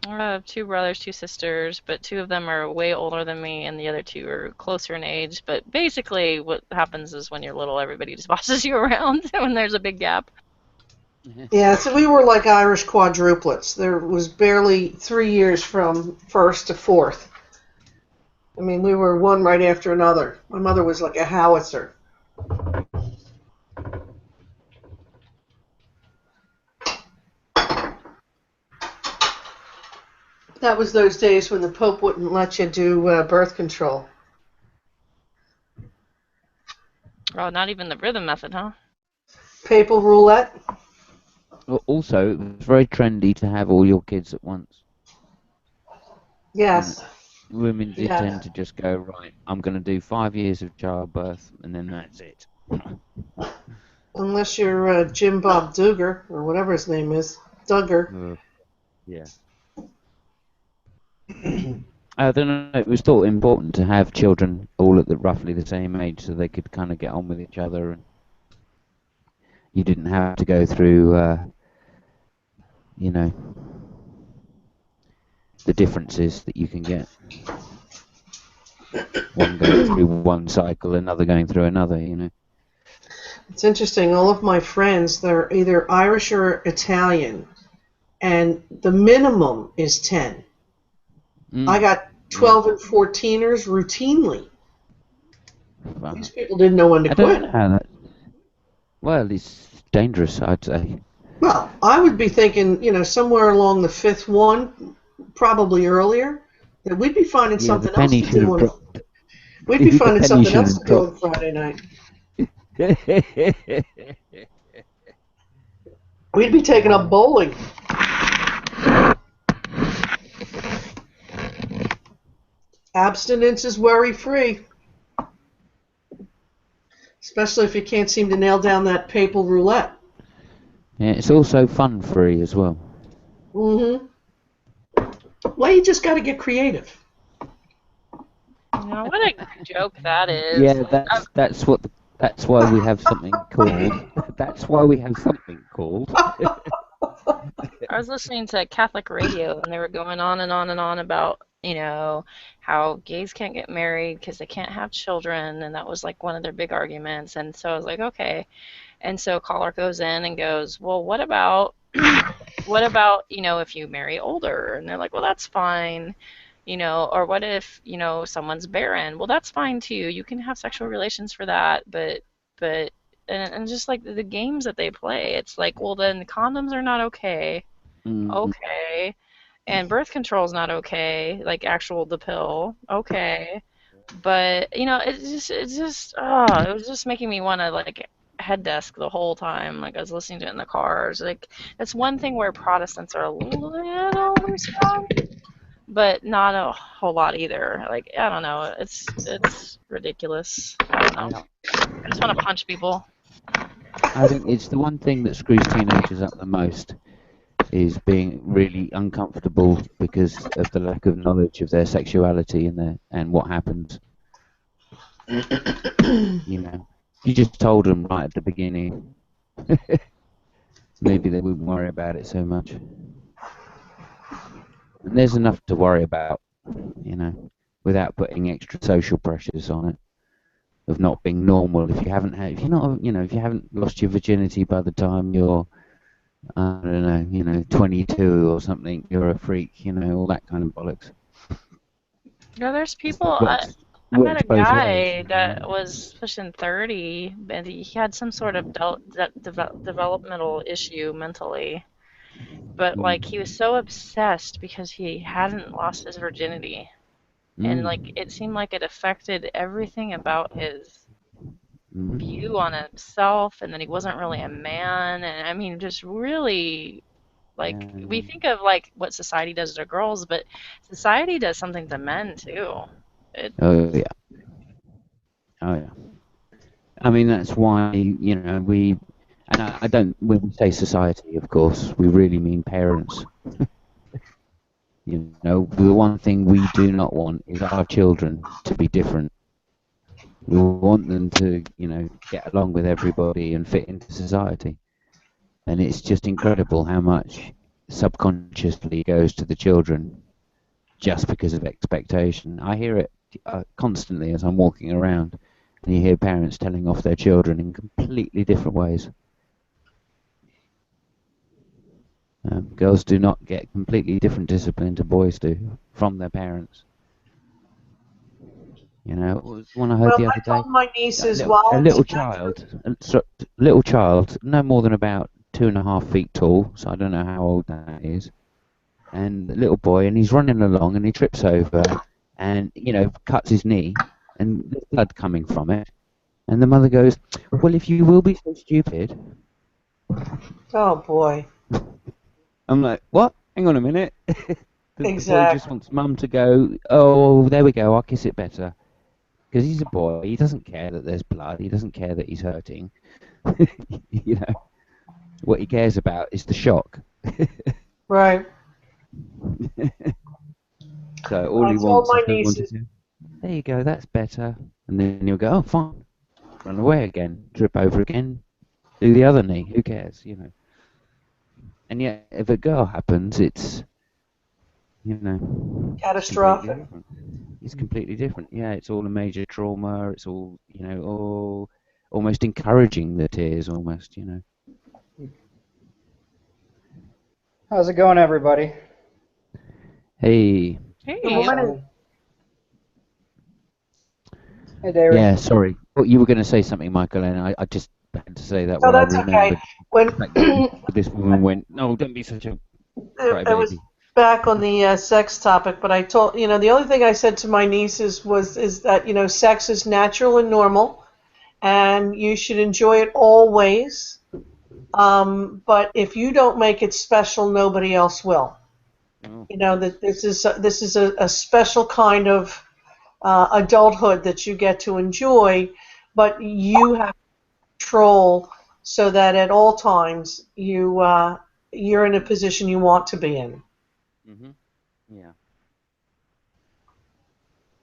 I have two brothers, two sisters, but two of them are way older than me, and the other two are closer in age. But basically, what happens is when you're little, everybody just bosses you around when there's a big gap. Yeah, so we were like Irish quadruplets. There was barely 3 years from first to fourth. I mean, we were one right after another. My mother was like a howitzer. That was those days when the Pope wouldn't let you do birth control. Oh, not even the rhythm method, huh? Papal roulette. Well, also, it was very trendy to have all your kids at once. Yes. Women did Yeah. tend to just go, right, I'm going to do 5 years of childbirth, and then that's it. Unless you're Jim Bob Duggar, or whatever his name is. Duggar. Yeah. I don't know, it was thought important to have children all at roughly the same age so they could kind of get on with each other, and you didn't have to go through, you know, the differences that you can get. One going through one cycle, another going through another, you know. It's interesting. All of my friends, they're either Irish or Italian, and the minimum is 10. I got 12 and 14ers routinely. Wow. These people didn't know when to I quit. don't know how that... Well, it's dangerous, I'd say. Well, I would be thinking, somewhere along the fifth one, probably earlier, that we'd be finding something else to do on We'd be finding something else to do on Friday night. We'd be taking up bowling. Abstinence is worry-free. Especially if you can't seem to nail down that papal roulette. Yeah, it's also fun-free as well. Mm-hmm. Well, you just got to get creative. What a joke that is. Yeah, that's why we have something called. That's why we have something called. I was listening to Catholic radio, and they were going on and on and on about, how gays can't get married because they can't have children, and that was like one of their big arguments. And so I was like, okay. And so a caller goes in and goes, well, what about, if you marry older? And they're like, well, that's fine. Or what if, someone's barren? Well, that's fine too. You can have sexual relations for that, but and just like the games that they play, it's like, well, then condoms are not okay. Okay. And birth control is not okay, like the pill. Okay. But, it was just making me want to like head desk the whole time. Like I was listening to it in the cars. Like that's one thing where Protestants are a little strong, but not a whole lot either. Like I don't know, it's ridiculous. I don't know. I just want to punch people. I think it's the one thing that screws teenagers up the most is being really uncomfortable because of the lack of knowledge of their sexuality and what happens. You just told them right at the beginning. Maybe they wouldn't worry about it so much. And there's enough to worry about, without putting extra social pressures on it of not being normal. If you haven't lost your virginity by the time you're, I don't know, 22 or something, you're a freak, all that kind of bollocks. There's people. I met a guy that was pushing 30, and he had some sort of developmental issue mentally. But like he was so obsessed because he hadn't lost his virginity, and like it seemed like it affected everything about his view on himself, and that he wasn't really a man, and I mean, just really, like, we think of like what society does to girls, but society does something to men too. Oh yeah. Oh yeah. I mean, that's why, you know, and I don't, when we say society, of course, we really mean parents. You know, the one thing we do not want is our children to be different. We want them to, you know, get along with everybody and fit into society. And it's just incredible how much subconsciously goes to the children just because of expectation. I hear it constantly as I'm walking around, and you hear parents telling off their children in completely different ways. Girls do not get completely different discipline to boys do from their parents. You know, it was one I heard Well, the I other day. told my nieces, A well, little child, no more than about 2.5 feet tall, so I don't know how old that is. And the little boy, and he's running along, and he trips over, and you know, cuts his knee, and there's blood coming from it. And the mother goes, "Well, if you will be so stupid." oh boy. I'm like, what? Hang on a minute. The boy just Exactly. wants mum to go, oh, there we go, I'll kiss it better. Because he's a boy, he doesn't care that there's blood, he doesn't care that he's hurting. You know, what he cares about is the shock. Right. So all I he told wants my is someone to nieces, go, there you go, that's better. And then you'll go, oh, fine. Run away again, trip over again, do the other knee, who cares, you know. And yet, if a girl happens, it's, you know, catastrophic. It's completely different. Yeah, it's all a major trauma. It's all, you know, all almost encouraging the tears, almost, you know. How's it going, everybody? Hey. Hey. Good morning. Hey, Derek. Yeah, sorry. Well, you were going to say something, Michael, and I just had to say that Oh, while I that's okay. remembered When the fact that this woman went, no, don't be such a it was crybaby. back on the sex topic, but I told, you know, the only thing I said to my nieces is that, you know, sex is natural and normal, and you should enjoy it always. But if you don't make it special, nobody else will. Oh, You know that this is a special kind of adulthood that you get to enjoy, but you have control so that at all times you're in a position you want to be in. Mm-hmm. Yeah.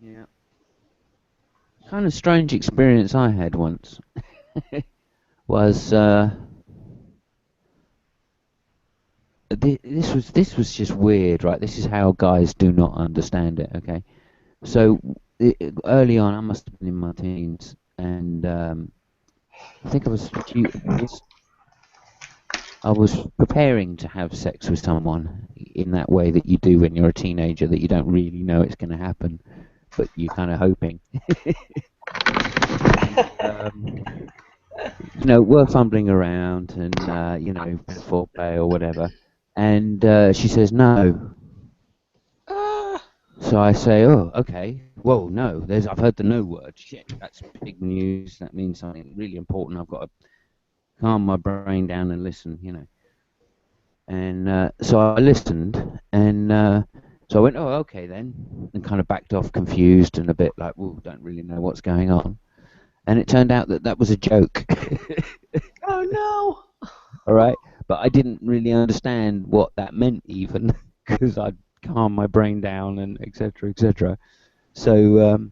Yeah. Kind of strange experience I had once was this was just weird, right? This is how guys do not understand it. Okay, so early on, I must have been in my teens, and I think I was preparing to have sex with someone in that way that you do when you're a teenager, that you don't really know it's going to happen, but you're kind of hoping. You know, we're fumbling around and, you know, foreplay or whatever. And she says no. So I say, oh, okay. Whoa, no. I've heard the no word. Shit, that's big news. That means something really important. I've got to calm my brain down and listen, you know. And so I listened, and so I went, oh, okay then, and kind of backed off confused and a bit like, well, don't really know what's going on. And it turned out that was a joke. Oh no! All right, but I didn't really understand what that meant even, because I'd calmed my brain down and etc. etc. So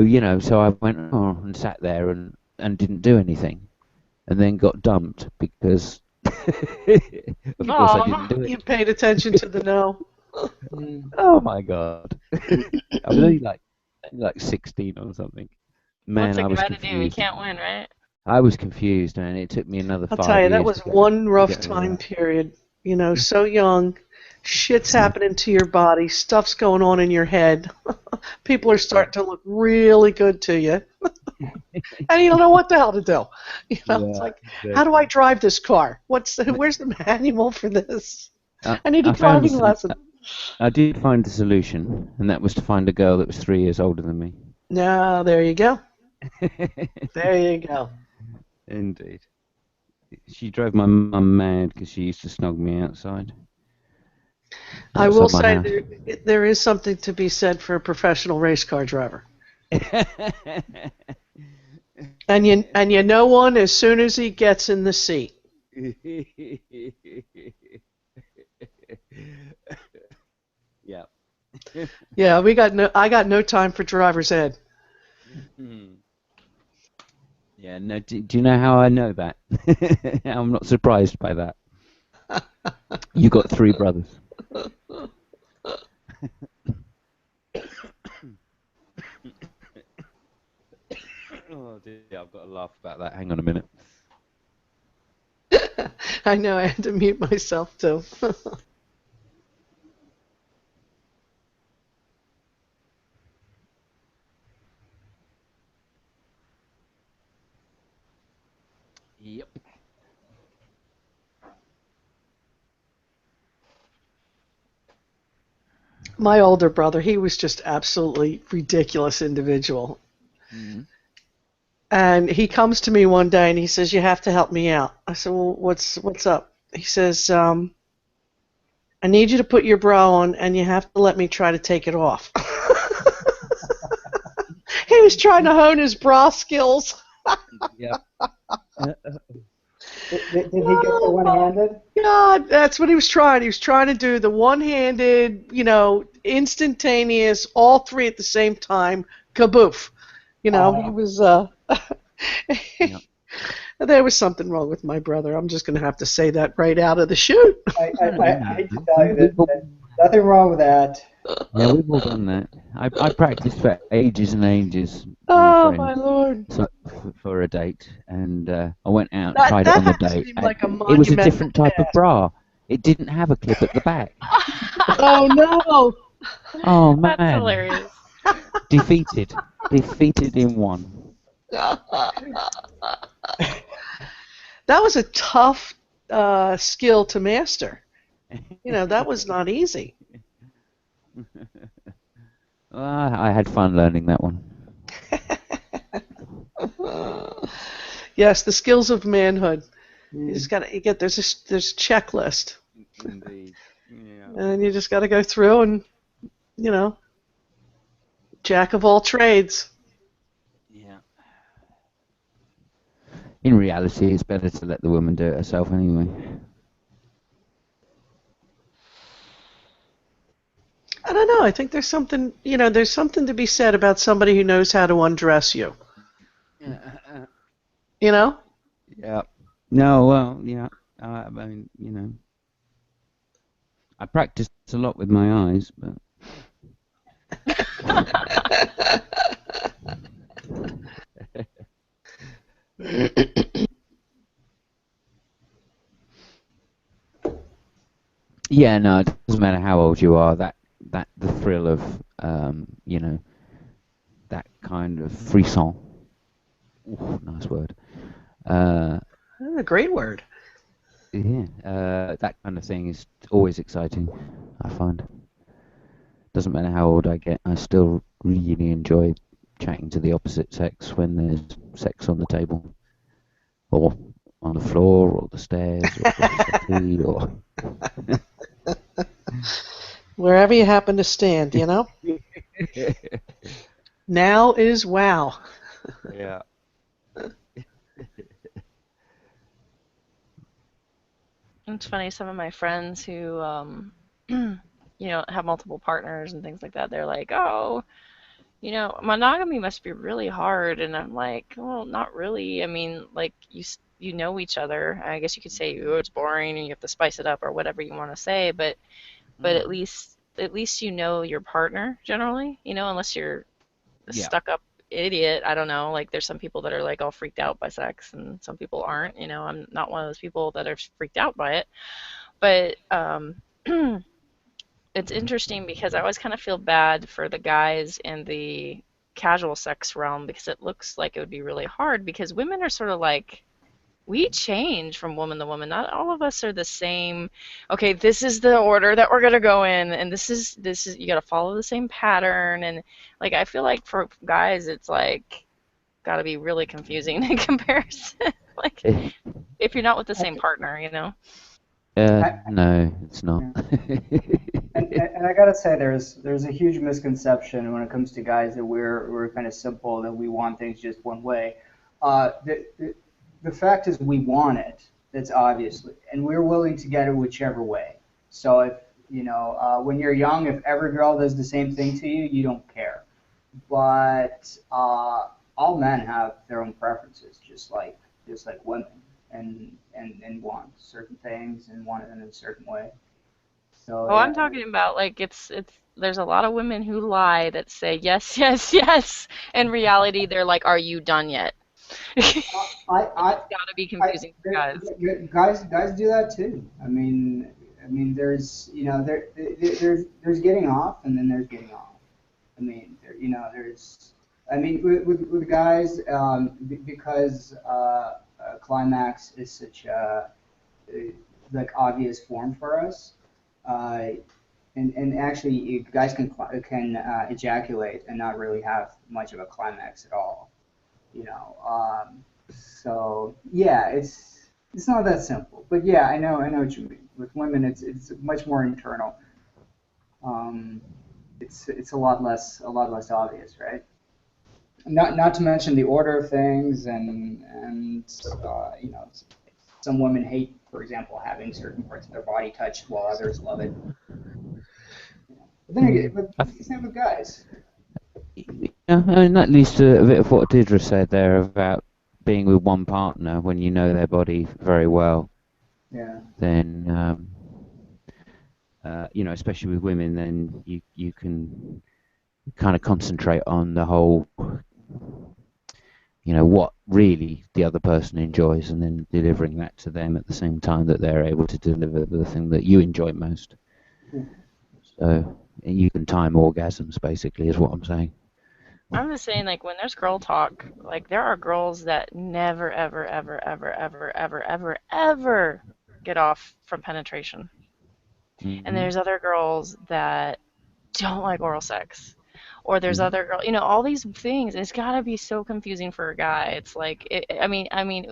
you know, so I went and sat there and didn't do anything, and then got dumped because of course I didn't do it. You paid attention to the no. Oh my god! I was only like 16 or something. Man, What's a I was guy to do? You confused. can't win, right? I was confused, man. It took me another I'll 5 tell you, that years was to one rough get over time that. period. You know, so young, shit's happening to your body, stuff's going on in your head. People are starting to look really good to you. And you don't know what the hell to do. You know, it's like, how do I drive this car? Where's the manual for this? I need a driving lesson. I did find the solution, and that was to find a girl that was 3 years older than me. No, there you go. There you go. Indeed. She drove my mum mad because she used to snog me outside. I will Outside my say house. there is something to be said for a professional race car driver. And you know one as soon as he gets in the seat. Yeah. Yeah, I got no time for driver's ed. Yeah, no, do you know how I know that? I'm not surprised by that. You got 3 brothers. Oh dear, I've got to laugh about that. Hang on a minute. I know, I had to mute myself too. Yep. My older brother, he was just absolutely ridiculous individual. Mm-hmm. And he comes to me one day and he says, "You have to help me out." I said, "Well, what's up?" He says, "I need you to put your bra on and you have to let me try to take it off." He was trying to hone his bra skills. Yeah. Did he get the one-handed? God, that's what he was trying. He was trying to do the one-handed, instantaneous, all 3 at the same time, kaboof. He was, Yeah. there was something wrong with my brother. I'm just going to have to say that right out of the chute. I hate to tell you that nothing wrong with that. Yeah, we've all done that. I practiced for ages and ages. Oh, Friend, my Lord. for a date, and I went out and That, tried it that on the had to date. seem like a It was a monumental different type of task. bra. It didn't have a clip at the back. Oh, no. Oh man. That's hilarious. Defeated in one. That was a tough skill to master. That was not easy. I had fun learning that one. Yes, the skills of manhood. You just got to get there's a checklist. Indeed. Yeah. And you just got to go through and jack of all trades. Yeah. In reality, it's better to let the woman do it herself anyway. I don't know. I think there's something to be said about somebody who knows how to undress you. Yeah. No, well, yeah. I mean, I practiced a lot with my eyes, but. Yeah, no, it doesn't matter how old you are. That the thrill of that kind of frisson. Ooh, nice word. A great word. Yeah, that kind of thing is always exciting, I find. Doesn't matter how old I get, I still really enjoy chatting to the opposite sex when there's sex on the table, or on the floor, or the stairs, or the settee, or wherever you happen to stand, Now is wow. Yeah. It's funny, some of my friends who, have multiple partners and things like that, they're like, oh, monogamy must be really hard. And I'm like, well, not really. I mean, like, you know each other. I guess you could say, oh, it's boring and you have to spice it up or whatever you want to say, but at least you know your partner generally, unless you're a Yeah. stuck-up idiot. I don't know. Like, there's some people that are like all freaked out by sex, and some people aren't. I'm not one of those people that are freaked out by it. But it's interesting because I always kind of feel bad for the guys in the casual sex realm because it looks like it would be really hard because women are sort of like we change from woman to woman. Not all of us are the same. Okay, this is the order that we're gonna go in, and this is you gotta follow the same pattern. And like I feel like for guys, it's like got to be really confusing in comparison. Like, if you're not with the same partner, you know. No, it's not. And I gotta say, there's a huge misconception when it comes to guys that we're kind of simple, that we want things just one way. The fact is we want it. That's obviously, and we're willing to get it whichever way. So if when you're young, if every girl does the same thing to you, you don't care. But all men have their own preferences, just like women, and want certain things and want it in a certain way. So Oh, I'm talking about like it's there's a lot of women who lie that say yes, yes, yes. In reality, they're like, "Are you done yet?" It's gotta be confusing for guys. guys do that too. There's there's getting off, and then there's getting off. With guys, because climax is such a like obvious form for us. And actually, guys can ejaculate and not really have much of a climax at all. So yeah, it's not that simple. But yeah, I know what you mean. With women, it's much more internal. It's a lot less obvious, right? Not to mention the order of things, and some women hate, for example, having certain parts of their body touched while others love it. But then again, it's the same with guys. Yeah, I mean, that leads to a bit of what Deirdre said there about being with one partner when you know their body very well. Yeah. Then, especially with women, then you can kind of concentrate on the whole, what really the other person enjoys, and then delivering that to them at the same time that they're able to deliver the thing that you enjoy most. So you can time orgasms, basically, is what I'm saying. I'm just saying, like, when there's girl talk, like, there are girls that never, ever, ever, ever, ever, ever, ever, ever get off from penetration. Mm-hmm. And there's other girls that don't like oral sex. Or there's other girls, all these things. It's got to be so confusing for a guy. It's like, I mean,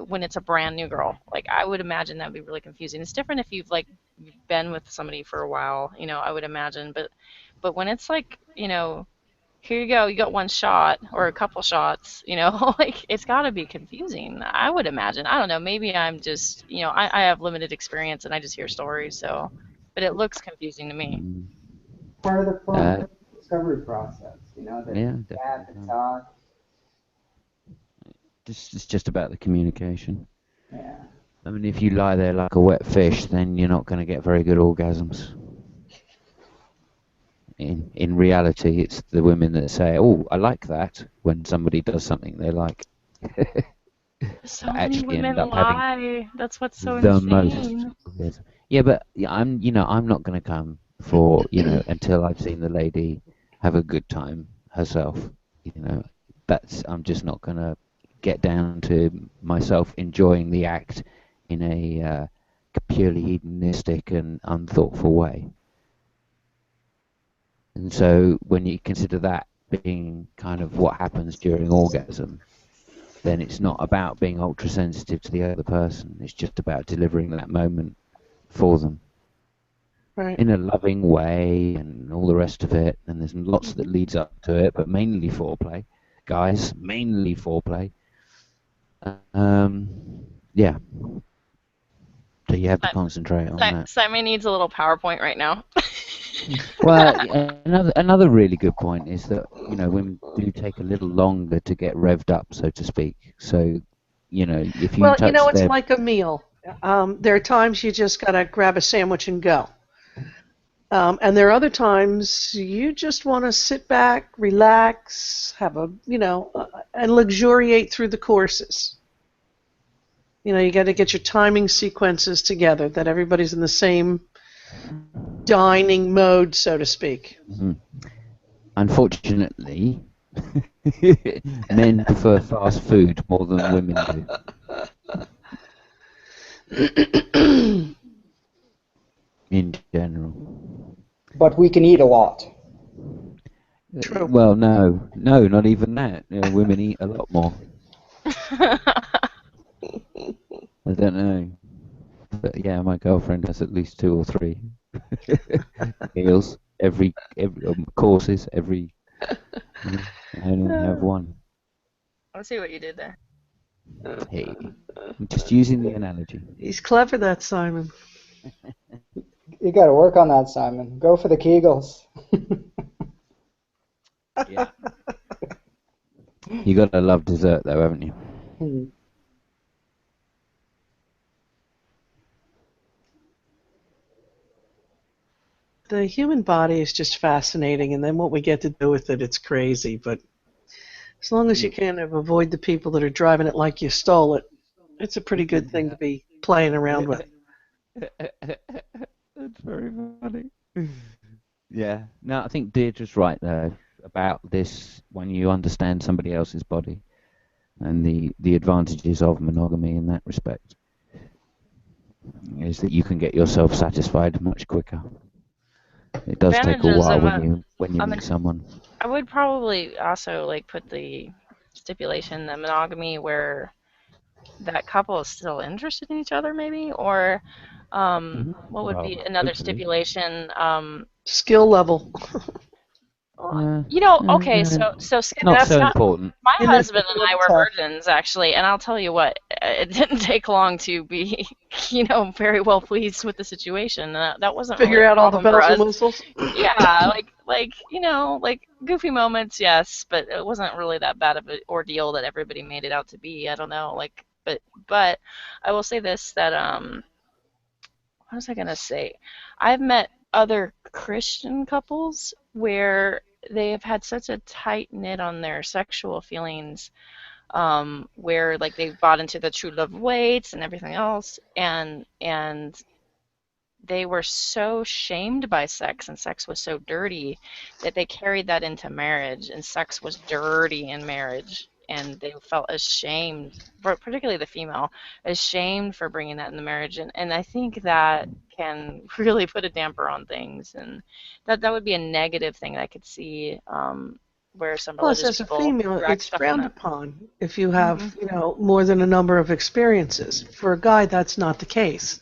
when it's a brand new girl, like, I would imagine that would be really confusing. It's different if you've, like, been with somebody for a while, I would imagine. But when it's like, here you go, you got one shot or a couple shots, like, it's got to be confusing, I would imagine. I don't know, maybe I'm just, I have limited experience and I just hear stories, but it looks confusing to me. Part of the discovery process, the chat, the talk. It's just about the communication. Yeah. I mean, if you lie there like a wet fish, then you're not going to get very good orgasms. In reality, it's the women that say, "Oh, I like that," when somebody does something they like. So many women lie. That's what's so the insane. Most. Yeah, but I'm not going to come for until I've seen the lady have a good time herself. I'm just not going to get down to myself enjoying the act in a purely hedonistic and unthoughtful way. And so when you consider that being kind of what happens during orgasm, then it's not about being ultra sensitive to the other person. It's just about delivering that moment for them. Right. In a loving way and all the rest of it. And there's lots that leads up to it, but mainly foreplay. Guys, mainly foreplay. Yeah. So you have to concentrate on that. Simon needs a little PowerPoint right now. Well, another really good point is that women do take a little longer to get revved up, so to speak. So, if you touch it's like a meal. There are times you just gotta grab a sandwich and go, and there are other times you just want to sit back, relax, have and luxuriate through the courses. You got to get your timing sequences together, that everybody's in the same dining mode, so to speak. Mm-hmm. Unfortunately, men prefer fast food more than women do. In general. But we can eat a lot. True. Well, no, not even that. Women eat a lot more. I don't know. But yeah, my girlfriend has at least 2 or 3 meals every courses every. You know, I only have one. Let's see what you did there. Hey, I'm just using the analogy. He's clever, that Simon. You got to work on that, Simon. Go for the Kegels. Yeah. You got to love dessert, though, haven't you? The human body is just fascinating, and then what we get to do with it, it's crazy. But as long as you kind of avoid the people that are driving it like you stole it, it's a pretty good thing to be playing around with. That's very funny. Yeah. No, I think Deirdre's right, though, about this when you understand somebody else's body and the advantages of monogamy in that respect is that you can get yourself satisfied much quicker. It does take a Advantages while of when you meet someone. I would probably also like put the stipulation that monogamy where that couple is still interested in each other, maybe, or what would be another stipulation? Skill level. You know, okay, so Not so important. my husband and I were virgins, actually, and I'll tell you what, it didn't take long to be, very well pleased with the situation. That wasn't Figure really a out all the problem for bells and us. whistles. Yeah, like goofy moments, yes, but it wasn't really that bad of an ordeal that everybody made it out to be. I don't know, but I will say this, that what was I gonna say? I've met other Christian couples where they have had such a tight knit on their sexual feelings, where like they've bought into the true love waits and everything else, and they were so shamed by sex, and sex was so dirty that they carried that into marriage, and sex was dirty in marriage, and they felt ashamed, particularly the female, ashamed for bringing that in the marriage, and I think that can really put a damper on things, and that would be a negative thing that I could see, where some Plus, religious as a people female, drag it's stuff from frowned that. upon if you have, more than a number of experiences. For a guy, that's not the case.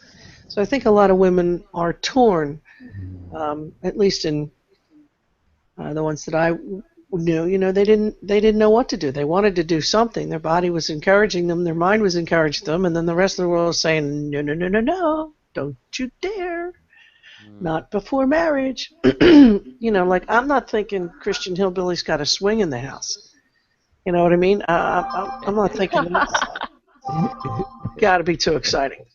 So I think a lot of women are torn, at least in the ones that I knew. They didn't know what to do. They wanted to do something. Their body was encouraging them. Their mind was encouraging them, and then the rest of the world was saying, no, no, no, no, no, don't you dare. Not before marriage. Like I'm not thinking Christian hillbilly's got a swing in the house. You know what I mean? I'm not thinking that's got to be too exciting.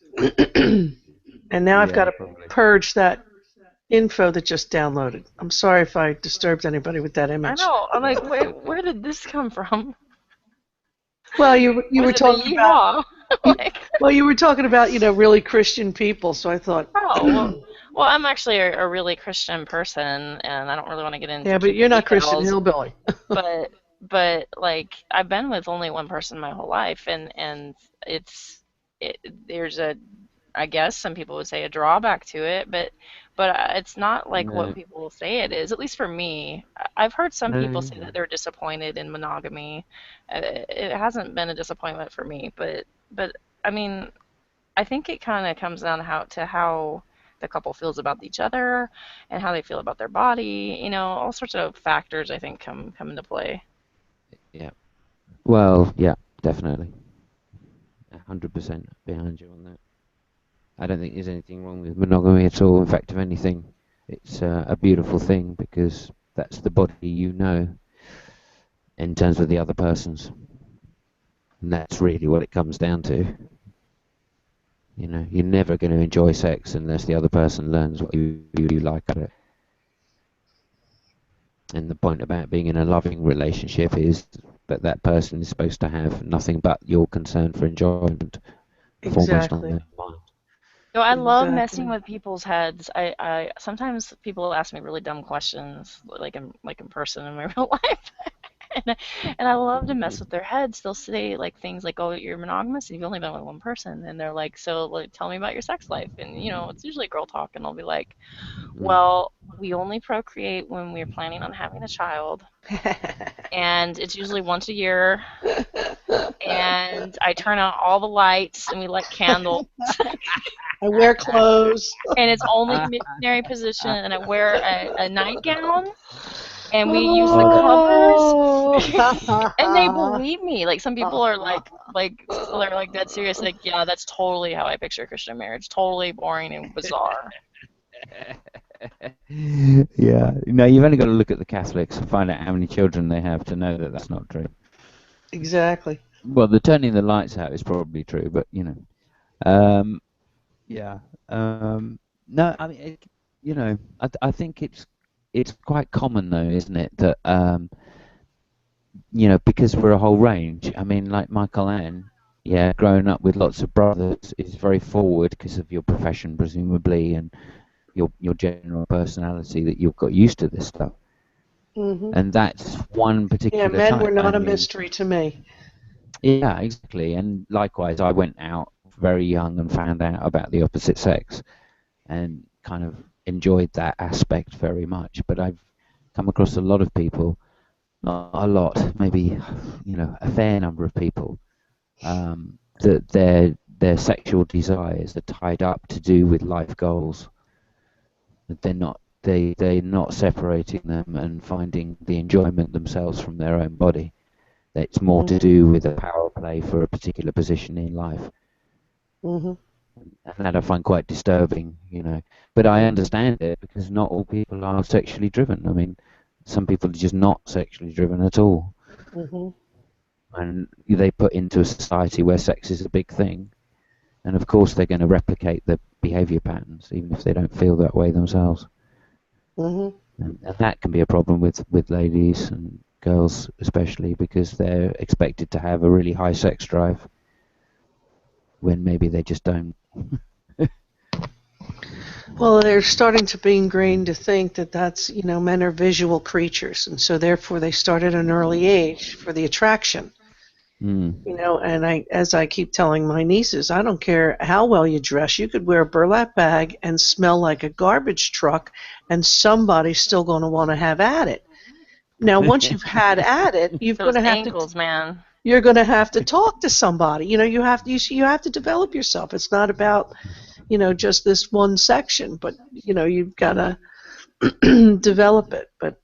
And now I've got to purge that info that just downloaded. I'm sorry if I disturbed anybody with that I image. know. I'm like, where did this come from? Well, you were talking about you were talking about really Christian people, so I thought. Oh well, I'm actually a really Christian person, and I don't really want to get into Yeah, but you're not details, Christian hillbilly. but like I've been with only one person my whole life, and there's I guess some people would say a drawback to it, but it's not like what people say it is. At least for me, I've heard some people say that they're disappointed in monogamy. It hasn't been a disappointment for me, but I mean, I think it kind of comes down to how the couple feels about each other and how they feel about their body. All sorts of factors I think come into play. Yeah. Well, yeah, definitely. 100% behind you on that. I don't think there's anything wrong with monogamy at all. In fact, if anything, it's a beautiful thing because that's the body you know in terms of the other person's. And that's really what it comes down to. You're never going to enjoy sex unless the other person learns what you like at it. And the point about being in a loving relationship is that that person is supposed to have nothing but your concern for enjoyment foremost on their mind. I love messing with people's heads. I sometimes people ask me really dumb questions, like in person in my real life, and I love to mess with their heads. They'll say like things like, "Oh, you're monogamous. You've only been with one person," and they're like, "So, like, tell me about your sex life." And it's usually girl talk, and I'll be like, "Well, we only procreate when we're planning on having a child, and it's usually once a year. And I turn out all the lights, and we light candles." I wear clothes. And it's only missionary position, and I wear a nightgown, and we use the covers. And they believe me. Like, some people are they're like dead serious. Like, yeah, that's totally how I picture Christian marriage. Totally boring and bizarre. Yeah, no, you've only got to look at the Catholics and find out how many children they have to know that that's not true. Exactly. Well, the turning the lights out is probably true, but yeah. No, I mean, I think it's quite common though, isn't it, that because we're a whole range. I mean, like Michael Ann, yeah, growing up with lots of brothers is very forward because of your profession, presumably, and your general personality that you've got used to this stuff. Mm-hmm. And that's one particular type. Yeah, men type. were not a mystery to me. Yeah, exactly. And likewise, I went out very young and found out about the opposite sex and kind of enjoyed that aspect very much. But I've come across a lot of people, not a lot, maybe, a fair number of people, that their sexual desires are tied up to do with life goals. That they're not separating them and finding the enjoyment themselves from their own body. It's more to do with a power play for a particular position in life. Mm-hmm. And that I find quite disturbing, But I understand it because not all people are sexually driven. I mean, some people are just not sexually driven at all. Mm-hmm. And they put into a society where sex is a big thing. And of course they're going to replicate the behavior patterns, even if they don't feel that way themselves. Mm-hmm. And that can be a problem with ladies and girls especially, because they're expected to have a really high sex drive when maybe they just don't. Well, they're starting to be ingrained to think that that's, men are visual creatures, and so therefore they start at an early age for the attraction. And as I keep telling my nieces, I don't care how well you dress. You could wear a burlap bag and smell like a garbage truck, and somebody's still going to want to have at it. Now, once you've had at it, you're going to have ankles, man. You're going to have to talk to somebody. You have to develop yourself. It's not about, just this one section, but you've got to develop it. But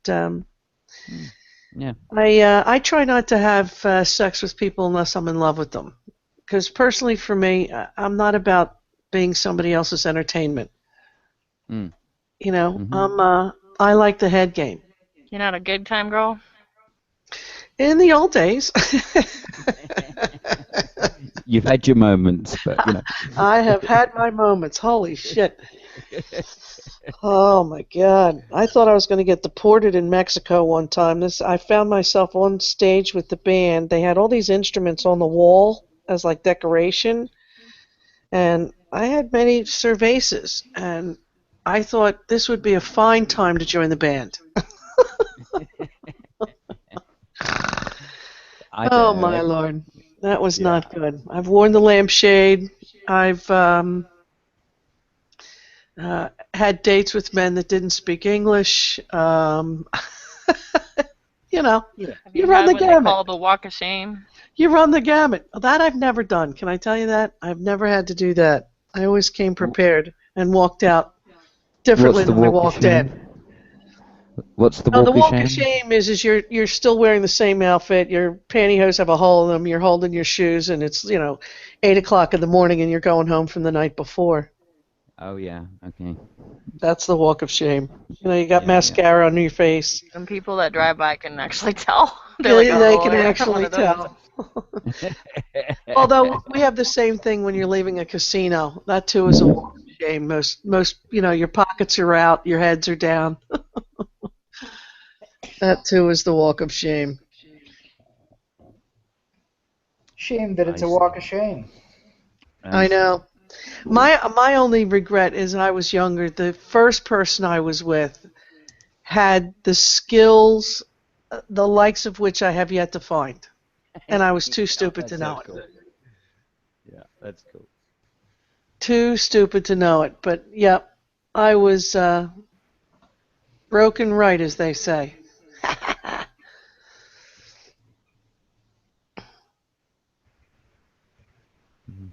yeah, I try not to have sex with people unless I'm in love with them, because personally, for me, I'm not about being somebody else's entertainment. I like the head game. You're not a good time girl? In the old days. You've had your moments, but I have had my moments. Holy shit. Oh my God. I thought I was going to get deported in Mexico one time. I found myself on stage with the band. They had all these instruments on the wall as like decoration. And I had many cervezas, and I thought this would be a fine time to join the band. Oh my Lord, that was not good. I've worn the lampshade. I've had dates with men that didn't speak English. You run the gamut. They call the walk of shame? You run the gamut. That I've never done. Can I tell you that? I've never had to do that. I always came prepared and walked out differently than I walked in. What's the walk of shame? The walk of shame is you're still wearing the same outfit. Your pantyhose have a hole in them. You're holding your shoes, and it's 8 o'clock in the morning, and you're going home from the night before. Oh yeah, okay. That's the walk of shame. You got mascara on your face. Some people that drive by can actually tell. They can actually tell. Although we have the same thing when you're leaving a casino. That too is a walk of shame. Most your pockets are out, your heads are down. That too is the walk of shame. Shame that it's a walk of shame. I know. My only regret is I was younger. The first person I was with had the skills the likes of which I have yet to find, and I was too stupid to know it. Cool. Yeah, that's cool. Too stupid to know it, but yeah, I was broken right, as they say.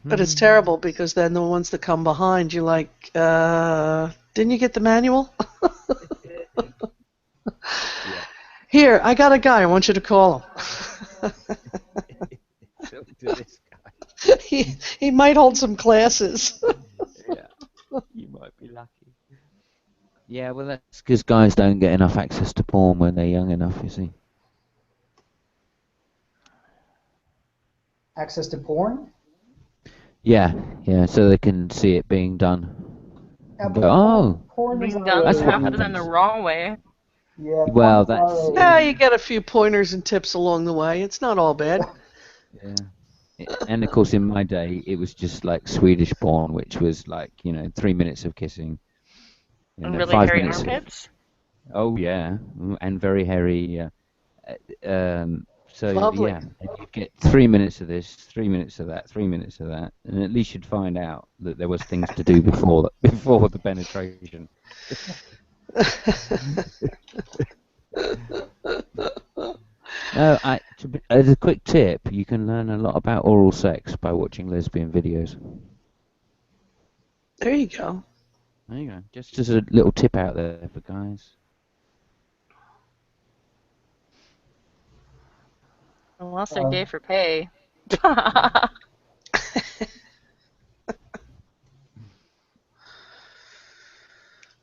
But it's terrible because then the ones that come behind, you're like, didn't you get the manual? Yeah. Here, I got a guy. I want you to call him. Talk to this guy. he might hold some classes. Yeah, you might be lucky. Yeah, well, that's because guys don't get enough access to porn when they're young enough, you see. Access to porn? Yeah, so they can see it being done. Yeah, Go, oh, porn Being isn't done that's really. what half of them the happens. wrong way. Yeah, Well, porn's not that's really. Yeah, you get a few pointers and tips along the way. It's not all bad. yeah. And of course, in my day, it was just like Swedish porn, which was like 3 minutes of kissing, And really 5 hairy minutes. armpits? Oh yeah, and very hairy. So Lovely. yeah, and you'd get 3 minutes of this, 3 minutes of that, 3 minutes of that, and at least you'd find out that there was things to do before the penetration. No, as a quick tip, you can learn a lot about oral sex by watching lesbian videos. There you go. There you go. Just as a little tip out there for guys. Unless they're gay for pay.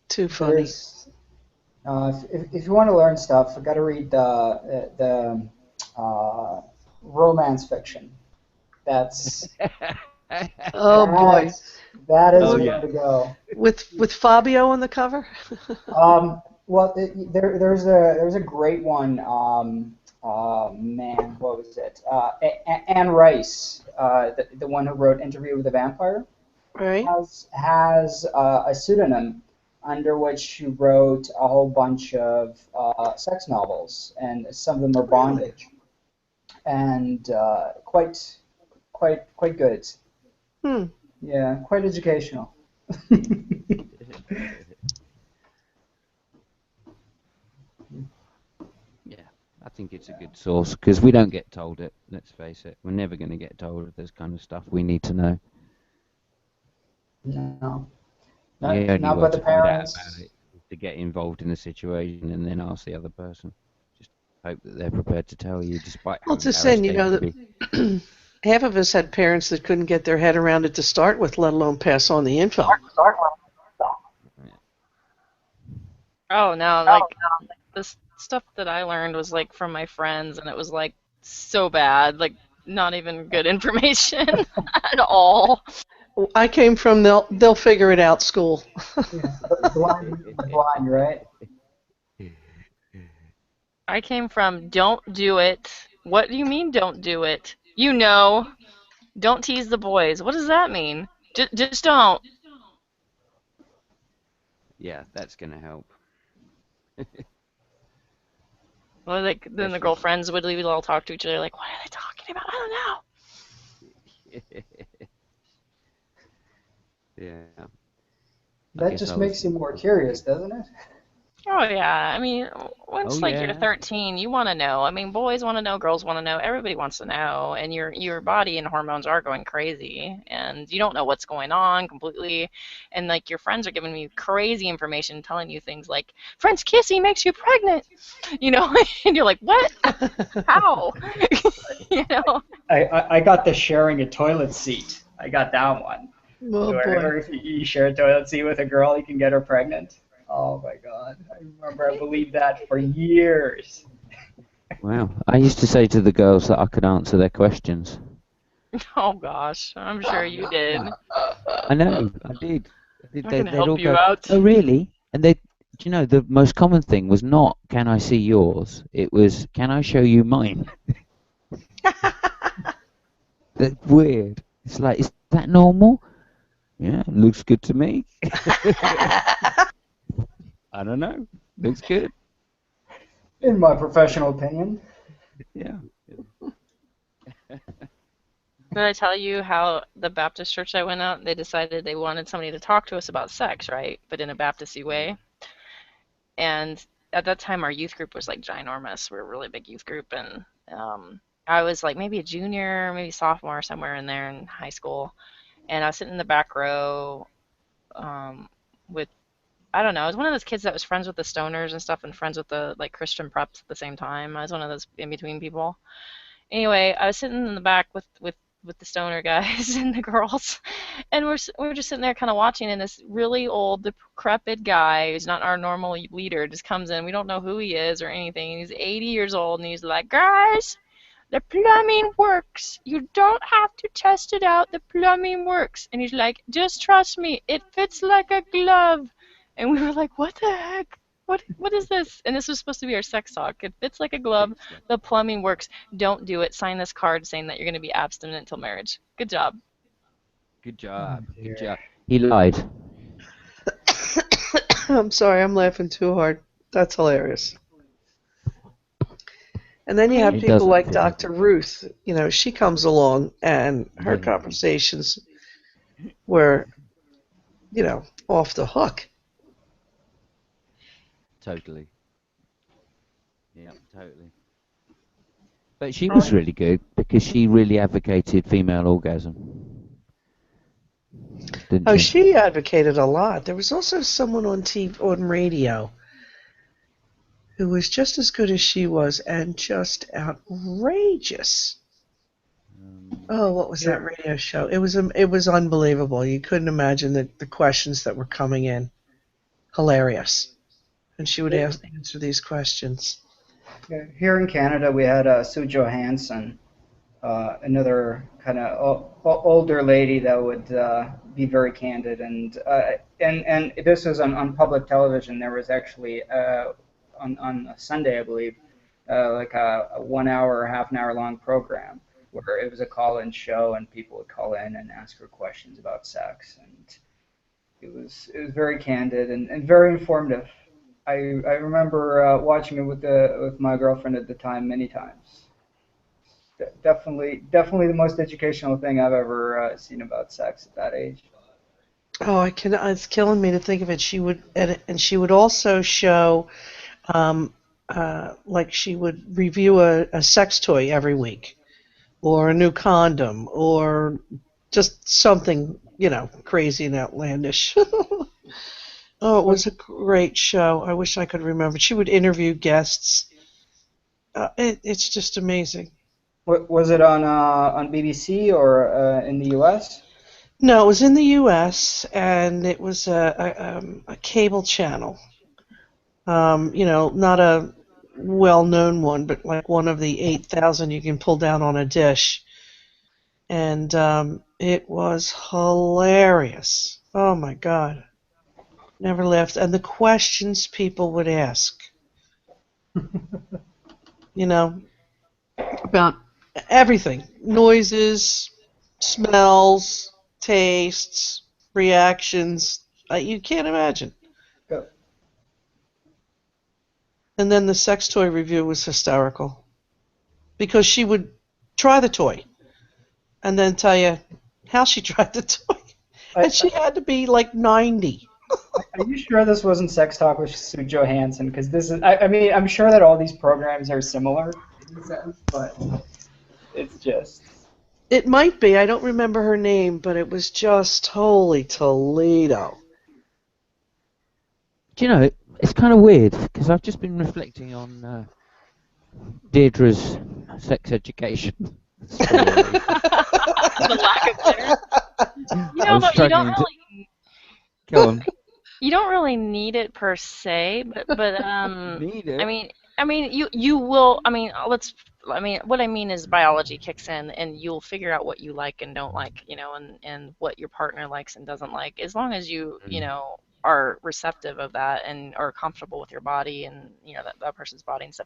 Too funny. If you want to learn stuff, you got to read the romance fiction. That's Oh boy. That is Oh, where yeah. to go. With Fabio on the cover? Well, there's a great one. Man, what was it? Anne Rice, the one who wrote Interview with the Vampire, Right. has a pseudonym under which she wrote a whole bunch of sex novels, and some of them are bondage, and quite good. Hmm. Yeah, quite educational. Yeah, I think it's a good source because we don't get told it. Let's face it, we're never going to get told of this kind of stuff. We need to know. No. The only Not way by to the find out parents. about it is to get involved in the situation and then ask the other person. Just hope that they're prepared to tell you, despite how Well, it's a sin, embarrassed they may be. that half of us had parents that couldn't get their head around it to start with, let alone pass on the info. Oh no, like this stuff that I learned was like from my friends, and it was like so bad, like not even good information at all. I came from they'll figure it out school. Blind, right? I came from don't do it. What do you mean don't do it? You know, don't tease the boys. What does that mean? Just don't. Yeah, that's going to help. Well, like then the girlfriends would all talk to each other like, what are they talking about? I don't know. Yeah. That just makes you more curious, doesn't it? Oh yeah, I mean, once Oh, you're yeah. 13, you want to know. I mean, boys want to know, girls want to know, everybody wants to know, and your body and hormones are going crazy, and you don't know what's going on completely, and like your friends are giving you crazy information, telling you things like French kissing makes you pregnant, you know, and you're like, what? How? You know? I got the sharing a toilet seat. I got that one. Oh, Wherever if you share a toilet seat with a girl, you can get her pregnant. Oh my God! I remember I believed that for years. Wow. I used to say to the girls that I could answer their questions. Oh gosh, I'm sure you did. I know, I did. I can They'd help all you go, out. oh, really? And the most common thing was not, can I see yours? It was, can I show you mine? That's weird. It's like, is that normal? Yeah, looks good to me. I don't know. Looks good. In my professional opinion. Yeah. Did I tell you how the Baptist church I went out, they decided they wanted somebody to talk to us about sex, right? But in a Baptist-y way. And at that time, our youth group was like ginormous. We were a really big youth group, and I was like maybe a junior, maybe sophomore, somewhere in there in high school. And I was sitting in the back row with, I don't know, I was one of those kids that was friends with the stoners and stuff and friends with the like Christian preps at the same time. I was one of those in between people. Anyway, I was sitting in the back with the stoner guys and the girls, and we're just sitting there kind of watching, and this really old, decrepit guy who's not our normal leader just comes in. We don't know who he is or anything. He's 80 years old, and he's like, guys, the plumbing works. You don't have to test it out. The plumbing works. And he's like, just trust me. It fits like a glove. And we were like, what the heck? What is this? And this was supposed to be our sex talk. It fits like a glove. The plumbing works. Don't do it. Sign this card saying that you're going to be abstinent until marriage. Good job. Good job. Good job. He lied. I'm sorry, I'm laughing too hard. That's hilarious. And then you have It people doesn't like fit. Dr. Ruth. You know, she comes along and her conversations were, you know, off the hook. Totally. Yeah, totally. But she was really good because she really advocated female orgasm. Didn't Oh, she? she advocated a lot. There was also someone on TV, on radio, who was just as good as she was and just outrageous. Oh, what was that radio show? It was unbelievable. You couldn't imagine the questions that were coming in. Hilarious. And she would answer these questions. Yeah, here in Canada, we had Sue Johansson, another kind of older lady that would be very candid, and this was on public television. There was actually on a Sunday, I believe, like a 1 hour or half an hour long program where it was a call-in show, and people would call in and ask her questions about sex, and it was very candid and very informative. I remember watching it with my girlfriend at the time many times. Definitely the most educational thing I've ever seen about sex at that age. Oh, it's killing me to think of it. She would, and she would also show, like she would review a sex toy every week, or a new condom, or just something, you know, crazy and outlandish. Oh, it was a great show. I wish I could remember. She would interview guests. It's just amazing. Was it on BBC or in the U.S.? No, it was in the U.S. and it was a cable channel. You know, not a well-known one, but like one of the 8,000 you can pull down on a dish. And it was hilarious. Oh my God. Never left. And the questions people would ask, you know, about everything. Noises, smells, tastes, reactions. You can't imagine. Yeah. And then the sex toy review was hysterical. Because she would try the toy and then tell you how she tried the toy. And she had to be like 90. Are you sure this wasn't Sex Talk with Sue Johansson? Because this is, I mean, I'm sure that all these programs are similar in a sense, but it's just. It might be. I don't remember her name, but it was just holy Toledo. Do you know, it's kind of weird because I've just been reflecting on Deirdre's sex education. The lack of there. You know, was you don't struggling to- really. Go on. You don't really need it per se, but Need it? I mean you will. What I mean is biology kicks in, and you'll figure out what you like and don't like, you know, and what your partner likes and doesn't like, as long as you know, are receptive of that and are comfortable with your body and, you know, that person's body and stuff.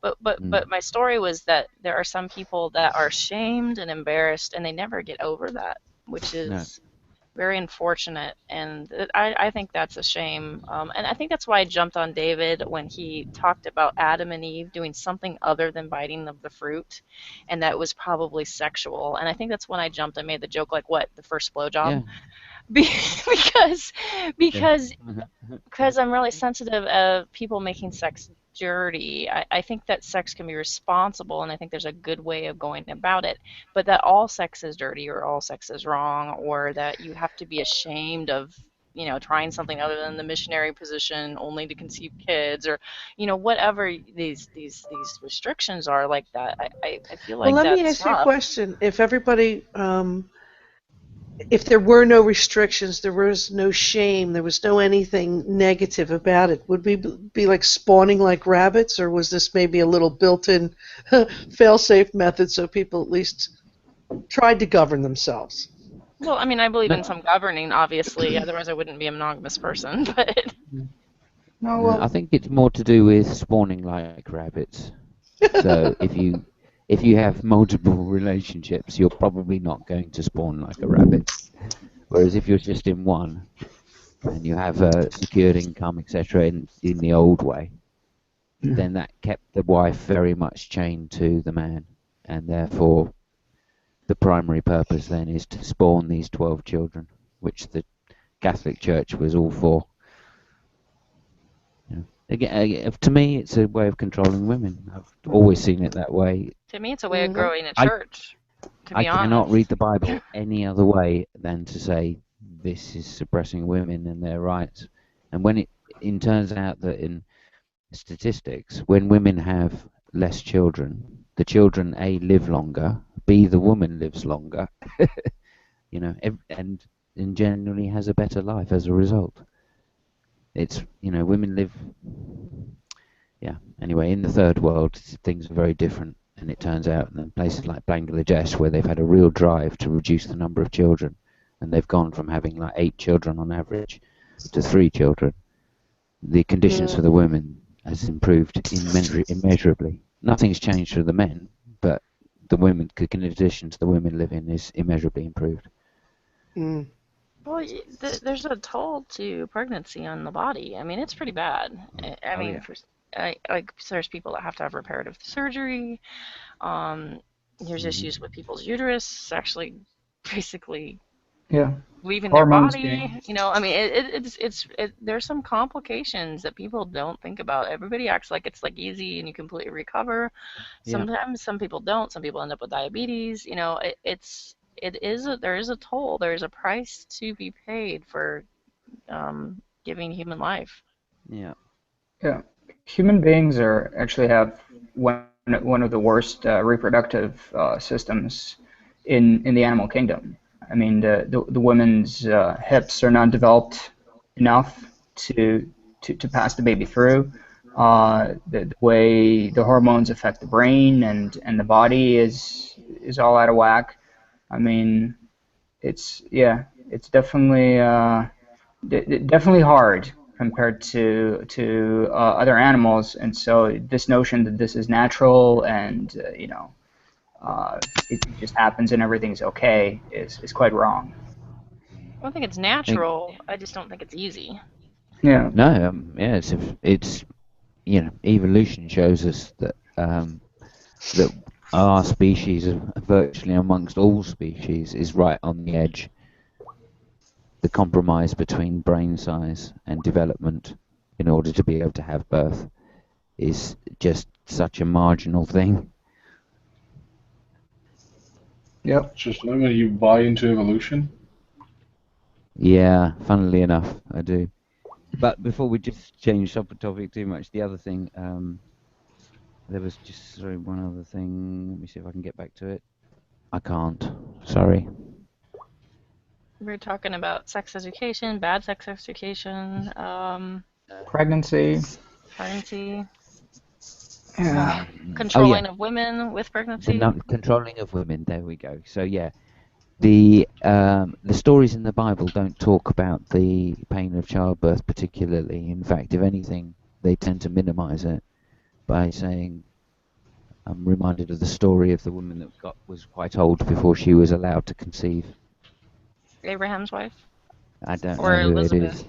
But my story was that there are some people that are shamed and embarrassed and they never get over that, which is very unfortunate, and I think that's a shame. And I think that's why I jumped on David when he talked about Adam and Eve doing something other than biting of the fruit, and that was probably sexual. And I think that's when I jumped and made the joke, like, what, the first blowjob? Yeah. because Yeah. because I'm really sensitive of people making sex dirty. I think that sex can be responsible, and I think there's a good way of going about it. But that all sex is dirty, or all sex is wrong, or that you have to be ashamed of, trying something other than the missionary position only to conceive kids, or, whatever these restrictions are like that. I feel Well, like let me that's ask you a rough. question. If everybody, if there were no restrictions, there was no shame, there was no anything negative about it, would we be like spawning like rabbits, or was this maybe a little built-in fail-safe method so people at least tried to govern themselves? Well, I mean, I believe No, in some governing, obviously. Otherwise, I wouldn't be a monogamous person. But No, no, I well, think it's more to do with spawning like rabbits. So if you have multiple relationships, you're probably not going to spawn like a rabbit. Whereas if you're just in one and you have a secured income, etc., in the old way, then that kept the wife very much chained to the man, and therefore the primary purpose then is to spawn these 12 children, which the Catholic Church was all for. You know, again, to me, it's a way of controlling women. I've always seen it that way. to me, it's a way of growing a I church, to I be cannot read honest. the Bible any other way than to say this is suppressing women and their rights. And when it turns out that in statistics, when women have less children, the children A live longer, B the woman lives longer, and generally has a better life as a result. It's women live. Yeah. Anyway, in the third world, things are very different, and it turns out in places like Bangladesh, where they've had a real drive to reduce the number of children, and they've gone from having like 8 children on average to 3 children, the conditions for the women has improved immeasurably. Nothing's changed for the men, but the women, conditions the women live in, is immeasurably improved. Well, there's a toll to pregnancy on the body. I mean, it's pretty bad. I Oh mean, yeah. there's people that have to have reparative surgery. There's issues with people's uterus actually basically yeah, leaving their hormones body. being. I mean, there's some complications that people don't think about. Everybody acts like it's like easy and you completely recover. Yeah. Sometimes some people don't. Some people end up with diabetes. There is a toll. There is a price to be paid for giving human life. Yeah. Yeah, human beings actually have one of the worst reproductive systems in the animal kingdom. I mean, the women's hips are not developed enough to pass the baby through. The way the hormones affect the brain and the body is all out of whack. I mean, it's definitely definitely hard compared to other animals, and so this notion that this is natural and it just happens and everything's okay is quite wrong. I don't think it's I think natural. I just don't think it's easy. Yeah. no. Yeah. It's evolution shows us that our species, virtually amongst all species, is right on the edge. The compromise between brain size and development in order to be able to have birth is just such a marginal thing. Yep. Just when you buy into evolution. Yeah, funnily enough, I do. But before we just change topic too much, the other thing, there was just one other thing. Let me see if I can get back to it. I can't. Sorry. We're talking about sex education, bad sex education, Pregnancy. pregnancy, Yeah. Oh yeah, controlling of women with pregnancy. the controlling of women. There we go. So yeah, the stories in the Bible don't talk about the pain of childbirth particularly. In fact, if anything, they tend to minimize it by saying, I'm reminded of the story of the woman that was quite old before she was allowed to conceive. Abraham's wife? I don't Or know who it Elizabeth? is.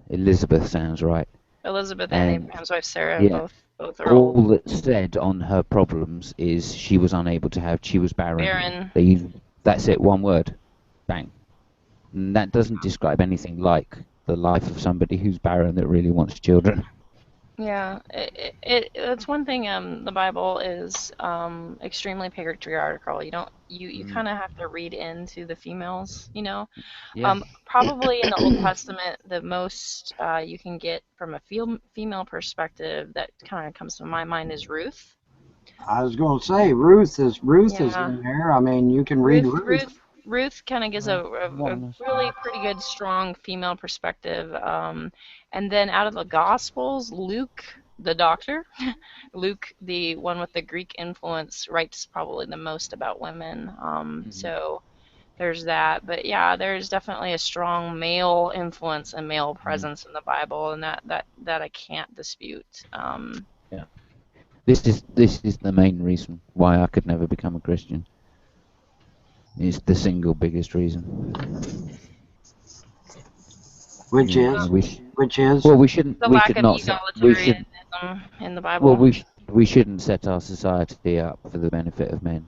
Elizabeth sounds right. Elizabeth and And Abraham's wife Sarah, yeah, both are old. all that's said on her problems is she was unable to have, she was barren. Barren. That's it, one word. Bang. And that doesn't describe anything like the life of somebody who's barren that really wants children. Yeah, it's one thing. The Bible is extremely patriarchal. You kind of have to read into the females. Yeah. Probably in the Old Testament, the most you can get from a female perspective that kind of comes to my mind is Ruth. I was going to say Ruth is Yeah. in there. I mean, you can read Ruth. Ruth kind of gives a really pretty good, strong female perspective. And then out of the Gospels, Luke, the doctor, Luke, the one with the Greek influence, writes probably the most about women. So there's that. But yeah, there's definitely a strong male influence and male presence in the Bible, and that I can't dispute. Yeah. This is the main reason why I could never become a Christian. It's the single biggest reason. Which is? Well, we shouldn't. The We lack should of not. We should. egalitarianism in the Bible. Well, we shouldn't set our society up for the benefit of men.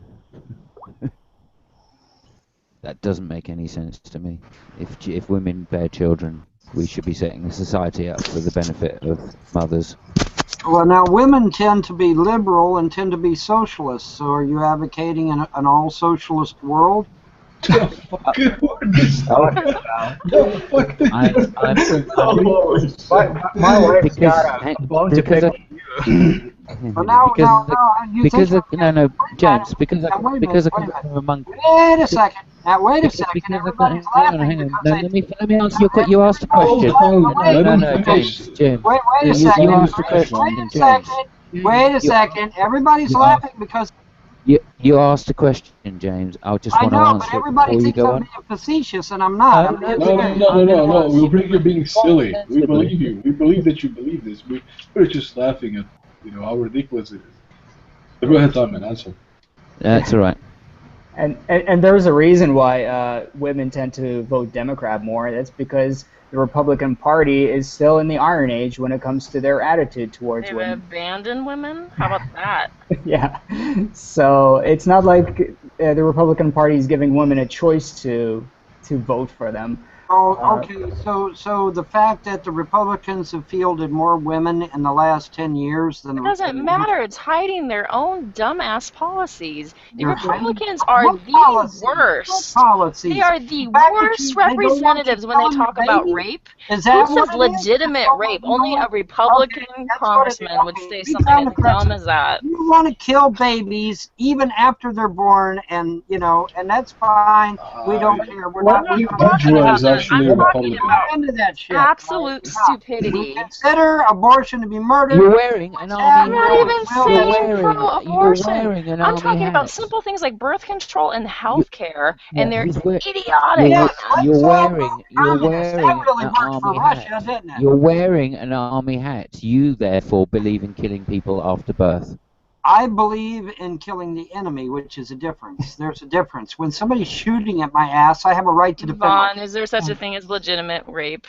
That doesn't make any sense to me. If women bear children, we should be setting the society up for the benefit of mothers. Well, now women tend to be liberal and tend to be socialists. So, are you advocating an all-socialist world? My wife's got a bone to pick. James, because I come from among. Wait a second. Now, wait a second. Everybody's laughing. Let me answer your question. You asked a question. No, James. Wait a second. You asked a question, James. Wait a second. Everybody's laughing because. You asked a question, James. I just want to answer it. But everybody thinks I'm being facetious, and I'm not. No. We're being silly. We believe you. We believe that you believe this. We're just laughing at how ridiculous it is. So go ahead, Tom, and answer. That's all right. And there's a reason why women tend to vote Democrat more. That's because the Republican Party is still in the Iron Age when it comes to their attitude towards They've women. abandoned women? How about that? Yeah. So it's not like the Republican Party is giving women a choice to vote for them. Oh, okay. So the fact that the Republicans have fielded more women in the last 10 years than... It doesn't matter. It's hiding their own dumbass policies. The Republicans are the worst. They are the worst representatives when they talk about rape. Who says legitimate rape? Only a Republican congressman would say something as dumb as that. You want to kill babies even after they're born, and and that's fine. We don't care. We're not talking about that. I'm talking about absolute stupidity. Consider abortion to be murder. You're wearing an army hat. I'm not even saying pro-abortion. I'm talking about simple things like birth control and health care, and they're idiotic. You're wearing an army hat. You're wearing an army hat. You therefore believe in killing people after birth. I believe in killing the enemy, which is a difference. There's a difference. When somebody's shooting at my ass, I have a right to defend myself. Vaughn, is there such a thing as legitimate rape?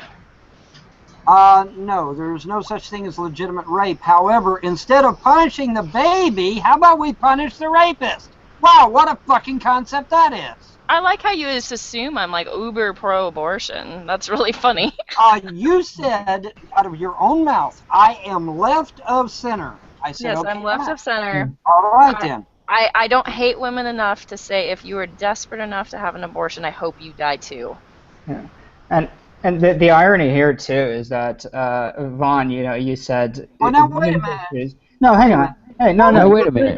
No, there's no such thing as legitimate rape. However, instead of punishing the baby, how about we punish the rapist? Wow, what a fucking concept that is. I like how you just assume I'm like uber pro-abortion. That's really funny. You said out of your own mouth, I am left of center. I said, yes, okay, I'm left of center. All right, then. I don't hate women enough to say if you are desperate enough to have an abortion, I hope you die too. Yeah. And the irony here too is that Vaughn, you said. Well, now wait a minute. No, hang on. Hey, no. Wait a minute.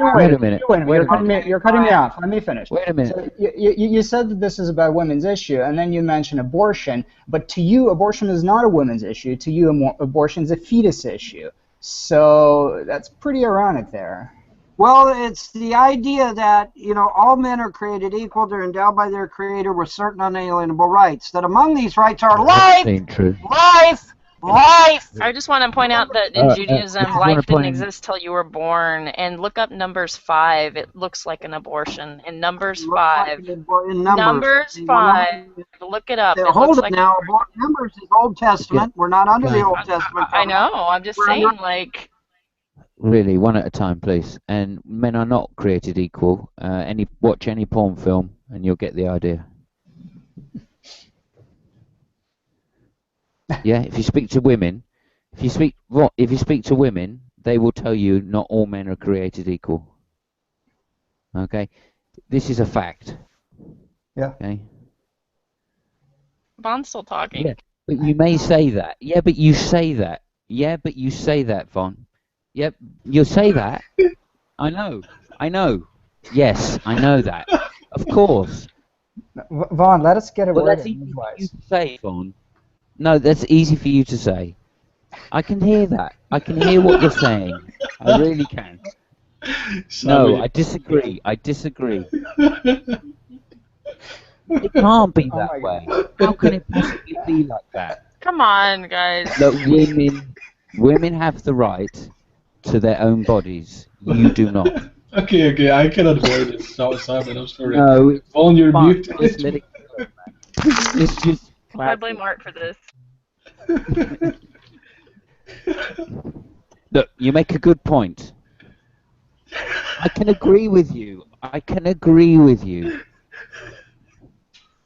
You're cutting me off. Let me finish. Wait a minute. So you said that this is about women's issue, and then you mentioned abortion. But to you, abortion is not a women's issue. To you, abortion is a fetus issue. So that's pretty ironic there. Well, it's the idea that, all men are created equal. They're endowed by their Creator with certain unalienable rights. That among these rights are life, Life! I just want to point out that in I Judaism, just want life to didn't point. exist till you were born. And look up Numbers 5. It looks like an abortion. In Numbers Looks like 5. it in Numbers. Numbers We're 5. not, Look it up. It hold looks it like now. Numbers is Old Testament. We're not under the Old Testament I covenant. know. I'm just We're saying, under like, Really, one at a time, please. And men are not created equal. Watch any porn film, and you'll get the idea. Yeah, if you speak to women, if you speak to women, they will tell you not all men are created equal. Okay, this is a fact. Yeah. Okay. Von's still talking. Yeah, but you may say that. Yeah, but you say that. Yeah, but you say that, Von. Yep, you say that. I know. Yes, I know that. Of course. Vaughn, let us get a Well, word that's in easy for you edgewise. to say, Von. No, that's easy for you to say. I can hear that. I can hear what you're saying. I really can. No, I disagree. It can't be that way. How can it possibly be like that? Come on, guys. Look, women have the right to their own bodies. You do not. Okay, I cannot bear this. Simon, I'm sorry. No, it's Vaughn, you're fine. muted. Just let it go, man. It's just I blame Art for this. Look, you make a good point. I can agree with you.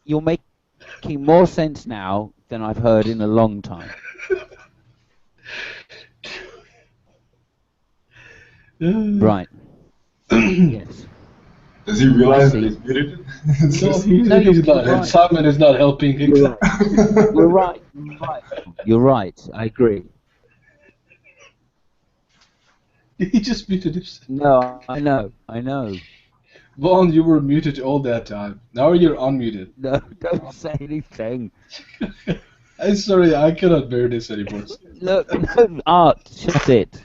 You're making more sense now than I've heard in a long time. Right. Yes. Does he realize that he's muted? No, he's not. Right. Simon is not helping him. You're right. You're right. I agree. He just muted himself. No, I know. Vaughn, you were muted all that time. Now you're unmuted. No, don't say anything. I'm sorry, I cannot bear this anymore. Look, no, Art, shut it.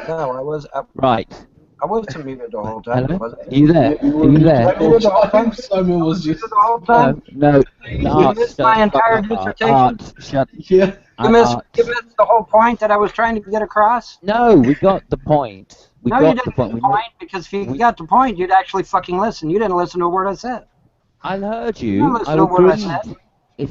No, I was right. I wasn't muted the whole time. Hello? Are you there? Are you there? The whole time? Simon was just the whole time? No. You missed my entire dissertation? Art, shut. Yeah. You missed the whole point that I was trying to get across? No, we got the point. You didn't get the point, because if you got the point, you'd actually fucking listen. You didn't listen to a word I said. I heard you. You didn't listen to a word I said.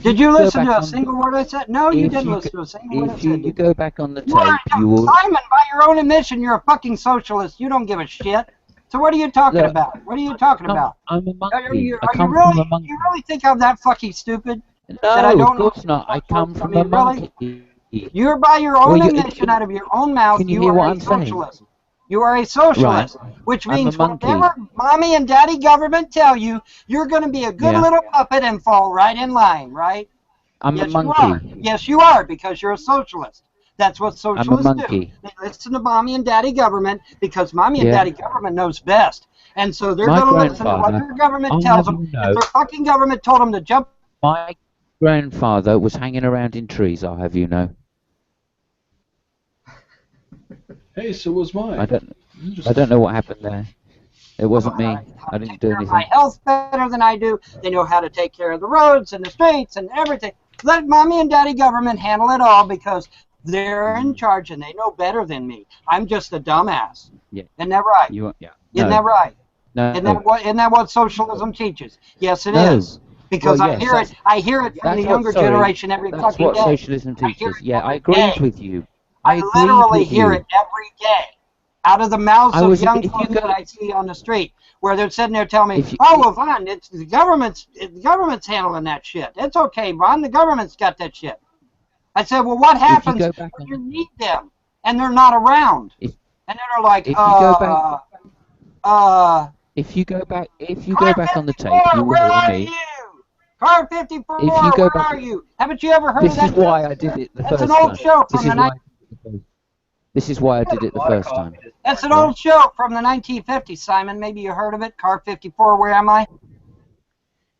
Did you listen to a single word I said? No, you didn't listen to a single word I said. If you go back on the tape, you will... Simon, by your own admission, you're a fucking socialist. You don't give a shit. So what are you talking about? What are you talking about? I'm a monkey. You really think I'm that fucking stupid? No, that I don't of course not. I come from a monkey. You're by your own admission, out of your own mouth, can you hear what I'm socialist. Saying? You are a socialist, right. Which means whatever mommy and daddy government tell you, you're going to be a good little puppet and fall right in line, right? I'm yes, a monkey. You are. Yes, you are, because you're a socialist. That's what socialists do. They listen to mommy and daddy government because mommy and daddy government knows best. And so they're going to listen to what their government tells them. If their fucking government told them to jump... My grandfather was hanging around in trees, I'll have you know. Hey, so was mine. I don't know what happened there. It wasn't me. I didn't do anything. My health better than I do. They know how to take care of the roads and the streets and everything. Let mommy and daddy government handle it all because they're in charge and they know better than me. I'm just a dumbass. Yeah. Isn't that right? Isn't that right? No. Isn't that what socialism teaches? Yes, it is. Because I hear it from the younger generation every fucking day. That's what socialism teaches. Yeah, I agree with you. I literally hear it every day out of the mouths of young folks that I see on the street, where they're sitting there telling me, "Oh, well, Vaughn, it's the government's handling that shit. It's okay, Vaughn. The government's got that shit." I said, "Well, what happens when you need them and they're not around?" And then they're like, If you go back on the tape, you will hear me. Car 54, where are you? Haven't you ever heard of that? This is why I did it the first time. That's an old show from the 1950s. This is why I did it the first time. That's an old show from the 1950s, Simon. Maybe you heard of it. Car 54, where am I?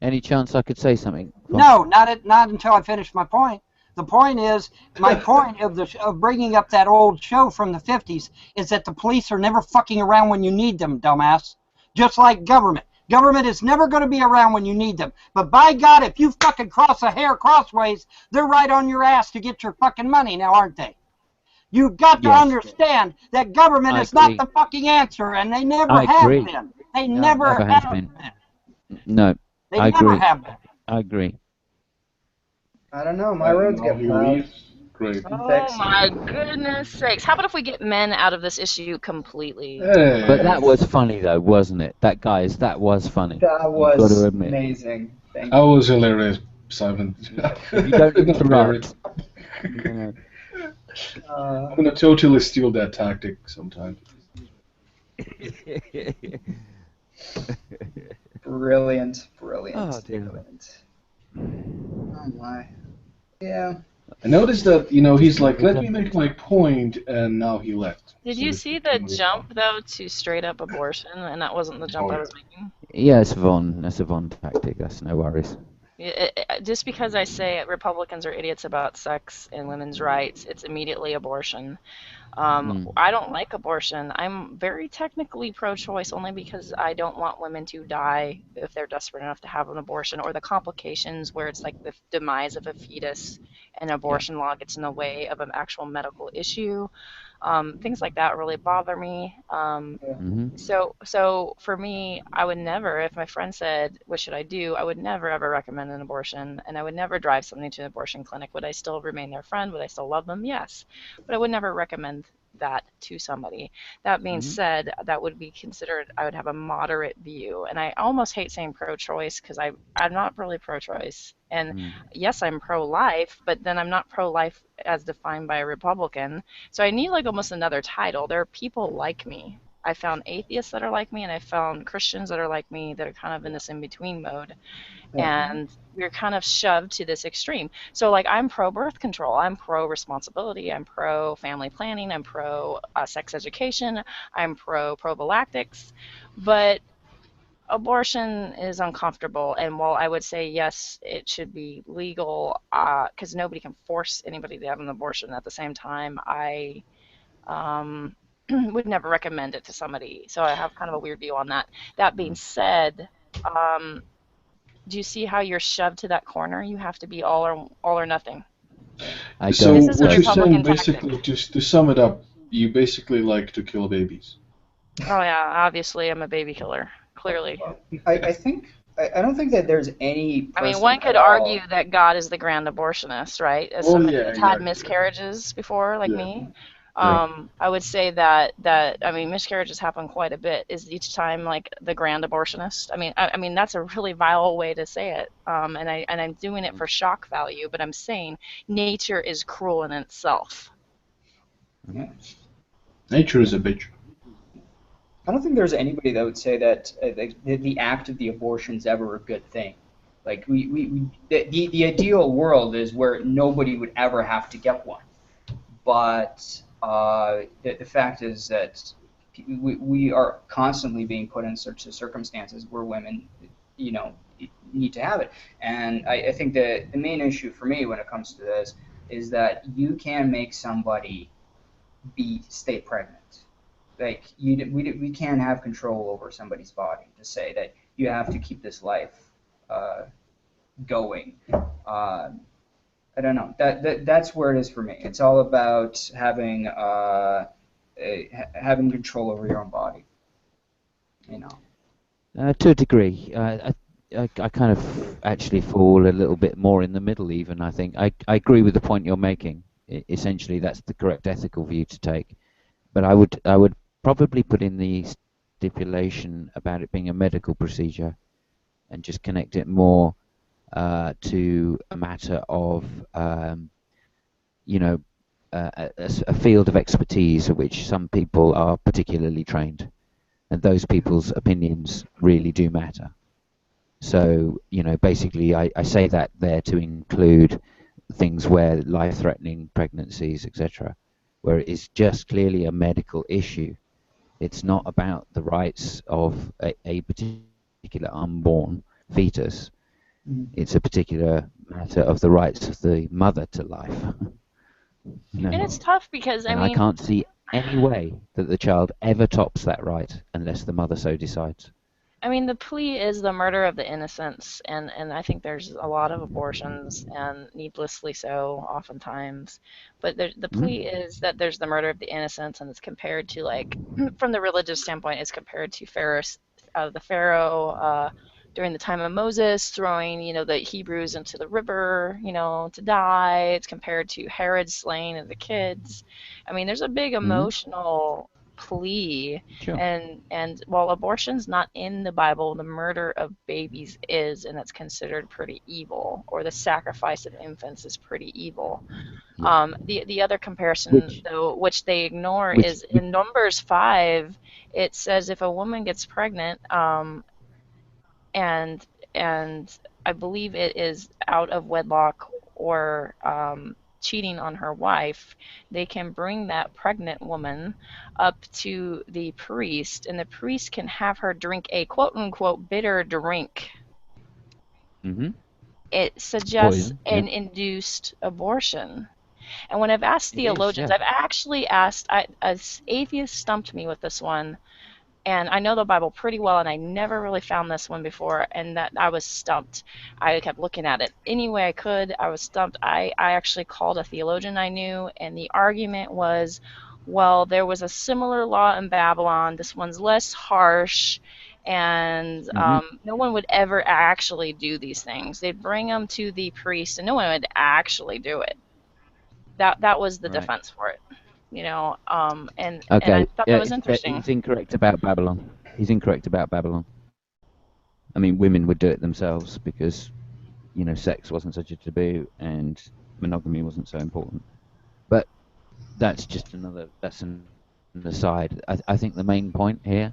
Any chance I could say something? No, not until I finish my point. The point is, my point of bringing up that old show from the 50s is that the police are never fucking around when you need them, dumbass. Just like government. Government is never going to be around when you need them. But by God, if you fucking cross a hair crossways, they're right on your ass to get your fucking money now, aren't they? You've got to understand that government is not the fucking answer, and they never have been. They never have been. No, They I never agree. have been. I agree. I don't know. My roads get plowed. Great. Oh my goodness sakes! How about if we get men out of this issue completely? But that was funny though, wasn't it? That was funny. That You've got was to admit. amazing. Thank That was hilarious, Simon. If you don't interrupt. I'm gonna totally steal that tactic sometime. Brilliant. Oh, dear. Brilliant. Oh my. Yeah. I noticed that, he's like, let me make my point, and now he left. Did you see the jump though to straight up abortion, and that wasn't the jump I was making? Yeah, it's Von. That's a Von tactic. That's no worries. Just because I say Republicans are idiots about sex and women's rights, it's immediately abortion. I don't like abortion. I'm very technically pro-choice only because I don't want women to die if they're desperate enough to have an abortion, or the complications where it's like the demise of a fetus and abortion law gets in the way of an actual medical issue. Things like that really bother me. So for me, I would never, if my friend said, what should I do? I would never ever recommend an abortion, and I would never drive somebody to an abortion clinic. Would I still remain their friend? Would I still love them? Yes. But I would never recommend that to somebody. That being said, that would be considered, I would have a moderate view. And I almost hate saying pro-choice because I'm not really pro-choice. And yes, I'm pro-life, but then I'm not pro-life as defined by a Republican. So I need like almost another title. There are people like me. I found atheists that are like me, and I found Christians that are like me that are kind of in this in-between mode. And we're kind of shoved to this extreme. So like I'm pro birth control, I'm pro responsibility, I'm pro family planning, I'm pro sex education, I'm pro prophylactics, but abortion is uncomfortable. And while I would say yes, it should be legal, because nobody can force anybody to have an abortion, at the same time I would never recommend it to somebody. So I have kind of a weird view on that. That being said, do you see how you're shoved to that corner? You have to be all or nothing. So what you're saying, basically, just to sum it up, you basically like to kill babies. Oh yeah, obviously I'm a baby killer. Clearly. I don't think that there's any. I mean, one could argue that God is the grand abortionist, right? As somebody who's had miscarriages before, like me. I would say that I mean miscarriages happen quite a bit. Is each time like the grand abortionist? I mean that's a really vile way to say it. And I'm doing it for shock value, but I'm saying nature is cruel in itself. Yeah. Nature is a bitch. I don't think there's anybody that would say that the act of the abortion is ever a good thing. Like the ideal world is where nobody would ever have to get one, but the fact is that we are constantly being put in such circumstances where women, need to have it. And I think the main issue for me when it comes to this is that you can make somebody stay pregnant. Like we can't have control over somebody's body to say that you have to keep this life going. I don't know. That's where it is for me. It's all about having control over your own body. To a degree, I kind of actually fall a little bit more in the middle. Even I think I agree with the point you're making. Essentially, that's the correct ethical view to take. But I would probably put in the stipulation about it being a medical procedure, and just connect it more to a matter of, a field of expertise at which some people are particularly trained, and those people's opinions really do matter. So, basically I say that there to include things where life-threatening pregnancies, etc., where it is just clearly a medical issue. It's not about the rights of a particular unborn fetus. It's a particular matter of the rights of the mother to life. And it's tough because I can't see any way that the child ever tops that right unless the mother so decides. I mean, the plea is the murder of the innocents, and I think there's a lot of abortions, and needlessly so, oftentimes. But the plea is that there's the murder of the innocents, and it's compared to, like, from the religious standpoint, it's compared to the Pharaoh during the time of Moses, throwing, the Hebrews into the river, to die. It's compared to Herod slaying of the kids. I mean, there's a big emotional plea. Sure. And while abortion's not in the Bible, the murder of babies is, and it's considered pretty evil, or the sacrifice of infants is pretty evil. Yeah. The other comparison, though, which they ignore, is in Numbers 5. It says if a woman gets pregnant, and I believe it is out of wedlock or cheating on her wife, they can bring that pregnant woman up to the priest, and the priest can have her drink a quote-unquote bitter drink. It suggests Poison, an yeah. induced abortion. And when I've asked It is, theologians, yeah. I've actually asked, atheists stumped me with this one. And I know the Bible pretty well, and I never really found this one before, and that I was stumped. I kept looking at it any way I could. I was stumped. I actually called a theologian I knew, and the argument was, well, there was a similar law in Babylon. This one's less harsh, and no one would ever actually do these things. They'd bring them to the priest, and no one would actually do it. That was the defense for it. And I thought that was interesting. He's incorrect about Babylon. He's incorrect about Babylon. I mean, women would do it themselves because, sex wasn't such a taboo and monogamy wasn't so important. But that's just that's an aside. I think the main point here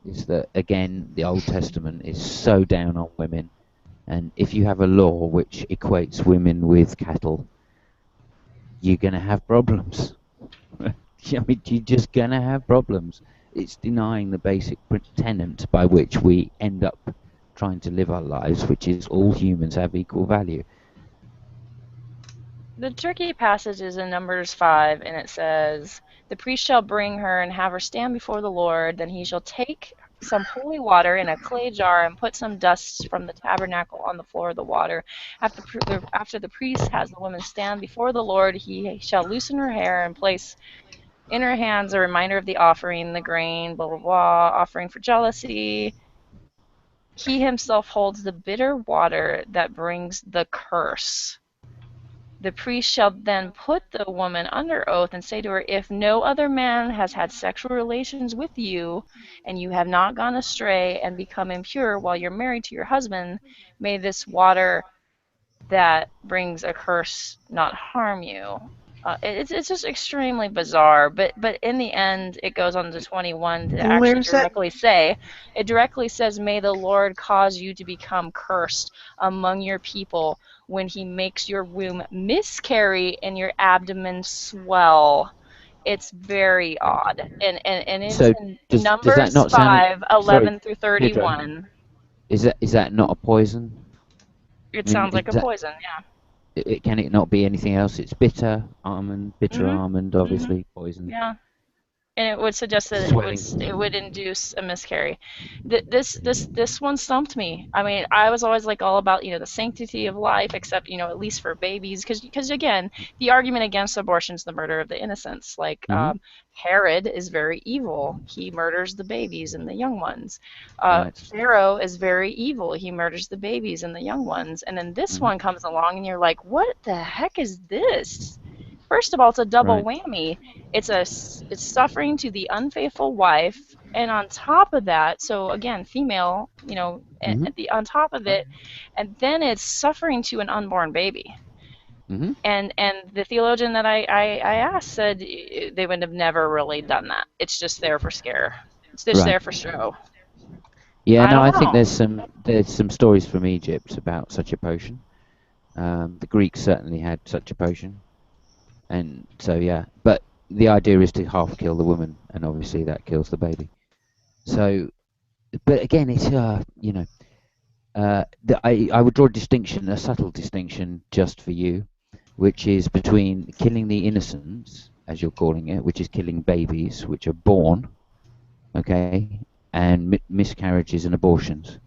is that, again, the Old Testament is so down on women. And if you have a law which equates women with cattle, you're going to have problems. I mean, you're just going to have problems. It's denying the basic tenet by which we end up trying to live our lives, which is all humans have equal value. The tricky passage is in Numbers 5, and it says, "The priest shall bring her and have her stand before the Lord. Then he shall take some holy water in a clay jar and put some dust from the tabernacle on the floor of the water. After the priest has the woman stand before the Lord, he shall loosen her hair and place in her hands a reminder of the offering, the grain, blah, blah, blah, offering for jealousy. He himself holds the bitter water that brings the curse. The priest shall then put the woman under oath and say to her, if no other man has had sexual relations with you, and you have not gone astray and become impure while you're married to your husband, may this water that brings a curse not harm you." It's just extremely bizarre, but in the end, it goes on to 21 to actually it directly says, "May the Lord cause you to become cursed among your people when he makes your womb miscarry and your abdomen swell." It's very odd, and it's So in does that Numbers not sound? 5:11 through Pedro, 31. is that not a poison? It I mean, sounds like a poison, yeah. Can it not be anything else? It's bitter almond, obviously poison. Yeah, and it would suggest that it would induce a miscarry. This one stumped me. I mean, I was always like all about the sanctity of life, except at least for babies, because again, the argument against abortion is the murder of the innocents. Like Herod is very evil. He murders the babies and the young ones. Pharaoh is very evil. He murders the babies and the young ones. And then this one comes along, and you're like, what the heck is this? First of all, it's a double whammy. It's suffering to the unfaithful wife, and on top of that, so again, female, on top of it, and then it's suffering to an unborn baby. And the theologian that I asked said they would have never really done that. It's just there for scare. It's just there for show. Yeah, I don't think know. there's some stories from Egypt about such a potion. The Greeks certainly had such a potion. And so, yeah, but the idea is to half kill the woman, and obviously that kills the baby. So, but again, it's I would draw a subtle distinction, just for you, which is between killing the innocents, as you're calling it, which is killing babies which are born, okay, and miscarriages and abortions.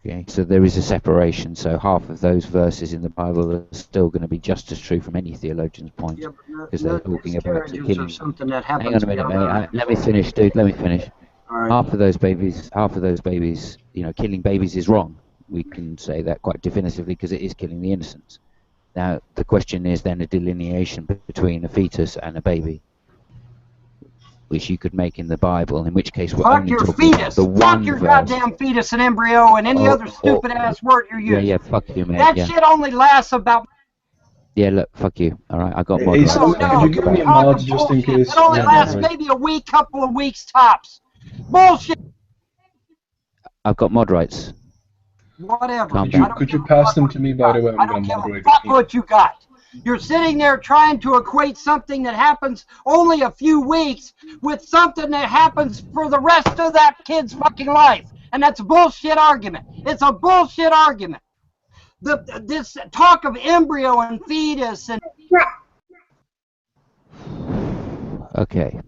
Okay, so there is a separation. So half of those verses in the Bible are still going to be just as true from any theologian's point, Yeah, because but they're talking about the miscarriages are killing. something that Hang happens on a minute, beyond mate. Let me finish, dude. Let me finish. All right. Half of those babies, you know, killing babies is wrong. We can say that quite definitively because it is killing the innocents. Now, the question is then a delineation between a fetus and a baby, which you could make in the Bible, in which case we're Fuck only your talking about fetus. the Fuck one your verse. goddamn fetus and embryo and any other stupid ass word you're using. Yeah, fuck you, mate. That Yeah. shit only lasts about. Yeah, look, fuck you. All right, I got mod Hey, rights. Simon, So could you give me a mod just in case? It only I lasts have maybe a week, couple of weeks tops. Bullshit. I've got mod rights. Whatever. Calm Could down. you pass them to me, by the way? I'm going to moderate. Fuck what you got. You're sitting there trying to equate something that happens only a few weeks with something that happens for the rest of that kid's fucking life. And that's a bullshit argument. It's a bullshit argument. This talk of embryo and fetus and... Okay.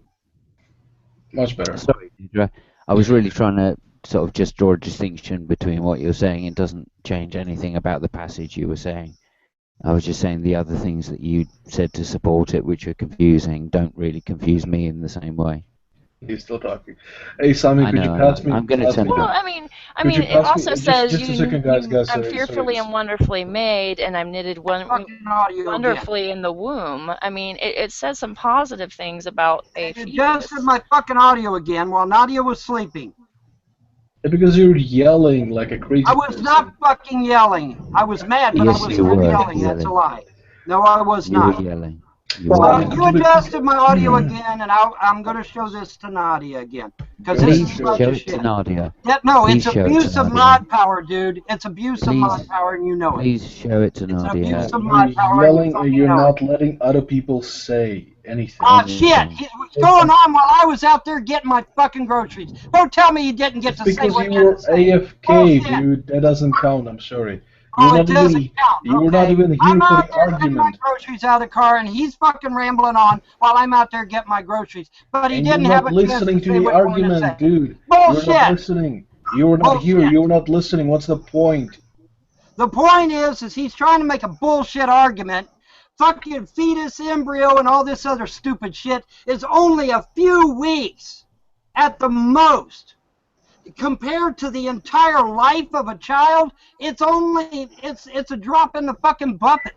Much better. Sorry, Deidre. I was really trying to sort of just draw a distinction between what you're saying. It doesn't change anything about the passage you were saying. I was just saying the other things that you said to support it, which are confusing, don't really confuse me in the same way. He's still talking. Hey, Simon, could you pass me? I'm going to turn it Well, off. I mean, it also says just a second, guys. I'm fearfully and wonderfully made, and I'm knitted wonderfully in the womb. I mean, it says some positive things about a It fetus. adjusted my fucking audio again while Nadia was sleeping. Because you're yelling like a crazy I was not fucking yelling. I was mad, but Yes, I was you not were yelling. That's a yelling. lie. No, I was You not. were yelling. Well, you adjusted my audio again, and I'm going to show this to Nadia again. Because this Please is a bunch show of it shit. to Nadia. No, Please it's show it abuse to of Nadia. mod power, dude. It's abuse of Please- mod power, and you know it. Please show it to It's Nadia. abuse of You're mod power, and you yelling and fucking you're know not it. letting other people say anything. Ah, shit! What's going on while I was out there getting my fucking groceries? Don't tell me you didn't get to say Because what you you were had to say. AFK, dude. That doesn't count. I'm sorry. You Oh, were it not doesn't even. count. You were Okay. not even here I'm for out the there getting my argument. groceries out of the car, and he's fucking rambling on while I'm out there getting my groceries. But he And you're didn't have not a chance to listening to say the what he wanted to argument, say. dude. You're not Bullshit. listening. You were not here. You were not listening. What's the point? The point is he's trying to make a bullshit argument. Fucking fetus, embryo, and all this other stupid shit is only a few weeks at the most. Compared to the entire life of a child, it's a drop in the fucking bucket.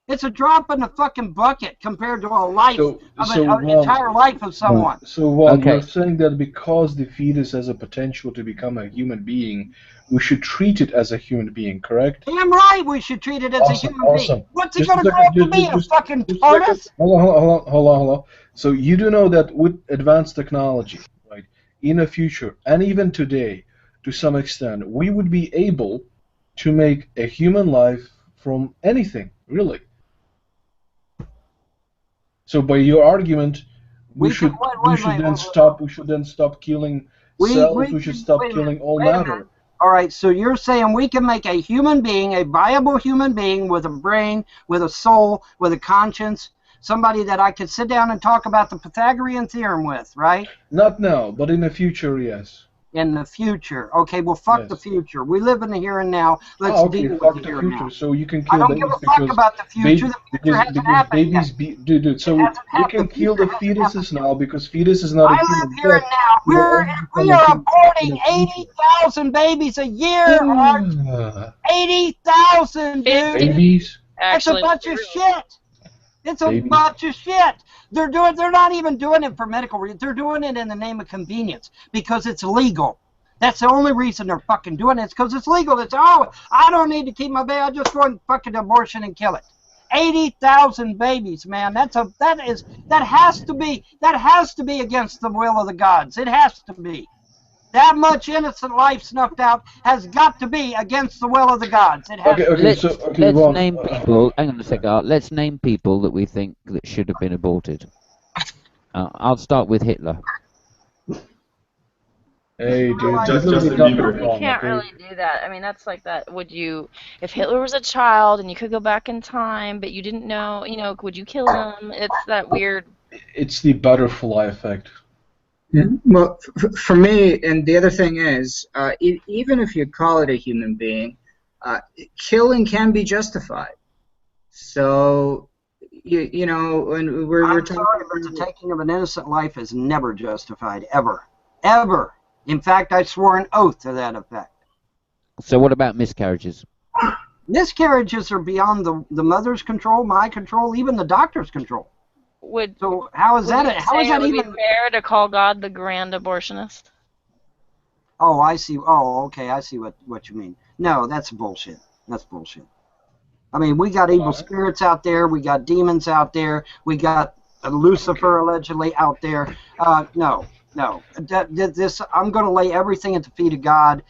It's a drop in the fucking bucket compared to a life of an entire life of someone. So, Okay. you're saying that because the fetus has a potential to become a human being, we should treat it as a human being, correct? Damn right we should treat it as a human being. What's he Just a going to grow up to be, a fucking tortoise? Hold on. So you do know that with advanced technology, right, in the future, and even today, to some extent, we would be able to make a human life from anything, really. So by your argument, we should then stop killing cells. We should stop killing all matter. All right, so you're saying we can make a human being, a viable human being with a brain, with a soul, with a conscience, somebody that I could sit down and talk about the Pythagorean theorem with, right? Not now, but in the future, yes. In the future. Okay, well, fuck the future. We live in the here and now. Let's deal with fuck the the here future. and now. So you can I kill don't babies give a fuck about the future. The future hasn't happened yet. Dude. So we can kill the fetuses now because fetus is not a human. I live here and now. We are aborting 80,000 babies a year. 80,000, dude. Babies. That's a bunch of shit. It's a bunch of shit. They're not even doing it for medical reasons. They're doing it in the name of convenience because it's legal. That's the only reason they're fucking doing it. It's because it's legal. It's I don't need to keep my baby. I just go and fucking abortion and kill it. 80,000 babies, man. That has to be against the will of the gods. It has to be. That much innocent life snuffed out has got to be against the will of the gods. It has Let's name people. Hang on a second. Let's name people that we think that should have been aborted. I'll start with Hitler. Hey, dude, you can't really do that. I mean, that's like that. If Hitler was a child and you could go back in time, but you didn't know, would you kill him? It's that weird. It's the butterfly effect. Well, for me, and the other thing is, even if you call it a human being, killing can be justified. So, you know, when we're I'm talking sorry, but the taking of an innocent life is never justified, ever. Ever. In fact, I swore an oath to that effect. So what about miscarriages? Miscarriages are beyond the mother's control, my control, even the doctor's control. So how is that? How is that would even be fair to call God the grand abortionist? Oh, I see. Oh, okay. I see what you mean. No, that's bullshit. That's bullshit. I mean, we got evil spirits out there. We got demons out there. We got Lucifer allegedly out there. No. This I'm going to lay everything at the feet of God,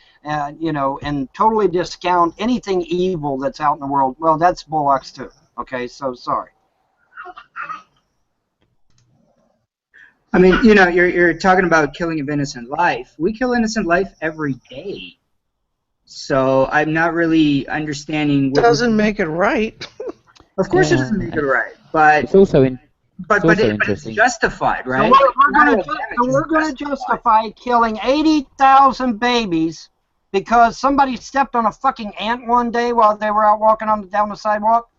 you know, and totally discount anything evil that's out in the world. Well, that's bullocks too. Okay, so sorry. I mean, you know, you're talking about killing of innocent life. We kill innocent life every day. So I'm not really understanding what doesn't make it right. Of course, it doesn't make it right, but it's also it's interesting. justified, right? So we're going to justify killing 80,000 babies because somebody stepped on a fucking ant one day while they were out walking down the sidewalk.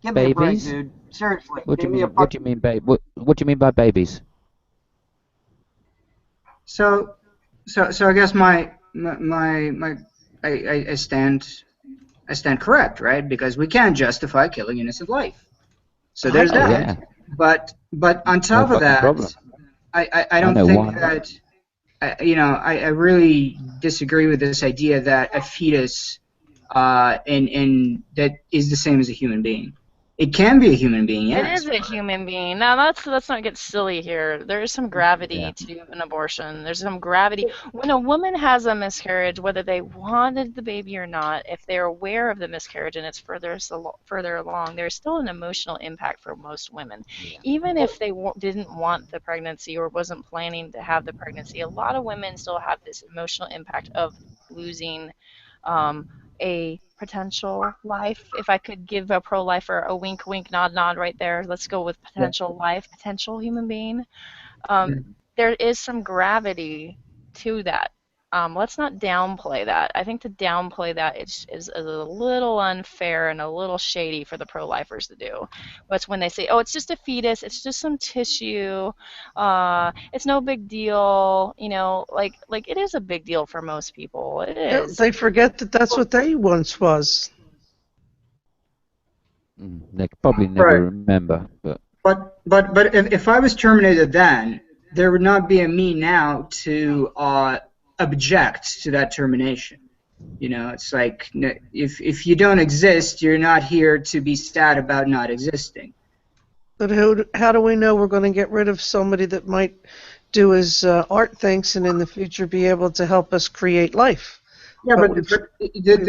Give me a break, Babies? dude. Seriously. What do you mean? What do you mean, what do you mean by babies? So I guess I stand correct, right? Because we can justify killing innocent life. So there's that. Yeah. But on top of that, problem. I don't think that I really disagree with this idea that a fetus and that is the same as a human being. It can be a human being, yes. It is a human being. Now let's not get silly here. There is some gravity to an abortion. There's some gravity when a woman has a miscarriage, whether they wanted the baby or not. If they're aware of the miscarriage and it's further along, there's still an emotional impact for most women. Even if they didn't want the pregnancy or wasn't planning to have the pregnancy, a lot of women still have this emotional impact of losing a potential life. If I could give a pro-lifer a wink, wink, nod, nod right there, let's go with potential life, potential human being. There is some gravity to that. Let's not downplay that. I think to downplay that is a little unfair and a little shady for the pro-lifers to do. But when they say, oh, it's just a fetus, it's just some tissue, it's no big deal, you know, like it is a big deal for most people. It is. They forget that that's what they once was. They probably never remember, but if I was terminated then, there would not be a me now to object to that termination. You know, it's like if you don't exist, you're not here to be sad about not existing. But how do we know we're going to get rid of somebody that might do as Art thinks and in the future be able to help us create life? Yeah, but we've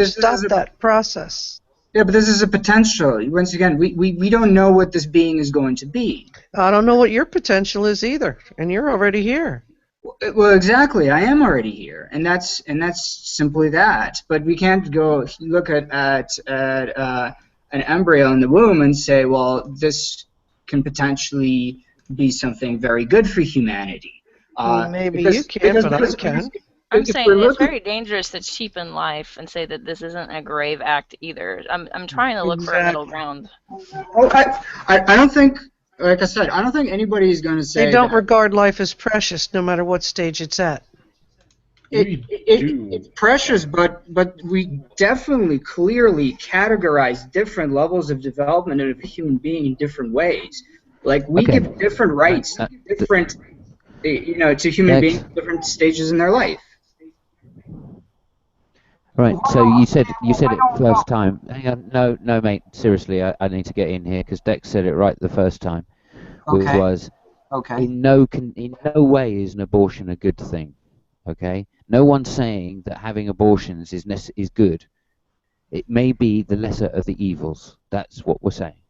stopped that process. Yeah, but this is a potential. Once again, we don't know what this being is going to be. I don't know what your potential is either, and you're already here. Well, exactly. I am already here, and that's simply that. But we can't go look at an embryo in the womb and say, well, this can potentially be something very good for humanity. Maybe you can, but I can. I'm saying it's very dangerous to cheapen life and say that this isn't a grave act either. I'm trying to look for a middle ground. Oh, I don't think, like I said, I don't think anybody's going to say they don't regard life as precious, no matter what stage it's at. It's precious, but we definitely clearly categorize different levels of development of a human being in different ways. Like we give different rights, different, to human beings at different stages in their life. Right, so you said it first time. Hang on, no, mate. Seriously, I need to get in here because Dex said it right the first time. Which was, in no way is an abortion a good thing. Okay, no one's saying that having abortions is good. It may be the lesser of the evils. That's what we're saying.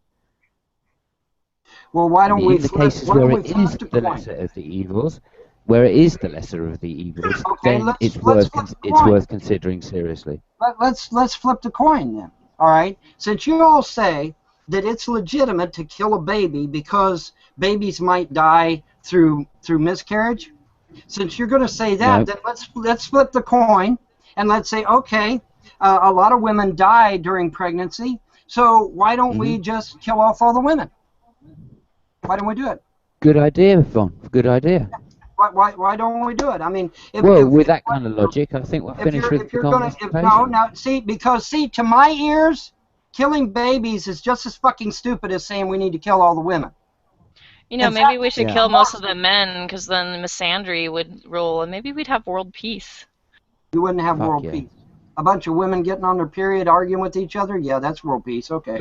Well, why don't we? In the cases where it is the lesser of the evils. Where it is the lesser of the evils, then it's worth considering seriously. Let's flip the coin then. All right, since you all say that it's legitimate to kill a baby because babies might die through miscarriage, Since you're going to say that, then let's flip the coin and let's say, okay, a lot of women die during pregnancy, so why don't we just kill off all the women? Why don't we do it? Good idea, Yvonne. Good idea. Why don't we do it? I mean, with that kind of logic, I think we're finished with the conversation. Because to my ears, killing babies is just as fucking stupid as saying we need to kill all the women. You know, maybe we should kill most of the men, because then misandry would rule, and maybe we'd have world peace. You wouldn't have world peace. A bunch of women getting on their period arguing with each other? Yeah, that's world peace. Okay.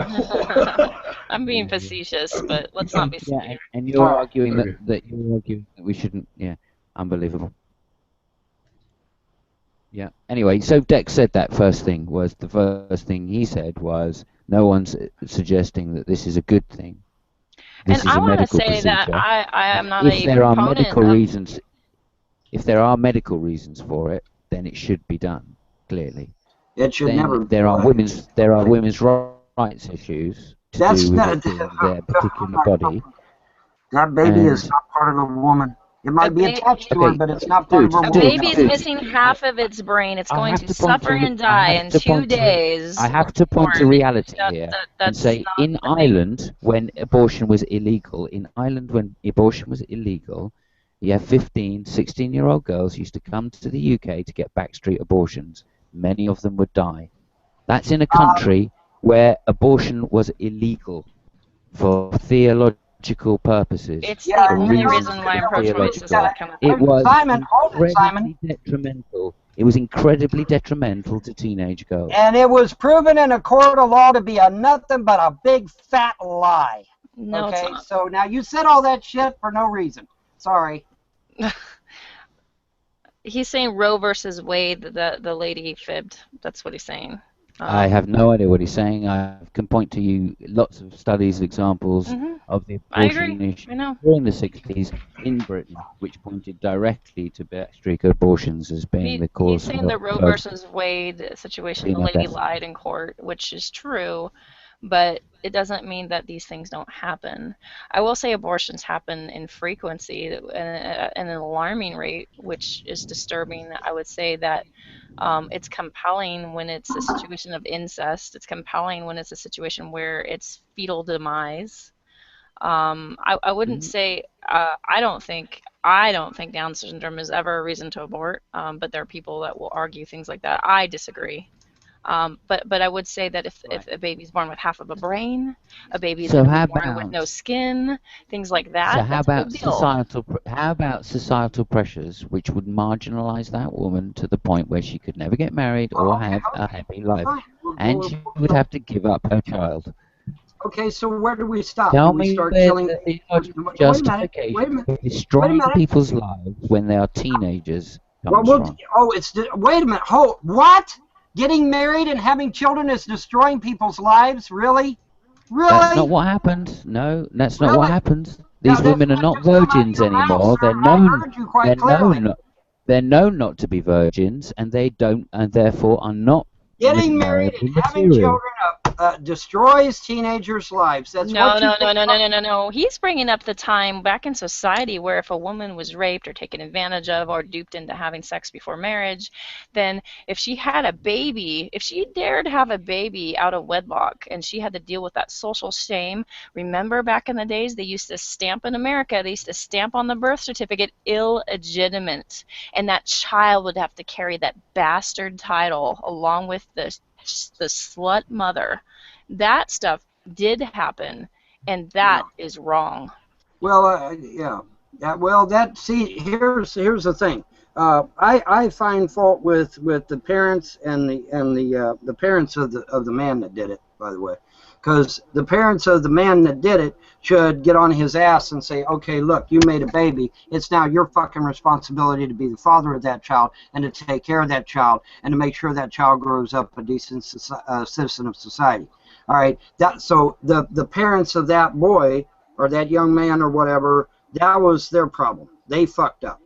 I'm being facetious, but let's not be severe. Yeah, and you're arguing that we shouldn't. Yeah, unbelievable. Yeah. Anyway, so Dex said that the first thing he said was no one's suggesting that this is a good thing. This and is I want to say procedure. that I am not if a there are proponent medical of... reasons, if there are medical reasons for it, then it should be done. Clearly, it should never. There are women's rights issues to do with their particular body. That baby is not part of a woman. It might be attached to her, but it's not part of a woman. A baby's missing half of its brain. It's going to suffer and die in 2 days. I have to point to reality here and say, in Ireland, when abortion was illegal, you have 15, 16-year-old girls used to come to the UK to get backstreet abortions. Many of them would die. That's in a country where abortion was illegal for theological purposes. It's the only reason why I'm pro-choice is that kind of thing. It was incredibly detrimental. It was incredibly detrimental to teenage girls. And it was proven in a court of law to be nothing but a big fat lie. No, okay, so now you said all that shit for no reason. Sorry. He's saying Roe versus Wade, the lady fibbed. That's what he's saying. I have no idea what he's saying. I can point to you lots of studies, examples of the abortion issue during the 60s in Britain, which pointed directly to backstreet abortions as being the cause. He's saying the Roe versus Wade situation, the lady lied in court, which is true, but it doesn't mean that these things don't happen. I will say abortions happen in frequency and an alarming rate, which is disturbing. I would say that it's compelling when it's a situation of incest. It's compelling when it's a situation where it's fetal demise. I wouldn't say I don't think Down syndrome is ever a reason to abort, but there are people that will argue things like that. I disagree. But I would say that if a baby's born with half of a brain, a baby's born with no skin, things like that. So how about societal pressures which would marginalize that woman to the point where she could never get married or have a happy life, and she would have to give up her child? Okay, so where do we stop? Tell do we me start where killing... the justification for destroying people's lives when they are teenagers comes from. Wait a minute. What? Getting married and having children is destroying people's lives? Really? Really? That's not what happens. No, that's not what happens. These women are not virgins anymore. They're known not to be virgins, and they don't, and therefore are not getting married and having children destroys teenagers' lives. That's No. He's bringing up the time back in society where if a woman was raped or taken advantage of or duped into having sex before marriage, then if she had a baby, if she dared have a baby out of wedlock and she had to deal with that social shame, remember back in the days they used to stamp in America, they used to stamp on the birth certificate illegitimate, and that child would have to carry that bastard title along with the slut mother. That stuff did happen, and that is wrong. Well, here's the thing. I find fault with the parents and the parents of the man that did it, by the way, because the parents of the man that did it should get on his ass and say, okay, look, you made a baby. It's now your fucking responsibility to be the father of that child and to take care of that child and to make sure that child grows up a decent citizen of society. All right. So the parents of that boy or that young man or whatever, that was their problem. They fucked up.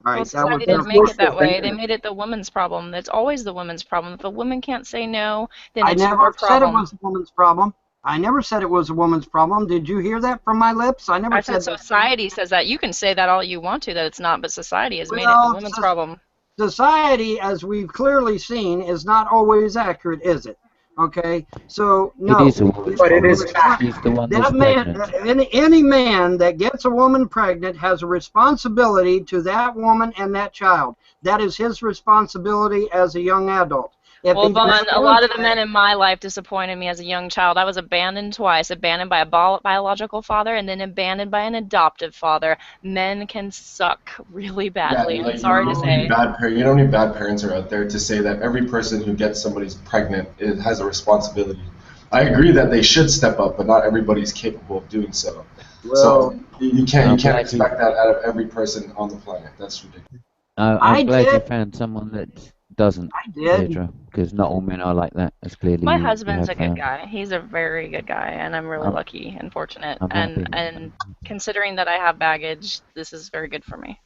All right. Society didn't make it that way. They made it the woman's problem. It's always the woman's problem. If a woman can't say no, then it's your problem. I never said it was the woman's problem. I never said it was a woman's problem. Did you hear that from my lips? I never I said said that. society says that. You can say that all you want to, that it's not, but society has made it the Well, woman's problem. society, as we've clearly seen, is not always accurate, is it? Okay, so no. It is a woman's But it problem. is fact. She's the one that's That man, pregnant. any man that gets a woman pregnant has a responsibility to that woman and that child. That is his responsibility as a young adult. If Well, he Vaughn, does a lot of the that- men in my life disappointed me as a young child. I was abandoned twice, abandoned by a biological father and then abandoned by an adoptive father. Men can suck really badly. Yeah, I'm sorry to say. you know how many bad parents are out there to say that every person who gets somebody's pregnant has a responsibility. I agree that they should step up, but not everybody's capable of doing so. Well, so you can't expect that out of every person on the planet. That's ridiculous. I'm glad you did. found someone that doesn't, I did. Deirdre, because not all men are like that, as clearly My you husband's have a good found. guy. He's a very good guy, and I'm really I'm- lucky and fortunate. I'm happy. And considering that I have baggage, this is very good for me.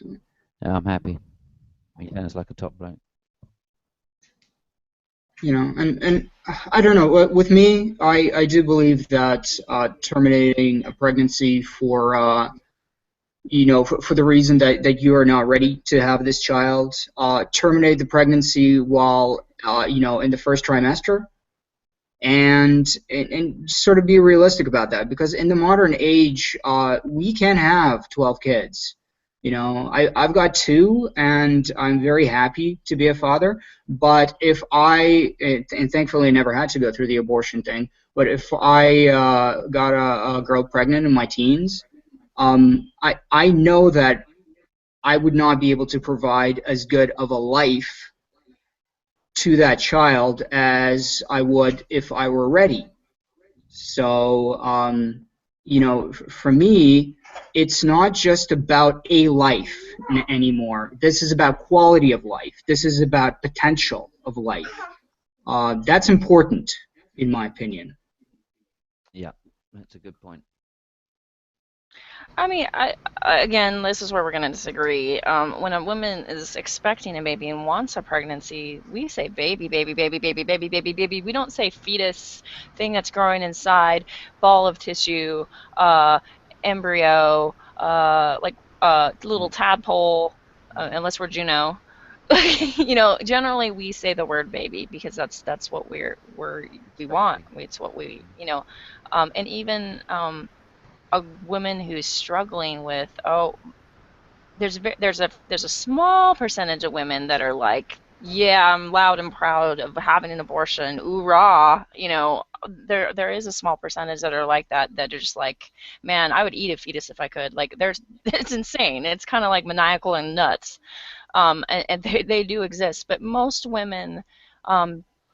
Yeah, I'm happy. He sounds like a top bloke. You know, and I don't know. With me, I do believe that terminating a pregnancy for for the reason that you are not ready to have this child, terminate the pregnancy while in the first trimester, and sort of be realistic about that, because in the modern age, we can have 12 kids. I've got 2, and I'm very happy to be a father. But if and thankfully I never had to go through the abortion thing, but if I got a girl pregnant in my teens, I know that I would not be able to provide as good of a life to that child as I would if I were ready. So, for me, it's not just about a life anymore. This is about quality of life. This is about potential of life. That's important, in my opinion. Yeah, that's a good point. I mean, again, this is where we're going to disagree. When a woman is expecting a baby and wants a pregnancy, we say baby, baby, baby, baby, baby, baby, baby. We don't say fetus, thing that's growing inside, ball of tissue, embryo, little tadpole, unless we're Juno. Generally we say the word baby because that's what we want. It's what we, and even a woman who's struggling with there's a small percentage of women that are like, yeah, I'm loud and proud of having an abortion, hoorah. There is a small percentage that are like that are just like, man, I would eat a fetus if I could. Like, it's insane. It's kind of like maniacal and nuts. And they do exist, but most women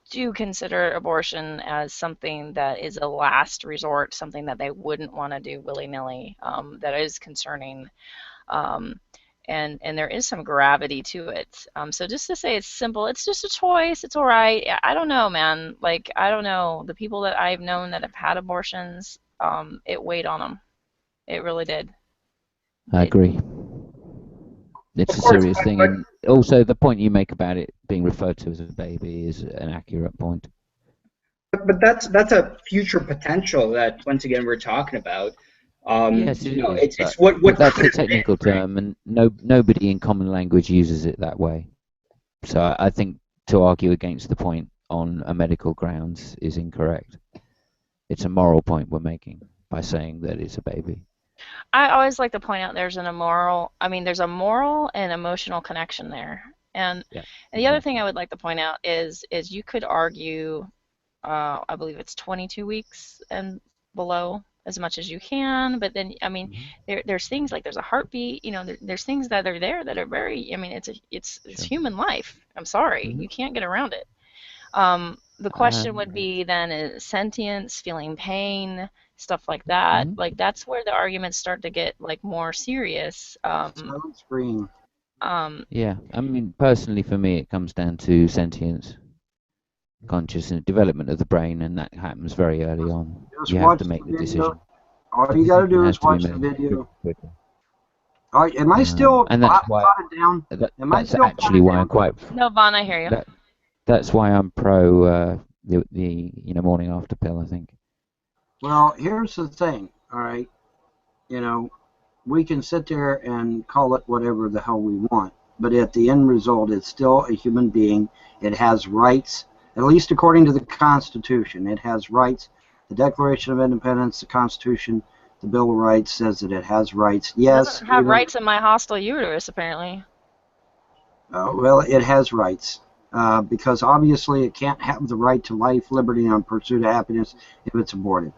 do consider abortion as something that is a last resort, something that they wouldn't want to do willy-nilly, that is concerning, and there is some gravity to it. So just to say it's simple, it's just a choice, it's all right. I don't know, man. Like, I don't know. The people that I've known that have had abortions, it weighed on them. It really did. I agree. It's a serious thing, and also the point you make about it being referred to as a baby is an accurate point. But that's a future potential that, once again, we're talking about. Yes, it is. It's what that's a technical term, and nobody in common language uses it that way. So I think to argue against the point on a medical grounds is incorrect. It's a moral point we're making by saying that it's a baby. I always like to point out there's a moral and emotional connection there. And the other thing I would like to point out is you could argue, I believe it's 22 weeks and below as much as you can, but then, I mean, there's things like there's a heartbeat, there's things that are there that are very, I mean, it's human life. I'm sorry, you can't get around it. The question would be then, is sentience, feeling pain, stuff like that. Like, that's where the arguments start to get like more serious. Yeah, I mean, personally for me, it comes down to sentience, consciousness, development of the brain, and that happens very early on. You have to make the decision. All you got to do is watch the video. All right, am I still and that's why down? that's actually why I'm quite. No, Vaughn, I hear you. That's why I'm pro the morning after pill. I think Well, here's the thing, all right? You know, we can sit there and call it whatever the hell we want, but at the end result, it's still a human being. It has rights, at least according to the Constitution. It has rights. The Declaration of Independence, the Constitution, the Bill of Rights says that it has rights. It Yes, doesn't have even, rights in my hostile uterus, apparently. well, it has rights. Because obviously it can't have the right to life, liberty, and pursuit of happiness if it's aborted.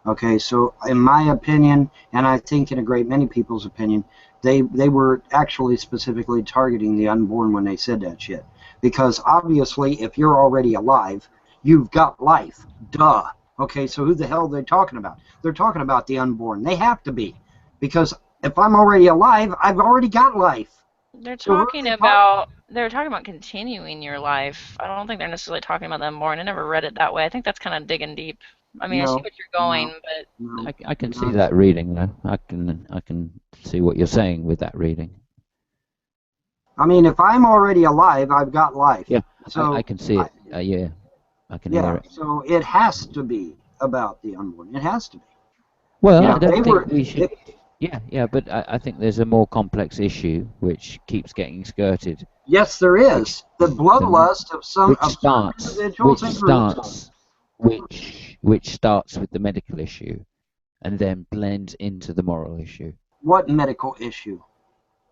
Okay, so in my opinion, and I think in a great many people's opinion, they were actually specifically targeting the unborn when they said that shit. Because obviously, if you're already alive, you've got life. Duh. Okay, so who the hell are they talking about? They're talking about the unborn. They have to be. Because if I'm already alive, I've already got life. They're So who are talking they about continuing your life. I don't think they're necessarily talking about the unborn. I never read it that way. I think that's kind of digging deep. I mean, I see No, what you're going, but no, I can see no. that reading though. I can see what you're saying with that reading. I mean, if I'm already alive, I've got life. Yeah, So I can see it. Yeah, I can hear yeah, it. so it has to be about the unborn. It has to be. Well, You I know, don't they think were. we should. Yeah, but I think there's a more complex issue which keeps getting skirted. Yes, there is the bloodlust of some individuals and groups. Which starts with the medical issue, and then blends into the moral issue. What medical issue?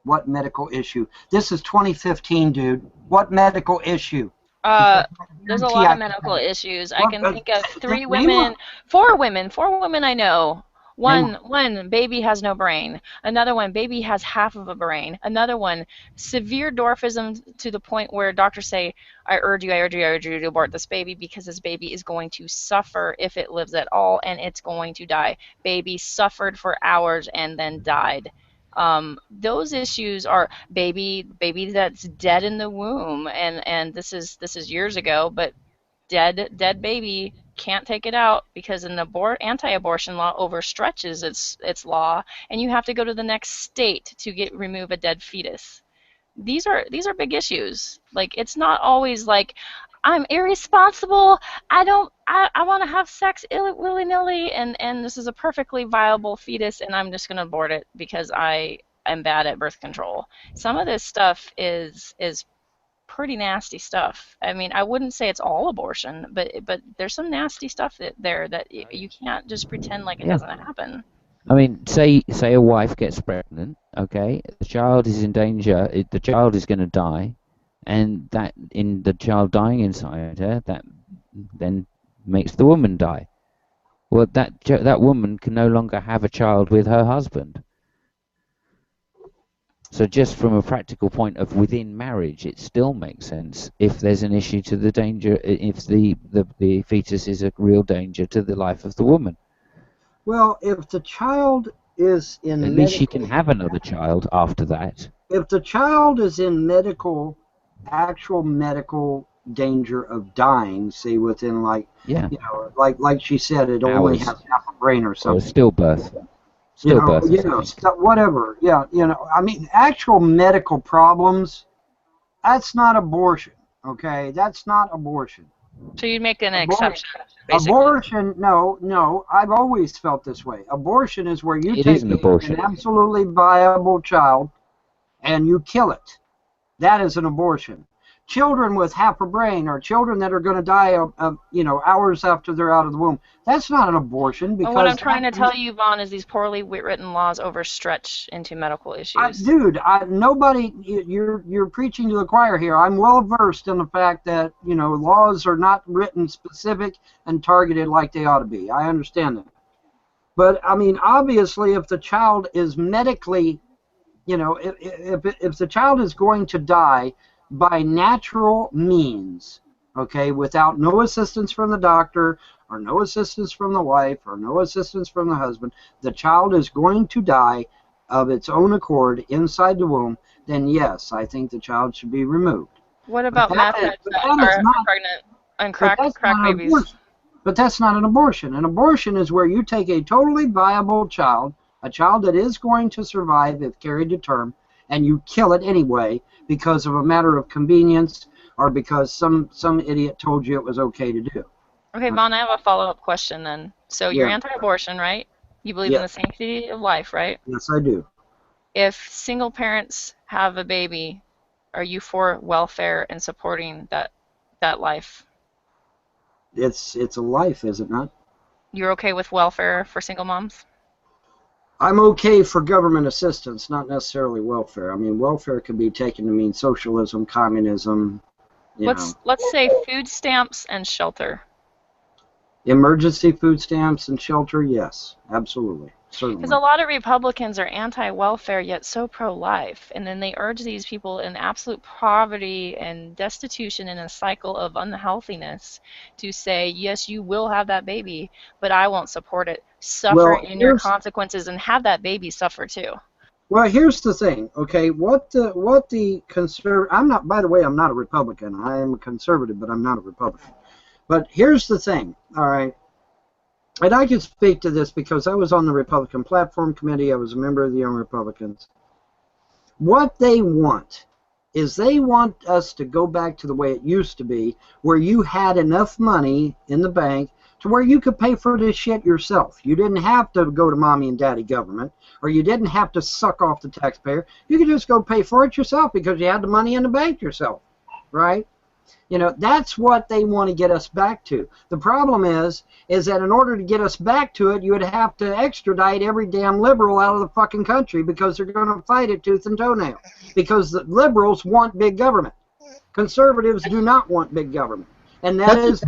What medical issue? This is 2015, dude. What medical issue? there's a lot of medical issues. I can think of four women I know. One baby has no brain. Another one baby has half of a brain. Another one severe dwarfism to the point where doctors say, I urge you to abort this baby because this baby is going to suffer if it lives at all and it's going to die. Baby suffered for hours and then died. Those issues are baby that's dead in the womb, and this is years ago, but dead baby can't take it out because an anti-abortion law overstretches its law, and you have to go to the next state to remove a dead fetus. These are big issues. Like, it's not always like I'm irresponsible. I want to have sex willy-nilly, and this is a perfectly viable fetus, and I'm just going to abort it because I am bad at birth control. Some of this stuff is pretty nasty stuff. I mean, I wouldn't say it's all abortion, but there's some nasty stuff there that you can't just pretend like it doesn't happen. I mean, say a wife gets pregnant, okay? The child is in danger. The child is going to die, and that in the child dying inside her, that then makes the woman die. Well, that woman can no longer have a child with her husband. So just from a practical point of within marriage, it still makes sense if there's an issue to the danger, if the fetus is a real danger to the life of the woman. Well, if the child is in at least she can have another child after that. If the child is in actual medical danger of dying, say within like like she said, it only has half a brain or something. Or stillbirth. Whatever. Yeah, I mean, actual medical problems, that's not abortion, okay? That's not abortion. So you'd make an exception, basically. Abortion, no, I've always felt this way. Abortion is where you take an absolutely viable child and you kill it. That is an abortion. Children with half a brain or children that are going to die hours after they're out of the womb, that's not an abortion. Because what I'm trying to tell you, Vaughn, is these poorly written laws overstretch into medical issues. Dude, nobody, you're preaching to the choir here. I'm well versed in the fact that laws are not written specific and targeted like they ought to be. I understand that. But I mean, obviously, if the child is medically, if the child is going to die by natural means, okay, without no assistance from the doctor or no assistance from the wife or no assistance from the husband, the child is going to die of its own accord inside the womb, then yes, I think the child should be removed. What about meth heads that are pregnant and crack babies? But that's not an abortion. An abortion is where you take a totally viable child, a child that is going to survive if carried to term, and you kill it anyway because of a matter of convenience or because some idiot told you it was okay to do. Okay, Vaughn, I have a follow-up question then. So you're Yeah. anti-abortion, right? You believe in the Yes. sanctity of life, right? Yes, I do. If single parents have a baby, are you for welfare and supporting that life? It's a life, is it not? You're okay with welfare for single moms? I'm okay for government assistance, not necessarily welfare. I mean, welfare can be taken to mean socialism, communism, Let's say food stamps and shelter. Emergency food stamps and shelter, yes, absolutely, Because certainly. a lot of Republicans are anti-welfare yet so pro-life, and then they urge these people in absolute poverty and destitution in a cycle of unhealthiness to say, yes, you will have that baby, but I won't support it. Suffer Well, in your consequences and have that baby suffer too. Well, here's the thing, okay? What the I'm not. By the way, I'm not a Republican. I am a conservative, but I'm not a Republican. But here's the thing, all right? And I can speak to this because I was on the Republican Platform Committee. I was a member of the Young Republicans. What they want is they want us to go back to the way it used to be, where you had enough money in the bank to where you could pay for this shit yourself. You didn't have to go to mommy and daddy government, or you didn't have to suck off the taxpayer. You could just go pay for it yourself because you had the money in the bank yourself, right? You know, that's what they want to get us back to. The problem is that in order to get us back to it, you would have to extradite every damn liberal out of the fucking country because they're going to fight it tooth and toenail. Because the liberals want big government. Conservatives do not want big government. And that's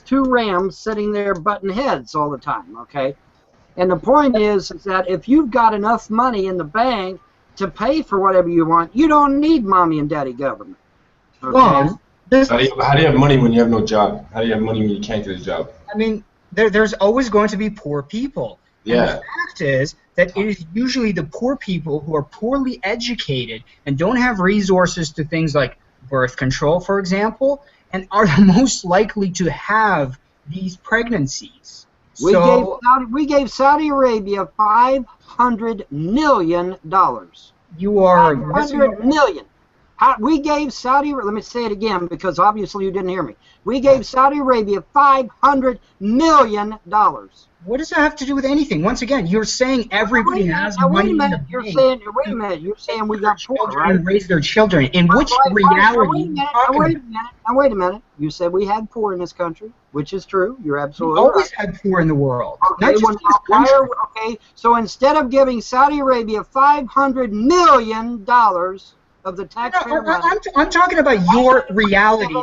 two rams sitting there butting heads all the time, okay? And the point is that if you've got enough money in the bank to pay for whatever you want, you don't need mommy and daddy government. Okay. How do you have money when you have no job? How do you have money when you can't get a job? I mean, there's always going to be poor people. Yeah. And the fact is that it is usually the poor people who are poorly educated and don't have resources to things like birth control, for example, and are the most likely to have these pregnancies. We gave Saudi Arabia $500 million. You are $500 million. We gave Saudi. Let me say it again because obviously you didn't hear me. We gave Saudi Arabia $500 million. What does that have to do with anything? Once again, you're saying everybody has money in the bank. Wait a minute. You're saying we got poor, right? And raise their children. In which reality? Wait a minute. You said we had poor in this country, which is true. You're absolutely We always right. had poor in the world. Okay, okay. So instead of giving Saudi Arabia $500 million of the taxpayer money, I'm talking about your reality.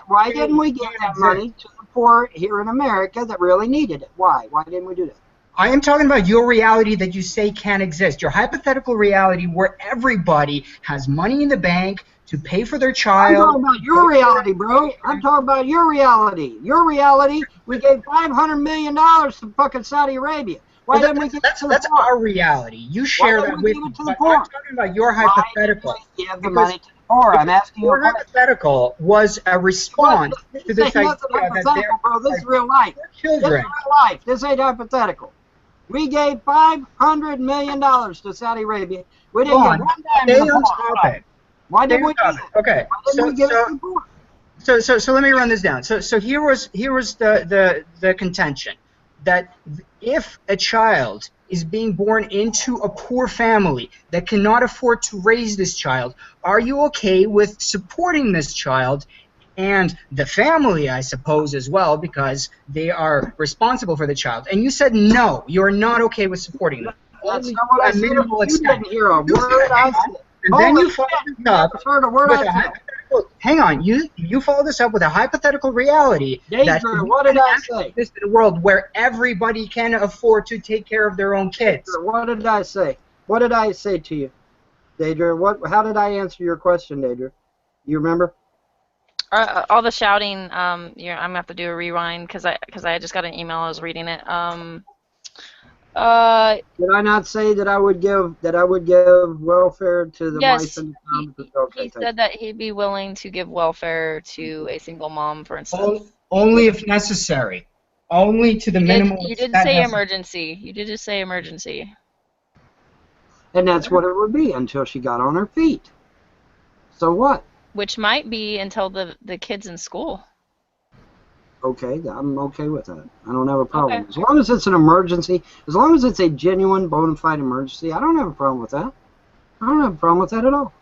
Why didn't we give that money to the poor here in America that really needed it? Why? Why didn't we do that? I am talking about your reality that you say can't exist. Your hypothetical reality where everybody has money in the bank to pay for their child. I'm talking about your reality, bro. I'm talking about your reality. Your reality, we gave $500 million to fucking Saudi Arabia. Why didn't we give it to the poor? That's our reality. You share that with me. I'm talking about your hypothetical. Why didn't we give the money to the poor? I'm asking you. Your hypothetical was a response to this idea that bro. This is real life. This is real life. This ain't hypothetical. We gave $500 million to Saudi Arabia. We didn't give one dime to the poor. Why didn't we do that? Okay. Why didn't we give it to the poor? So let me run this down. So here was the contention that if a child is being born into a poor family that cannot afford to raise this child, are you okay with supporting this child and the family, I suppose, as well, because they are responsible for the child? And you said no, you're not okay with supporting them. That's not what I said. You didn't hear a word I said. And then you followed this up with hang on, you follow this up with a hypothetical reality that what did I say? Exist in a world where everybody can afford to take care of their own kids. What did I say? What did I say to you, Deidre? How did I answer your question, Deidre? You remember? All the shouting. I'm gonna have to do a rewind because I just got an email. I was reading it. Did I not say that I would give welfare to the wife and the son? He said that he'd be willing to give welfare to a single mom, for instance. Only if necessary. Only to the minimum. You did say emergency. You did just say emergency. And that's what it would be until she got on her feet. So what? Which might be until the kid's in school. okay, I'm okay with that. I don't have a problem. Okay. As long as it's an emergency, as long as it's a genuine, bona fide emergency, I don't have a problem with that. I don't have a problem with that at all.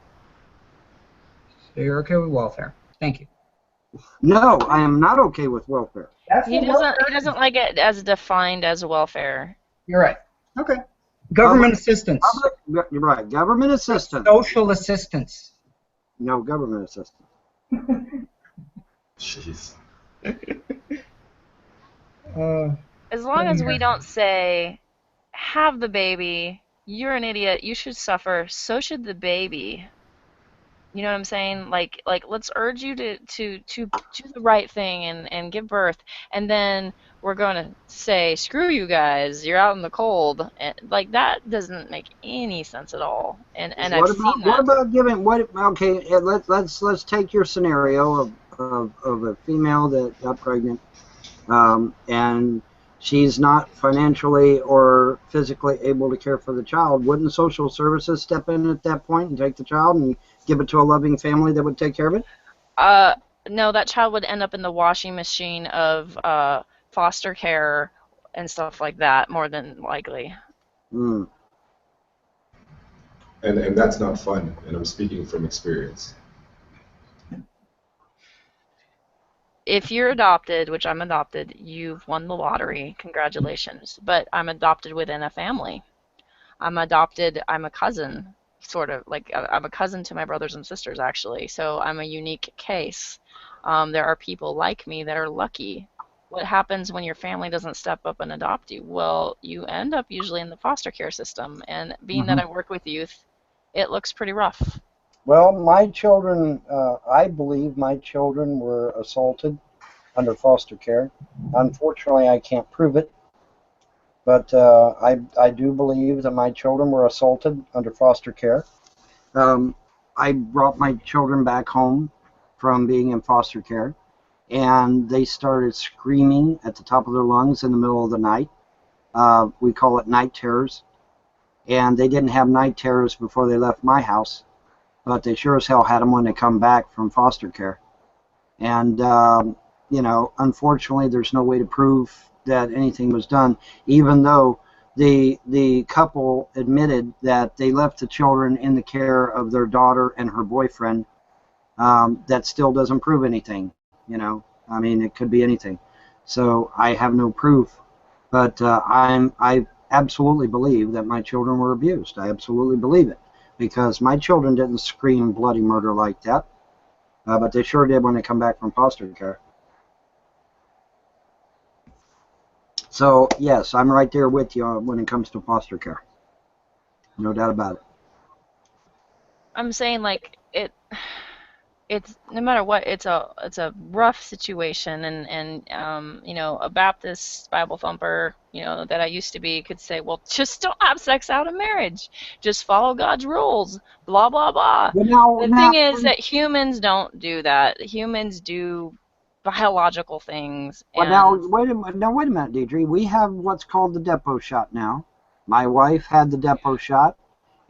So you're okay with welfare. Thank you. No, I am not okay with welfare. That's He what doesn't. welfare He is. doesn't like it as defined as welfare. You're right. Okay. Government assistance. You're right. Government assistance. Social assistance. No, government assistance. Jeez. As long as we don't say, have the baby, you're an idiot, you should suffer, so should the baby. You know what I'm saying? Like let's urge you to do the right thing and give birth, and then we're going to say, screw you guys, you're out in the cold. And, like, that doesn't make any sense at all. And I've seen that. What about giving what? Okay, let's take your scenario of a female that got pregnant, and she's not financially or physically able to care for the child. Wouldn't social services step in at that point and take the child and give it to a loving family that would take care of it? No, that child would end up in the washing machine of foster care and stuff like that, more than likely. Mm. And that's not fun, and I'm speaking from experience. If you're adopted, which I'm adopted, you've won the lottery. Congratulations. But I'm adopted within a family. I'm adopted. I'm a cousin, sort of. Like, I'm a cousin to my brothers and sisters, actually. So I'm a unique case. There are people like me that are lucky. What happens when your family doesn't step up and adopt you? Well, you end up usually in the foster care system. And being that I work with youth, it looks pretty rough. Well, my children, I believe my children were assaulted under foster care. Unfortunately, I can't prove it, but I do believe that my children were assaulted under foster care. I brought my children back home from being in foster care, and they started screaming at the top of their lungs in the middle of the night. We call it night terrors, and they didn't have night terrors before they left my house. But they sure as hell had them when they come back from foster care. And, you know, unfortunately, there's no way to prove that anything was done, even though the couple admitted that they left the children in the care of their daughter and her boyfriend. That still doesn't prove anything, you know. I mean, it could be anything. So I have no proof. But I absolutely believe that my children were abused. I absolutely believe it. Because my children didn't scream bloody murder like that, but they sure did when they come back from foster care. So, yes, I'm right there with you when it comes to foster care. No doubt about it. I'm saying, like, it's no matter what, it's a rough situation, and you know, a Baptist Bible thumper, you know, that I used to be could say, well, just don't have sex out of marriage, just follow God's rules, blah blah blah. The thing is that humans don't do that. Humans do biological things. Well, now wait a minute, Deidre. We have what's called the depot shot now. My wife had the depot shot.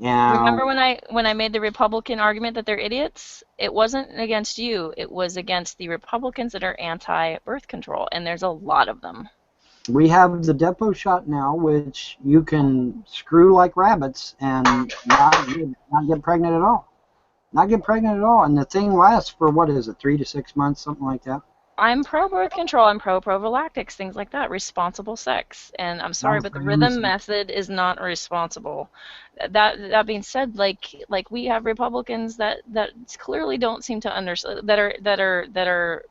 Remember when I made the Republican argument that they're idiots? It wasn't against you. It was against the Republicans that are anti-birth control, and there's a lot of them. We have the depot shot now, which you can screw like rabbits and not get pregnant at all. Not get pregnant at all, and the thing lasts for, what is it, 3 to 6 months, something like that. I'm pro-birth control. I'm pro-prophylactics, things like that. Responsible sex. And I'm sorry, but the rhythm method is not responsible. That being said, like we have Republicans that clearly don't seem to understand, that are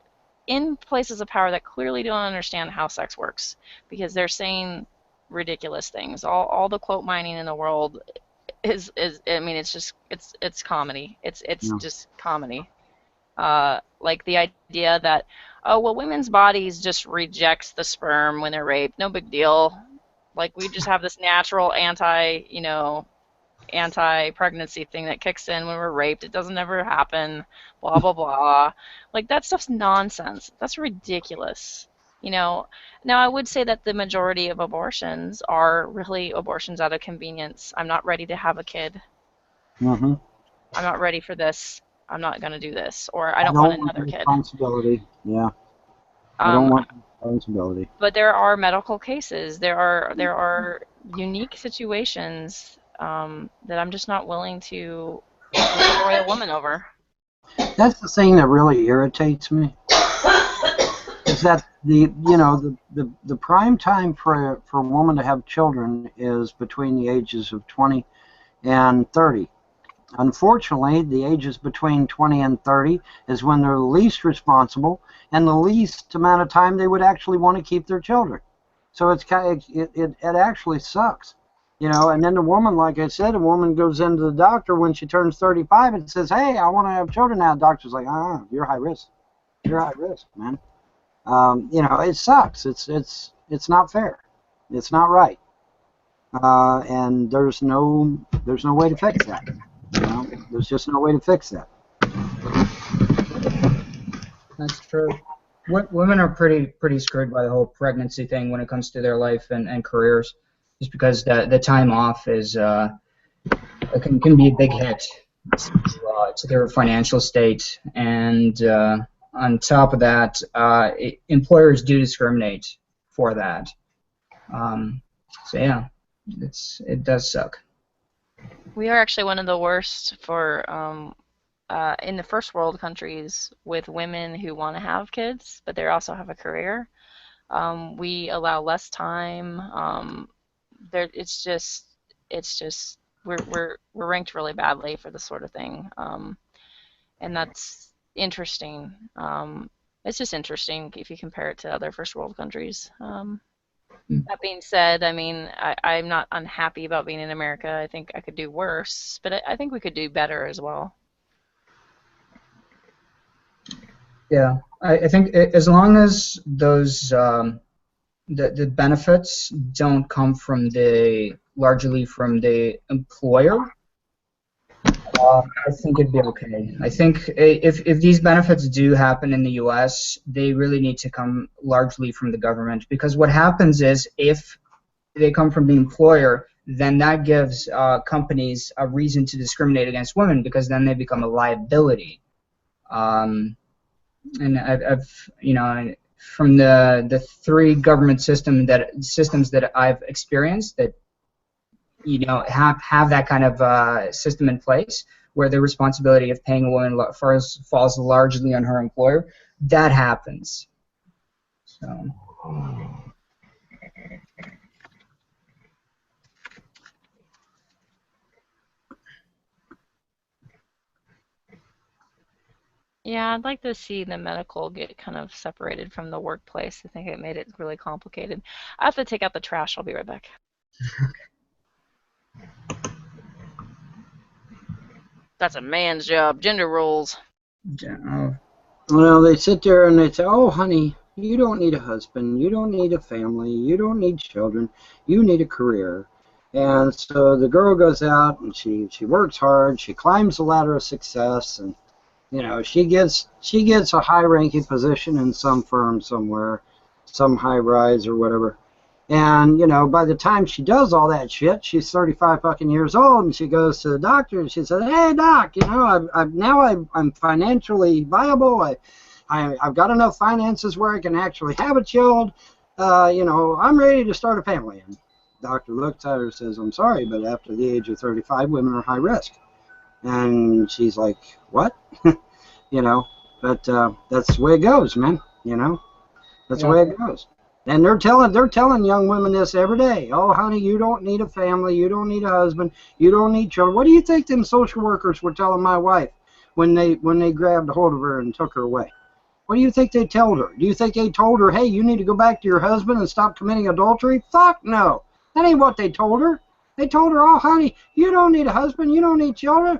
in places of power that clearly don't understand how sex works, because they're saying ridiculous things. All the quote mining in the world is I mean, it's comedy. It's just comedy. Like the idea that, oh, well, women's bodies just rejects the sperm when they're raped. No big deal. Like, we just have this natural anti-pregnancy thing that kicks in when we're raped. It doesn't ever happen. Blah, blah, blah. Like, that stuff's nonsense. That's ridiculous. You know, now I would say that the majority of abortions are really abortions out of convenience. I'm not ready to have a kid. Mm-hmm. I'm not ready for this. I'm not going to do this, or I don't want another kid. Responsibility, yeah. I don't Um, want responsibility. but there are medical cases. There are unique situations that I'm just not willing to destroy a woman over. That's the thing that really irritates me. Is that the prime time for a woman to have children is between the ages of 20 and 30. Unfortunately, the ages between 20 and 30 is when they're the least responsible and the least amount of time they would actually want to keep their children. So it's kind of, it actually sucks, And then the woman, like I said, a woman goes into the doctor when she turns 35 and says, "Hey, I want to have children now." The doctor's like, "You're high risk. You're high risk, man." It sucks. It's not fair. It's not right. And there's no way to fix that. There's just no way to fix that. That's true. Women are pretty screwed by the whole pregnancy thing when it comes to their life and careers, just because the time off is can be a big hit to their financial state, and on top of that, employers do discriminate for that. So yeah, it does suck. We are actually one of the worst for in the first world countries with women who want to have kids, but they also have a career. We allow less time. It's just we're ranked really badly for this sort of thing, and that's interesting. It's just interesting if you compare it to other first world countries. That being said, I mean, I'm not unhappy about being in America. I think I could do worse, but I think we could do better as well. Yeah, I think as long as those the benefits don't come from largely from the employer, I think it'd be okay. I think if these benefits do happen in the U.S., they really need to come largely from the government, because what happens is if they come from the employer, then that gives companies a reason to discriminate against women, because then they become a liability. And I've from the three government systems that I've experienced that have that kind of system in place where the responsibility of paying a woman falls largely on her employer, that happens. So. Yeah, I'd like to see the medical get kind of separated from the workplace. I think it made it really complicated. I have to take out the trash. I'll be right back. That's a man's job. Gender roles. Yeah. Well, they sit there and they say, "Oh, honey, you don't need a husband. You don't need a family. You don't need children. You need a career." And so the girl goes out and she works hard. She climbs the ladder of success, and she gets a high-ranking position in some firm somewhere, some high-rise or whatever. And by the time she does all that shit, she's 35 fucking years old, and she goes to the doctor and she says, "Hey, doc, I'm financially viable. I've got enough finances where I can actually have a child. I'm ready to start a family." And the doctor looks at her and says, "I'm sorry, but after the age of 35, women are high risk." And she's like, "What?" But that's the way it goes, man. That's the way it goes. And they're telling young women this every day. "Oh, honey, you don't need a family. You don't need a husband. You don't need children." What do you think them social workers were telling my wife when they grabbed a hold of her and took her away? What do you think they told her? Do you think they told her, "Hey, you need to go back to your husband and stop committing adultery"? Fuck no. That ain't what they told her. They told her, "Oh, honey, you don't need a husband. You don't need children.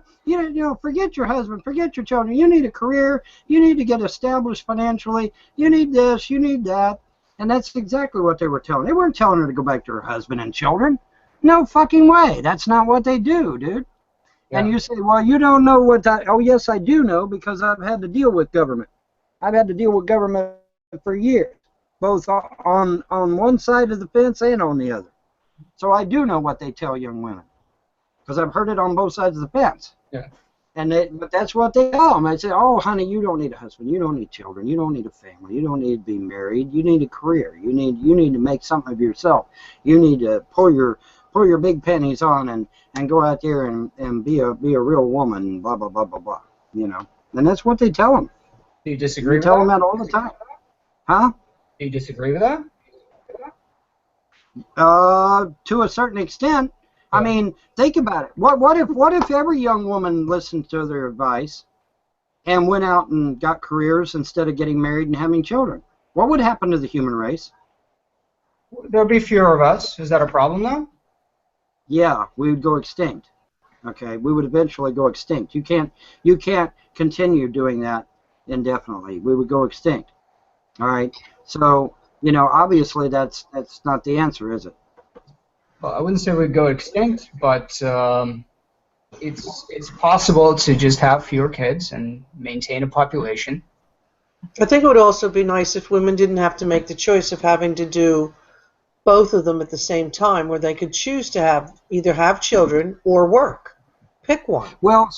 Forget your husband. Forget your children. You need a career. You need to get established financially. You need this. You need that." And that's exactly what they were telling. They weren't telling her to go back to her husband and children. No fucking way. That's not what they do, dude. Yeah. And you say, "Well, you don't know what that." Oh, yes, I do know, because I've had to deal with government. I've had to deal with government for years, both on one side of the fence and on the other. So I do know what they tell young women, because I've heard it on both sides of the fence. Yeah. But that's what they tell them. I say, oh, honey, you don't need a husband. You don't need children. You don't need a family. You don't need to be married. You need a career. You need to make something of yourself. You need to pull your big pennies on and go out there and be a real woman. Blah blah blah blah blah. You know, and that's what they tell them. Do you disagree with tell that? them that all the time, huh? Do you disagree with that? To a certain extent. I mean, think about it. What if every young woman listened to their advice and went out and got careers instead of getting married and having children? What would happen to the human race? There'll be fewer of us. Is that a problem, though? Yeah, we would go extinct. Okay, we would eventually go extinct. You can't continue doing that indefinitely. We would go extinct. All right. So, you know, obviously that's not the answer, is it? Well, I wouldn't say we'd go extinct, but it's possible to just have fewer kids and maintain a population. I think it would also be nice if women didn't have to make the choice of having to do both of them at the same time, where they could choose to either have children or work. Pick one. Well,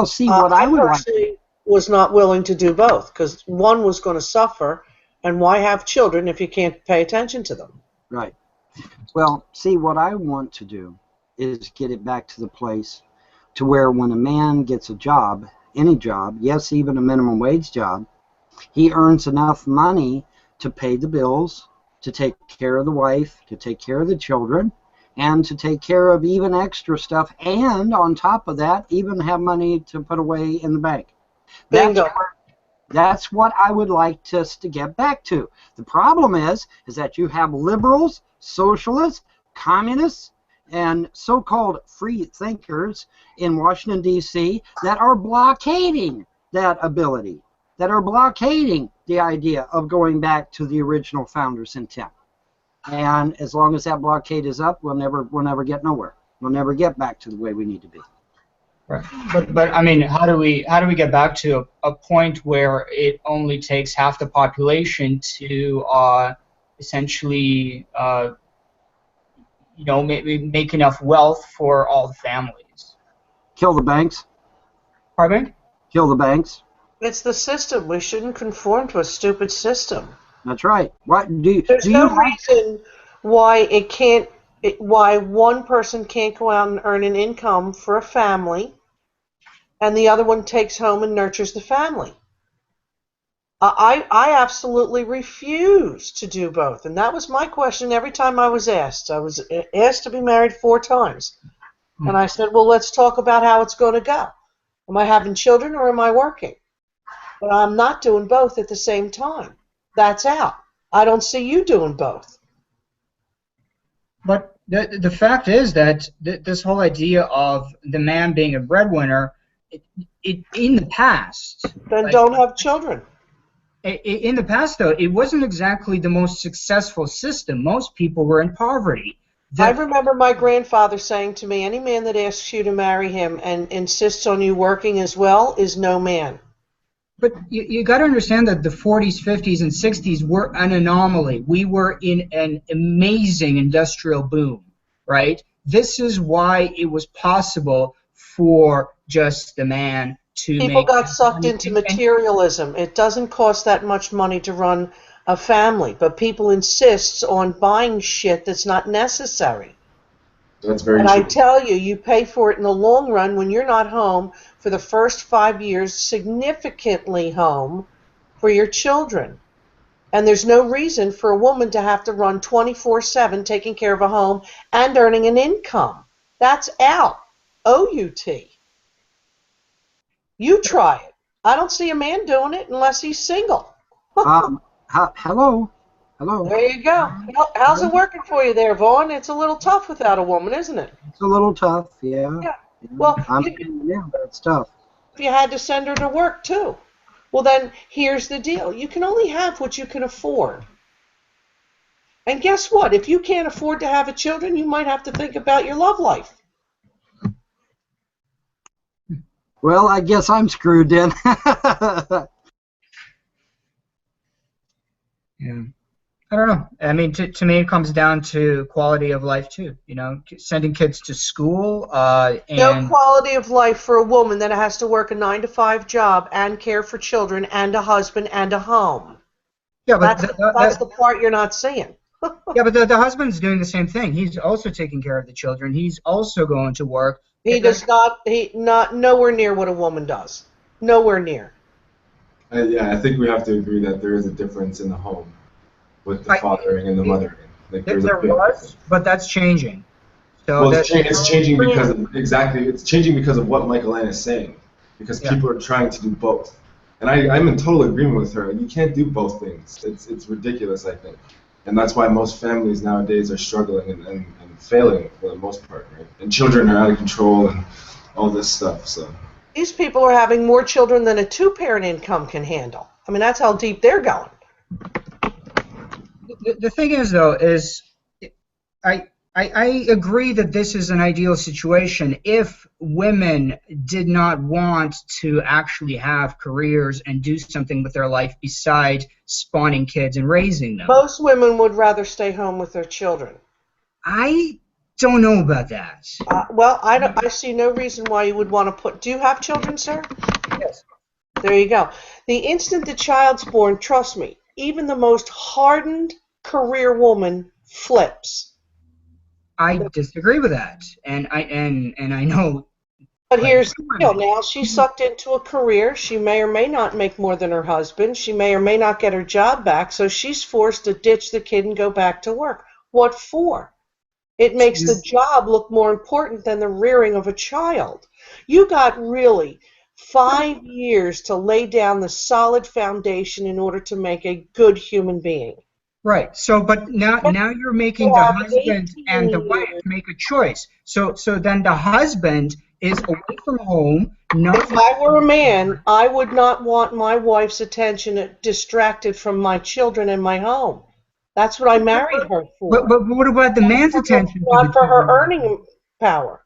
see, what I would personally was not willing to do both, because one was going to suffer, and why have children if you can't pay attention to them? Right. Well, see, what I want to do is get it back to the place to where when a man gets a job, any job, yes, even a minimum wage job, he earns enough money to pay the bills, to take care of the wife, to take care of the children, and to take care of even extra stuff, and on top of that, even have money to put away in the bank. That's what I would like us to get back to. The problem is that you have liberals, socialists, communists, and so-called free thinkers in Washington, D.C. that are blockading that ability, that are blockading the idea of going back to the original founders' intent. And as long as that blockade is up, we'll never get nowhere. We'll never get back to the way we need to be. Right. But I mean, how do we get back to a point where it only takes half the population to essentially make enough wealth for all the families? Kill the banks. Pardon me? Kill the banks. It's the system. We shouldn't conform to a stupid system. That's right. There's no reason why why one person can't go out and earn an income for a family, and the other one takes home and nurtures the family. I absolutely refuse to do both, and that was my question every time I was asked. I was asked to be married 4 times, and I said, well, let's talk about how it's going to go. Am I having children or am I working? But I'm not doing both at the same time. That's out. I don't see you doing both. But the fact is that this whole idea of the man being a breadwinner, it in the past... Then don't have children. In the past, though, it wasn't exactly the most successful system. Most people were in poverty. I remember my grandfather saying to me, any man that asks you to marry him and insists on you working as well is no man. But you got to understand that the 40s, 50s, and 60s were an anomaly. We were in an amazing industrial boom, right? This is why it was possible for just the man to People got sucked into materialism. It doesn't cost that much money to run a family, but people insist on buying shit that's not necessary. That's very and true. I tell you, you pay for it in the long run when you're not home for the first 5 years, significantly home for your children. And there's no reason for a woman to have to run 24/7 taking care of a home and earning an income. That's out. O-U-T. You try it. I don't see a man doing it unless he's single. Hello. There you go. How's it working for you there, Vaughn? It's a little tough without a woman, isn't it? It's a little tough, yeah. Well, it's tough. If you had to send her to work too. Well, then here's the deal. You can only have what you can afford. And guess what? If you can't afford to have a children, you might have to think about your love life. Well, I guess I'm screwed then. Yeah. I don't know. I mean, to me, it comes down to quality of life too. You know, sending kids to school, No and quality of life for a woman that has to work a 9 to 5 job and care for children and a husband and a home. yeah, but That's the part you're not seeing. yeah, but the husband's doing the same thing. He's also taking care of the children. He's also going to work. He does not. He not nowhere near what a woman does. Nowhere near. Yeah, I think we have to agree that there is a difference in the home with the fathering and the mothering. Like there's a big difference. But that's changing. So Well, it's changing because of, it's changing because of what Michael Ann is saying, because people are trying to do both, and I'm in total agreement with her. You can't do both things. It's ridiculous, I think, and that's why most families nowadays are struggling and failing for the most part, right? And children are out of control and all this stuff. So These people are having more children than a 2-parent income can handle. I mean, that's how deep they're going. the thing is, though, is I agree that this is an ideal situation if women did not want to actually have careers and do something with their life besides spawning kids and raising them. Most women would rather stay home with their children. I don't know about that. Well, I see no reason why you would want to put... Do you have children, sir? Yes. There you go. The instant the child's born, trust me, even the most hardened career woman flips. I disagree with that, and I know. But here's the deal. Now she's sucked into a career. She may or may not make more than her husband. She may or may not get her job back. So she's forced to ditch the kid and go back to work. What for? It makes the job look more important than the rearing of a child. You got really 5 years to lay down the solid foundation in order to make a good human being. Right. So, but now you're making the husband and the wife make a choice. So then the husband is away from home. If I were a man, I would not want my wife's attention distracted from my children and my home. That's what I married her for. But what about the man's attention? Not for her earning power.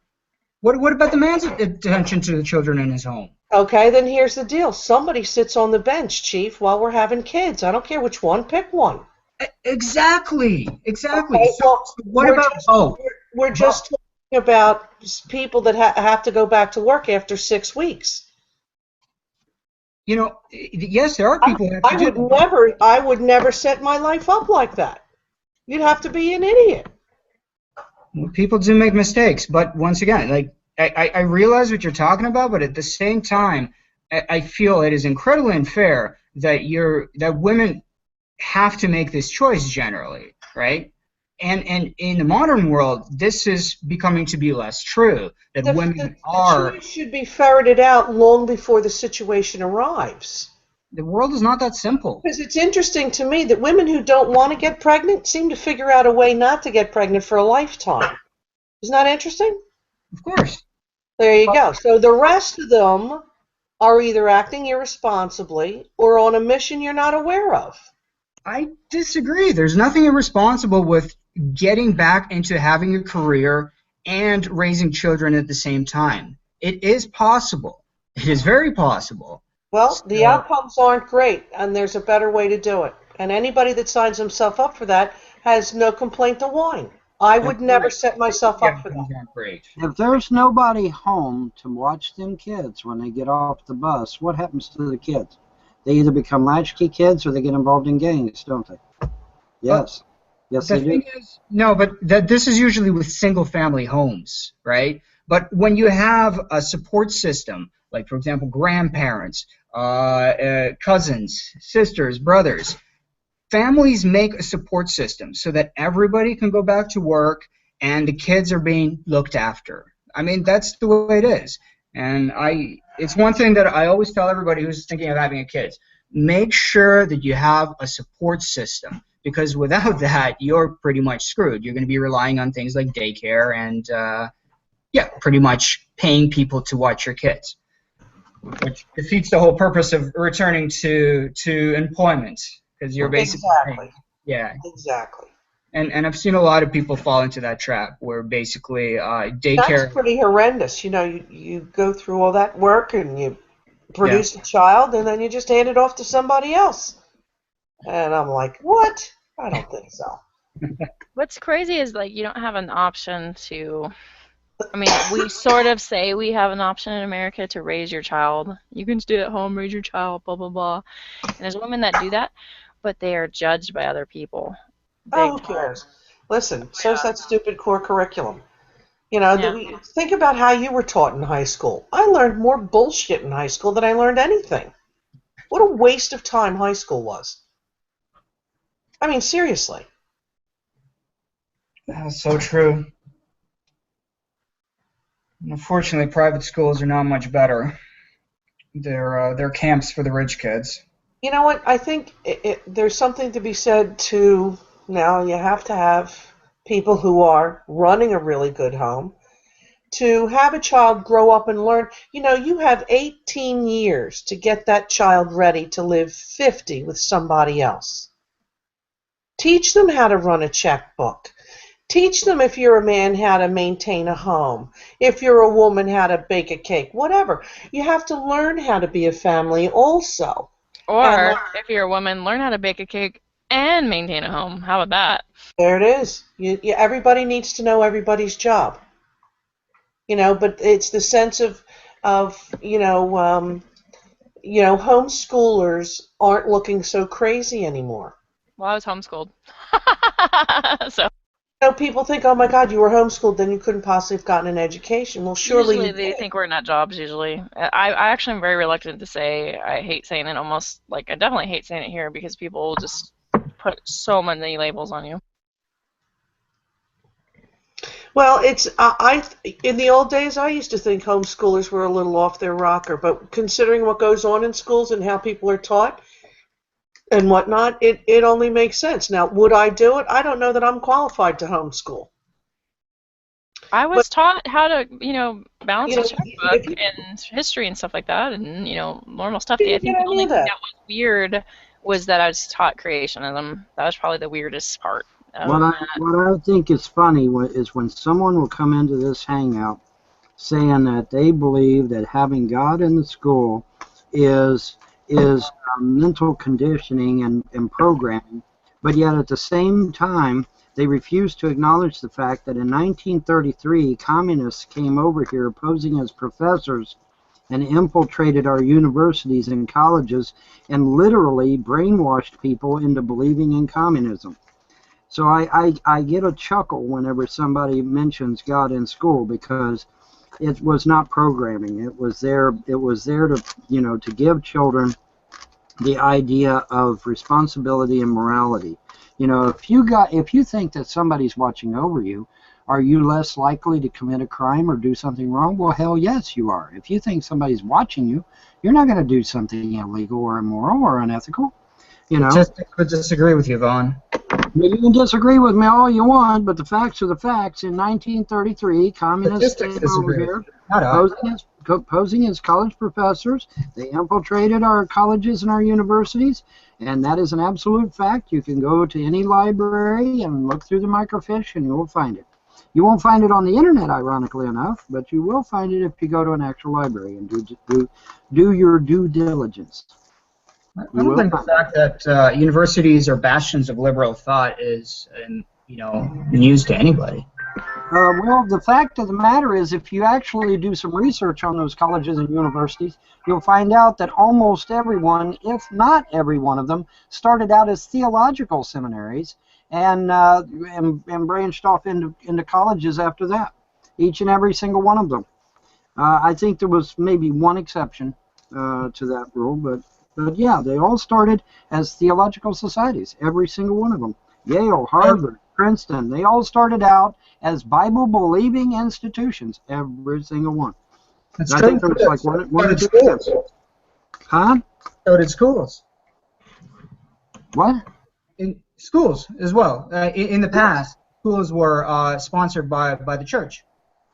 What about the man's attention to the children in his home? Okay, then here's the deal. Somebody sits on the bench, Chief, while we're having kids. I don't care which one. Pick one. Exactly. Okay, So what about both? We're just talking about people that have to go back to work after 6 weeks. You know, yes, there are people. I would never set my life up like that. You'd have to be an idiot. People do make mistakes, but once again, like I realize what you're talking about, but at the same time, I feel it is incredibly unfair that women have to make this choice generally, right? And in the modern world, this is becoming to be less true. That women are. The choice should be ferreted out long before the situation arrives. The world is not that simple. Because it's interesting to me that women who don't want to get pregnant seem to figure out a way not to get pregnant for a lifetime. Isn't that interesting? Of course. There you go. So the rest of them are either acting irresponsibly or on a mission you're not aware of. I disagree. There's nothing irresponsible with getting back into having a career and raising children at the same time. It is possible. It is very possible. Well, the outcomes aren't great, and there's a better way to do it. And anybody that signs himself up for that has no complaint to whine. I would never set myself up for that. If there's nobody home to watch them kids when they get off the bus, what happens to the kids? They either become latchkey kids or they get involved in gangs, don't they? Yes. Yes, they do. The thing is, no, but this is usually with single-family homes, right? But when you have a support system, like, for example, grandparents, cousins, sisters, brothers, families make a support system so that everybody can go back to work and the kids are being looked after. I mean, that's the way it is. And it's one thing that I always tell everybody who's thinking of having a kid. Make sure that you have a support system, because without that, you're pretty much screwed. You're going to be relying on things like daycare and, pretty much paying people to watch your kids, which defeats the whole purpose of returning to employment, because you're basically Exactly. And I've seen a lot of people fall into that trap where basically daycare. That's pretty horrendous. You know, you go through all that work and you produce a child and then you just hand it off to somebody else. And I'm like, what? I don't think so. What's crazy is like you don't have an option to. I mean, we sort of say we have an option in America to raise your child. You can stay at home, raise your child, blah blah blah. And there's women that do that, but they are judged by other people. Oh, Big who time. cares? Listen, so's that stupid core curriculum. You know, Yeah. think about how you were taught in high school. I learned more bullshit in high school than I learned anything. What a waste of time high school was. I mean, seriously. That's so true. Unfortunately, private schools are not much better. They're camps for the rich kids. You know what? I think there's something to be said to now you have to have people who are running a really good home to have a child grow up and learn. You know, you have 18 years to get that child ready to live 50 with somebody else. Teach them how to run a checkbook. Teach them, if you're a man, how to maintain a home. If you're a woman, how to bake a cake. Whatever. You have to learn how to be a family also. Or if you're a woman, learn how to bake a cake and maintain a home. How about that? There it is. Everybody needs to know everybody's job. You know, but it's the sense of homeschoolers aren't looking so crazy anymore. Well, I was homeschooled. So. You know, people think, oh my God, you were homeschooled, then you couldn't possibly have gotten an education. Well, surely Usually you they did. think we're nut jobs, usually. I actually am very reluctant to say, I hate saying it almost, like, I definitely hate saying it here because people will just put so many labels on you. Well, it's in the old days I used to think homeschoolers were a little off their rocker, but considering what goes on in schools and how people are taught and whatnot, it only makes sense. Now, would I do it? I don't know that I'm qualified to homeschool. I was taught how to, balance You a know, checkbook and history and stuff like that, and normal stuff. I You think get the only any of thing that. that was weird was that I was taught creationism. That was probably the weirdest part. What I think is funny is when someone will come into this hangout saying that they believe that having God in the school is mental conditioning and programming, but yet at the same time they refuse to acknowledge the fact that in 1933 communists came over here posing as professors and infiltrated our universities and colleges and literally brainwashed people into believing in communism. So I get a chuckle whenever somebody mentions God in school because it was not programming. It was there to to give children the idea of responsibility and morality. You know, if you think that somebody's watching over you, are you less likely to commit a crime or do something wrong? Well, hell yes, you are. If you think somebody's watching you, you're not going to do something illegal or immoral or unethical. You know. Statistics would disagree with you, Vaughn. You can disagree with me all you want, but the facts are the facts. In 1933, communists came over here posing as college professors. They infiltrated our colleges and our universities, and that is an absolute fact. You can go to any library and look through the microfiche, and you will find it. You won't find it on the internet, ironically enough, but you will find it if you go to an actual library and do your due diligence. I don't think the fact that universities are bastions of liberal thought is, news to anybody. Well, the fact of the matter is, if you actually do some research on those colleges and universities, you'll find out that almost everyone, if not every one of them, started out as theological seminaries and branched off into colleges after that. Each and every single one of them. I think there was maybe one exception to that rule, but yeah, they all started as theological societies, every single one of them. Yale, Harvard, Princeton, they all started out as Bible-believing institutions, every single one. That's I true. think there was like one or two schools. exceptions. Huh? So did schools. What? In schools as well. In the past, schools were sponsored by the church.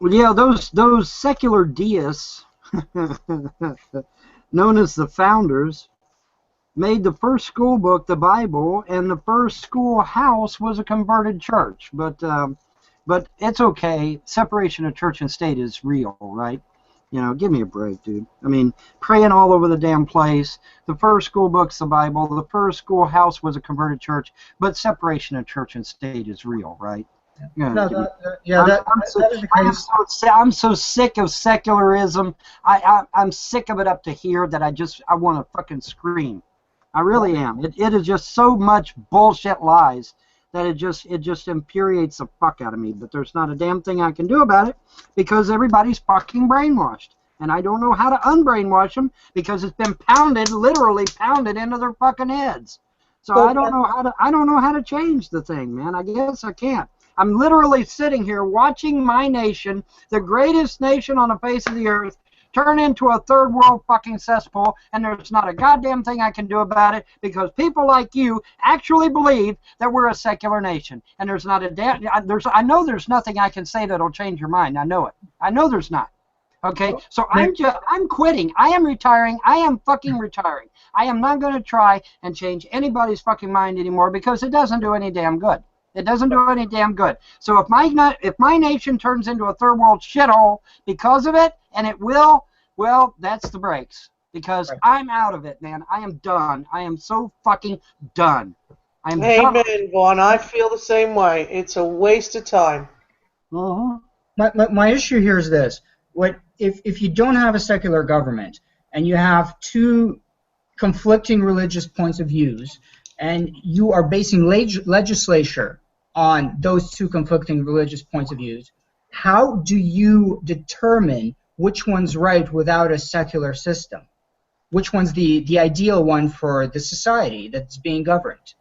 Well, yeah, those secular deists, known as the founders, made the first school book the Bible, and the first schoolhouse was a converted church. But it's okay. Separation of church and state is real, right? You know, give me a break, dude. I mean, praying all over the damn place. The first school book's the Bible. The first schoolhouse was a converted church. But separation of church and state is real, right? No, that is the case. I'm so sick of secularism. I'm sick of it up to here that I want to fucking scream. I really am. It is just so much bullshit lies that it just infuriates the fuck out of me. But there's not a damn thing I can do about it because everybody's fucking brainwashed. And I don't know how to unbrainwash them because it's been literally pounded into their fucking heads. So I don't know how to change the thing, man. I guess I can't. I'm literally sitting here watching my nation, the greatest nation on the face of the earth, turn into a third world fucking cesspool, and there's not a goddamn thing I can do about it because people like you actually believe that we're a secular nation. And there's not a damn, I know there's nothing I can say that'll change your mind. I know it. I know there's not. Okay, so I'm quitting. I am retiring. I am fucking retiring. I am not going to try and change anybody's fucking mind anymore because it doesn't do any damn good. It doesn't do any damn good. So if my nation turns into a third world shithole because of it, and it will, well, that's the breaks. Because I'm out of it, man. I am done. I am so fucking done. I am Amen, done. Vaughn. I feel the same way. It's a waste of time. My issue here is this. If you don't have a secular government and you have two conflicting religious points of views and you are basing legislature on those two conflicting religious points of views, how do you determine which one's right without a secular system? Which one's the ideal one for the society that's being governed?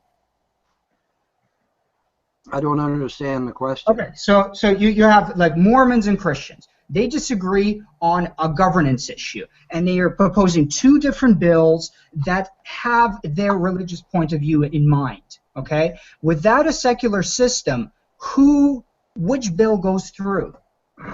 I don't understand the question. Okay, so you have like Mormons and Christians. They disagree on a governance issue, and they are proposing two different bills that have their religious point of view in mind. Okay, without a secular system, which bill goes through?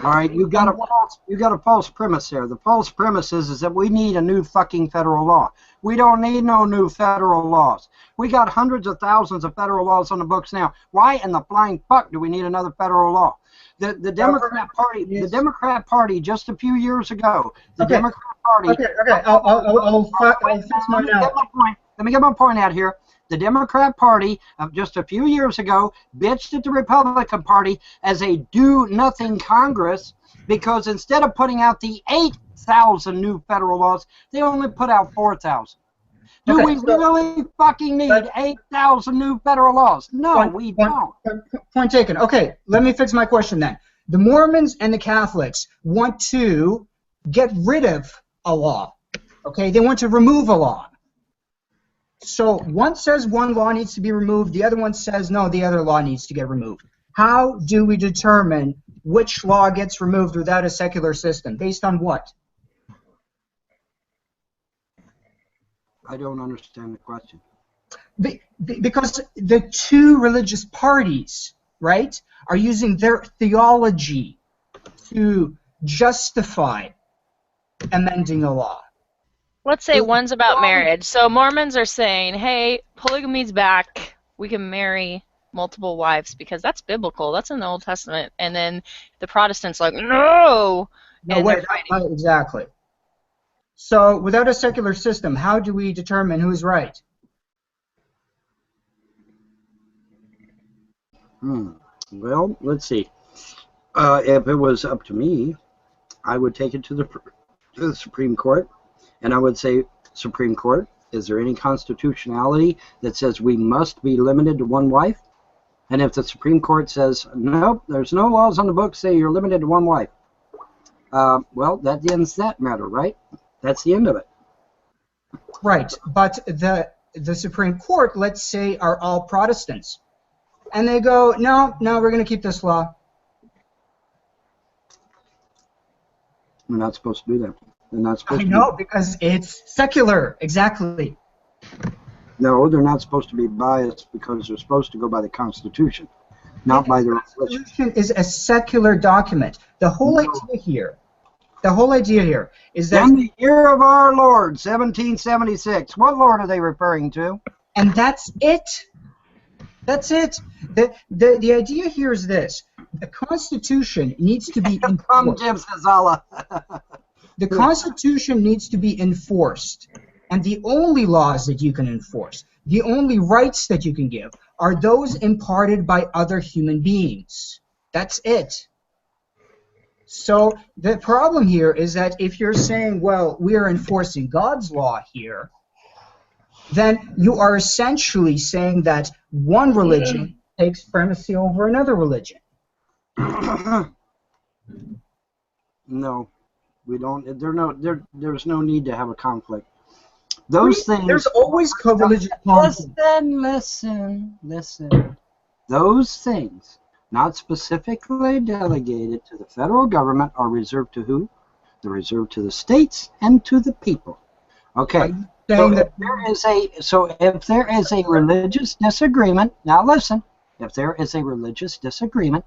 All right, you got a false premise there. The false premise is that we need a new fucking federal law. We don't need no new federal laws. We got hundreds of thousands of federal laws on the books now. Why in the flying fuck do we need another federal law? The Democrat Party just a few years ago. Democrat Party. Okay. I'll fix mine out. Let me get my point out here. The Democrat Party of just a few years ago bitched at the Republican Party as a do-nothing Congress because instead of putting out the 8,000 new federal laws, they only put out 4,000. Do we really fucking need 8,000 new federal laws? No, we don't. Point taken. Okay, let me fix my question then. The Mormons and the Catholics want to get rid of a law. Okay, they want to remove a law. So one says one law needs to be removed, the other one says no, the other law needs to get removed. How do we determine which law gets removed without a secular system? Based on what? I don't understand the question. Because the two religious parties, right, are using their theology to justify amending a law. Let's say one's about marriage. So Mormons are saying, hey, polygamy's back. We can marry multiple wives because that's biblical. That's in the Old Testament. And then the Protestants like, no. No, wait, exactly. So without a secular system, how do we determine who's right? Well, let's see. If it was up to me, I would take it to the Supreme Court, and I would say, Supreme Court, is there any constitutionality that says we must be limited to one wife? And if the Supreme Court says, nope, there's no laws on the books say you're limited to one wife, well, that ends that matter, right? That's the end of it. Right, but the Supreme Court, let's say, are all Protestants. And they go, no, we're going to keep this law. We're not supposed to do that. They're not supposed to. I know, because it's secular, exactly. No, they're not supposed to be biased because they're supposed to go by the Constitution, not by their religion. The Constitution is a secular document. The whole idea here is that in the year of our Lord, 1776. What Lord are they referring to? And that's it. That's it. The idea here is this: the Constitution needs to be enforced. Come, Jim Zazala. The Constitution needs to be enforced. And the only laws that you can enforce, the only rights that you can give, are those imparted by other human beings. That's it. So the problem here is that if you're saying, well, we are enforcing God's law here, then you are essentially saying that one religion takes primacy over another religion. No, we don't. There's no need to have a conflict. Those things. There's always co-religious conflict. Listen. Those things, not specifically delegated to the federal government, are reserved to who? They're reserved to the states and to the people. Okay. So if there is a religious disagreement, now listen, if there is a religious disagreement,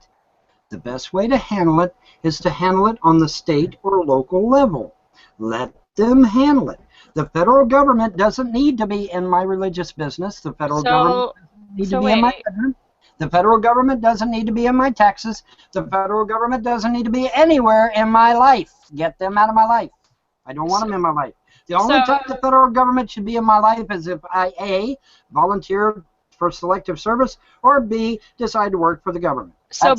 the best way to handle it is to handle it on the state or local level. Let them handle it. The federal government doesn't need to be in my religious business. The federal government doesn't need to be in my bedroom. The federal government doesn't need to be in my taxes. The federal government doesn't need to be anywhere in my life. Get them out of my life. I don't want them in my life. The only time the federal government should be in my life is if I, A, volunteer for selective service, or B, decide to work for the government. So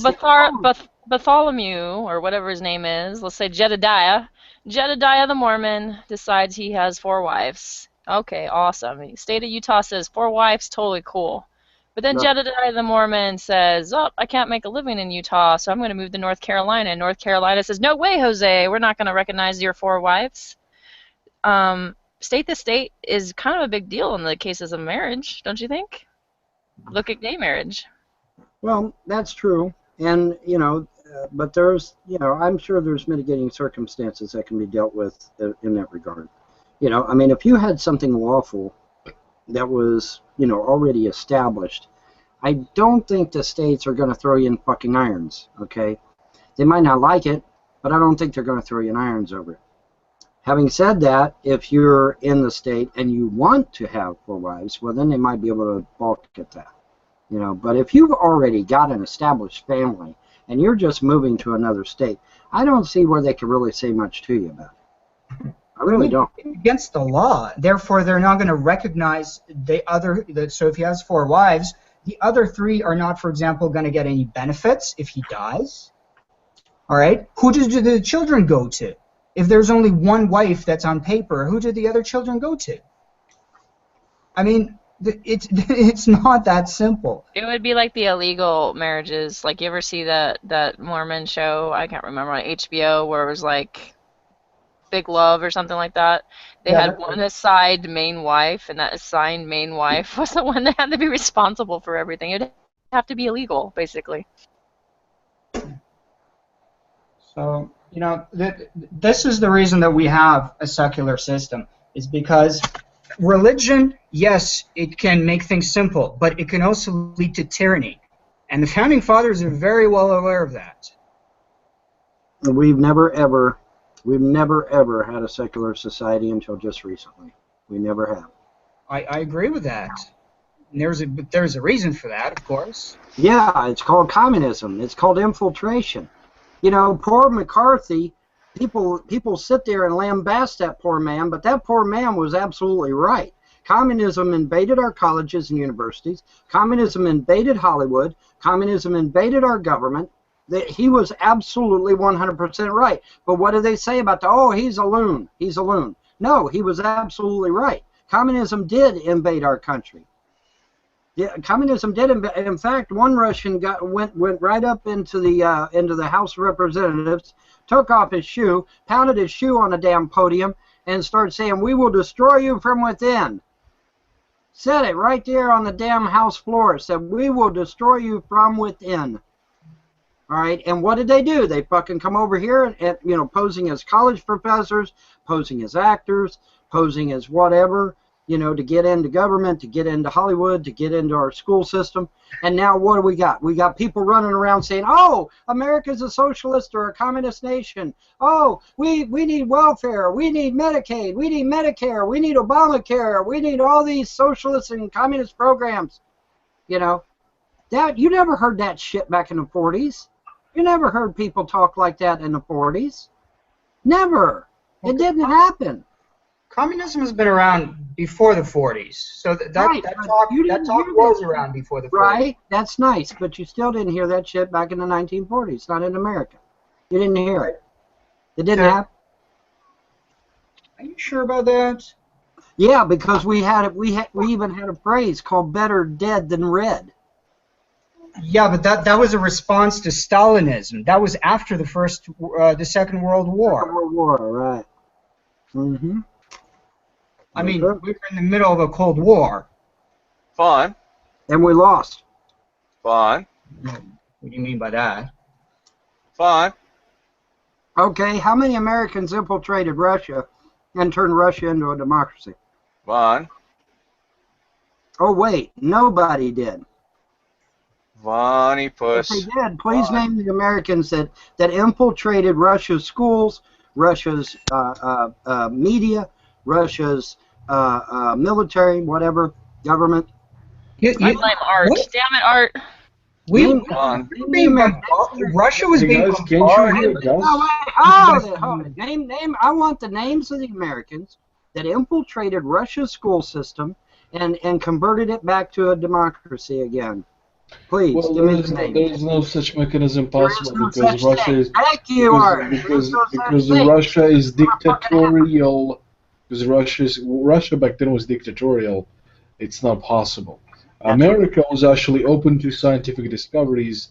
Bartholomew, or whatever his name is, let's say Jedediah the Mormon decides he has 4 wives. Okay, awesome. The state of Utah says 4 wives, totally cool. But then Jedediah the Mormon says, oh, I can't make a living in Utah, so I'm going to move to North Carolina. And North Carolina says, no way, Jose, we're not going to recognize your 4 wives. State to state is kind of a big deal in the cases of marriage, don't you think? Look at gay marriage. Well, that's true. And, but there's, I'm sure there's mitigating circumstances that can be dealt with in that regard. I mean, if you had something lawful that was, already established, I don't think the states are going to throw you in fucking irons, okay? They might not like it, but I don't think they're going to throw you in irons over it. Having said that, if you're in the state and you want to have 4 wives, well, then they might be able to balk at that. But if you've already got an established family and you're just moving to another state, I don't see where they can really say much to you about it. I really don't. It's against the law. Therefore, they're not going to recognize so if he has 4 wives, the other 3 are not, for example, going to get any benefits if he dies. All right? Who do the children go to? If there's only 1 wife that's on paper, who do the other children go to? I mean, it's not that simple. It would be like the illegal marriages. Like, you ever see that Mormon show? I can't remember, on HBO, where it was like Big Love or something like that. They had one assigned main wife, and that assigned main wife was the one that had to be responsible for everything. It would have to be illegal, basically. So, this is the reason that we have a secular system, is because religion, yes, it can make things simple, but it can also lead to tyranny. And the Founding Fathers are very well aware of that. We've never ever had a secular society until just recently. We never have. I agree with that. There's a reason for that, of course. Yeah, it's called communism. It's called infiltration. Poor McCarthy, people sit there and lambast that poor man, but that poor man was absolutely right. Communism invaded our colleges and universities. Communism invaded Hollywood. Communism invaded our government. He was absolutely 100% right. But what do they say about he's a loon. He's a loon. No, he was absolutely right. Communism did invade our country. Yeah, communism did. In fact, one Russian went right up into the House of Representatives, took off his shoe, pounded his shoe on a damn podium, and started saying, "We will destroy you from within." Said it right there on the damn House floor. Said, "We will destroy you from within." All right, and what did they do? They fucking come over here and posing as college professors, posing as actors, posing as whatever. To get into government, to get into Hollywood, to get into our school system. And now what do we got? We got people running around saying, oh, America's a socialist or a communist nation. Oh, we need welfare. We need Medicaid. We need Medicare. We need Obamacare. We need all these socialist and communist programs. That you never heard that shit back in the 40s. You never heard people talk like that in the 40s. Never. It didn't happen. Communism has been around before the 40s, so that Right, that but talk you didn't hear was that. around before the 40s. Right, that's nice, but you still didn't hear that shit back in the 1940s, not in America. You didn't hear it. It didn't Okay. happen. Are you sure about that? Yeah, because we even had a phrase called "better dead than red." Yeah, but that was a response to Stalinism. That was after the Second World War. Second World War, right? Mm-hmm. I mean, we were in the middle of a Cold War. Fine. And we lost. Fine. What do you mean by that? Fine. Okay, how many Americans infiltrated Russia and turned Russia into a democracy? Fine. Oh wait, nobody did. Vonnie If Puss. they did, please name the Americans that infiltrated Russia's schools, Russia's media, Russia's military, whatever, government. I blame Art. Damn it, Art. Russia was being guys, can't you bombarded. hear Gus? Name. I want the names of the Americans that infiltrated Russia's school system and converted it back to a democracy again. Please, Well, give me the names. there is no such mechanism possible no because such Russia thing. is Thank you, Art. because There's no because such thing. Russia is dictatorial. Because Russia back then was dictatorial. It's not possible. America was actually open to scientific discoveries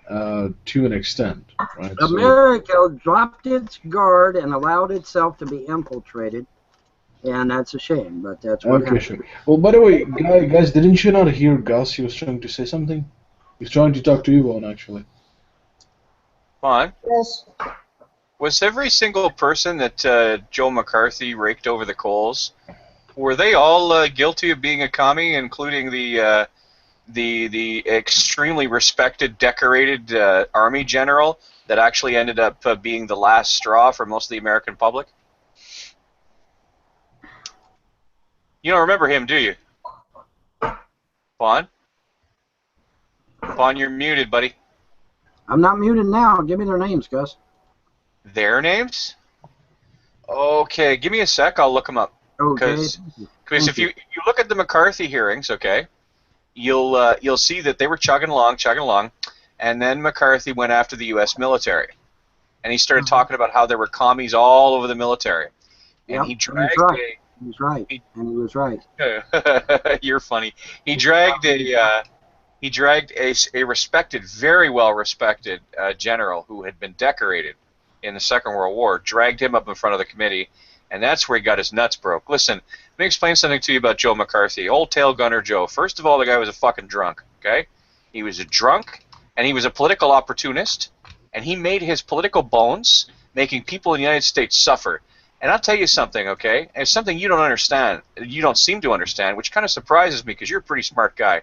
to an extent, right? America dropped its guard and allowed itself to be infiltrated, and that's a shame. But that's what Okay, happened. sure. Well, by the way, guys, didn't you not hear Gus? He was trying to say something. He was trying to talk to Yvonne, actually. Fine. Yes. Was every single person that Joe McCarthy raked over the coals, were they all guilty of being a commie, including the extremely respected, decorated Army general that actually ended up being the last straw for most of the American public? You don't remember him, do you? Fawn? Fawn, you're muted, buddy. I'm not muted now. Give me their names, Gus. Their names? Okay, give me a sec. I'll look them up. Okay. Because if you look at the McCarthy hearings, okay, you'll see that they were chugging along, and then McCarthy went after the U.S. military, and he started talking about how there were commies all over the military, and he dragged He was right. And he was right. You're funny. He dragged a respected, very well respected general who had been decorated in the Second World War, dragged him up in front of the committee, and that's where he got his nuts broke. Listen, let me explain something to you about Joe McCarthy. Old tail gunner Joe. First of all, the guy was a fucking drunk, okay? He was a drunk, and he was a political opportunist, and he made his political bones making people in the United States suffer. And I'll tell you something, okay? And it's something you don't understand, you don't seem to understand, which kind of surprises me because you're a pretty smart guy.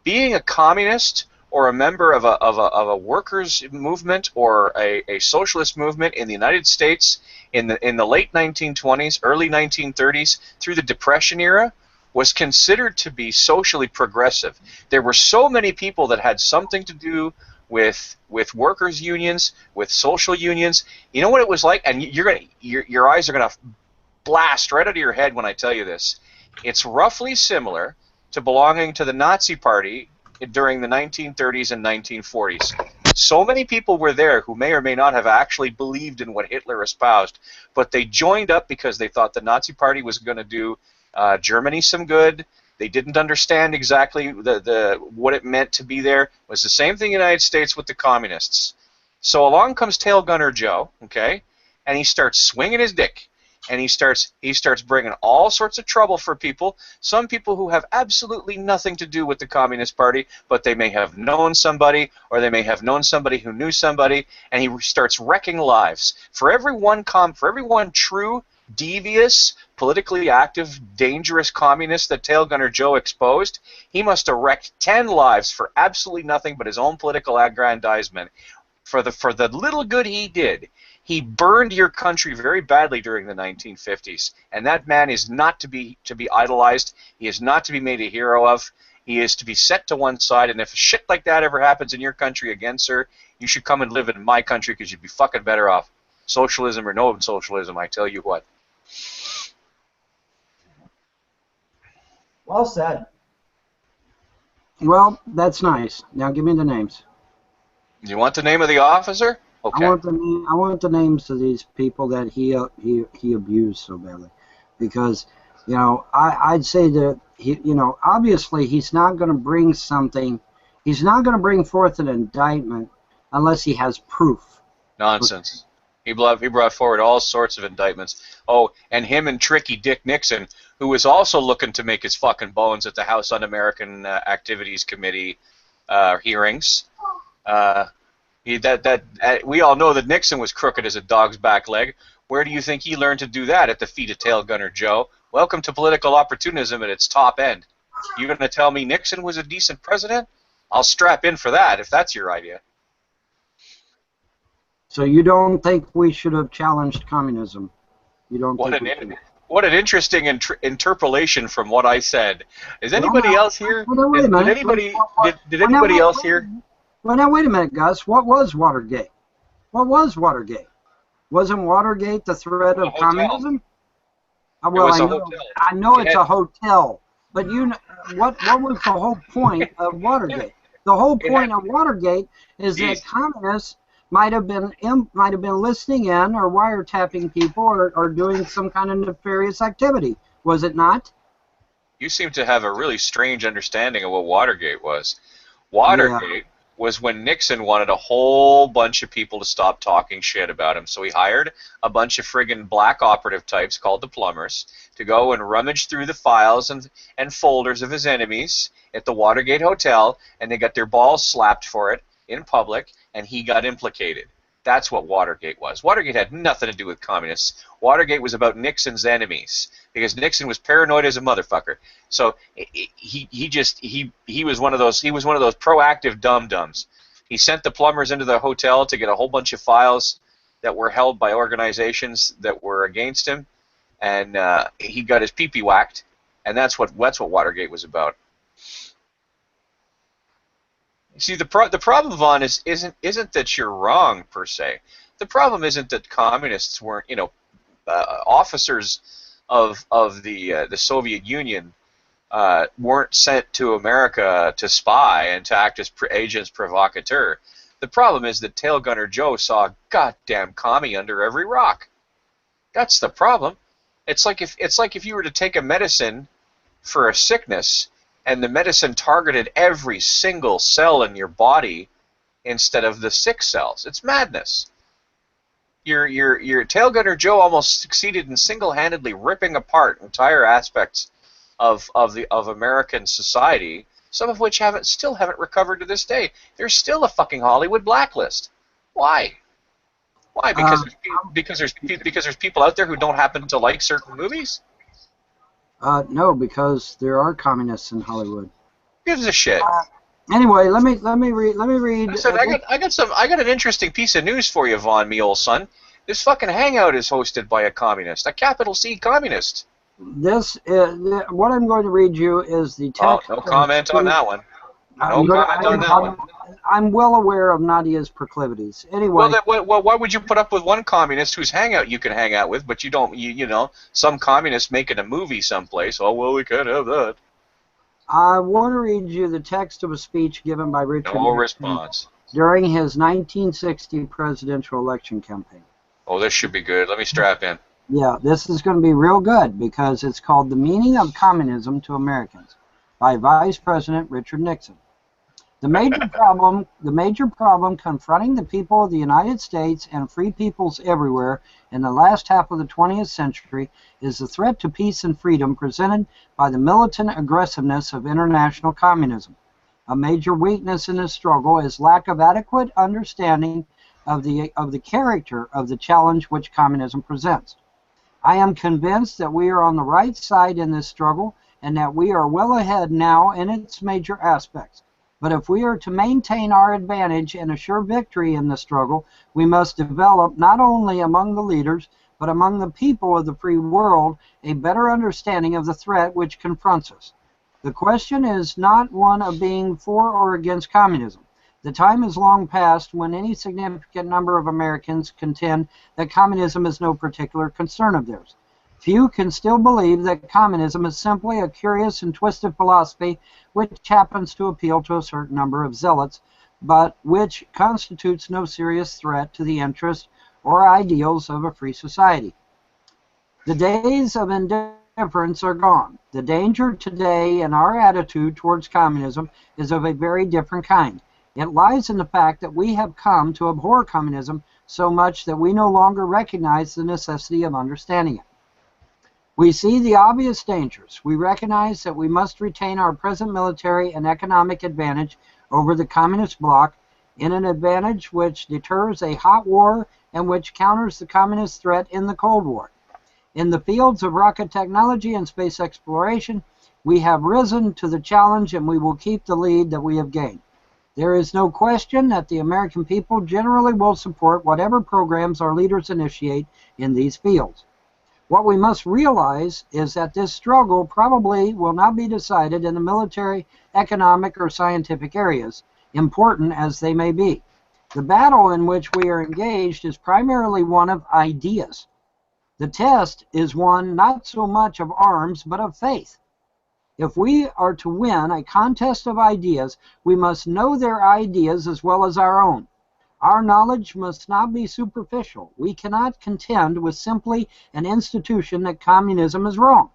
Being a communist or a member of a workers' movement or a socialist movement in the United States in the late 1920s, early 1930s, through the Depression era, was considered to be socially progressive. There were so many people that had something to do with workers' unions, with social unions. You know what it was like? And your eyes are gonna blast right out of your head when I tell you this. It's roughly similar to belonging to the Nazi Party during the 1930s and 1940s. So many people were there who may or may not have actually believed in what Hitler espoused, but they joined up because they thought the Nazi Party was going to do Germany some good. They didn't understand exactly what it meant to be there. It was the same thing in the United States with the communists. So along comes Tail Gunner Joe, okay, and he starts swinging his dick. And he starts bringing all sorts of trouble for people. Some people who have absolutely nothing to do with the Communist Party, but they may have known somebody, or they may have known somebody who knew somebody, and he starts wrecking lives. For every one true, devious, politically active, dangerous communist that Tail Gunner Joe exposed, he must have wrecked 10 lives for absolutely nothing but his own political aggrandizement. For the little good he did. He burned your country very badly during the 1950s, and that man is not to be idolized. He is not to be made a hero of. He is to be set to one side, and if shit like that ever happens in your country again, sir, you should come and live in my country because you'd be fucking better off. socialism or no socialism, I tell you what. Well said. Well, that's nice. Now give me the names. You want the name of the officer? Okay. I want the names of these people that he abused so badly, because I'd say that obviously he's not going to bring something. He's not going to bring forth an indictment unless he has proof. Nonsense. He brought forward all sorts of indictments. Oh, and him and Tricky Dick Nixon, who was also looking to make his fucking bones at the House Un-American Activities Committee hearings. We all know that Nixon was crooked as a dog's back leg. Where do you think he learned to do that? At the feet of Tail Gunner Joe. Welcome to political opportunism at its top end. You're going to tell me Nixon was a decent president? I'll strap in for that if that's your idea. So you don't think we should have challenged communism? You don't What think an interesting interpolation from what I said. Is anybody else here? Did anybody else here? Well, now wait a minute, Gus. What was Watergate? What was Watergate? Wasn't Watergate the threat of communism? Well, I know it's a hotel, but what was the whole point of Watergate? The whole point of Watergate is that communists might have been listening in or wiretapping people or doing some kind of nefarious activity. Was it not? You seem to have a really strange understanding of what Watergate was. Watergate was when Nixon wanted a whole bunch of people to stop talking shit about him. So he hired a bunch of friggin' black operative types called the plumbers to go and rummage through the files and folders of his enemies at the Watergate Hotel, and they got their balls slapped for it in public, and he got implicated. That's what Watergate was. Watergate had nothing to do with communists. Watergate was about Nixon's enemies, because Nixon was paranoid as a motherfucker. So he was one of those proactive dum-dums. He sent the plumbers into the hotel to get a whole bunch of files that were held by organizations that were against him, and he got his pee-pee whacked, and that's what Watergate was about. See, the problem, Vaughn, isn't that you're wrong per se. The problem isn't that communists weren't, officers of the Soviet Union weren't sent to America to spy and to act as agents provocateur. The problem is that Tail Gunner Joe saw a goddamn commie under every rock. That's the problem. It's like if you were to take a medicine for a sickness, and the medicine targeted every single cell in your body instead of the sick cells. It's madness. Your Tail Gunner Joe almost succeeded in single-handedly ripping apart entire aspects of American society, some of which still haven't recovered to this day. There's still a fucking Hollywood blacklist. Why? Why? Because there's people out there who don't happen to like certain movies? No, because there are communists in Hollywood. Gives a shit. Anyway, let me read. Listen, I got an interesting piece of news for you, Vaughn, me old son. This fucking hangout is hosted by a communist, a capital C communist. What I'm going to read you is the text. Oh, no comment on that one. No comment on that one. I'm well aware of Nadia's proclivities. Anyway. Well, why would you put up with one communist whose hangout you can hang out with, but you don't? Some communist making a movie someplace. Oh well, we can't have that. I want to read you the text of a speech given by Richard No Nixon response. during his 1960 presidential election campaign. Oh, this should be good. Let me strap in. Yeah, this is going to be real good because it's called "The Meaning of Communism to Americans" by Vice President Richard Nixon. The major problem confronting the people of the United States and free peoples everywhere in the last half of the 20th century is the threat to peace and freedom presented by the militant aggressiveness of international communism. A major weakness in this struggle is lack of adequate understanding of the character of the challenge which communism presents. I am convinced that we are on the right side in this struggle and that we are well ahead now in its major aspects. But if we are to maintain our advantage and assure victory in the struggle, we must develop, not only among the leaders, but among the people of the free world, a better understanding of the threat which confronts us. The question is not one of being for or against communism, The time is long past when any significant number of Americans contend that communism is no particular concern of theirs. Few can still believe that communism is simply a curious and twisted philosophy which happens to appeal to a certain number of zealots, but which constitutes no serious threat to the interests or ideals of a free society. The days of indifference are gone. The danger today in our attitude towards communism is of a very different kind. It lies in the fact that we have come to abhor communism so much that we no longer recognize the necessity of understanding it. We see the obvious dangers. We recognize that we must retain our present military and economic advantage over the communist bloc, in an advantage which deters a hot war and which counters the communist threat in the Cold War. In the fields of rocket technology and space exploration, we have risen to the challenge and we will keep the lead that we have gained. There is no question that the American people generally will support whatever programs our leaders initiate in these fields. What we must realize is that this struggle probably will not be decided in the military, economic, or scientific areas, important as they may be. The battle in which we are engaged is primarily one of ideas. The test is one not so much of arms, but of faith. If we are to win a contest of ideas, we must know their ideas as well as our own. Our knowledge must not be superficial. We cannot contend with simply an institution that communism is wrong.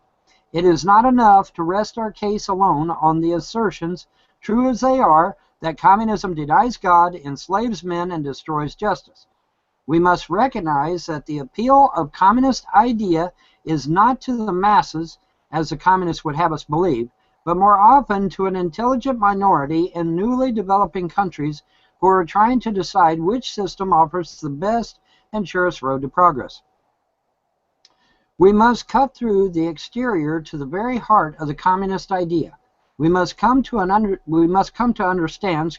It is not enough to rest our case alone on the assertions, true as they are, that communism denies God, enslaves men, and destroys justice. We must recognize that the appeal of communist idea is not to the masses, as the communists would have us believe, but more often to an intelligent minority in newly developing countries who are trying to decide which system offers the best and surest road to progress. We must cut through the exterior to the very heart of the communist idea. We must come to understand,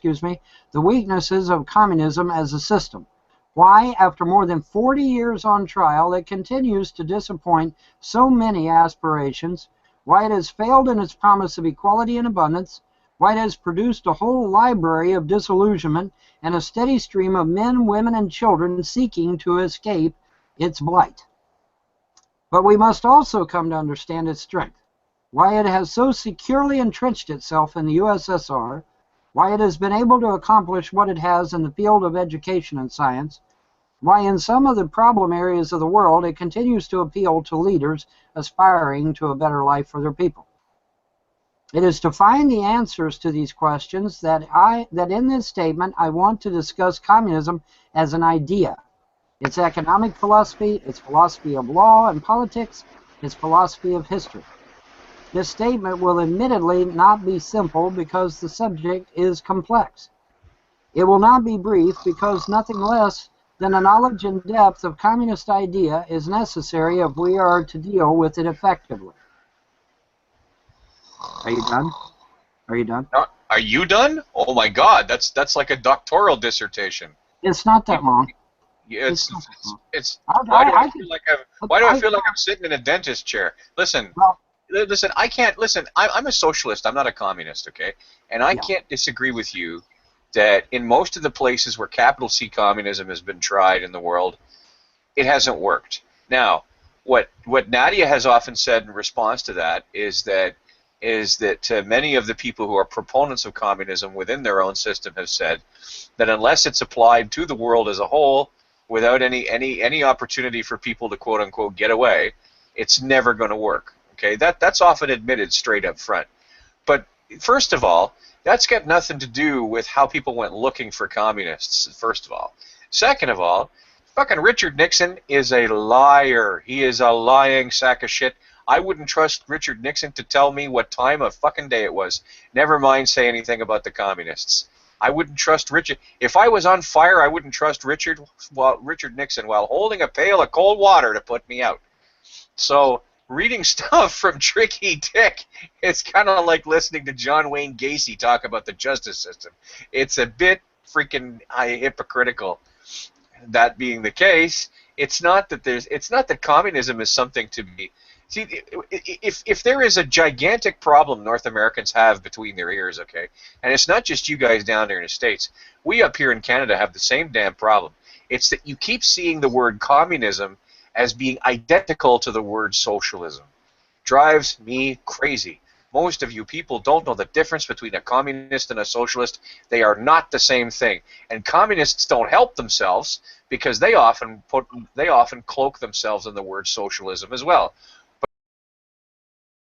the weaknesses of communism as a system. Why, after more than 40 years on trial, it continues to disappoint so many aspirations, why it has failed in its promise of equality and abundance, why it has produced a whole library of disillusionment and a steady stream of men, women, and children seeking to escape its blight. But we must also come to understand its strength, why it has so securely entrenched itself in the USSR, why it has been able to accomplish what it has in the field of education and science, why in some of the problem areas of the world it continues to appeal to leaders aspiring to a better life for their people. It is to find the answers to these questions that in this statement I want to discuss communism as an idea, its economic philosophy, its philosophy of law and politics, its philosophy of history. This statement will admittedly not be simple because the subject is complex. It will not be brief because nothing less than a knowledge in depth of communist idea is necessary if we are to deal with it effectively. Are you done? Are you done? Are you done? Oh my God, that's like a doctoral dissertation. It's not that long. It's why do I feel like I'm sitting in a dentist chair? Listen, I can't listen. I'm a socialist. I'm not a communist, okay? And I can't disagree with you that in most of the places where capital C communism has been tried in the world, it hasn't worked. Now, what Nadia has often said in response to that is that many of the people who are proponents of communism within their own system have said that unless it's applied to the world as a whole, without any opportunity for people to quote unquote get away, it's never going to work. Okay, that's often admitted straight up front. But first of all, that's got nothing to do with how people went looking for communists, first of all. Second of all, fucking Richard Nixon is a liar. He is a lying sack of shit. I wouldn't trust Richard Nixon to tell me what time of fucking day it was. Never mind say anything about the communists. I wouldn't trust Richard. If I was on fire, I wouldn't trust Richard Nixon while holding a pail of cold water to put me out. So reading stuff from Tricky Dick, it's kind of like listening to John Wayne Gacy talk about the justice system. It's a bit freaking hypocritical. That being the case, it's not that communism is something to be See, if there is a gigantic problem North Americans have between their ears, okay, and it's not just you guys down there in the States, we up here in Canada have the same damn problem. It's that you keep seeing the word communism as being identical to the word socialism. Drives me crazy. Most of you people don't know the difference between a communist and a socialist. They are not the same thing. And communists don't help themselves because they often cloak themselves in the word socialism as well.